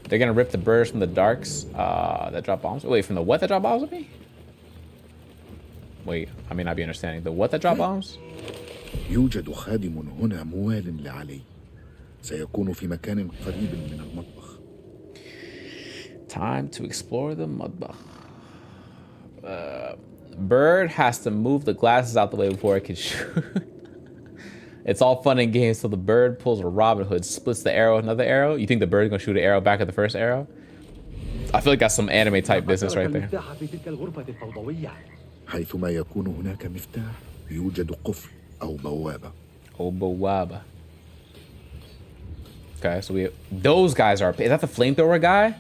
They're gonna rip the birds from the darks that drop bombs. Wait, from the what that drop bombs with me? Wait, I may not be understanding. The what that drop bombs? يوجد خادم هنا موال لعلي. سيكون في مكان قريب من المطبخ. Time to explore the مطبخ. Bird has to move the glasses out the way before it can shoot. It's all fun and games till the bird pulls a Robin Hood, splits the arrow with another arrow. You think the bird's gonna shoot an arrow back at the first arrow? I feel like that's some anime type business right there. حيثما يكون هناك مفتاح يوجد قفل أو بوابة. Oh, bowaba. Okay, so those guys are. Is that the flamethrower guy?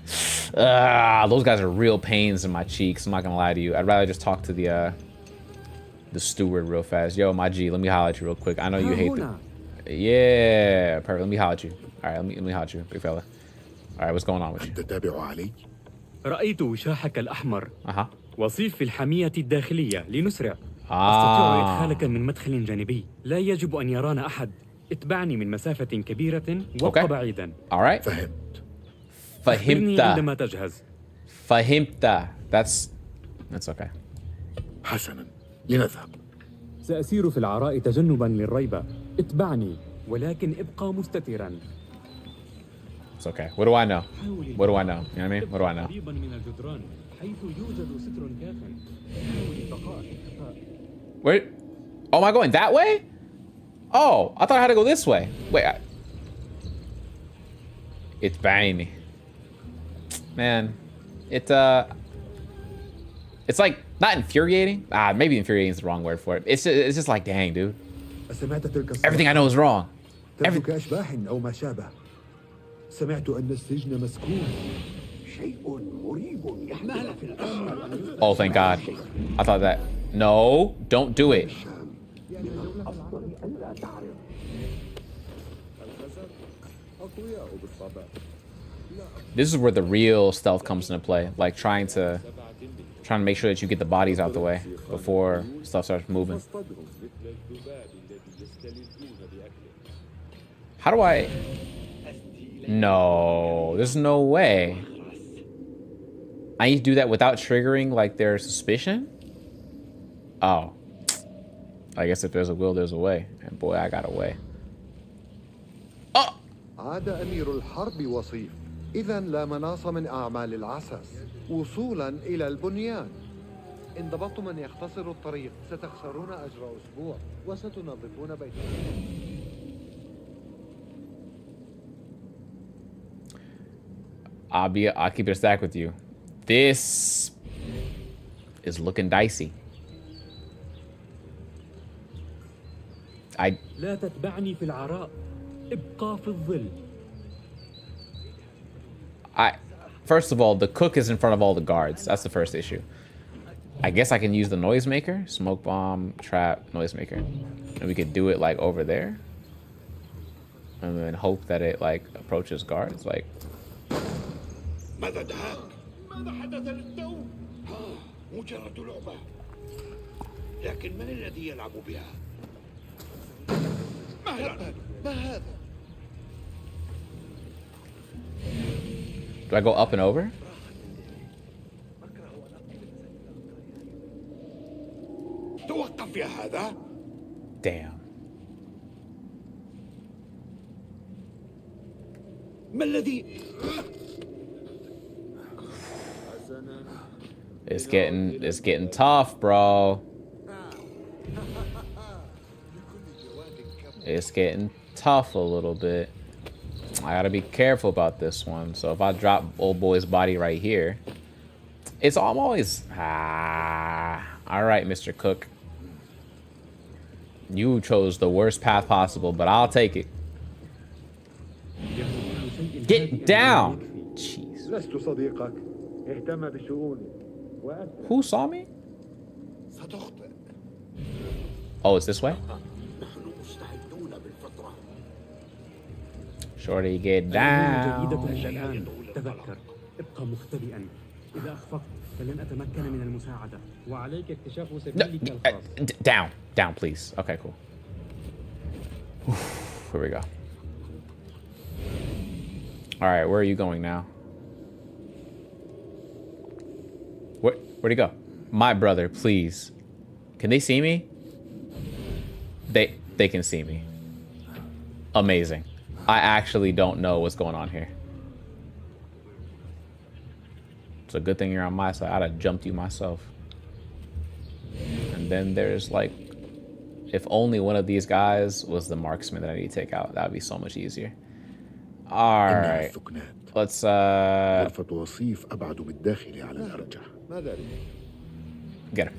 Those guys are real pains in my cheeks. I'm not gonna lie to you. I'd rather just talk to the steward real fast. Yo, my G, let me holler at you real quick. I know you hate it. Yeah, perfect. Let me holler at you. All right, let me holler at you, big fella. All right, what's going on with you? تتابع علي؟ رأيت وشاحك الأحمر. وصيف في الحامية الداخلية لنسرع. أستطيع إدخالك من مدخل جانبي. لا يجب أن يرانا أحد. اتبعني من مسافة كبيرة وابق بعيدا. All right. فهمت. عندما تجهز. فهمت. That's okay. حسنا، لنذهب. سأسير في العراء تجنبا للريبة. اتبعني ولكن ابقى مستترا. It's okay. What do I know? What do I know? You know what I mean? What do I know? قريبا من الجدران حيث يوجد ستر كاف. Where? Oh, am I going that way? Oh, I thought I had to go this way. Wait. It's bang. Man, it's like not infuriating. Maybe infuriating is the wrong word for it. It's just like, dang, dude. Everything I know is wrong. كأشباح أو ما شابه. سمعت أن السجن مسكون. شيء مريب يحمل في الأمر. Oh, thank God. I thought that. No, don't do it. This is where the real stealth comes into play, like trying to make sure that you get the bodies out the way before stuff starts moving. How do I? No, there's no way. I need to do that without triggering like their suspicion? Oh. I guess if there's a will, there's a way. And boy, I got a way. عاد أمير الحرب وصيف. إذا لا مناص من أعمال العسس وصولا إلى البنيان. إن ضبطتم من يختصر الطريق ستخسرون أجر أسبوع وستنظفون بيتكم. I'll keep it a stack with you. This is looking dicey. لا تتبعني في العراء. ابقى في الظل. First of all, the cook is in front of all the guards. That's the first issue. I guess I can use the noisemaker, smoke bomb, trap, noisemaker, and we could do it like over there, and then hope that it like approaches guards. Like. ماذا دهاك؟ ماذا حدث للتو؟ مجرد لعبة. لكن من الذي يلعب بها؟ ما هذا؟ Do I go up and over? توقف يا هذا. Damn. ما الذي؟ It's getting tough, bro. It's getting tough a little bit. I gotta be careful about this one. So if I drop old boy's body right here, I'm always all right, Mr. Cook. You chose the worst path possible, but I'll take it. Get down. Jeez. Who saw me? Oh, it's this way? Shorty, get down. تذكر ابقى مختبئا. إذا أخفقت فلن أتمكن من المساعدة وعليك اكتشاف سبيلك الخاص. Down, please. Okay, cool. Here we go. All right, where are you going now? Where'd he go? My brother, please. Can they see me? They can see me. Amazing. I actually don't know what's going on here. It's a good thing you're on my side. I'd have jumped you myself. And then there's like, if only one of these guys was the marksman that I need to take out, that would be so much easier. All right. Let's غرفة وصيف أبعد بالداخل على الأرجح. get him.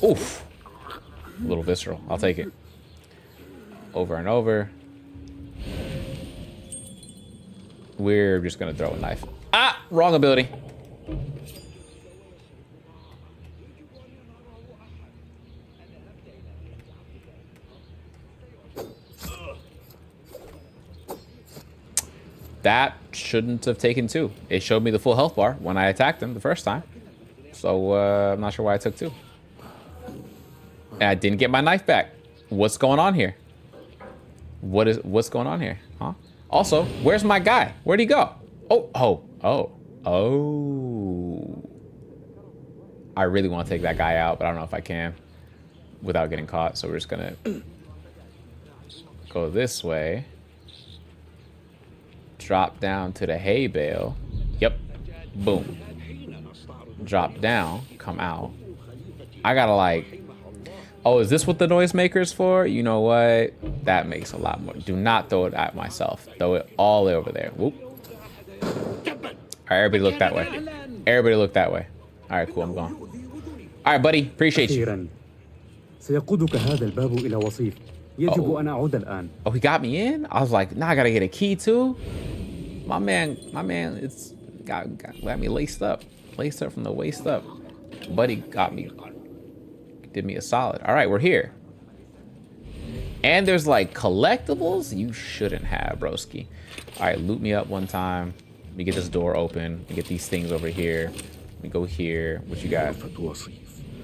Oof. A little visceral. I'll take it. Over and over. We're just gonna throw a knife. Ah, wrong ability. That shouldn't have taken 2. It showed me the full health bar when I attacked him the first time. So I'm not sure why I took 2. And I didn't get my knife back. What's going on here? What's going on here? Huh? Also, where's my guy? Where'd he go? Oh. I really want to take that guy out, but I don't know if I can without getting caught. So we're just gonna go this way. Drop down to the hay bale. Yep. Boom. Drop down. Come out. I gotta like... Oh, is this what the noisemaker is for? You know what? That makes a lot more. Do not throw it at myself. Throw it all the way over there. Whoop. All right, everybody look that way. Everybody look that way. All right, cool. I'm gone. All right, buddy. Appreciate you. سيقودك هذا الباب إلى وصيف. يجب أن أعود الآن. Oh, he got me in? I was like, nah, I gotta get a key too. My man, it's got me laced up from the waist up. Buddy got me, did me a solid. All right, we're here. And there's like collectibles you shouldn't have, broski. All right, loot me up one time. Let me get this door open. Let me get these things over here. Let me go here. What you got?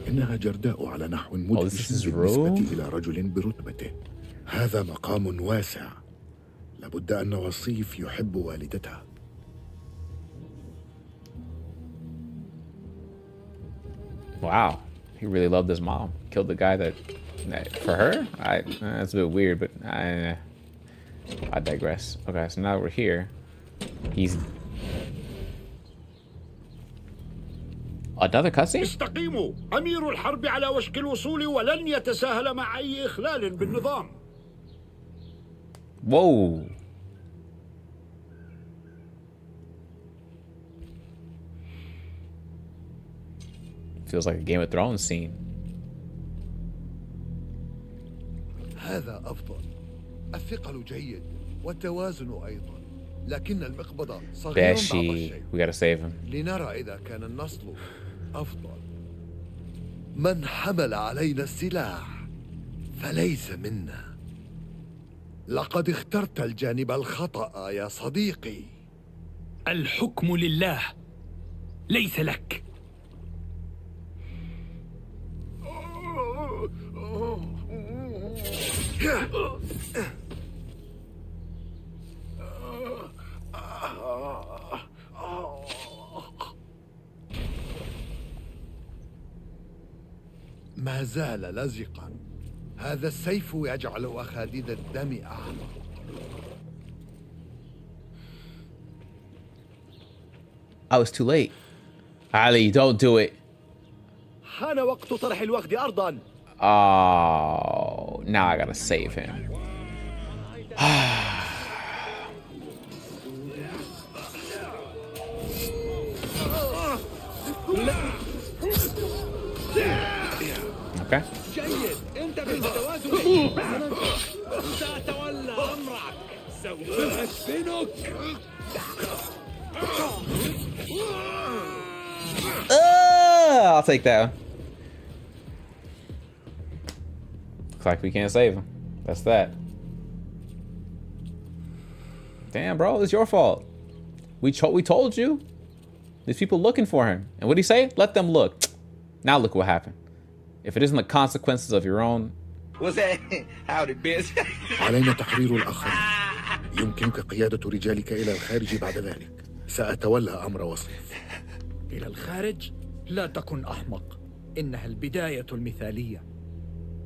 إنها جرداء على نحو مدهش بالنسبة إلى رجل برتبته. هذا مقام واسع. لابد أن وصيف يحب والدتها. Wow, he really loved his mom. Killed the guy that for her. That's a bit weird, but I digress. Okay, so now we're here. He's another cutscene. استقيموا. أمير الحرب على وشك الوصول ولن يتساهل مع أي إخلال بالنظام. Whoa. Feels like a Game of Thrones scene. هذا أفضل. الثقل جيد والتوازن أيضا. لكن المقبضة صغير بعض الشيء. We gotta save him. لنرى إذا كان النصل أفضل. من حمل علينا السلاح فليس منا. لقد اخترت الجانب الخطأ يا صديقي. الحكم لله ليس لك. ما زال لزقا. هذا السيف يجعل أخاديد الدم أعمق. I was too late. Ali, don't do it. حان وقت طرح الوغد أرضا. Oh, now I gotta save him. Okay. جيد. أنت بالتوازن. سأتولى أمرك. سوف أدفنك. I'll take that one. Looks like we can't save him. That's that. Damn, bro, it's your fault. We told you. There's people looking for him. And what did he say? Let them look. Now look what happened. If it isn't the consequences of your own. What's that? Howdy, bitch. علينا تحرير الآخرين. يمكنك قيادة رجالك إلى الخارج بعد ذلك. سأتولى أمر وصيف. إلى الخارج؟ لا تكن أحمق. إنها البداية المثالية.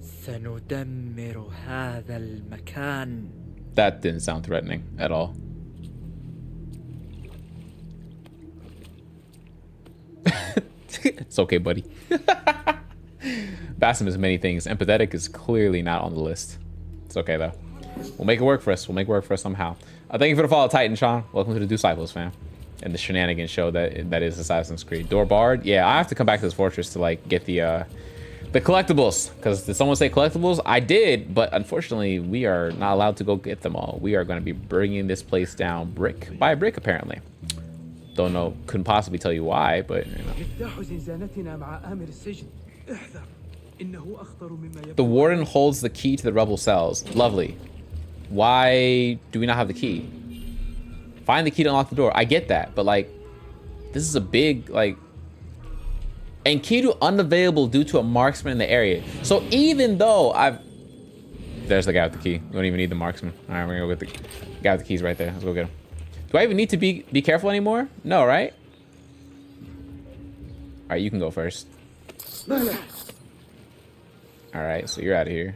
سندمر هذا المكان. That didn't sound threatening at all. It's okay, buddy. Bassam is many things. Empathetic is clearly not on the list. It's okay, though. We'll make it work for us. We'll make it work for us somehow. Thank you for the follow, Titan Sean. Welcome to the Disciples, fam. And the shenanigans show that is Assassin's Creed. Door barred? Yeah, I have to come back to this fortress to, like, get the collectibles. Because did someone say collectibles? I did, but unfortunately, we are not allowed to go get them all. We are going to be bringing this place down brick by brick, apparently. Don't know, couldn't possibly tell you why, but you know. The warden holds the key to the rebel cells. Lovely. Why do we not have the key? Find the key to unlock the door. I get that, but like, this is a big, like, and key to unavailable due to a marksman in the area. So even though there's the guy with the key. We don't even need the marksman. All right, we're gonna go get the guy with the keys right there. Let's go get him. Do I even need to be careful anymore? No, right? All right, you can go first. All right, so you're out of here.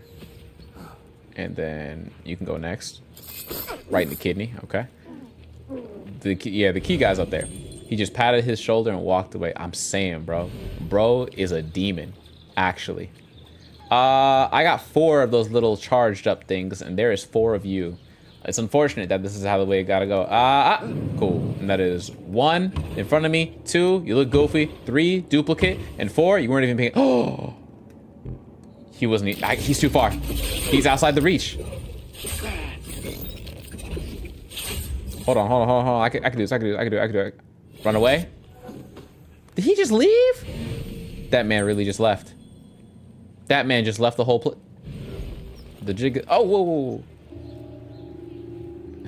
And then you can go next. Right in the kidney, okay. The key guy's up there. He just patted his shoulder and walked away. I'm saying, bro. Bro is a demon, actually. I got 4 of those little charged up things, and there is 4 of you. It's unfortunate that this is how the way it gotta go. Cool. And that is 1 in front of me, 2, you look goofy, 3, duplicate, and 4, you weren't even paying. Oh, he wasn't. He's too far. He's outside the reach. Hold on. I can do this. I can do it. Run away. Did he just leave? That man really just left. That man just left the whole place. The jig. Oh, whoa.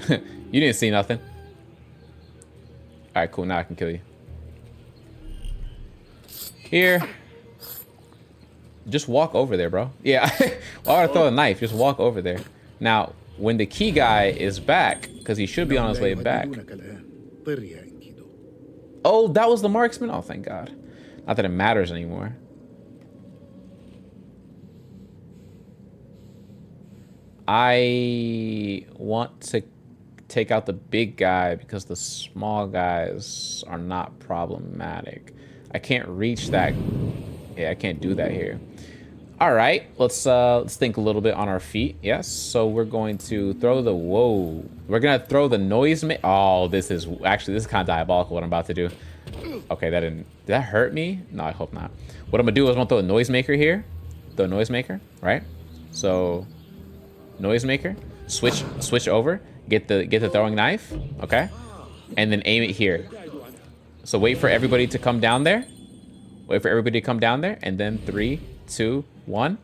You didn't see nothing. All right, cool. Now I can kill you. Here. Just walk over there, bro. Yeah. Why would I throw a knife? Just walk over there. Now, when the key guy is back, because he should be on his way back. Oh, that was the marksman? Oh, thank God. Not that it matters anymore. I want to take out the big guy because the small guys are not problematic. I can't reach that. Yeah, I can't do that here. All right, let's think a little bit on our feet. Yes, so we're going to throw the we're gonna throw the noise. Oh, this is kind of diabolical what I'm about to do. Okay, did that hurt me? No, I hope not. What I'm gonna do is I'm gonna throw a noisemaker here. The noisemaker, right? So, noisemaker, switch over. Get the throwing knife, okay, and then aim it here. So wait for everybody to come down there. Wait for everybody to come down there, and then 3, 2, 1.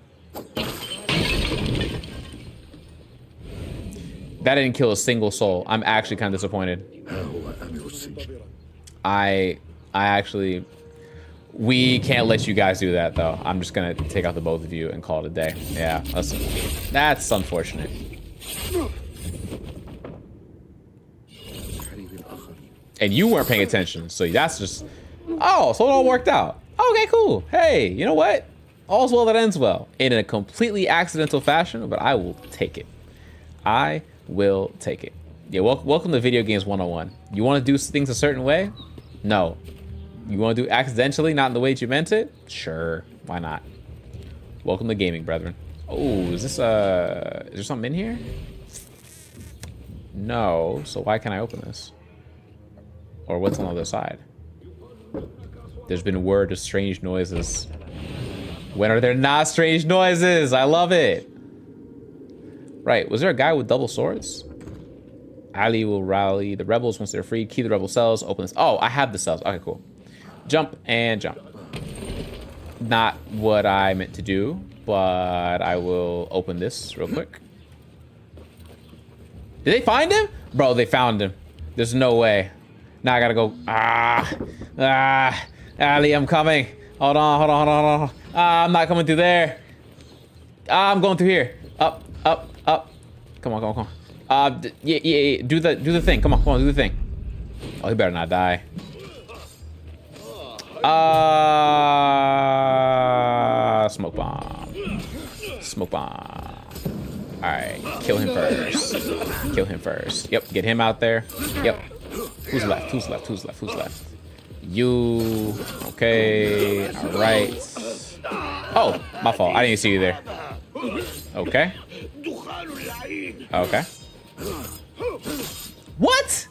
That didn't kill a single soul. I'm actually kind of disappointed. I actually, we can't let you guys do that though. I'm just gonna take out the both of you and call it a day. Yeah, that's unfortunate. And you weren't paying attention, so that's just, oh, so it all worked out. Okay, cool. Hey, you know what? All's well that ends well. In a completely accidental fashion, but I will take it. I will take it. Yeah, welcome to Video Games 101. You want to do things a certain way? No. You want to do accidentally, not in the way that you meant it? Sure, why not? Welcome to gaming, brethren. Oh, is there something in here? No, so why can't I open this? Or what's on the other side? There's been word of strange noises. When are there not strange noises? I love it. Right, was there a guy with double swords? Ali will rally the rebels once they're free. Key the rebel cells, open this. Oh, I have the cells. Okay, cool. Jump and jump. Not what I meant to do, but I will open this real quick. Did they find him? Bro, they found him. There's no way. Now I gotta go. Ali, I'm coming. Hold on. I'm not coming through there. I'm going through here. Up. Come on. Yeah. Do the thing. Come on, do the thing. Oh, he better not die. Smoke bomb. All right, kill him first. Kill him first. Yep, get him out there. Yep. Who's left? Who's left? Who's left? Who's left? You. Okay. All right. Oh, my fault. I didn't even see you there. Okay. Okay. What?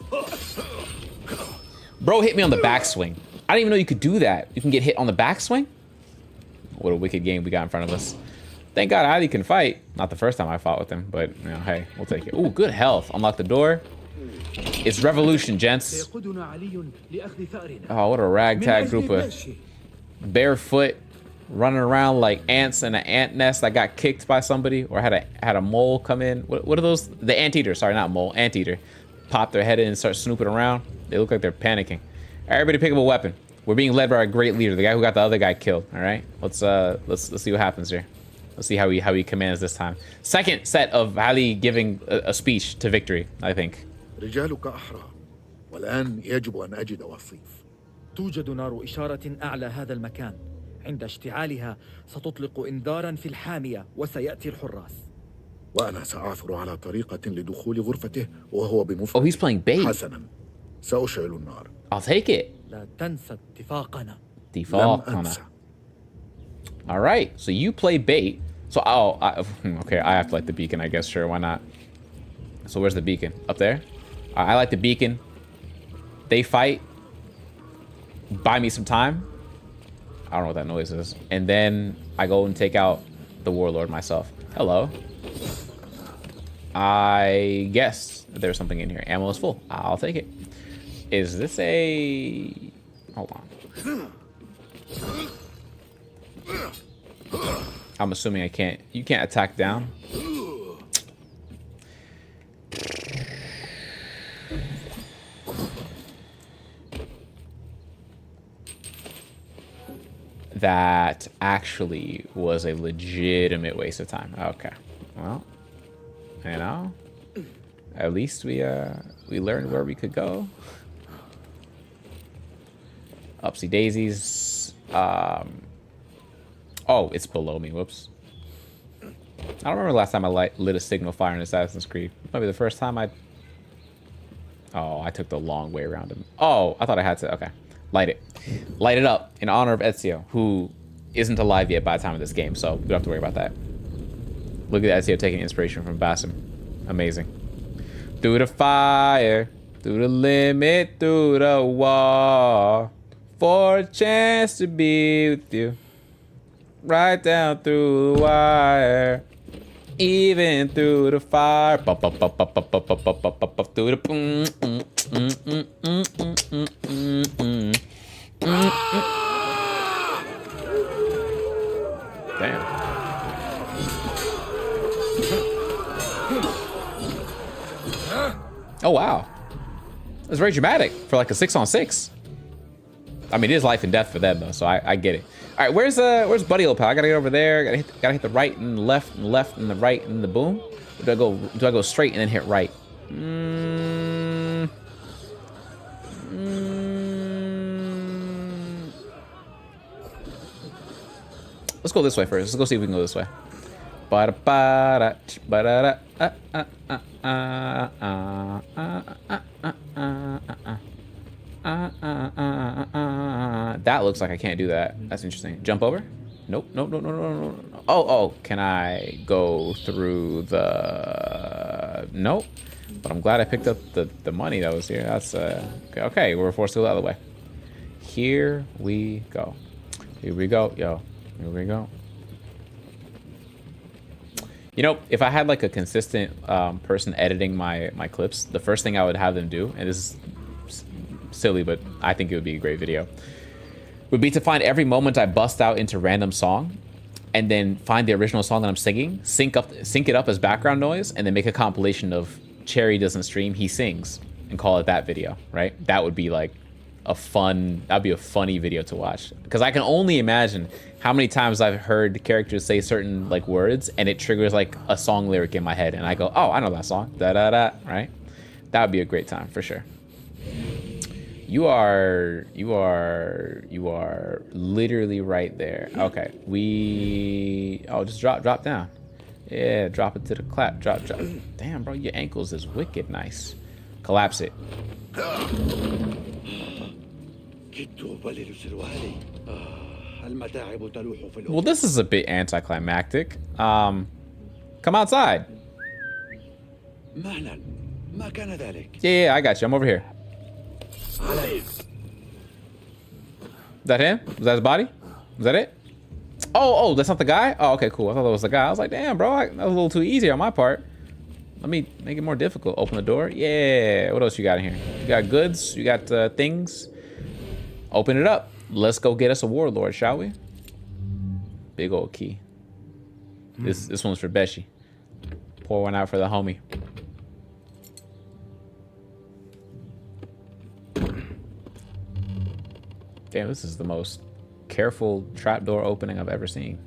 Bro hit me on the backswing. I didn't even know you could do that. You can get hit on the backswing? What a wicked game we got in front of us. Thank God Ali can fight. Not the first time I fought with him, but you know, hey, we'll take it. Ooh, good health. Unlock the door. It's revolution, gents. Oh, what a ragtag group of barefoot running around like ants in an ant nest that got kicked by somebody or had a mole come in. What are those? The anteater. Sorry, not mole. Anteater. Pop their head in and start snooping around. They look like they're panicking. Everybody pick up a weapon. We're being led by our great leader, the guy who got the other guy killed. All right, let's see what happens here. Let's see how he commands this time. Second set of Ali giving a speech to victory, I think. رجالك أحرى والآن يجب أن أجد وصيف. توجد نار إشارة أعلى هذا المكان. عند اشتعالها ستطلق إنذارا في الحامية وسيأتي الحراس. وأنا سأعثر على طريقة لدخول غرفته وهو بمفرده. Oh, he's playing bait. حسنا. سأشعل النار. I'll take it. لا تنسى اتفاقنا. اتفاقنا. All right, so you play bait. So okay, I have to light the beacon, I guess. Sure, why not? So where's the beacon? Up there? I like the beacon. They fight. Buy me some time. I don't know what that noise is. And then I go and take out the warlord myself. Hello. I guess there's something in here. Ammo is full. I'll take it. Is this a... Hold on. I'm assuming I can't... You can't attack down? That actually was a legitimate waste of time. Okay. Well, you know, at least we learned where we could go. Upsy daisies. Oh, it's below me. Whoops. I don't remember the last time I lit a signal fire in Assassin's Creed. Maybe the first time I... Oh, I took the long way around him. Oh, I thought I had to. Okay. Light it. Light it up in honor of Ezio, who isn't alive yet by the time of this game, so we don't have to worry about that. Look at Ezio taking inspiration from Basim. Amazing. Through the fire, through the limit, through the wall, for a chance to be with you. Right down through the wire, even through the fire. Through the Damn. Oh wow, that's very dramatic for like a 6-on-6. I mean, it is life and death for them though, so I get it. All right, where's Buddy old pal? I gotta get over there. Gotta hit the right and the left and the left and the right and the boom. Or do I go straight and then hit right? Let's go this way first. Let's go see if we can go this way. That looks like I can't do that. That's interesting. Jump over? Nope. Nope. No. No. Oh. Can I go through the... Nope. But I'm glad I picked up the money that was here. That's okay. We're forced to go the other way. Here we go. Here we go. Yo. Here we go. You know, if I had like a consistent person editing my clips, the first thing I would have them do, and this is silly, but I think it would be a great video, would be to find every moment I bust out into random song, and then find the original song that I'm singing, sync it up as background noise, and then make a compilation of Cherry doesn't stream, he sings, and call it that video, right? That would be like that'd be a funny video to watch, because I can only imagine how many times I've heard characters say certain like words and it triggers like a song lyric in my head and I go, oh, I know that song, da da da, right? That would be a great time for sure. You are literally right there. Okay, just drop down. Yeah, drop it to the clap. Drop. Damn, bro, your ankles is wicked nice. Collapse it. Well, this is a bit anticlimactic. Come outside. Yeah, I got you. I'm over here. Is that him? Was that his body? Was that it? Oh, that's not the guy? Oh, okay, cool. I thought that was the guy. I was like, damn, bro, that was a little too easy on my part. Let me make it more difficult. Open the door. Yeah. What else you got in here? You got goods? You got things? Open it up. Let's go get us a warlord, shall we? Big old key. This one's for Beshi. Pour one out for the homie. Damn, this is the most careful trapdoor opening I've ever seen.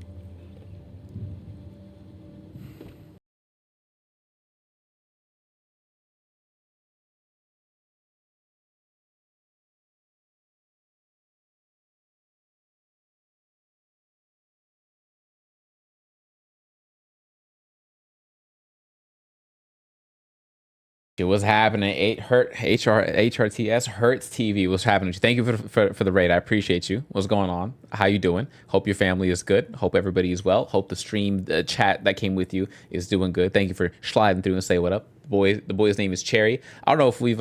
It was happening. HRTS Hertz TV. What's happening? Thank you for the raid. I appreciate you. What's going on? How you doing? Hope your family is good. Hope everybody is well. Hope the stream, the chat that came with you is doing good. Thank you for sliding through and say what up. The boy's name is Cherry. I don't know if we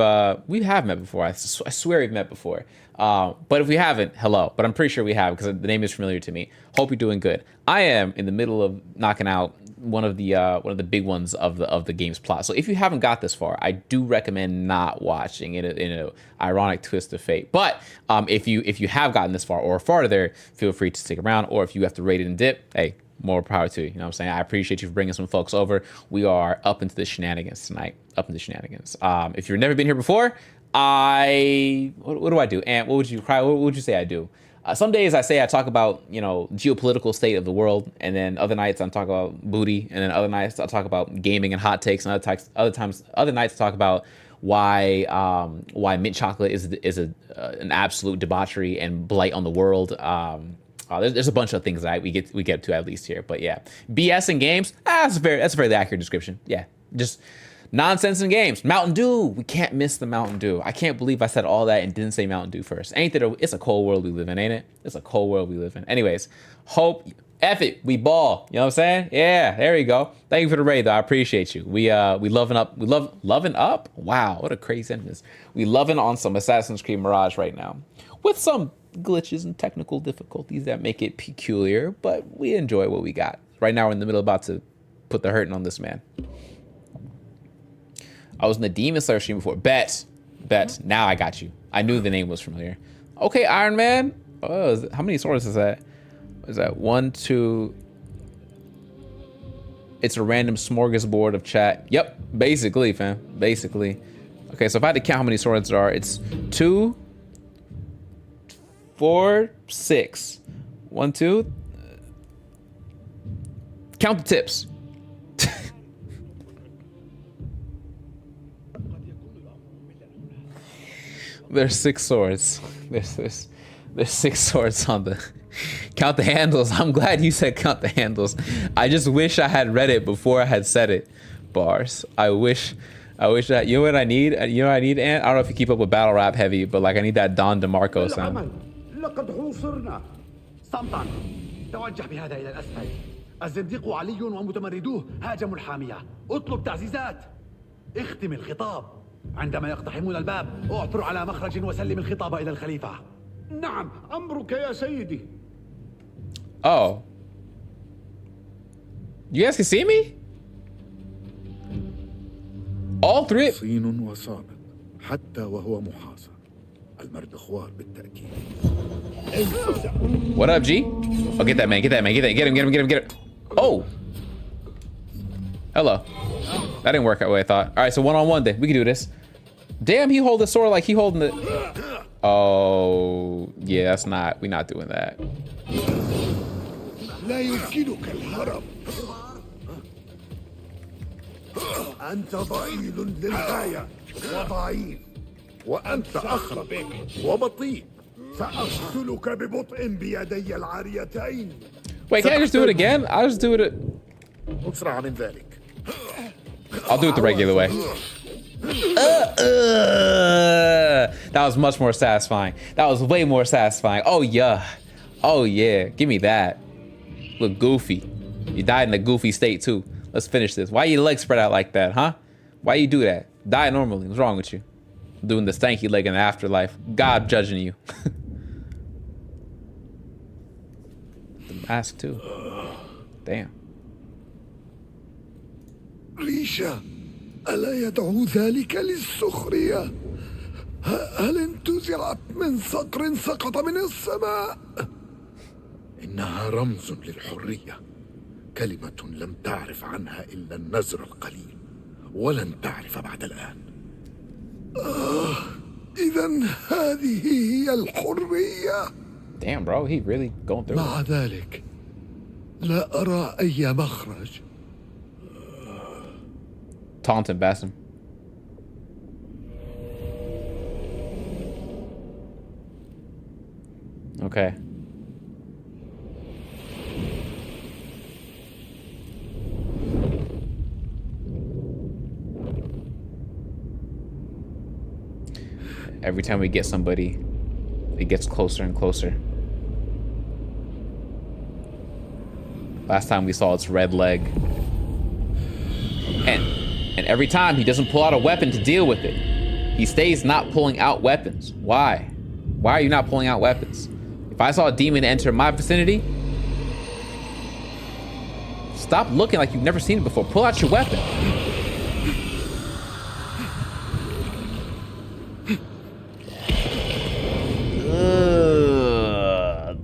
have met before. I swear we've met before. But if we haven't, hello. But I'm pretty sure we have because the name is familiar to me. Hope you're doing good. I am in the middle of knocking out one of the big ones of the game's plot. So if you haven't got this far, I do recommend not watching in an ironic twist of fate. But if you have gotten this far or farther, feel free to stick around. Or if you have to rate it and dip, hey, more power to you. You know what I'm saying? I appreciate you for bringing some folks over. We are up into the shenanigans tonight. Up into the shenanigans. If you've never been here before, what do I do? And what would you say I do? Some days I talk about, geopolitical state of the world, and then other nights I'm talking about booty, and then other nights I talk about gaming and hot takes, and other nights I talk about why mint chocolate is an absolute debauchery and blight on the world. There's a bunch of things that we get to at least here, but yeah, BS in games. That's a very accurate description. Yeah, just nonsense in games. Mountain Dew. We can't miss the Mountain Dew. I can't believe I said all that and didn't say Mountain Dew first. It's a cold world we live in, ain't it? It's a cold world we live in. Anyways, F it. We ball. You know what I'm saying? Yeah, there you go. Thank you for the raid, though. I appreciate you. We loving up. We loving up. Wow, what a crazy sentence. We loving on some Assassin's Creed Mirage right now, with some glitches and technical difficulties that make it peculiar, but we enjoy what we got. Right now, we're in the middle about to put the hurting on this man. I was in the Demon Slayer stream before. Bet. Now I got you. I knew the name was familiar. Okay, Iron Man. Oh, how many swords is that? Is that 1, 2? It's a random smorgasbord of chat. Yep, basically, fam. Basically. Okay, so if I had to count how many swords there are, it's 2, 4, 6. 1, 2. Count the tips. There's 6 swords. There's 6 swords on the... Count the handles. I'm glad you said count the handles. I just wish I had read it before I had said it. Bars. I wish that... You know what I need? You know what I need, Ant? I don't know if you keep up with battle rap heavy, but like I need that Don DeMarco sound. لقد حوصرنا. صمتا. توجه بهذا إلى الأسفل. الزنديق علي ومتمردوه هاجموا الحامية. اطلب تعزيزات. اختم الخطاب. عندما يقتحمون الباب اعثر على مخرج وسلم الخطاب إلى الخليفة. نعم أمرك يا سيدي. Oh. You guys can see me? All 3. صين وصامت حتى وهو محاصر. المردخوار بالتأكيد. What up, G? Oh, get that man. Get him. Oh. Hello. That didn't work out the way I thought. All right, so one-on-one then. We can do this. Damn, he hold the sword like he holding the... Oh, yeah, we're not doing that. لا يمكنك الهرب. أنت ضئيل للغاية وضعيف وأنت أخرب وبطيء. سأقتلك ببطء بيدي العاريتين. Wait, can I just do it again? I'll just do it. أسرع من ذلك. I'll do it the regular way. That was much more satisfying. That was way more satisfying. Oh yeah. Oh yeah. Give me that. Look goofy. You died in a goofy state too. Let's finish this. Why your legs spread out like that, huh? Why you do that? Die normally. What's wrong with you? Doing the stanky leg in the afterlife. God judging you. The mask too. Damn. ريشا ألا يدعو ذلك للسخرية؟ هل انتزعت من صقر سقط من السماء؟ إنها رمز للحرية، كلمة لم تعرف عنها إلا النزر القليل، ولن تعرف بعد الآن. إذن هذه هي الحرية. Damn, bro, he really going through مع ذلك لا أرى أي مخرج. Taunting Bassam. Okay. Every time we get somebody, it gets closer and closer. Last time we saw its red leg. And every time he doesn't pull out a weapon to deal with it. He stays not pulling out weapons. Why? Why are you not pulling out weapons? If I saw a demon enter my vicinity, stop looking like you've never seen it before. Pull out your weapon.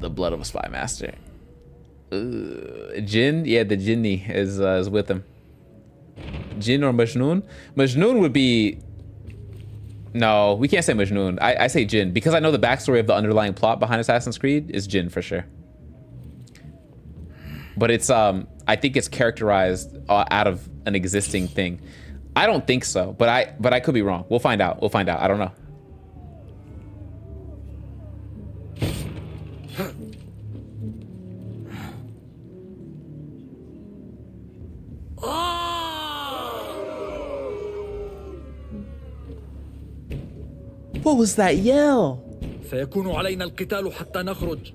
The blood of a spy master. Jinn? Yeah, the Jinni is with him. Jinn or Majnun? Majnun would be... No, we can't say Majnun. I say Jinn. Because I know the backstory of the underlying plot behind Assassin's Creed is Jinn for sure. But it's, I think it's characterized out of an existing thing. I don't think so, but I could be wrong. We'll find out. We'll find out. I don't know. What was that yell? سيكون علينا القتال حتى نخرج.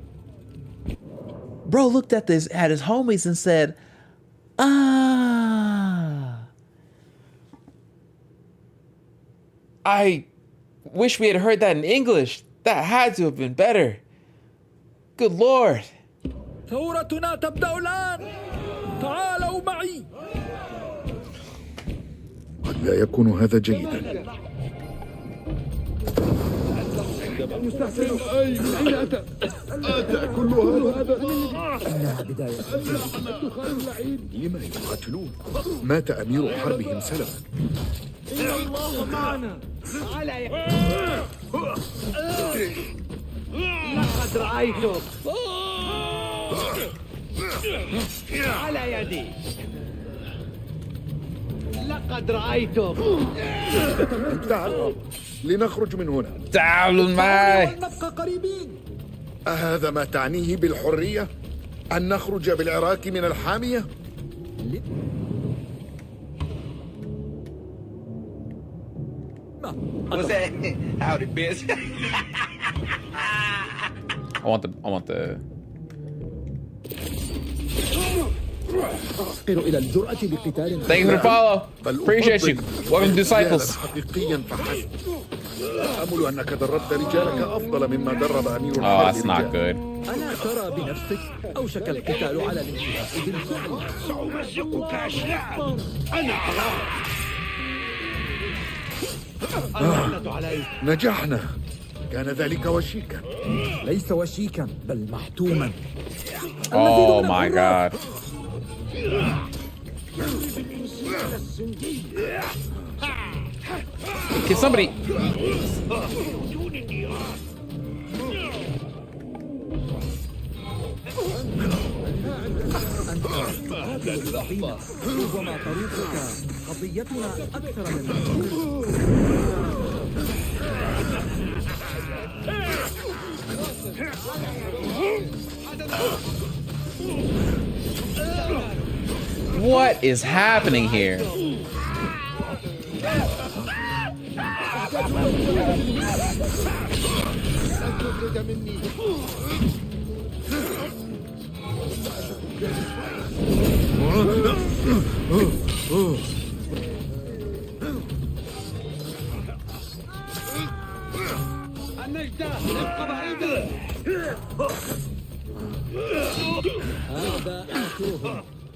Bro looked at his homies and said, "Ah." I wish we had heard that in English. That had to have been better. Good Lord. ثورتنا تبدأ الآن. تعالوا معي. قد لا يكون هذا جيدا. أتى كل هذا إنها بداية. لما يقاتلون؟ مات أمير حربهم سلفا. إن الله معنا. لقد رأيتك على يدي. لقد رأيتك. تعالوا لنخرج من هنا. تعالوا معي. نبقى قريبين. أهذا ما تعنيه بالحرية؟ أن نخرج بالعراك من الحامية؟ What's that? Howdy, bitch. I want the إلى الجرأة بقتال. Thank you for the follow. Appreciate you. Welcome to Disciples. حقيقيا فحسب. أأمل أنك دربت رجالك أفضل مما درب أمير الحرب. Oh, that's not good. ألا ترى بنفسك أوشك القتال على الانتهاء بالفعل. سأمزقك أشلاء. أنا نجحنا. كان ذلك وشيكا. ليس وشيكا بل محتوما. Oh my God. Can somebody... ربما طريقك قضيتنا أكثر من What is happening here?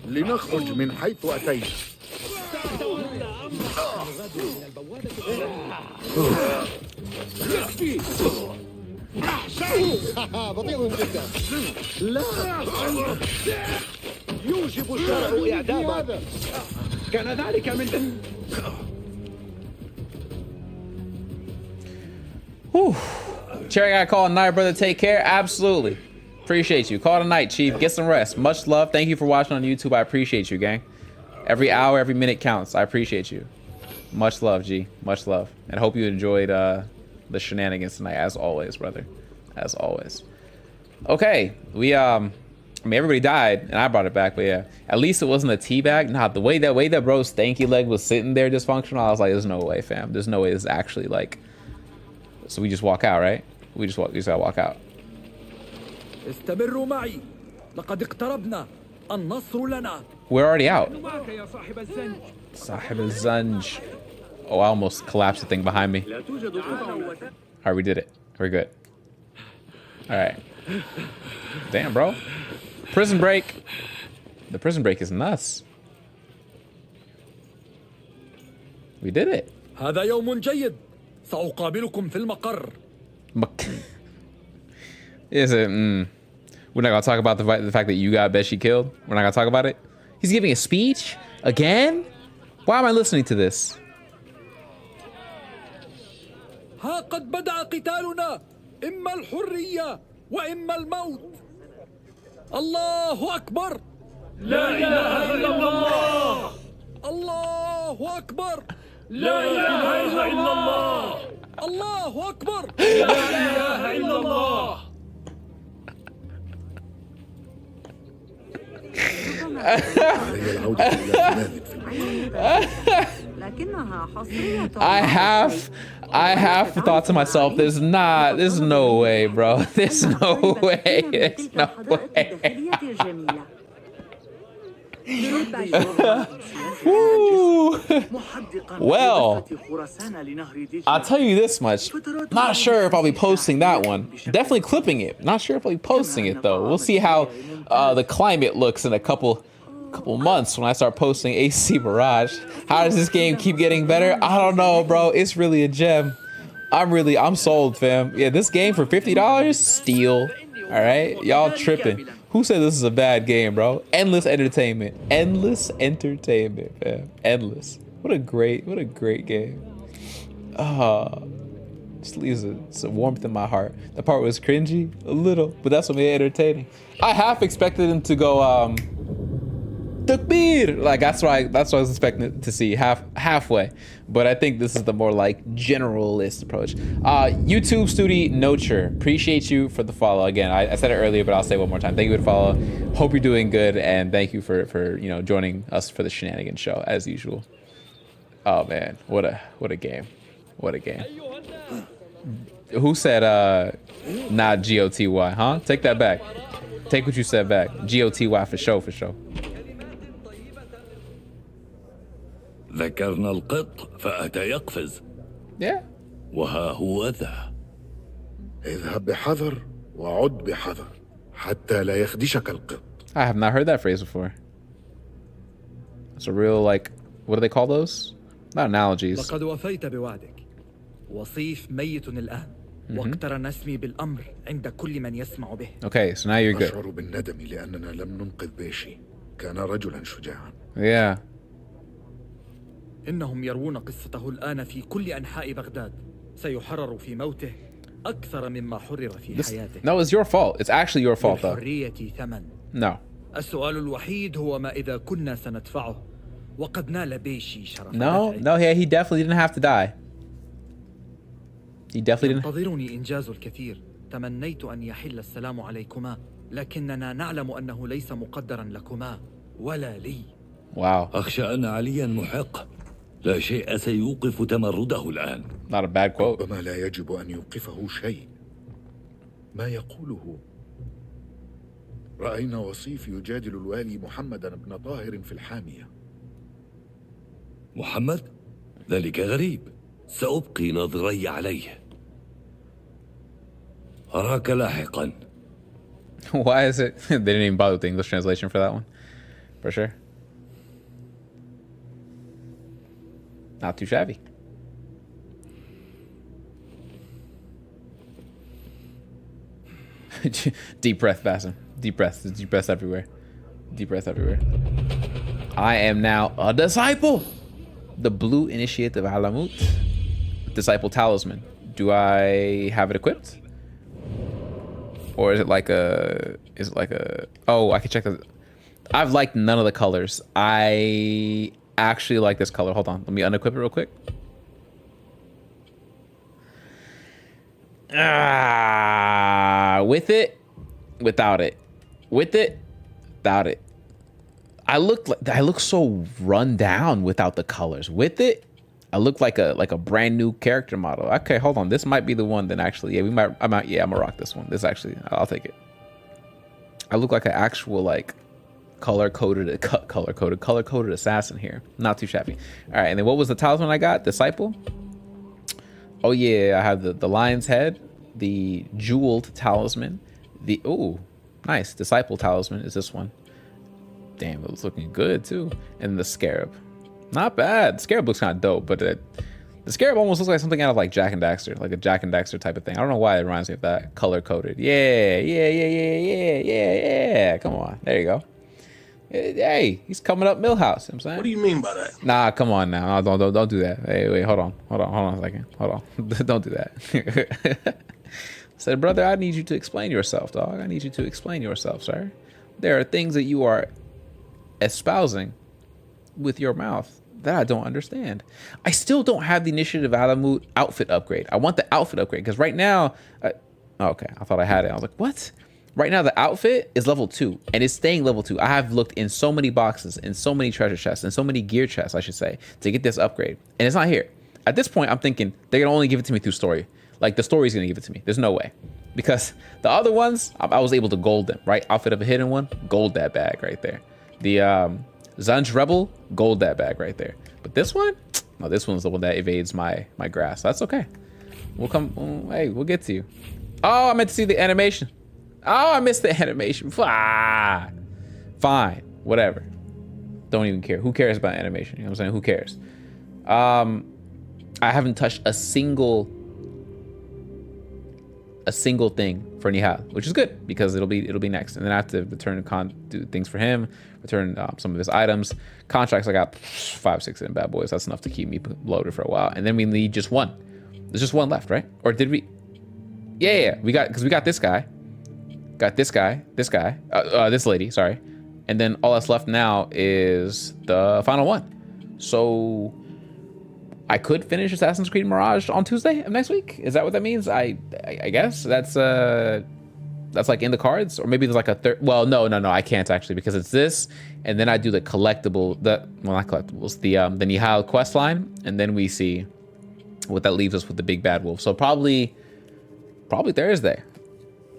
لنخرج من حيث أتينا. بطيء جدا. لا يوجب الشرع إعدامك. كان ذلك من Whew. Cherry got to call a night, brother. Take care. Absolutely. Appreciate you. Call it a night, Chief. Get some rest. Much love. Thank you for watching on YouTube. I appreciate you, gang. Every hour, every minute counts. I appreciate you. Much love, G. Much love. And hope you enjoyed the shenanigans tonight, as always, brother. As always. Okay. We, I mean, everybody died, and I brought it back, but yeah. At least it wasn't a teabag. Nah, the way that bro's stanky leg was sitting there dysfunctional, I was like, there's no way, fam. There's no way this is actually, like... So we just walk out, right? We just gotta walk out. استمروا معي. لقد اقتربنا. النصر لنا. We're already out. Sahib al-Zanj. Oh, I almost collapsed the thing behind me. Alright, we did it. We're good. Alright. Damn, bro. Prison break. The prison break is nuts. We did it. هذا يوم جيد. سأقابلكم في المقر. Is it? We're not gonna talk about the fact that you got Beshi killed. We're not gonna talk about it. He's giving a speech again. Why am I listening to this? ها قد بدأ قتالنا. إما الحرية وإما الموت. الله أكبر. لا إله إلا الله. الله أكبر. لا إله إلا الله. الله أكبر. لا إله إلا الله. I have thought to myself, there's no way, bro. There's no way. There's no way. Well, I'll tell you this much. Not sure if I'll be posting that one. Definitely clipping it. Not sure if I'll be posting it though. We'll see how the climate looks in a couple months when I start posting AC Mirage. How does this game keep getting better? I don't know, bro. It's really a gem. I'm sold, fam. Yeah, this game for $50, steal. All right, y'all tripping. Who said this is a bad game, bro? Endless entertainment. Endless entertainment, fam. Endless. What a great game. Just leaves a warmth in my heart. The part was cringy, a little, but that's what made it entertaining. I half expected him to go, Takbir! Like that's what I was expecting to see halfway, but I think this is the more like generalist approach. YouTube Studi Noture, appreciate you for the follow again. I said it earlier, but I'll say it one more time. Thank you for the follow. Hope you're doing good, and thank you for joining us for the shenanigans show as usual. Oh man, what a game, what a game. Who said not GOTY? Huh? Take that back. Take what you said back. GOTY for sure. ذكرنا القط فأتى يقفز. Yeah. وها هو ذا. اذهب بحذر وعد بحذر حتى لا يخدشك القط. I have not heard that phrase before. It's a real like, what do they call those? Not analogies. لقد وفيت بوعدك. وصيف ميت الآن. واقترن اسمي بالأمر عند كل من يسمع به. Okay, so now you're good. أشعر بالندم لأننا لم ننقذ بيشي. كان رجلا شجاعا. Yeah. إنهم يروون قصته الآن في كل أنحاء بغداد. سيحرر في موته أكثر مما حرر في حياته. No, it's your fault. It's actually your fault though. للحرية ثمن. No. السؤال الوحيد هو ما إذا كنا سندفعه وقد نال بيشي شرف. No, he definitely didn't have to die. He definitely didn't. ينتظرني إنجاز الكثير. تمنيت أن يحل السلام عليكما، لكننا نعلم أنه ليس مقدرا لكما ولا لي. Wow. أخشى أن عليا محق. لا شيء سيوقف تمرده الآن. Not a bad quote. ربما لا يجب أن يوقفه شيء. ما يقوله. رأينا وصيف يجادل الوالي محمد بن طاهر في الحامية. محمد؟ ذلك غريب. سأبقي نظري عليه. أراك لاحقا. Why is it? They didn't even bother with the English translation for that one. For sure. Not too shabby. Deep breath, Basim. Deep breaths. Deep breaths everywhere. Deep breaths everywhere. I am now a disciple. The blue initiate of Alamut. Disciple talisman. Do I have it equipped? Or is it like a... Oh, I can check that. I've liked none of the colors. I actually like this color. Hold on. Let me unequip it real quick. With it, without it. With it, without it. I look so run down without the colors. With it, I look like a brand new character model. Okay, hold on. This might be the one. Then actually, yeah, I'm gonna rock this one. This actually, I'll take it. I look like an actual like color coded assassin here. Not too shabby. All right, and then what was the talisman I got? Disciple. Oh yeah, I have the lion's head, the jeweled talisman, the nice disciple talisman is this one. Damn, it was looking good too. And the scarab. Not bad. The scarab looks kind of dope, but the scarab almost looks like something out of like Jak and Daxter, like a Jak and Daxter type of thing. I don't know why it reminds me of that. Color coded. Yeah. Come on. There you go. Hey, he's coming up Millhouse. You know what I'm saying? What do you mean by that? Nah, come on now. No, don't do that. Hey, wait, hold on a second. Hold on. Don't do that. Said, brother, I need you to explain yourself, dog. I need you to explain yourself, sir. There are things that you are espousing with your mouth that I don't understand. I still don't have the Initiative Alamut outfit upgrade. I want the outfit upgrade because right now, okay, I thought I had it. I was like, what? Right now, the outfit is level 2 and it's staying level 2. I have looked in so many boxes, in so many treasure chests, and so many gear chests, I should say, to get this upgrade. And it's not here. At this point, I'm thinking they're going to only give it to me through story. Like the story's going to give it to me. There's no way. Because the other ones, I was able to gold them, right? Outfit of a hidden one, gold that bag right there. The Zunj Rebel, gold that bag right there. But this one, no, this one's the one that evades my grasp. That's okay. We'll come, hey, we'll get to you. Oh, I meant to see the animation. Oh, I missed the animation. Fine, whatever. Don't even care. Who cares about animation? You know what I'm saying? Who cares? I haven't touched a single thing for Nihal, which is good because it'll be next. And then I have to return do things for him, return some of his items. Contracts, I got 5, 6 of them bad boys. That's enough to keep me loaded for a while. And then we need just one. There's just one left, right? Or did we? Yeah. We got this guy. Got this guy, this lady, sorry. And then all that's left now is the final one. So I could finish Assassin's Creed Mirage on Tuesday of next week. Is that what that means? I guess that's like in the cards, or maybe there's like a third. Well, no, I can't actually because it's this, and then I do the collectible, not collectibles, the Nihal quest line, and then we see what that leaves us with the big bad wolf. So probably Thursday.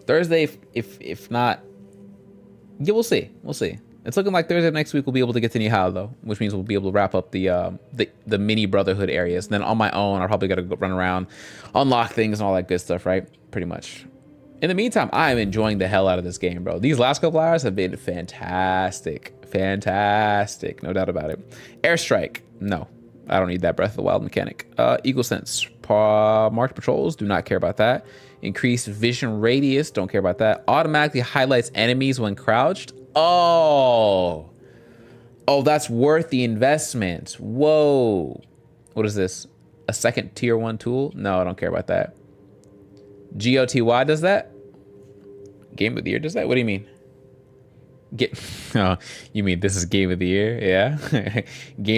If not, yeah, we'll see. It's looking like Thursday next week we'll be able to get to Nihal though, which means we'll be able to wrap up the mini Brotherhood areas. And then on my own, I'll probably gotta go run around, unlock things and all that good stuff, right? Pretty much. In the meantime, I am enjoying the hell out of this game, bro. These last couple hours have been fantastic, no doubt about it. Airstrike, no, I don't need that Breath of the Wild mechanic. Eagle Sense, marked patrols, do not care about that. Increased vision radius, don't care about that. Automatically highlights enemies when crouched. Oh, that's worth the investment. Whoa. What is this? A second tier 1 tool? No, I don't care about that. GOTY does that? Game of the Year does that? What do you mean? Oh, you mean this is Game of the Year? Yeah.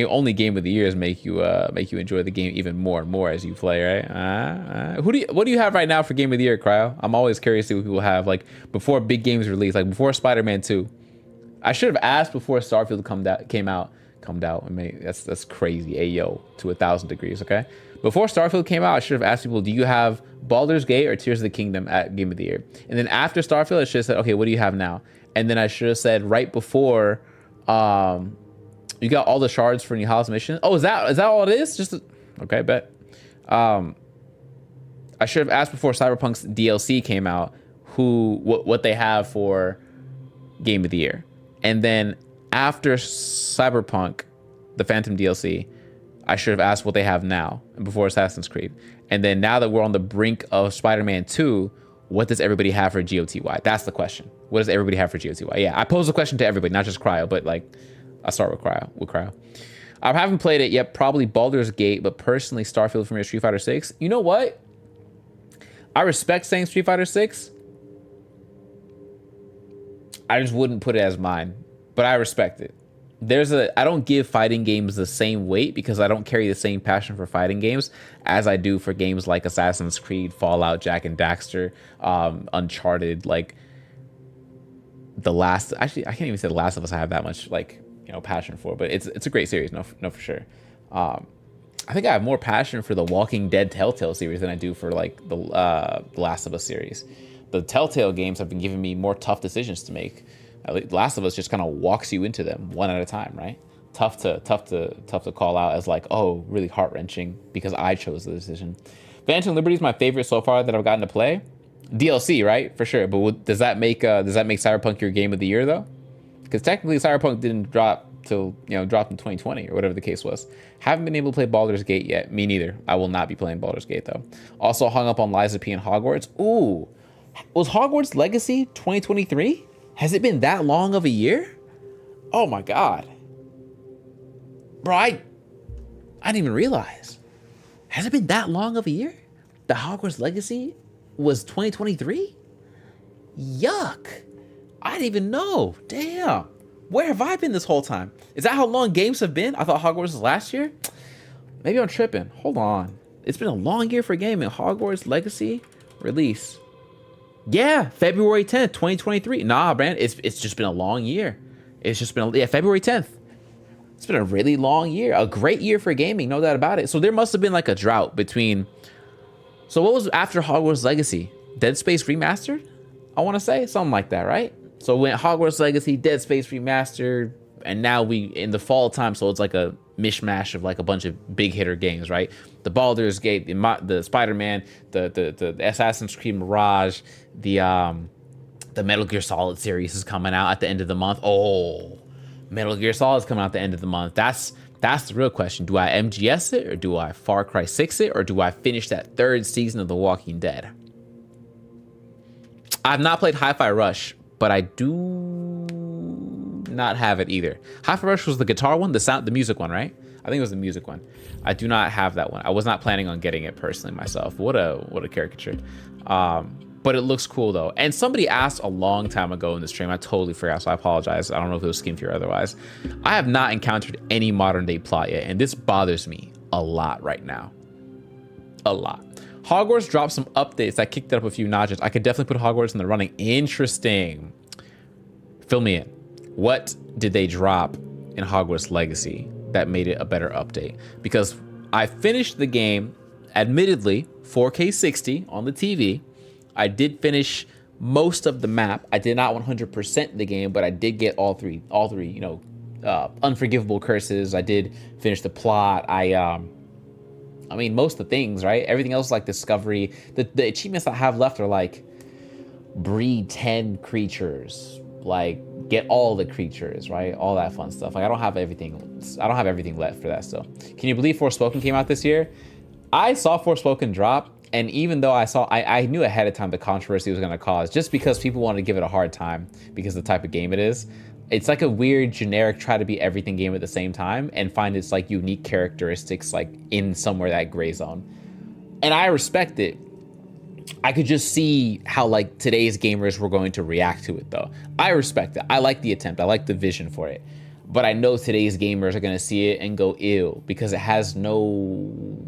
Only Game of the Years make you enjoy the game even more and more as you play, right? What do you have right now for Game of the Year, Cryo? I'm always curious to see what people have like before big games release, like before Spider-Man 2. I should have asked before Starfield came out come out. I mean, that's crazy. Ayo, to 1,000 degrees, okay? Before Starfield came out, I should have asked people, do you have Baldur's Gate or Tears of the Kingdom at Game of the Year? And then after Starfield, I should have said, okay, what do you have now? And then I should have said right before, you got all the shards for New House mission. Oh, is that all it is? Okay, bet. I should have asked before Cyberpunk's DLC came out, what they have for Game of the Year. And then after Cyberpunk, the Phantom DLC, I should have asked what they have now and before Assassin's Creed. And then now that we're on the brink of Spider-Man 2, what does everybody have for GOTY? That's the question. What does everybody have for GOTY? Yeah, I pose the question to everybody, not just Cryo, but like, I'll start with Cryo. I haven't played it yet, probably Baldur's Gate, but personally Starfield for me or Street Fighter 6. You know what? I respect saying Street Fighter 6. I just wouldn't put it as mine, but I respect it. I don't give fighting games the same weight because I don't carry the same passion for fighting games as I do for games like Assassin's Creed, Fallout, Jak and Daxter, Uncharted, like actually, I can't even say The Last of Us I have that much passion for, but it's a great series, no for sure. I think I have more passion for the Walking Dead Telltale series than I do for like the Last of Us series. The Telltale games have been giving me more tough decisions to make. Last of Us just kind of walks you into them one at a time, right? Tough to call out as like, oh, really heart-wrenching because I chose the decision. Phantom Liberty is my favorite so far that I've gotten to play. DLC, right? For sure. But does that make Cyberpunk your game of the year though? Because technically Cyberpunk didn't drop till dropped in 2020 or whatever the case was. Haven't been able to play Baldur's Gate yet. Me neither. I will not be playing Baldur's Gate though. Also hung up on Liza P and Hogwarts. Ooh, was Hogwarts Legacy 2023? Has it been that long of a year? Oh my God. Bro, I didn't even realize. Has it been that long of a year? The Hogwarts Legacy was 2023? Yuck. I didn't even know. Damn. Where have I been this whole time? Is that how long games have been? I thought Hogwarts was last year. Maybe I'm tripping. Hold on. It's been a long year for gaming. Hogwarts Legacy release. Yeah, February 10th, 2023. Nah, Brand, it's just been a long year. It's just been, February 10th. It's been a really long year. A great year for gaming, no doubt about it. So there must have been like a drought between... So what was after Hogwarts Legacy? Dead Space Remastered? I want to say something like that, right? So when Hogwarts Legacy, Dead Space Remastered, and now we in the fall time, so it's like a mishmash of like a bunch of big hitter games, right? The Baldur's Gate, the Spider-Man, the Assassin's Creed Mirage, the Metal Gear Solid series is coming out at the end of the month. Oh, Metal Gear Solid is coming out at the end of the month. That's the real question. Do I MGS it, or do I Far Cry 6 it, or do I finish that third season of The Walking Dead? I've not played Hi-Fi Rush, but I do not have it either. Hi-Fi Rush was the guitar one, the music one, right? I think it was the music one. I do not have that one. I was not planning on getting it personally myself. What a caricature. But it looks cool though. And somebody asked a long time ago in the stream, I totally forgot, so I apologize. I don't know if it was Skin Fear or otherwise. I have not encountered any modern day plot yet, and this bothers me a lot right now. A lot. Hogwarts dropped some updates that kicked it up a few notches. I could definitely put Hogwarts in the running. Interesting. Fill me in. What did they drop in Hogwarts Legacy that made it a better update? Because I finished the game, admittedly, 4K 60 on the TV. I did finish most of the map. I did not 100% the game, but I did get all three, unforgivable curses. I did finish the plot. I mean, most of the things, right? Everything else is like discovery. The achievements I have left are like breed 10 creatures, like get all the creatures, right? All that fun stuff. Like I don't have everything left for that still. Can you believe Forspoken came out this year? I saw Forspoken drop, and even though I knew ahead of time the controversy it was going to cause, just because people wanted to give it a hard time because of the type of game it is. It's like a weird generic try to be everything game at the same time and find its like unique characteristics like in somewhere that gray zone. And I respect it. I could just see how like today's gamers were going to react to it though. I respect it. I like the attempt. I like the vision for it. But I know today's gamers are going to see it and go ew because it has no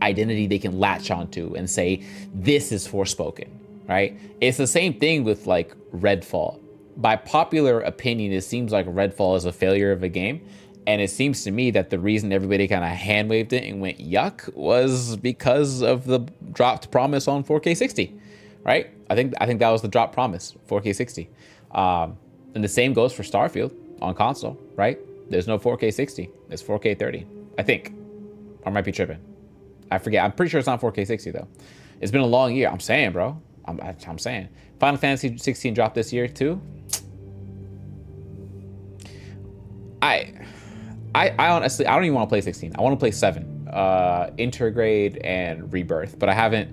identity they can latch onto and say, this is Forspoken, right? It's the same thing with like Redfall. By popular opinion, it seems like Redfall is a failure of a game. And it seems to me that the reason everybody kind of hand waved it and went yuck was because of the dropped promise on 4K 60, right? I think that was the drop promise, 4K 60. And the same goes for Starfield on console, right? There's no 4K 60. It's 4K 30, I think. Or I might be tripping. I forget. I'm pretty sure it's not 4K 60 though. It's been a long year. I'm saying, bro. I'm saying. Final Fantasy 16 dropped this year too. I honestly, I don't even want to play 16. I want to play 7, Intergrade and Rebirth. But I haven't.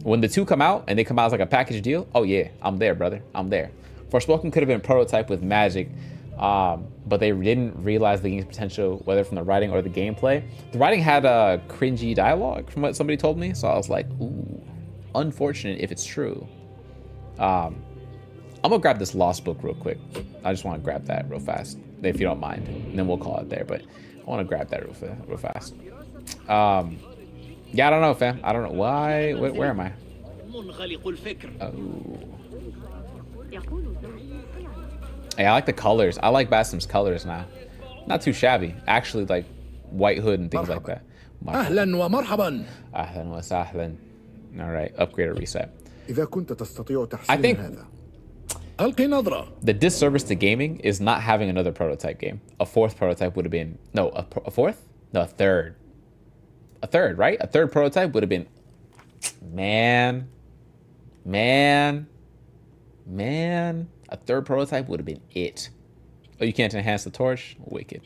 When the 2 come out and they come out as like a package deal, oh yeah, I'm there, brother. I'm there. Forspoken could have been a prototype with magic, but they didn't realize the game's potential, whether from the writing or the gameplay. The writing had a cringy dialogue from what somebody told me, so I was like, ooh, unfortunate if it's true. I'm gonna grab this Lost book real quick. I just want to grab that real fast, if you don't mind, and then we'll call it there. But I want to grab that real fast. Yeah, I don't know, fam. I don't know why. Where am I? Oh. Yeah, I like the colors. I like Basim's colors now. Not too shabby. Actually, like white hood and things like that. أهلا ومرحبا. أهلا وسهلا. All right, upgrade or reset. إذا كنت تستطيع I تحسين think هذا. ألقي نظرة. the disservice to gaming is not having another prototype game. A fourth prototype would have been a fourth? No, a third. A third, right? A third prototype would have been, man. A third prototype would have been it. Oh, you can't enhance the torch? Wicked.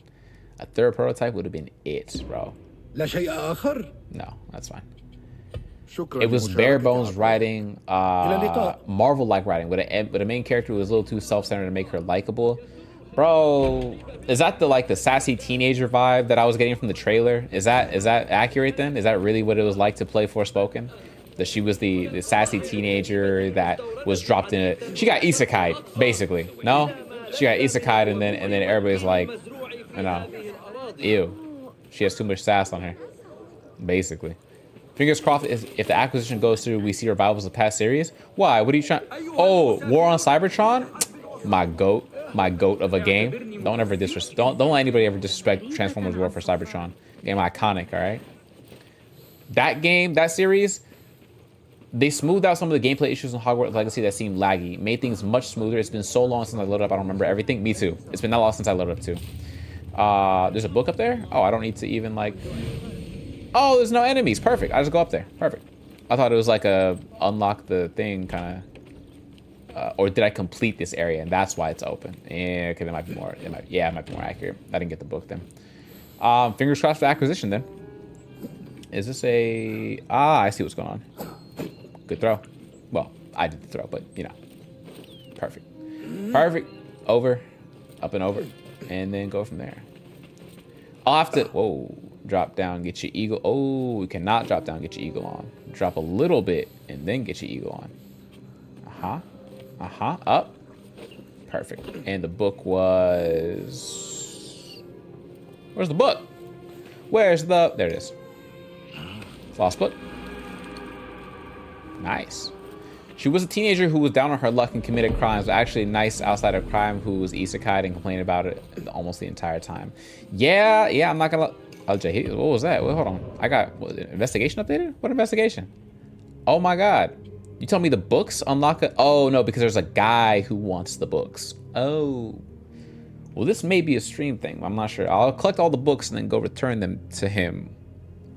A third prototype would have been it, bro. لا شيء آخر. No, that's fine. شكرا. It was bare bones writing, Marvel-like writing, with a main character who was a little too self-centered to make her likable. Bro, is that the sassy teenager vibe that I was getting from the trailer? Is that accurate then? Is that really what it was like to play Forspoken? That she was the sassy teenager that was dropped in it. She got isekai'd, basically. No? She got isekai'd and then everybody's like, you know, ew. She has too much sass on her. Basically. Fingers crossed if the acquisition goes through, we see revivals of past series. Why? What are you trying? Oh, War on Cybertron? My goat of a game. Don't ever disrespect. Don't let anybody ever disrespect Transformers War for Cybertron. Game iconic, all right? That game, that series, they smoothed out some of the gameplay issues in Hogwarts Legacy that seemed laggy. Made things much smoother. It's been so long since I loaded up, I don't remember everything. Me too. It's been that long since I loaded up too. There's a book up there? Oh, I don't need to even like... Oh, there's no enemies. Perfect. I just go up there. Perfect. I thought it was like a unlock the thing kind of... or did I complete this area and that's why it's open? Yeah, okay, that might be more... It might be more accurate. I didn't get the book then. Fingers crossed for acquisition then. Is this a... Ah, I see what's going on. Good throw. Well, I did the throw, but, you know. Perfect. Perfect. Over. Up and over. And then go from there. I'll have to... Whoa. Drop down, get your eagle. Oh, you cannot drop down, get your eagle on. Drop a little bit, and then get your eagle on. Uh-huh. Uh-huh. Up. Perfect. And the book was... Where's the book? Where's the... There it is. Lost book. Nice. She was a teenager who was down on her luck and committed crimes, but actually nice outside of crime who was isekai'd and complained about it almost the entire time. Yeah, I'm not gonna... What was that? Wait, hold on. I got... What, investigation updated? What investigation? Oh my god. You tell me the books unlock it? Oh no, because there's a guy who wants the books. Oh. Well, this may be a stream thing. I'm not sure. I'll collect all the books and then go return them to him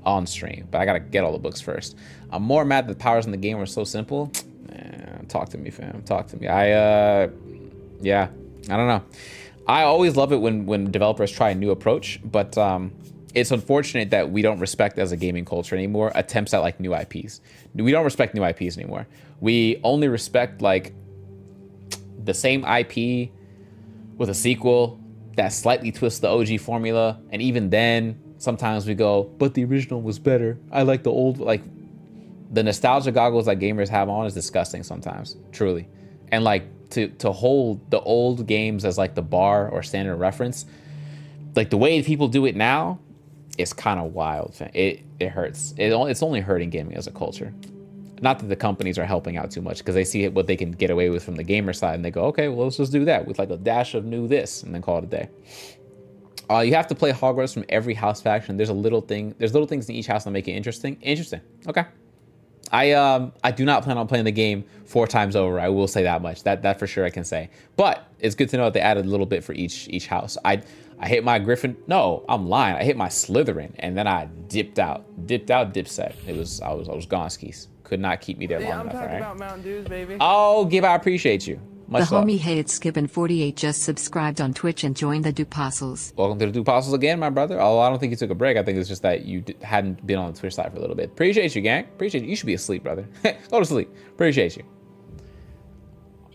on stream. But I gotta get all the books first. I'm more mad that the powers in the game were so simple. Talk to me, fam. Talk to me. Yeah, I don't know. I always love it when developers try a new approach, but it's unfortunate that we don't respect as a gaming culture anymore attempts at like new IPs. We don't respect new IPs anymore. We only respect like the same IP with a sequel that slightly twists the OG formula, and even then sometimes we go, but the original was better. I like the old. Like, the nostalgia goggles that gamers have on is disgusting sometimes, truly. And like to hold the old games as like the bar or standard reference, like the way people do it now, is kind of wild. It hurts. It's only hurting gaming as a culture. Not that the companies are helping out too much, because they see what they can get away with from the gamer side and they go, okay, well, let's just do that with like a dash of new this and then call it a day. You have to play Hogwarts from every house faction. There's little things in each house that make it interesting. Interesting. Okay. I do not plan on playing the game 4 times over. I will say that much. That for sure I can say. But it's good to know that they added a little bit for each house. I hit my Griffin. No, I'm lying. I hit my Slytherin and then I dipped out. Dip set. I was gone skis. Could not keep me there long enough. Right? About Mountain Dews, baby. Oh, Gib, I appreciate you. Much the love. homie Hated Skippin48 just subscribed on Twitch and joined the Dupostles. Welcome to the Dupostles again, my brother. Although I don't think you took a break. I think it's just that you hadn't been on the Twitch side for a little bit. Appreciate you, gang. Appreciate you. You should be asleep, brother. Go to sleep. Appreciate you.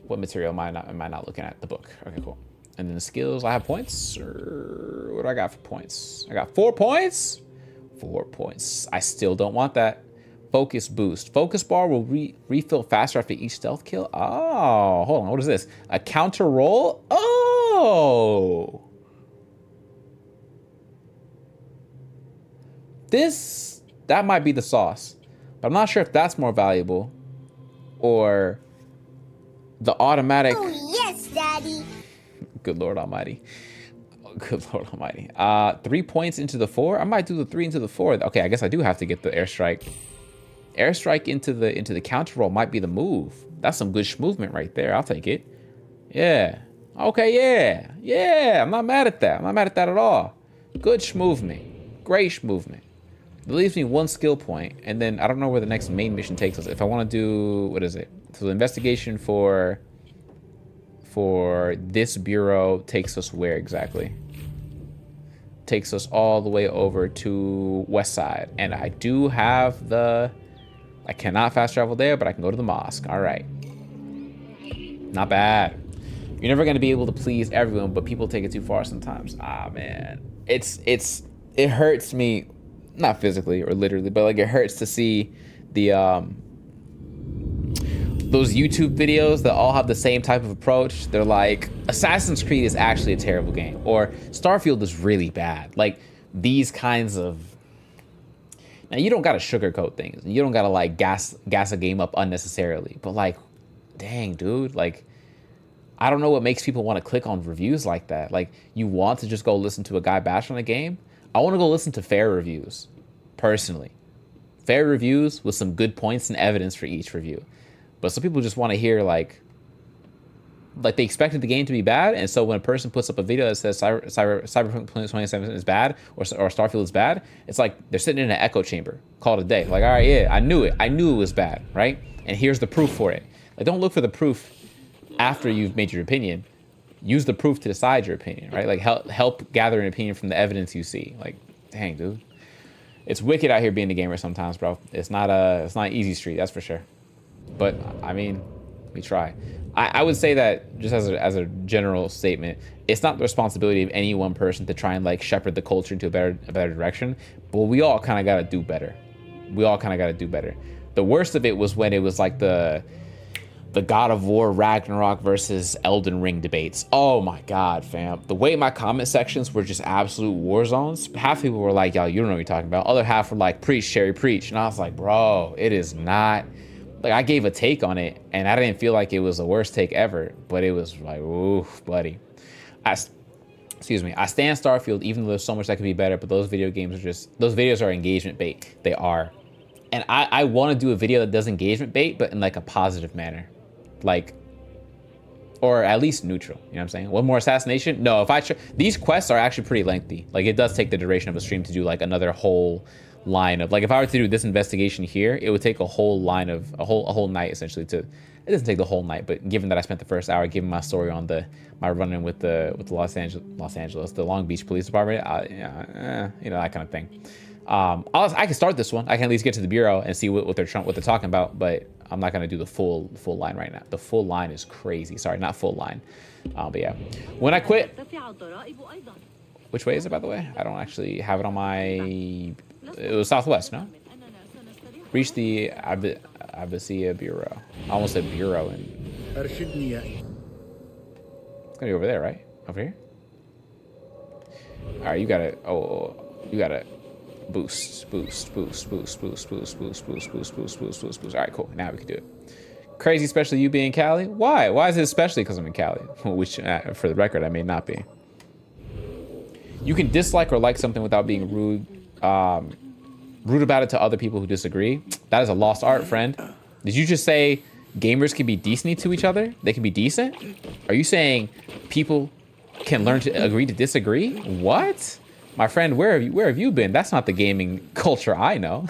What material am I not looking at? The book. Okay, cool. And then the skills. I have points. Or what do I got for points? I got 4 points. 4 points. I still don't want that. Focus boost. Focus bar will refill faster after each stealth kill. Oh, hold on. What is this? A counter roll? Oh. That might be the sauce. But I'm not sure if that's more valuable or the automatic. Oh, yes, Daddy. Good Lord Almighty. Good Lord Almighty. 3 points into the 4. I might do the 3 into the 4. Okay, I guess I do have to get the airstrike. Airstrike into the counter roll might be the move. That's some good movement right there. I'll take it. Yeah. Okay, yeah. Yeah, I'm not mad at that. I'm not mad at that at all. Good movement. Great movement. It leaves me 1 skill point, and then I don't know where the next main mission takes us. If I want to do, what is it? So the investigation for this bureau takes us where exactly? Takes us all the way over to West Side. And I do have I cannot fast travel there, but I can go to the mosque. All right. Not bad. You're never going to be able to please everyone, but people take it too far sometimes. Ah, man. It hurts me, not physically or literally, but like it hurts to see the those YouTube videos that all have the same type of approach. They're like, Assassin's Creed is actually a terrible game, or Starfield is really bad. Like these kinds of. Now you don't gotta sugarcoat things. You don't gotta like gas a game up unnecessarily. But like, dang, dude, like, I don't know what makes people want to click on reviews like that. Like, you want to just go listen to a guy bash on a game? I want to go listen to fair reviews, personally. Fair reviews with some good points and evidence for each review. But some people just want to hear like they expected the game to be bad, and so when a person puts up a video that says Cyberpunk 2077 is bad or Starfield is bad, it's like they're sitting in an echo chamber. Call it a day. Like, all right, yeah, I knew it. I knew it was bad, right? And here's the proof for it. Like, don't look for the proof after you've made your opinion. Use the proof to decide your opinion, right? Like, help gather an opinion from the evidence you see. Like, dang, dude, it's wicked out here being a gamer sometimes, bro. It's not an easy street, that's for sure. But I mean, we try. I would say that just as a general statement, it's not the responsibility of any one person to try and like shepherd the culture into a better direction, but we all kind of got to do better. We all kind of got to do better. The worst of it was when it was like the God of War Ragnarok versus Elden Ring debates. Oh my God, fam. The way my comment sections were just absolute war zones. Half people were like, yo, you don't know what you're talking about. Other half were like, preach, Sherry, preach. And I was like, bro, it is not. Like, I gave a take on it, and I didn't feel like it was the worst take ever, but it was like, ooh, buddy. I stand Starfield, even though there's so much that could be better, but those videos are engagement bait. They are. And I want to do a video that does engagement bait, but in like a positive manner. Like, or at least neutral, you know what I'm saying? One more assassination? No, these quests are actually pretty lengthy. Like, it does take the duration of a stream to do like another whole line of, like, if I were to do this investigation here, it would take a whole line of a whole night essentially to. It doesn't take the whole night, but given that I spent the first hour giving my story on my run-in with the Los Angeles, the Long Beach Police Department, you know, that kind of thing. I can start this one. I can at least get to the bureau and see what they're talking about, but I'm not gonna do the full line right now. The full line is crazy. Sorry, not full line. But yeah, when I quit. Which way is it, by the way? I don't actually have it on my. It was southwest, no? Reach the Abyssinia Bureau. I almost said bureau. It's gonna be over there, right? Over here? Alright, you gotta. You gotta boost. Alright, cool. Now we can do it. Crazy, especially you being Cali? Why? Why is it especially because I'm in Cali? Which, for the record, I may not be. You can dislike or like something without being rude, rude about it to other people who disagree. That is a lost art, friend. Did you just say gamers can be decent to each other? They can be decent? Are you saying people can learn to agree to disagree? What? My friend, where have you been? That's not the gaming culture I know.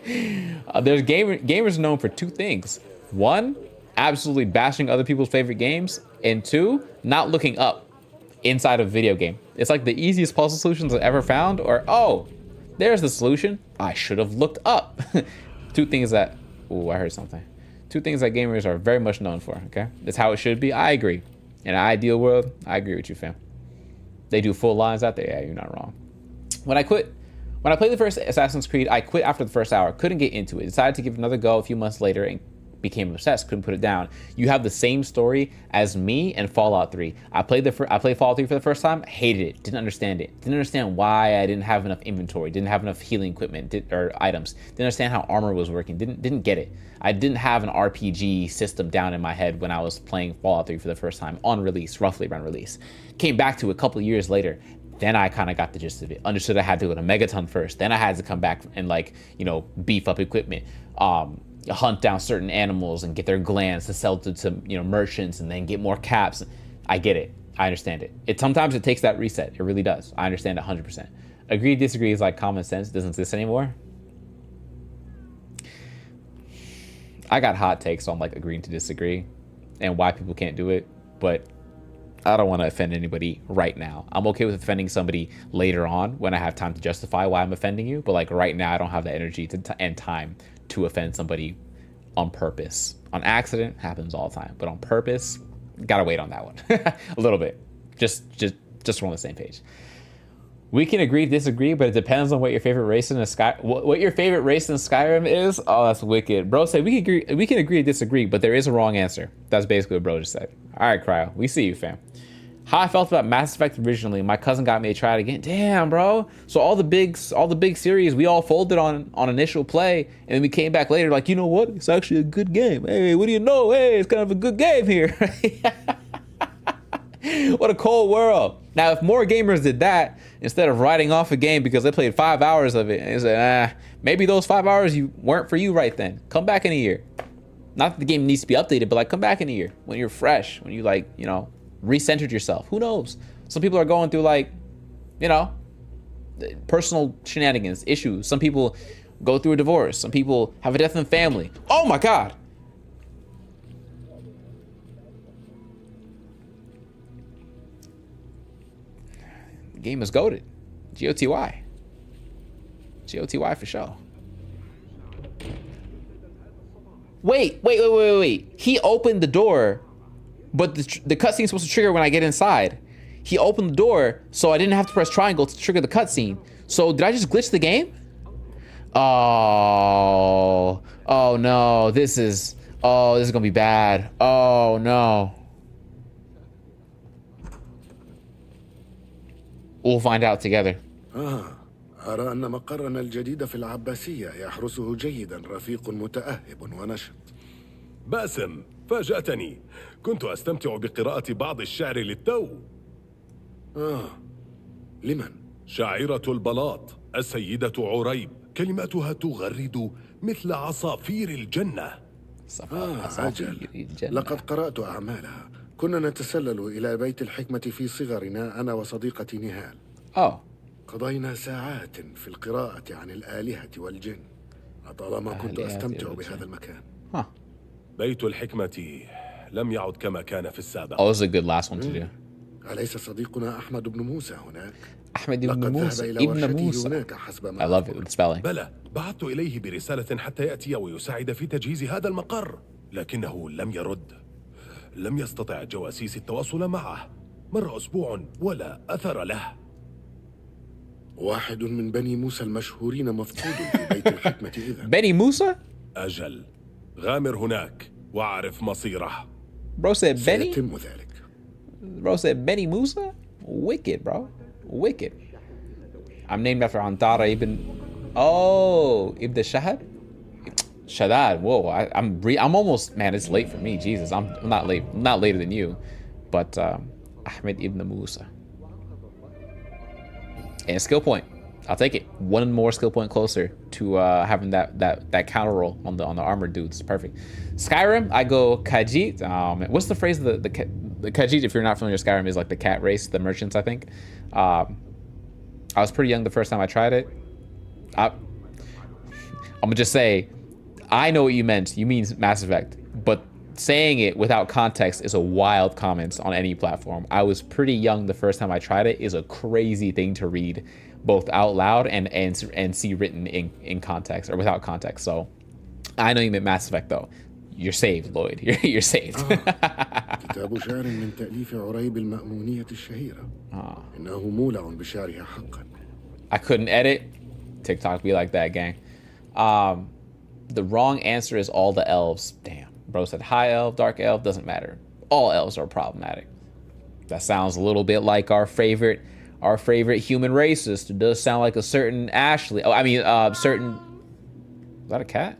There's gamers known for two things. One, absolutely bashing other people's favorite games. And two, not looking up inside a video game. It's like the easiest puzzle solutions I've ever found, or, oh, there's the solution. I should have looked up. Two things that, ooh, I heard something. Two things that gamers are very much known for, okay? That's how it should be. I agree. In an ideal world, I agree with you, fam. They do full lines out there. Yeah, you're not wrong. When I played the first Assassin's Creed, I quit after the first hour. Couldn't get into it. Decided to give it another go a few months later and became obsessed. Couldn't put it down. You have the same story as me and Fallout 3. I played Fallout 3 for the first time. Hated it. Didn't understand it. Didn't understand why I didn't have enough inventory. Didn't have enough healing equipment or items. Didn't understand how armor was working. Didn't get it. I didn't have an RPG system down in my head when I was playing Fallout 3 for the first time on release, roughly around release. Came back to it a couple of years later. Then I kind of got the gist of it. Understood I had to go to Megaton first. Then I had to come back and, like, you know, beef up equipment, hunt down certain animals and get their glands to sell to you know, merchants, and then get more caps. I get it. I understand it. Sometimes it takes that reset. It really does. I understand it 100%. Agree, disagree is like common sense. It doesn't exist anymore. I got hot takes on, like, agreeing to disagree and why people can't do it, but I don't want to offend anybody right now. I'm okay with offending somebody later on when I have time to justify why I'm offending you. But, like, right now, I don't have the energy and time to offend somebody on purpose. On accident, happens all the time. But on purpose, gotta wait on that one a little bit. Just we're on the same page. We can agree to disagree, but it depends on what your favorite race in what your favorite race in Skyrim is. Oh, that's wicked. Bro said we can agree to disagree, but there is a wrong answer. That's basically what bro just said. All right, Cryo, we see you, fam. How I felt about Mass Effect originally. My cousin got me to try it again. Damn, bro. So all the big series, we all folded on initial play, and then we came back later like, you know what? It's actually a good game. Hey, what do you know? Hey, it's kind of a good game here. What a cold world. Now, if more gamers did that instead of writing off a game because they played 5 hours of it, and they said, maybe those 5 hours weren't for you right then. Come back in a year. Not that the game needs to be updated, but, like, come back in a year when you're fresh, when you, like, you know, recentered yourself. Who knows? Some people are going through, like, you know, personal shenanigans, issues. Some people go through a divorce. Some people have a death in the family. Oh my God. The game is goated. GOTY. GOTY for sure. Wait. He opened the door, but the cutscene's supposed to trigger when I get inside. He opened the door, so I didn't have to press triangle to trigger the cutscene. So did I just glitch the game? Oh no, this is gonna be bad. Oh no. We'll find out together. أرى أن مقرنا الجديد في العباسية يحرسه جيدا رفيق متأهب ونشط. باسم، فاجأتني. كنت أستمتع بقراءة بعض الشعر للتو. لمن؟ شاعرة البلاط السيدة عريب، كلماتها تغرد مثل عصافير الجنة. أجل، لقد قرأت أعمالها. كنا نتسلل إلى بيت الحكمة في صغرنا أنا وصديقتي نهال. قضينا ساعات في القراءة عن الآلهة والجن. طالما كنت أستمتع بهذا المكان. بيت الحكمة لم يعد كما كان في السابق. Oh, this is a good last one to do. أليس صديقنا أحمد بن موسى هناك؟ أحمد بن موسى ابن موسى. هناك حسب ما I love it with spelling. بلى، بعثت إليه برسالة حتى يأتي ويساعد في تجهيز هذا المقر، لكنه لم يرد. لم يستطع جواسيس التواصل معه. مر أسبوع ولا أثر له. واحد من بني موسى المشهورين مفقود في بيت الحكمة إذا. بني موسى؟ أجل، غامر هناك وأعرف مصيره. Bro said Benny? سيتم ذلك. Bro said Benny Musa? Wicked, bro. Wicked. I'm named after Antara ibn... Oh, Ibn Shahad? Shaddad. Whoa, I'm almost... Man, it's late for me. Jesus, I'm not late. I'm not later than you. But Ahmed ibn Musa. And skill point. I'll take it. One more skill point closer to having that counter roll on the armored dudes. Perfect. Skyrim, I go Khajiit. What's the phrase? The Khajiit, if you're not familiar with Skyrim, is like the cat race, the merchants, I think. I was pretty young the first time I tried it. I'm gonna just say, I know what you meant. You mean Mass Effect, but saying it without context is a wild comment on any platform. I was pretty young the first time I tried it. Is a crazy thing to read both out loud and see written in context or without context. So I know you meant Mass Effect though. You're saved, Lloyd. You're saved. كتاب شعر من تأليف عريب المأمونية الشهيرة. إنه مولع بشعرها حقا. I couldn't edit. TikTok be like that, gang. The wrong answer is all the elves. Damn. Bro said high elf, dark elf, doesn't matter. All elves are problematic. That sounds a little bit like our favorite human racist. It does sound like a certain Ashley. Oh, I mean, certain. Is that a cat?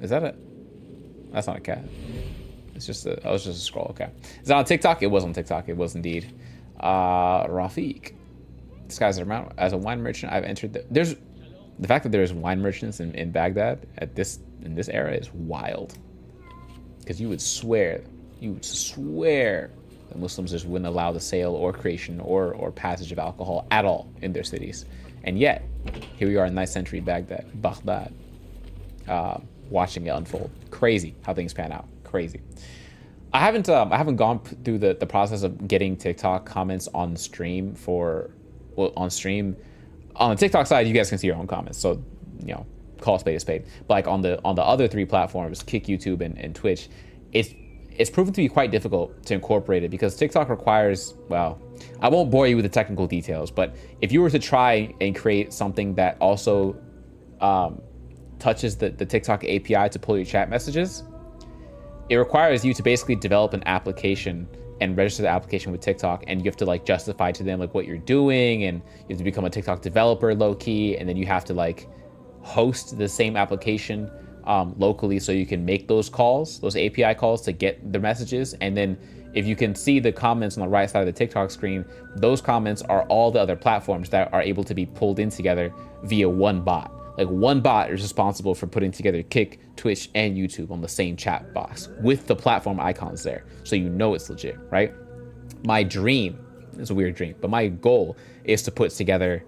Is that a? That's not a cat. It's just a. Oh, it's just a scroll. Okay. Is that on TikTok? It was on TikTok. It was indeed. Rafiq. Disguised as a wine merchant, I've entered there's the fact that there's wine merchants in Baghdad in this era is wild, because you would swear that Muslims just wouldn't allow the sale or creation or passage of alcohol at all in their cities, and yet here we are in 9th century Baghdad, watching it unfold. Crazy how things pan out. Crazy. I haven't gone through the process of getting TikTok comments on stream on stream. On the TikTok side, you guys can see your own comments, so call a spade a spade. But like on the other three platforms, Kick, YouTube, and Twitch, it's proven to be quite difficult to incorporate it because TikTok requires, well, I won't bore you with the technical details, but if you were to try and create something that also touches the TikTok API to pull your chat messages, it requires you to basically develop an application and register the application with TikTok, and you have to like justify to them like what you're doing, and you have to become a TikTok developer low key, and then you have to like host the same application locally so you can make those calls, those API calls to get the messages. And then if you can see the comments on the right side of the TikTok screen, those comments are all the other platforms that are able to be pulled in together via one bot. Like one bot is responsible for putting together Kick, Twitch, and YouTube on the same chat box with the platform icons there. So you know it's legit, right? My dream, it's a weird dream, but my goal is to put together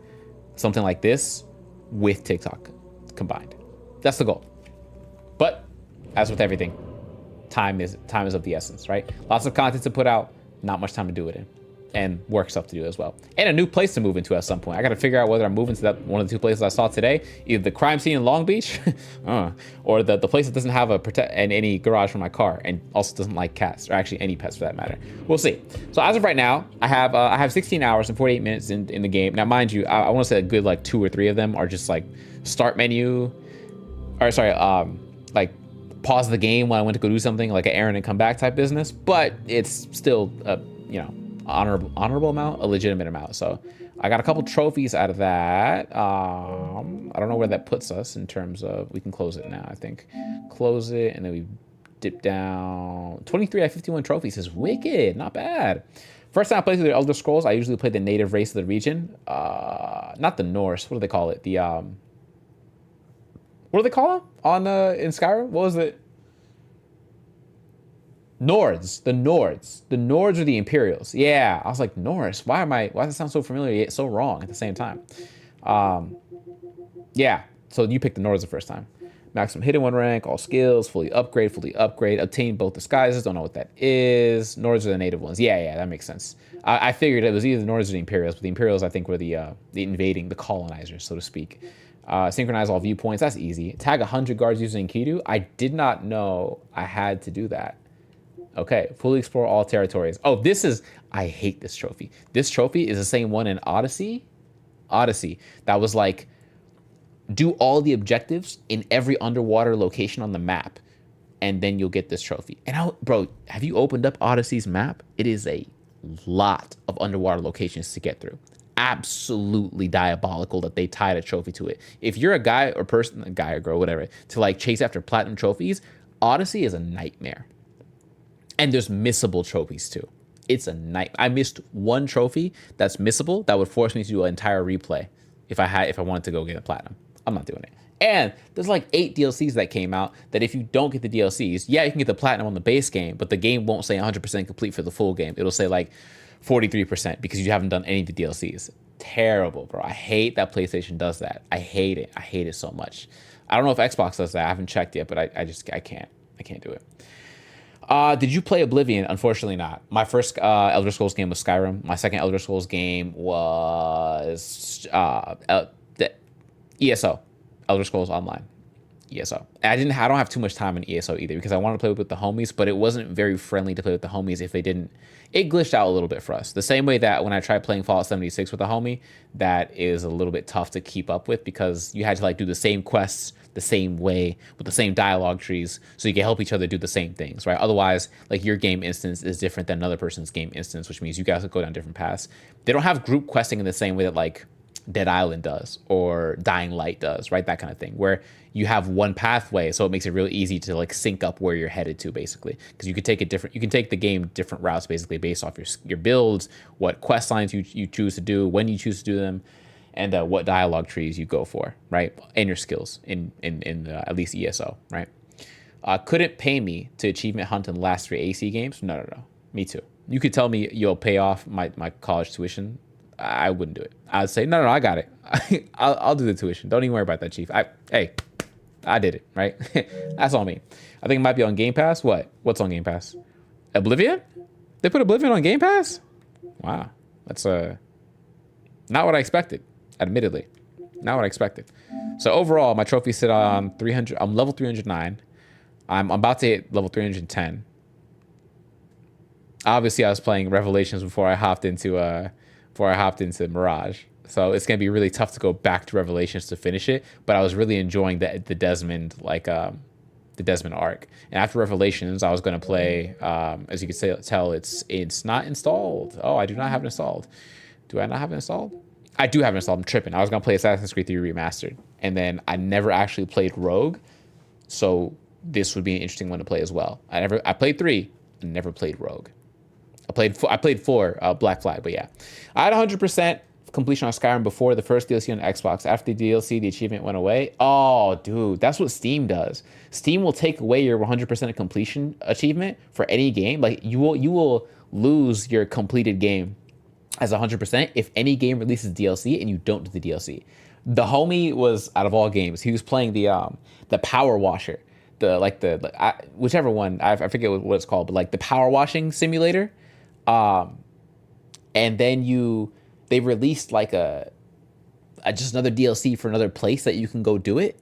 something like this with TikTok combined. That's the goal. But as with everything, time is of the essence, right? Lots of content to put out, not much time to do it in. And work stuff to do as well. And a new place to move into at some point. I got to figure out whether I'm moving to that one of the two places I saw today, either the crime scene in Long Beach, or the place that doesn't have any garage for my car, and also doesn't like cats, or actually any pets for that matter. We'll see. So as of right now, I have 16 hours and 48 minutes in the game. Now, mind you, I want to say a good like 2 or 3 of them are just like start menu, or sorry, like pause the game when I went to go do something like an errand and come back type business. But it's still honorable amount, a legitimate amount. So I got a couple trophies out of that. I don't know where that puts us in terms of, we can close it now, I think. Close it, and then we dip down. 23 out of 51 trophies is wicked, not bad. First time I played through the Elder Scrolls, I usually play the native race of the region. Not the Norse, what do they call it? The, what do they call them in Skyrim? What was it? Nords, the Nords are the Imperials. Yeah, I was like, Norse, why does it sound so familiar yet so wrong at the same time? Yeah, so you picked the Nords the first time. Maximum hidden 1 rank, all skills, fully upgrade, obtain both disguises, don't know what that is. Nords are the native ones. Yeah, that makes sense. I figured it was either the Nords or the Imperials, but the Imperials I think were the invading, the colonizers, so to speak. Synchronize all viewpoints, that's easy. Tag 100 guards using Enkidu. I did not know I had to do that. Okay, fully explore all territories. Oh, I hate this trophy. This trophy is the same one in Odyssey. That was like, do all the objectives in every underwater location on the map, and then you'll get this trophy. And bro, have you opened up Odyssey's map? It is a lot of underwater locations to get through. Absolutely diabolical that they tied a trophy to it. If you're a guy or girl, whatever, to like chase after platinum trophies, Odyssey is a nightmare. And there's missable trophies too. It's a night. I missed one trophy that's missable that would force me to do an entire replay if I wanted to go get a platinum. I'm not doing it. And there's like 8 DLCs that came out that if you don't get the DLCs, yeah, you can get the platinum on the base game, but the game won't say 100% complete for the full game. It'll say like 43% because you haven't done any of the DLCs. Terrible, bro. I hate that PlayStation does that. I hate it. I hate it so much. I don't know if Xbox does that. I haven't checked yet, but I can't. I can't do it. Did you play Oblivion? Unfortunately not. My first Elder Scrolls game was Skyrim. My second Elder Scrolls game was ESO, Elder Scrolls Online. ESO. I don't have too much time in ESO either because I wanted to play with the homies, but it wasn't very friendly to play with the homies if they didn't. It glitched out a little bit for us. The same way that when I tried playing Fallout 76 with a homie, that is a little bit tough to keep up with because you had to like do the same quests the same way with the same dialogue trees so you can help each other do the same things, right? Otherwise, like your game instance is different than another person's game instance, which means you guys will go down different paths. They don't have group questing in the same way that like Dead Island does or Dying Light does, right? That kind of thing, where you have one pathway, so it makes it really easy to like sync up where you're headed to, basically, because you can take the game different routes basically based off your builds, what quest lines you choose to do, when you choose to do them, and what dialogue trees you go for, right? And your skills in at least ESO, right? Couldn't pay me to achievement hunt in the last 3 AC games. No. Me too. You could tell me you'll pay off my college tuition. I wouldn't do it. I'd say, no, I got it. I'll do the tuition. Don't even worry about that, Chief. I did it, right? That's on me. I think it might be on Game Pass. What's on Game Pass? Oblivion? They put Oblivion on Game Pass? Wow. That's not what I expected, admittedly. Not what I expected. So overall, my trophies sit on 300. I'm level 309. I'm about to hit level 310. Obviously, I was playing Revelations before I hopped into Mirage. So it's gonna be really tough to go back to Revelations to finish it. But I was really enjoying the Desmond the Desmond arc. And after Revelations, I was gonna play. As you can tell, it's not installed. Oh, I do not have it installed. Do I not have it installed? I do have it installed. I'm tripping. I was gonna play Assassin's Creed 3 Remastered, and then I never actually played Rogue, so this would be an interesting one to play as well. I played 3, and never played Rogue. I played 4, Black Flag, but yeah. I had 100% completion on Skyrim before the first DLC on Xbox. After the DLC, the achievement went away. Oh, dude, that's what Steam does. Steam will take away your 100% completion achievement for any game. Like you will lose your completed game as 100% if any game releases DLC and you don't do the DLC. The homie was, out of all games, he was playing the Power Washer, whichever one, I forget what it's called, but like the power washing simulator. And then they released like just another DLC for another place that you can go do it,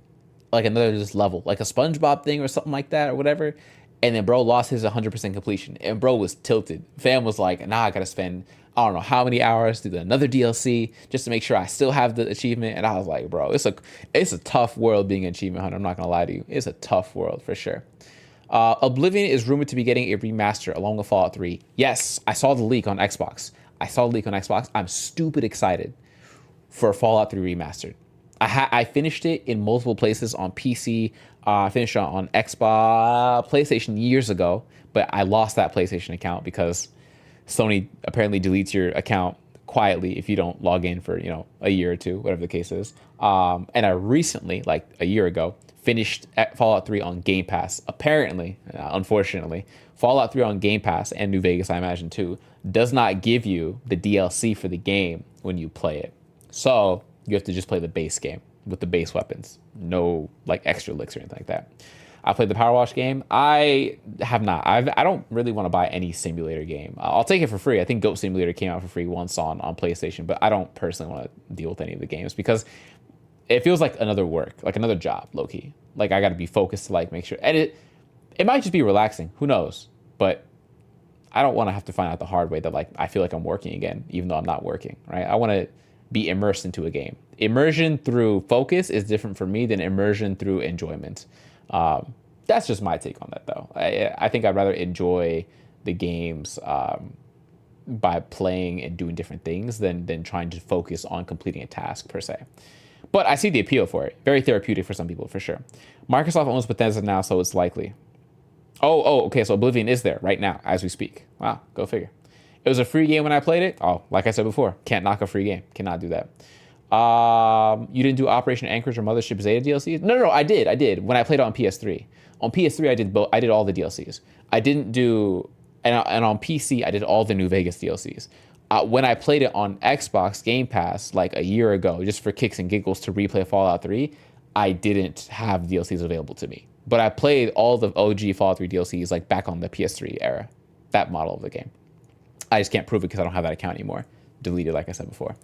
like another just level, like a SpongeBob thing or something like that or whatever. And then bro lost his 100% completion, and bro was tilted. Fam was like, nah, I gotta spend I don't know how many hours to do another DLC just to make sure I still have the achievement. And I was like, bro, it's a tough world being an achievement hunter. I'm not gonna lie to you, it's a tough world for sure. Oblivion is rumored to be getting a remaster along with Fallout 3. Yes, I saw the leak on Xbox. I'm stupid excited for Fallout 3 Remastered. I finished it in multiple places on PC. I finished it on Xbox, PlayStation years ago, but I lost that PlayStation account because Sony apparently deletes your account quietly if you don't log in for, a year or two, whatever the case is. And I recently, like a year ago, finished Fallout 3 on Game Pass. Apparently, unfortunately, Fallout 3 on Game Pass and New Vegas, I imagine too, does not give you the DLC for the game when you play it. So you have to just play the base game with the base weapons. No like extra licks or anything like that. I played the Power Wash game. I have not. I don't really want to buy any simulator game. I'll take it for free. I think Goat Simulator came out for free once on PlayStation, but I don't personally want to deal with any of the games because it feels like another work, like another job, low key. Like I got to be focused to like make sure. And it might just be relaxing. Who knows? But I don't want to have to find out the hard way that like I feel like I'm working again, even though I'm not working. Right? I want to be immersed into a game. Immersion through focus is different for me than immersion through enjoyment. That's just my take on that, though. I think I'd rather enjoy the games by playing and doing different things than trying to focus on completing a task per se. But I see the appeal for it. Very therapeutic for some people, for sure. Microsoft owns Bethesda now, so it's likely. Okay, so Oblivion is there right now as we speak. Wow, go figure. It was a free game when I played it. Oh, like I said before, can't knock a free game. Cannot do that. You didn't do Operation Anchorage or Mothership Zeta DLCs? No, I did. When I played it on PS3. On PS3, I did all the DLCs. I didn't do, and on PC, I did all the New Vegas DLCs. When I played it on Xbox Game Pass like a year ago, just for kicks and giggles to replay Fallout 3, I didn't have DLCs available to me. But I played all the OG Fallout 3 DLCs like back on the PS3 era, that model of the game. I just can't prove it because I don't have that account anymore. Deleted, like I said before.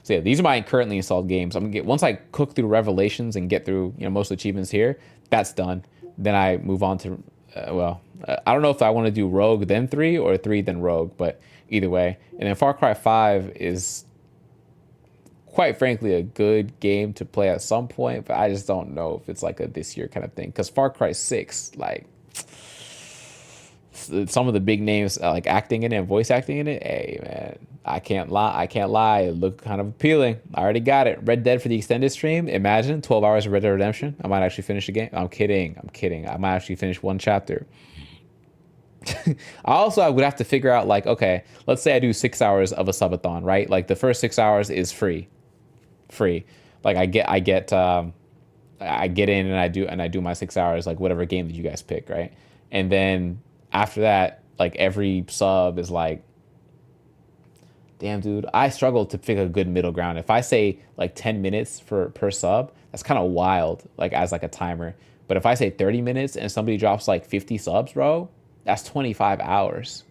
So yeah, these are my currently installed games. I'm gonna get, once I cook through Revelations and get through most of the achievements here, that's done. Then I move on to, I don't know if I want to do Rogue then 3 or 3 then Rogue, but either way. And then Far Cry 5 is quite frankly a good game to play at some point, but I just don't know if it's like a this year kind of thing. Because Far Cry 6, like some of the big names like acting in it and voice acting in it, hey man, I can't lie, it looked kind of appealing. I already got it. Red Dead for the extended stream, imagine 12 hours of Red Dead Redemption. I might actually finish the game. I'm kidding. I might actually finish one chapter. I would have to figure out, like, okay, let's say I do 6 hours of a subathon, right? Like the first 6 hours is free. Like I get in and I do my 6 hours, like whatever game that you guys pick, right? And then after that, like every sub is like, damn, dude, I struggle to pick a good middle ground. If I say like 10 minutes per sub, that's kind of wild, like as like a timer. But if I say 30 minutes and somebody drops like 50 subs, bro, that's 25 hours.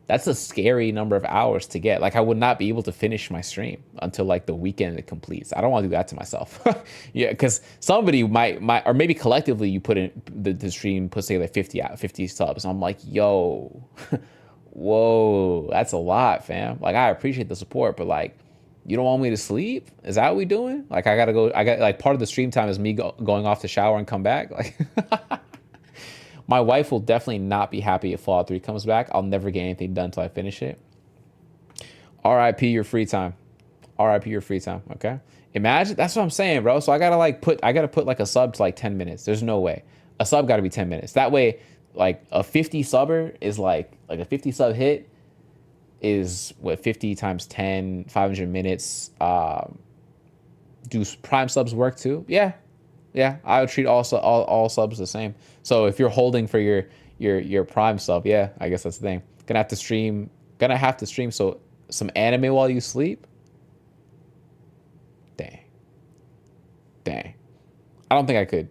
That's a scary number of hours to get. Like I would not be able to finish my stream until like the weekend it completes. I don't want to do that to myself. Yeah, because somebody might, or maybe collectively you put in the stream, put say like 50 subs. And I'm like, yo, whoa, that's a lot, fam. Like I appreciate the support, but like, you don't want me to sleep? Is that what we doing? Like I got like part of the stream time is me going off to shower and come back. Like my wife will definitely not be happy if Fallout 3 comes back. I'll never get anything done until I finish it. RIP your free time. RIP your free time, okay? Imagine, that's what I'm saying, bro. So I gotta put like a sub to like 10 minutes. There's no way. A sub gotta be 10 minutes. That way, like a 50 subber is like a 50 sub hit is what, 50 times 10, 500 minutes. Do Prime subs work too? Yeah, I would treat all subs the same. So if you're holding for your Prime sub, yeah, I guess that's the thing. Gonna have to stream so some anime while you sleep. Dang. I don't think I could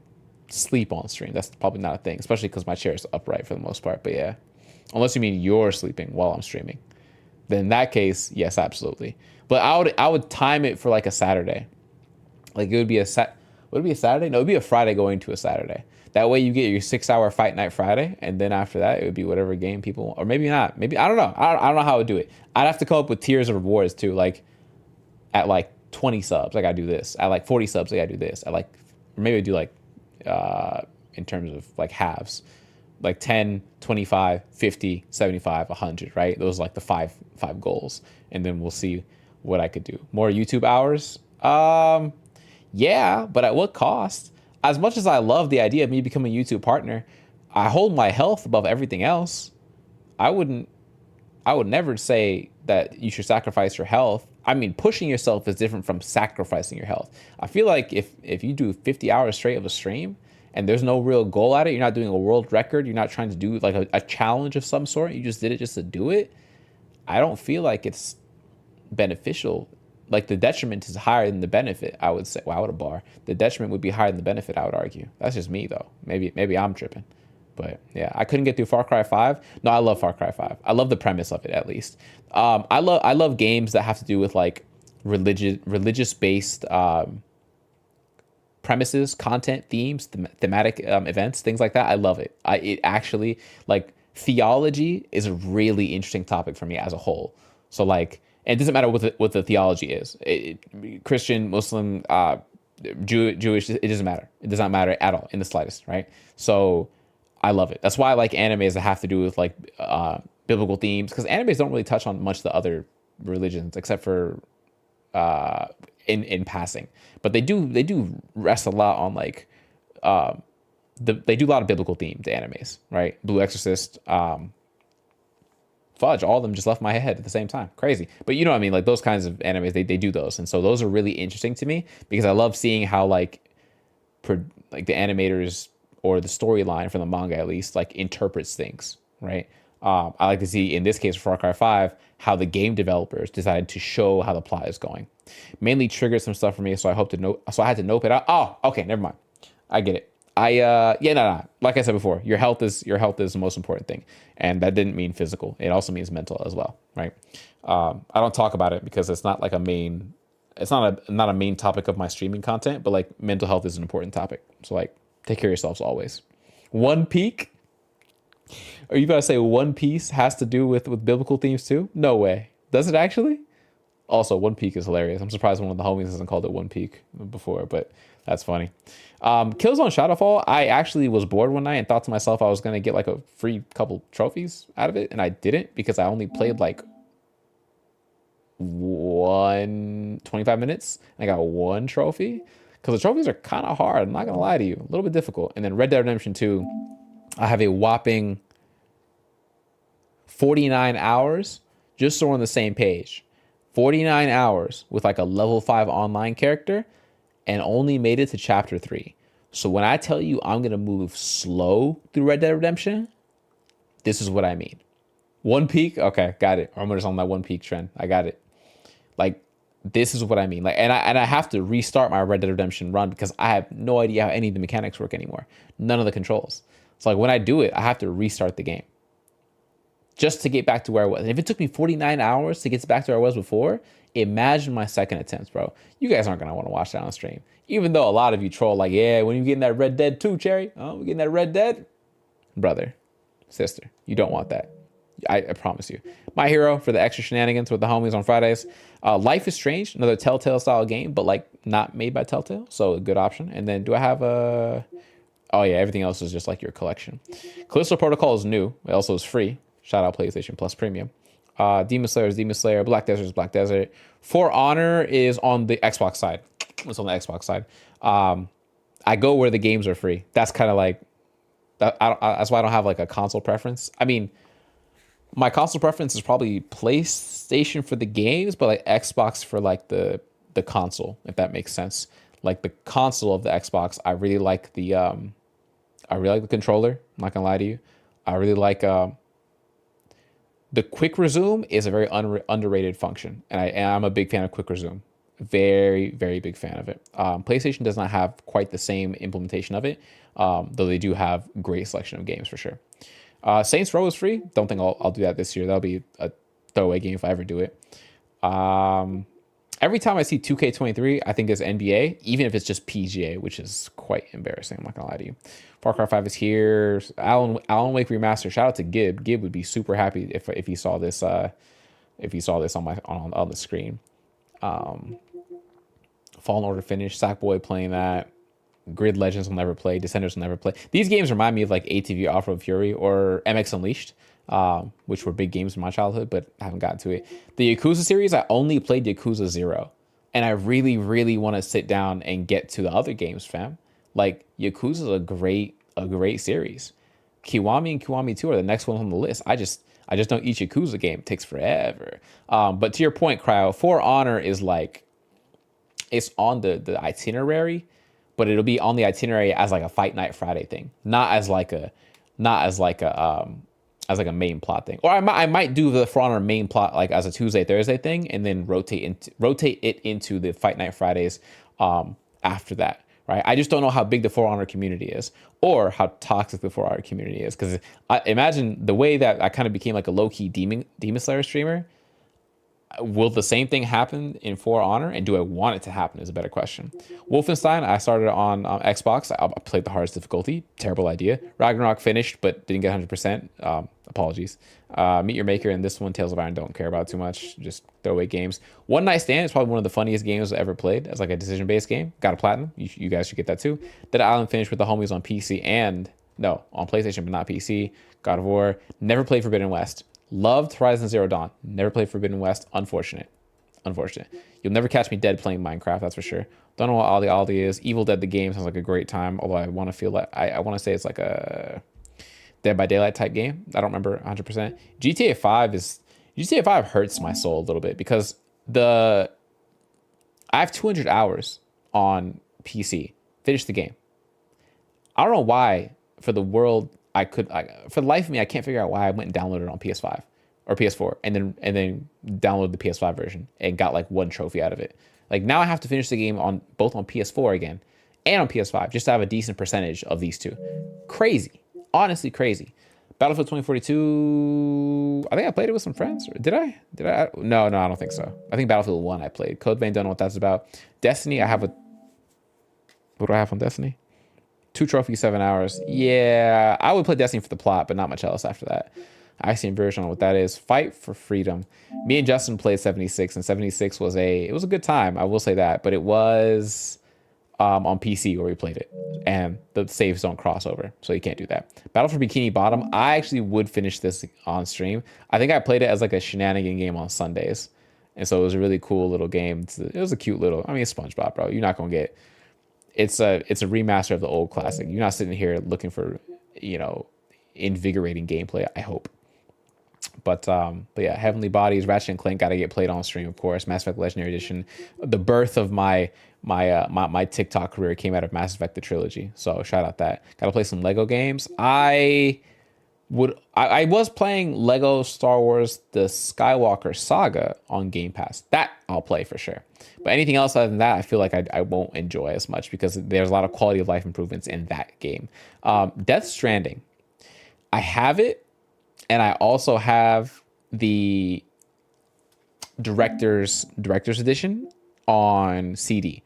sleep on stream. That's probably not a thing, especially because my chair is upright for the most part. But yeah, unless you mean you're sleeping while I'm streaming, then in that case, yes, absolutely. But I would time it for like a Saturday. Like it would be would it be a Saturday? No, it would be a Friday going to a Saturday. That way you get your 6 hour Fight Night Friday, and then after that it would be whatever game people want. Or maybe not. Maybe, I don't know. I don't know how I would do it. I'd have to come up with tiers of rewards too. Like at like 20 subs, I gotta do this. At like 40 subs, I gotta do this. At like, or maybe I do like in terms of like halves. Like 10, 25, 50, 75, 100, right? Those are like the five goals. And then we'll see what I could do. More YouTube hours? Yeah, but at what cost? As much as I love the idea of me becoming a YouTube partner, I hold my health above everything else. I would never say that you should sacrifice your health. I mean, pushing yourself is different from sacrificing your health. I feel like if you do 50 hours straight of a stream and there's no real goal at it, you're not doing a world record, you're not trying to do like a challenge of some sort, you just did it just to do it, I don't feel like it's beneficial. Like the detriment is higher than the benefit, I would say. Wow, what a bar. The detriment would be higher than the benefit, I would argue. That's just me though. Maybe I'm tripping. But yeah, I couldn't get through Far Cry 5. No, I love Far Cry 5. I love the premise of it, at least. I love games that have to do with like religious based premises, content, themes, thematic events, things like that. I love it. It actually, like, theology is a really interesting topic for me as a whole. So like, and it doesn't matter what the theology is. Christian, Muslim, Jewish, it doesn't matter. It does not matter at all in the slightest, right? So I love it. That's why I like animes that have to do with like biblical themes, because animes don't really touch on much of the other religions except for in passing. But they do rest a lot on like they do a lot of biblical themed animes, right? Blue Exorcist, fudge, all of them just left my head at the same time. Crazy. But you know what I mean? Like those kinds of animes, they do those. And so those are really interesting to me because I love seeing how like the animators or the storyline from the manga at least like interprets things, right? I like to see, in this case, for Far Cry 5, how the game developers decided to show how the plot is going. Mainly triggered some stuff for me, so I had to nope it out. Oh, okay, never mind. I get it. No. Like I said before, your health is the most important thing, and that didn't mean physical. It also means mental as well, right? I don't talk about it because it's not like a main topic of my streaming content, but like mental health is an important topic. So like, take care of yourselves always. One Peak. Are you about to say One Piece has to do with biblical themes too? No way. Does it actually? Also, One Peak is hilarious. I'm surprised one of the homies hasn't called it One Peak before, but that's funny. Killzone Shadowfall, I actually was bored one night and thought to myself I was going to get like a free couple trophies out of it, and I didn't because I only played like 25 minutes and I got one trophy because the trophies are kind of hard. I'm not going to lie to you. A little bit difficult. And then Red Dead Redemption 2, I have a whopping 49 hours, just so we're on the same page. 49 hours with like a level 5 online character and only made it to chapter 3. So when I tell you I'm going to move slow through Red Dead Redemption, this is what I mean. One Peak? Okay, got it. I'm just on my One Peak trend. I got it. Like, this is what I mean. Like, and I have to restart my Red Dead Redemption run because I have no idea how any of the mechanics work anymore. None of the controls. So like when I do it, I have to restart the game just to get back to where I was. And if it took me 49 hours to get back to where I was before, imagine my second attempt, bro. You guys aren't going to want to watch that on stream. Even though a lot of you troll like, yeah, when you getting that Red Dead 2, Cherry? Oh, we're getting that Red Dead? Brother, sister, you don't want that. I promise you. My Hero for the extra shenanigans with the homies on Fridays. Life is Strange, another Telltale style game, but like not made by Telltale. So a good option. And then do I have a... Oh yeah, everything else is just like your collection. Callisto Protocol is new. It also is free. Shout out PlayStation Plus Premium. Demon Slayer is Demon Slayer. Black Desert is Black Desert. For Honor is on the Xbox side. It's on the Xbox side. I go where the games are free. That's kind of like... that's why I don't have like a console preference. I mean, my console preference is probably PlayStation for the games, but like Xbox for like the console, if that makes sense. Like the console of the Xbox, I really like the controller. I'm not gonna lie to you. I really like the quick resume is a very underrated function, and I'm a big fan of quick resume. Very, very big fan of it. PlayStation does not have quite the same implementation of it, though they do have great selection of games for sure. Saints Row is free. Don't think I'll do that this year. That'll be a throwaway game if I ever do it. Every time I see 2K23, I think it's NBA, even if it's just PGA, which is quite embarrassing. I'm not gonna lie to you. Far Cry 5 is here. Alan Wake Remaster. Shout out to Gib. Gib would be super happy if he saw this. If he saw this on the screen. Fallen Order finished. Sackboy playing that. Grid Legends will never play. Descenders will never play. These games remind me of like ATV Off-Road Fury or MX Unleashed, which were big games in my childhood, but I haven't gotten to it. The Yakuza series, I only played Yakuza 0. And I really, really want to sit down and get to the other games, fam. Like, Yakuza is a great series. Kiwami and Kiwami 2 are the next ones on the list. I just know each Yakuza game takes forever. But to your point, Cryo, For Honor is like, it's on the itinerary, but it'll be on the itinerary as like a Fight Night Friday thing, not as like a main plot thing. Or I might do the For Honor main plot like as a Tuesday Thursday thing, and then rotate it into the Fight Night Fridays after that. Right? I just don't know how big the For Honor community is, or how toxic the For Honor community is. Because I imagine the way that I kind of became like a low key Demon Slayer streamer. Will the same thing happen in For Honor, and do I want it to happen is a better question. Wolfenstein, I started on Xbox. I played the hardest difficulty. Terrible idea. Ragnarok finished, but didn't get 100%. Apologies. Meet Your Maker and this one, Tales of Iron, don't care about too much. Just throwaway games. One Night Stand is probably one of the funniest games I ever played as like a decision-based game. Got a platinum. You guys should get that too. Dead Island finished with the homies on PC on PlayStation, but not PC. God of War. Never played Forbidden West. Loved Horizon Zero Dawn. Never played Forbidden West. Unfortunate. Unfortunate. You'll never catch me dead playing Minecraft, that's for sure. Don't know what Ollie is. Evil Dead the game sounds like a great time, although I want to feel like I want to say it's like a Dead by Daylight type game. I don't remember 100%. GTA 5 hurts my soul a little bit because I have 200 hours on PC. Finished the game. I don't know why for the life of me I can't figure out why I went and downloaded it on PS5 or PS4 and then downloaded the PS5 version and got like one trophy out of it. Like now I have to finish the game on both on PS4 again and on PS5 just to have a decent percentage of these two. Crazy. Honestly crazy. Battlefield 2042, I think I played it with some friends. Did I? No, I don't think so. I think Battlefield 1 I played. Code Vein, don't know what that's about. Destiny, what do I have on Destiny? 2 trophies, 7 hours. Yeah, I would play Destiny for the plot, but not much else after that. I see version on what that is. Fight for Freedom. Me and Justin played 76, and 76 was a good time. I will say that, but it was on PC where we played it, and the saves don't cross over, so you can't do that. Battle for Bikini Bottom. I actually would finish this on stream. I think I played it as like a shenanigan game on Sundays, and so it was a really cool little game. It was a cute little. I mean, it's SpongeBob, bro. You're not gonna get. It's a remaster of the old classic. You're not sitting here looking for invigorating gameplay. I hope. But yeah, Heavenly Bodies, Ratchet and Clank got to get played on stream, of course. Mass Effect Legendary Edition. The birth of my TikTok career came out of Mass Effect the trilogy. So shout out that. Got to play some Lego games. I was playing Lego Star Wars The Skywalker Saga on Game Pass. That I'll play for sure. But anything else other than that, I feel like I won't enjoy as much because there's a lot of quality of life improvements in that game. Death Stranding. I have it. And I also have the director's edition on CD.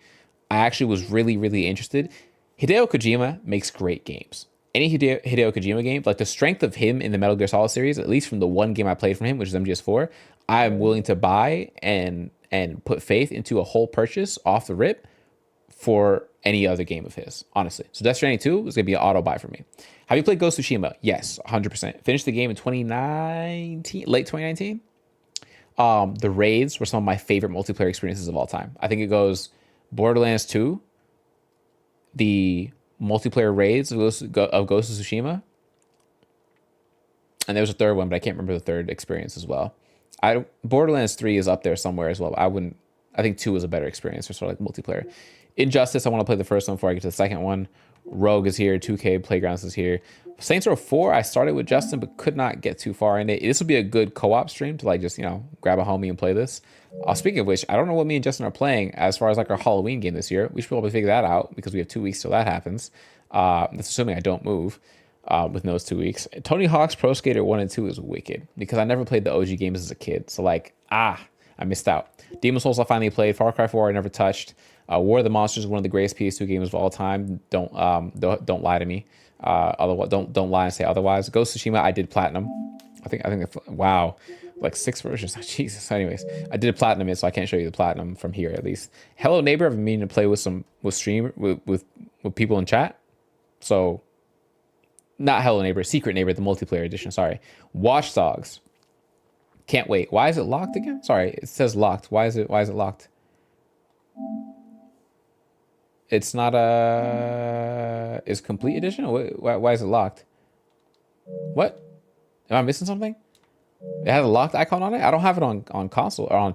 I actually was really, really interested. Hideo Kojima makes great games. Any Hideo Kojima game, like the strength of him in the Metal Gear Solid series, at least from the one game I played from him, which is MGS4, I'm willing to buy and put faith into a whole purchase off the rip for any other game of his, honestly. So Death Stranding 2 is going to be an auto buy for me. Have you played Ghost of Tsushima? Yes, 100%. Finished the game in 2019, late 2019. The raids were some of my favorite multiplayer experiences of all time. I think it goes Borderlands 2, the multiplayer raids of Ghost of Tsushima, and there was a third one, but I can't remember the third experience as well. Borderlands 3 is up there somewhere as well. I think 2 was a better experience for sort of like multiplayer. Injustice, I want to play the first one before I get to the second one. Rogue is here, 2K Playgrounds is here. Saints Row 4, I started with Justin, but could not get too far in it. This would be a good co-op stream to like just, grab a homie and play this. Speaking of which, I don't know what me and Justin are playing as far as like our Halloween game this year. We should probably figure that out because we have 2 weeks till that happens. That's assuming I don't move within those 2 weeks. Tony Hawk's Pro Skater 1 and 2 is wicked because I never played the OG games as a kid. So like, I missed out. Demon's Souls I finally played. Far Cry 4 I never touched. War of the Monsters is one of the greatest PS2 games of all time. Don't lie to me. Otherwise, don't lie and say otherwise. Ghost of Tsushima I did platinum. I think wow, like 6 versions. Jesus. Anyways, I did platinum it, so I can't show you the platinum from here at least. Hello Neighbor, I've been meaning to play with people in chat. So not Hello Neighbor, Secret Neighbor, the multiplayer edition. Sorry. Watch Dogs. Can't wait. Why is it locked again? Sorry, it says locked. Why is it locked? It's not is complete edition? Why is it locked? What? Am I missing something? It has a locked icon on it? I don't have it on console or on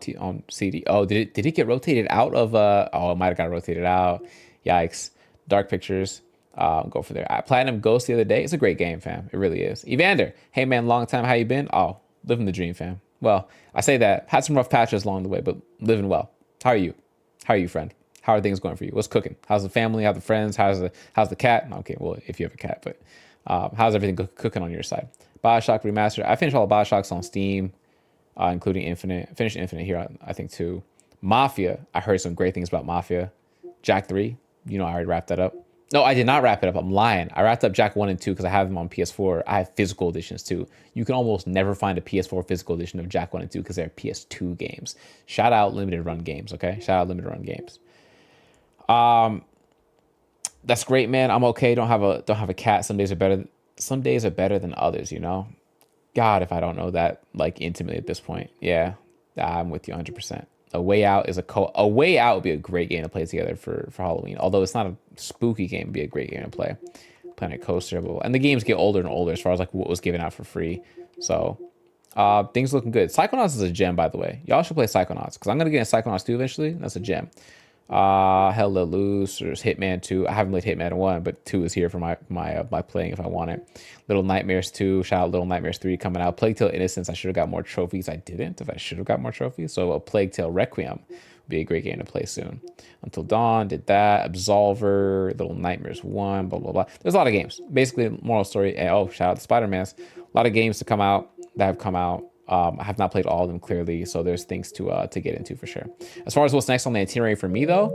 CD. Oh, did it get rotated out of it might have got rotated out. Yikes. Dark Pictures. Go for there. Platinum Ghost the other day. It's a great game, fam. It really is. Evander. Hey man, long time. How you been? Oh, living the dream, fam. Well, I say that. Had some rough patches along the way, but living well. How are you? How are you, friend? How are things going for you? What's cooking? How's the family? How are the friends? How's the cat? Okay, well, if you have a cat, but how's everything cooking on your side? BioShock Remastered. I finished all the BioShocks on Steam, including Infinite. I finished Infinite here, I think, too. Mafia. I heard some great things about Mafia. Jack 3. I already wrapped that up. No, I did not wrap it up. I'm lying. I wrapped up Jack 1 and 2 because I have them on PS4. I have physical editions too. You can almost never find a PS4 physical edition of Jack 1 and 2 because they're PS2 games. Shout out Limited Run Games, okay? Shout out Limited Run Games. That's great, man. I'm okay. Don't have a cat. Some days are better than others, God, if I don't know that like intimately at this point. Yeah, I'm with you 100%. A Way Out is A Way Out would be a great game to play together for Halloween. Although it's not a spooky game, it'd be a great game to play. Planet Coaster, and the games get older and older as far as like what was given out for free. So things looking good. Psychonauts is a gem, by the way. Y'all should play Psychonauts because I'm gonna get in Psychonauts 2 eventually. That's a gem. Hell Let Loose. There's Hitman 2. I haven't played Hitman 1, but 2 is here for my playing if I want it. Little Nightmares 2. Shout out Little Nightmares 3 coming out. Plague Tale Innocence. I should have got more trophies. I didn't. If I should have got more trophies. So a Plague Tale Requiem would be a great game to play soon. Until Dawn did that. Absolver. Little Nightmares 1. Blah blah blah. There's a lot of games. Basically, moral story. And, oh, shout out to Spider-Man's. A lot of games to come out that have come out. I have not played all of them clearly, so there's things to get into for sure. As far as what's next on the itinerary for me, though,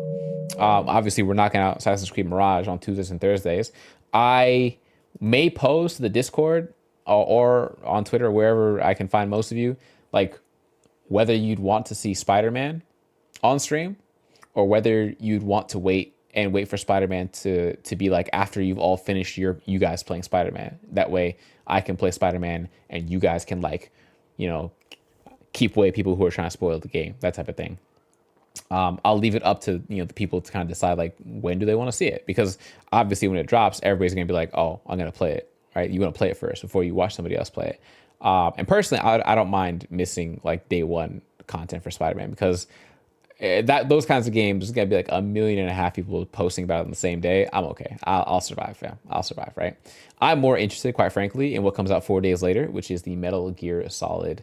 obviously we're knocking out Assassin's Creed Mirage on Tuesdays and Thursdays. I may post to the Discord or on Twitter, wherever I can find most of you, like whether you'd want to see Spider-Man on stream or whether you'd want to wait for Spider-Man to be like after you've all finished you guys playing Spider-Man. That way I can play Spider-Man and you guys can like, you know, keep away people who are trying to spoil the game, that type of thing. I'll leave it up to, you know, the people to kind of decide like when do they want to see it, because obviously when it drops, everybody's gonna be like, oh, I'm gonna play it, right? You want to play it first before you watch somebody else play it. And personally, I don't mind missing like day one content for Spider-Man, because those kinds of games is gonna be like 1.5 million people posting about it on the same day. I'm okay. I'll survive, fam. I'll survive, right? I'm more interested, quite frankly, in what comes out 4 days later, which is the Metal Gear Solid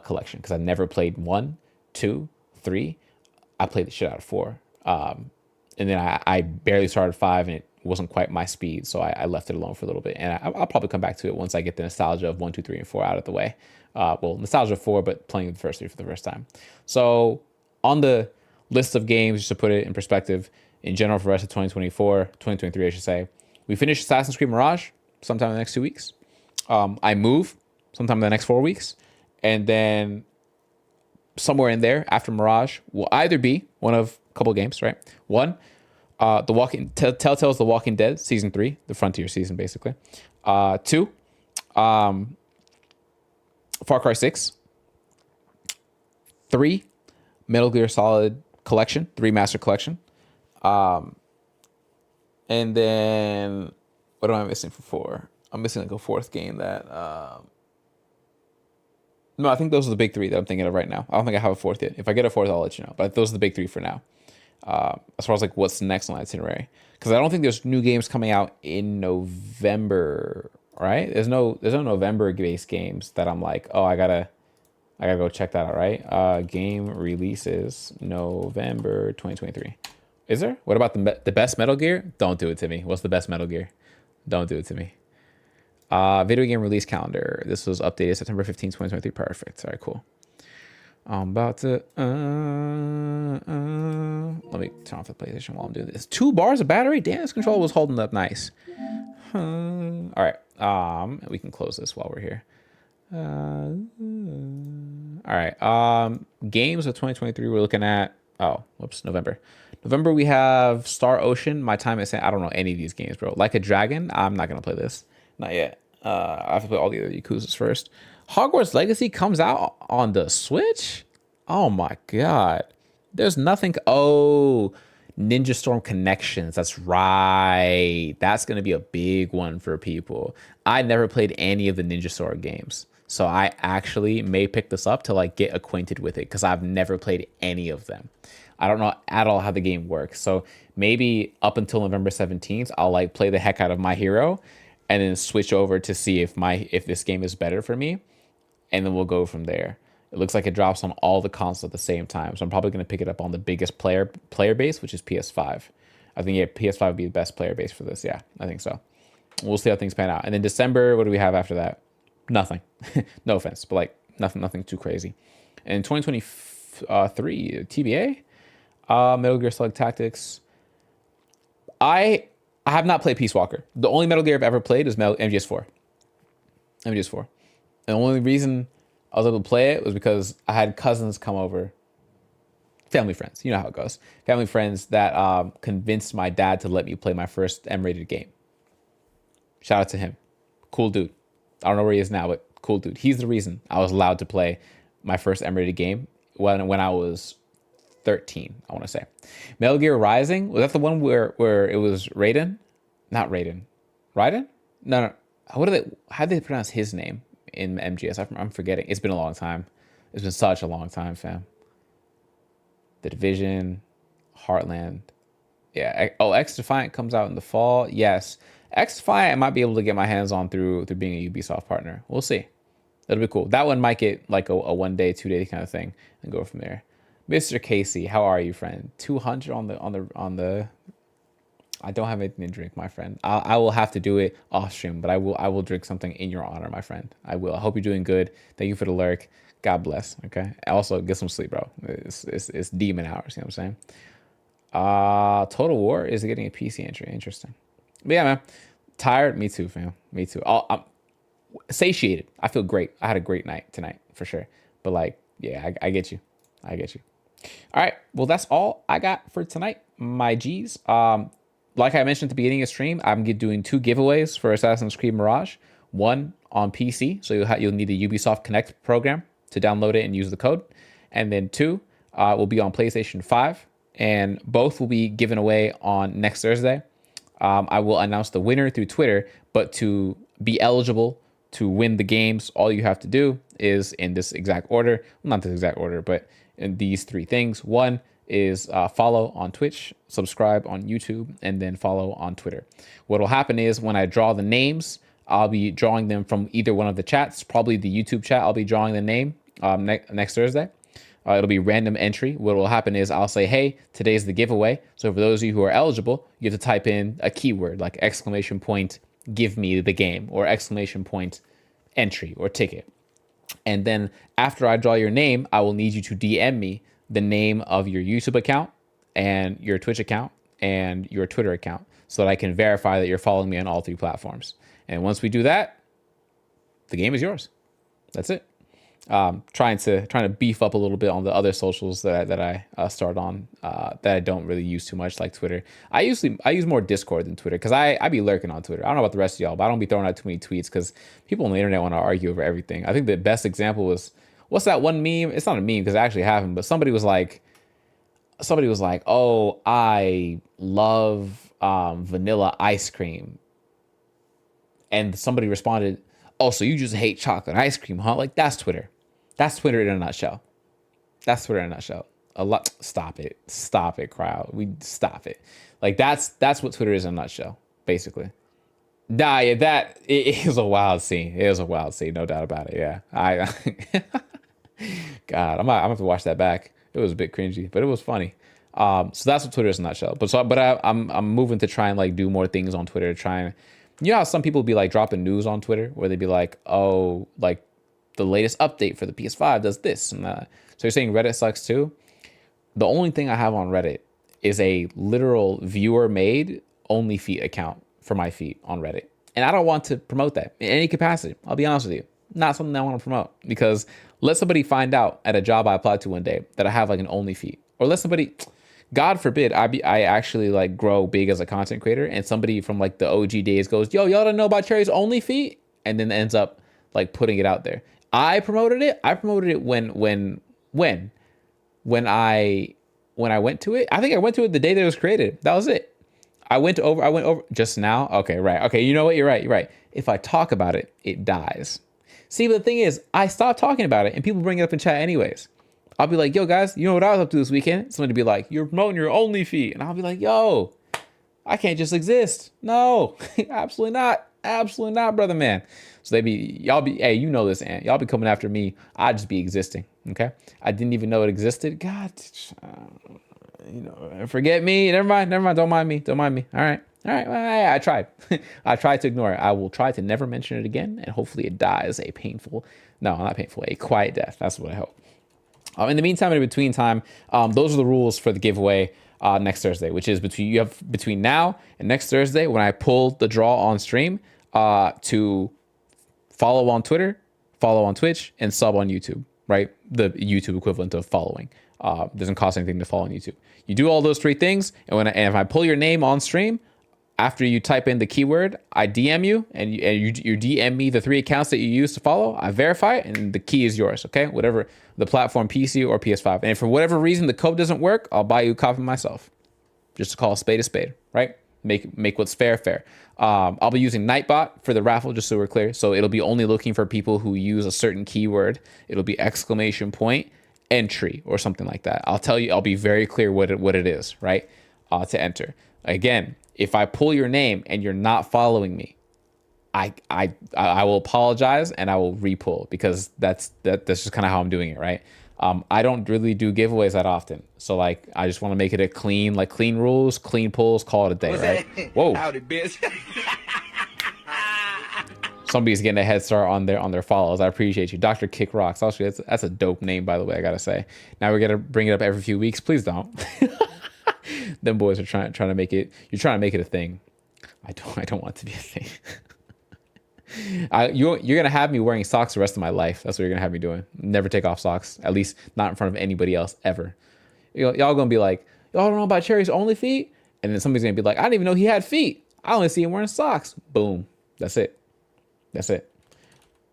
collection, because I never played 1, 2, 3. I played the shit out of 4, and then I barely started 5, and it wasn't quite my speed, so I left it alone for a little bit. And I'll probably come back to it once I get the nostalgia of 1, 2, 3, and 4 out of the way. Well, nostalgia of 4, but playing the first 3 for the first time. So on the list of games, just to put it in perspective, in general for the rest of 2023, I should say, we finished Assassin's Creed Mirage sometime in the next 2 weeks. I move sometime in the next 4 weeks. And then somewhere in there after Mirage will either be one of a couple of games, right? One, Telltale's The Walking Dead Season 3, the Frontier season, basically. 2, Far Cry 6. 3, Metal Gear Solid Collection, the Remaster Collection. And then, what am I missing for 4? I'm missing like a 4th game that... No, I think those are the big 3 that I'm thinking of right now. I don't think I have a 4th yet. If I get a 4th, I'll let you know. But those are the big 3 for now. As far as like what's next on the itinerary. Because I don't think there's new games coming out in November, right? There's no November-based games that I'm like, oh, I gotta go check that out, right? Game releases November 2023. Is there? What about the best Metal Gear? Don't do it to me. What's the best Metal Gear? Don't do it to me. Video game release calendar. This was updated September 15, 2023. Perfect. All right, cool. I'm about to... let me turn off the PlayStation while I'm doing this. 2 bars of battery? Damn, this controller was holding up nice. All right. We can close this while we're here. All right. Games of 2023 we're looking at... Oh, whoops, November. November, we have Star Ocean. My time is saying I don't know any of these games, bro. Like a Dragon, I'm not going to play this. Not yet. I have to play all the other Yakuzas first. Hogwarts Legacy comes out on the Switch? Oh my god. There's nothing... Oh, Ninja Storm Connections. That's right. That's going to be a big one for people. I never played any of the Ninja Storm games. So I actually may pick this up to like get acquainted with it, because I've never played any of them. I don't know at all how the game works. So maybe up until November 17th, I'll like play the heck out of My Hero and then switch over to see if this game is better for me. And then we'll go from there. It looks like it drops on all the consoles at the same time. So I'm probably going to pick it up on the biggest player base, which is PS5. I think, yeah, PS5 would be the best player base for this. Yeah, I think so. We'll see how things pan out. And then December, what do we have after that? Nothing. No offense, but like nothing too crazy. And in 2023, TBA, Metal Gear Solid Tactics. I have not played Peace Walker. The only Metal Gear I've ever played is MGS4. MGS4. And the only reason I was able to play it was because I had cousins come over. Family friends. You know how it goes. Family friends that convinced my dad to let me play my first M-rated game. Shout out to him. Cool dude. I don't know where he is now, but cool dude. He's the reason I was allowed to play my first M-rated game when I was 13, I want to say. Metal Gear Rising, was that the one where it was Raiden? Not Raiden. Raiden? No. How do they pronounce his name in MGS? I'm forgetting. It's been a long time. It's been such a long time, fam. The Division, Heartland. Yeah. Oh, X Defiant comes out in the fall. Yes. X Defiant I might be able to get my hands on through being a Ubisoft partner. We'll see. That'll be cool. That one might get like a 1 day, 2 day kind of thing and go from there. Mr. Casey, how are you, friend? 200 on the. I don't have anything to drink, my friend. I will have to do it off stream, but I will drink something in your honor, my friend. I will. I hope you're doing good. Thank you for the lurk. God bless. Okay. Also, get some sleep, bro. It's demon hours. You know what I'm saying? Total War is getting a PC entry. Interesting. But yeah, man. Tired? Me too, fam. Me too. I'm satiated. I feel great. I had a great night tonight for sure. But like, yeah, I get you. I get you. All right. Well, that's all I got for tonight, my G's. Like I mentioned at the beginning of the stream, I'm doing 2 giveaways for Assassin's Creed Mirage. One on PC, so you'll need a Ubisoft Connect program to download it and use the code. And then 2 will be on PlayStation 5, and both will be given away on next Thursday. I will announce the winner through Twitter, but to be eligible to win the games, all you have to do is in this exact order. Well, not this exact order, but in these 3 things. 1 is follow on Twitch, subscribe on YouTube, and then follow on Twitter. What will happen is when I draw the names, I'll be drawing them from either one of the chats, probably the YouTube chat. I'll be drawing the name next Thursday. It'll be random entry. What will happen is I'll say, hey, today's the giveaway. So for those of you who are eligible, you have to type in a keyword like ! Give me the game, or ! Entry or ticket. And then after I draw your name, I will need you to DM me the name of your YouTube account and your Twitch account and your Twitter account so that I can verify that you're following me on all 3 platforms. And once we do that, the game is yours. That's it. Trying to beef up a little bit on the other socials that I start on that I don't really use too much, like Twitter. I use more Discord than Twitter because I be lurking on Twitter. I don't know about the rest of y'all, but I don't be throwing out too many tweets because people on the internet want to argue over everything. I think the best example was, what's that one meme? It's not a meme because it actually happened, but somebody was like, oh, I love vanilla ice cream. And somebody responded, oh, so you just hate chocolate ice cream, huh? Like, that's Twitter. That's Twitter in a nutshell. That's Twitter in a nutshell. Stop it, crowd. Stop it. Like, that's what Twitter is in a nutshell, basically. Nah, yeah, that it is a wild scene. It is a wild scene, no doubt about it. Yeah, God, I'm gonna have to watch that back. It was a bit cringy, but it was funny. So that's what Twitter is in a nutshell. But I'm moving to try and like do more things on Twitter. You know how some people be like dropping news on Twitter where they'd be like, oh, like the latest update for the PS5 does this and that. So you're saying Reddit sucks too? The only thing I have on Reddit is a literal viewer made only feed account for my feed on Reddit. And I don't want to promote that in any capacity. I'll be honest with you. Not something I want to promote, because let somebody find out at a job I applied to one day that I have like an only feed, or let somebody, God forbid, I actually like grow big as a content creator and somebody from like the OG days goes, yo, y'all don't know about Cherry's only feed, and then ends up like putting it out there. I promoted it when I went to it. I think I went to it the day that it was created. That was it. I went over just now. Okay, right. Okay, you know what? You're right. If I talk about it, it dies. See, but the thing is, I stopped talking about it and people bring it up in chat anyways. I'll be like, yo, guys, you know what I was up to this weekend? Somebody be like, you're promoting your only feed. And I'll be like, yo, I can't just exist. No, absolutely not. Absolutely not, brother, man. So hey, you know this, Ant. Y'all be coming after me. I just be existing, okay? I didn't even know it existed. God, forget me. Never mind. Don't mind me. All right. I tried. I tried to ignore it. I will try to never mention it again, and hopefully it dies a quiet death. That's what I hope. In the meantime, in between time, those are the rules for the giveaway next Thursday, which is between now and next Thursday when I pull the draw on stream to follow on Twitter, follow on Twitch, and sub on YouTube, right? The YouTube equivalent of following. Doesn't cost anything to follow on YouTube. You do all those 3 things, and if I pull your name on stream, After you type in the keyword, I DM you, and you DM me the 3 accounts that you use to follow. I verify it, and the key is yours, okay? Whatever the platform, PC or PS5. And if for whatever reason the code doesn't work, I'll buy you a copy myself. Just to call a spade, right? Make what's fair. I'll be using Nightbot for the raffle, just so we're clear. So it'll be only looking for people who use a certain keyword. It'll be !entry or something like that. I'll tell you, I'll be very clear what it is, right? To enter. Again, if I pull your name and you're not following me, I will apologize and I will re-pull, because that's just kind of how I'm doing it, right? I don't really do giveaways that often. So like, I just want to make it a clean rules, clean pulls, call it a day, right? Whoa. Howdy, bitch. Somebody's getting a head start on their follows. I appreciate you. Dr. Kick Rocks. Actually, that's a dope name, by the way, I gotta say. Now we're gonna bring it up every few weeks. Please don't. Them boys are trying to make it, you're trying to make it a thing. I don't want it to be a thing. You're gonna have me wearing socks the rest of my life. That's what you're gonna have me doing. Never take off socks, at least not in front of anybody else ever. Y'all gonna be like, y'all don't know about Cherry's only feet, and then somebody's gonna be like, I didn't even know he had feet. I only see him wearing socks. Boom. That's it.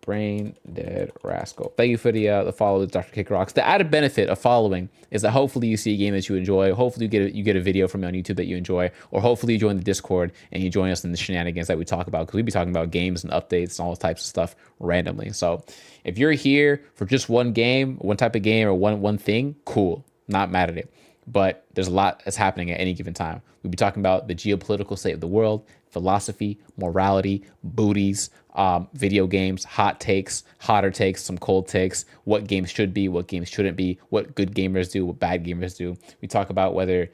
Brain dead rascal. Thank you for the follow with Dr. Kick Rocks. The added benefit of following is that hopefully you see a game that you enjoy. Hopefully you get a video from me on YouTube that you enjoy, or hopefully you join the Discord and you join us in the shenanigans that we talk about, because we be talking about games and updates and all types of stuff randomly. So if you're here for just one game, one type of game, or one thing, cool. Not mad at it. But there's a lot that's happening at any given time. We'll be talking about the geopolitical state of the world, philosophy, morality, booties, video games, hot takes, hotter takes, some cold takes, what games should be, what games shouldn't be, what good gamers do, what bad gamers do. We talk about whether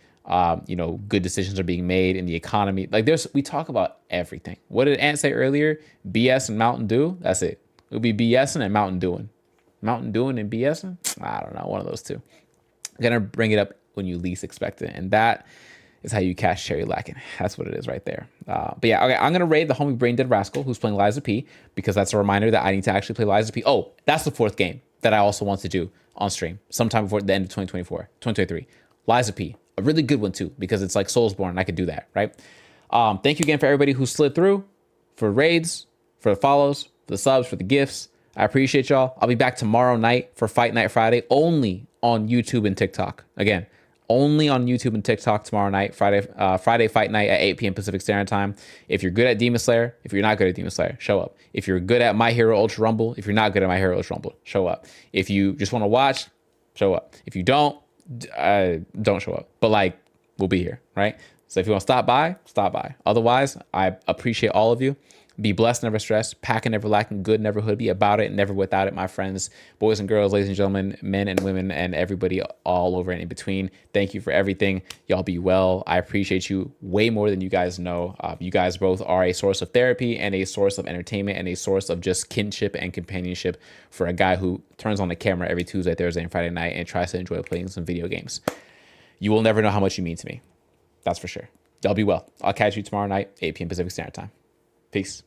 good decisions are being made in the economy. We talk about everything. What did Ant say earlier? BS and Mountain Dew? That's it. It'll be BSing and Mountain Dewing. Mountain Dewing and BSing? I don't know, one of those two. I'm gonna bring it up when you least expect it, and that is how you catch Cherry lacking. That's what it is right there. But yeah, okay, I'm gonna raid the homie Brain Dead Rascal who's playing Liza P, because that's a reminder that I need to actually play Liza P. Oh, that's the 4th game that I also want to do on stream sometime before the end of 2023. Liza P, a really good one too, because it's like Soulsborne and I could do that, right? Thank you again for everybody who slid through, for raids, for the follows, for the subs, for the gifts. I appreciate y'all. I'll be back tomorrow night for Fight Night Friday, only on YouTube and TikTok. Again, only on YouTube and TikTok tomorrow night, Friday Fight Night at 8 p.m. Pacific Standard Time. If you're good at Demon Slayer, if you're not good at Demon Slayer, show up. If you're good at My Hero Ultra Rumble, if you're not good at My Hero Ultra Rumble, show up. If you just want to watch, show up. If you don't show up. But we'll be here, right? So if you want to stop by, stop by. Otherwise, I appreciate all of you. Be blessed, never stressed. Packing, never lacking. Good, never hood. Be about it, never without it, my friends, boys and girls, ladies and gentlemen, men and women, and everybody all over and in between. Thank you for everything. Y'all be well. I appreciate you way more than you guys know. You guys both are a source of therapy and a source of entertainment and a source of just kinship and companionship for a guy who turns on the camera every Tuesday, Thursday, and Friday night and tries to enjoy playing some video games. You will never know how much you mean to me. That's for sure. Y'all be well. I'll catch you tomorrow night, 8 p.m. Pacific Standard Time. Peace.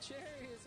Cherry is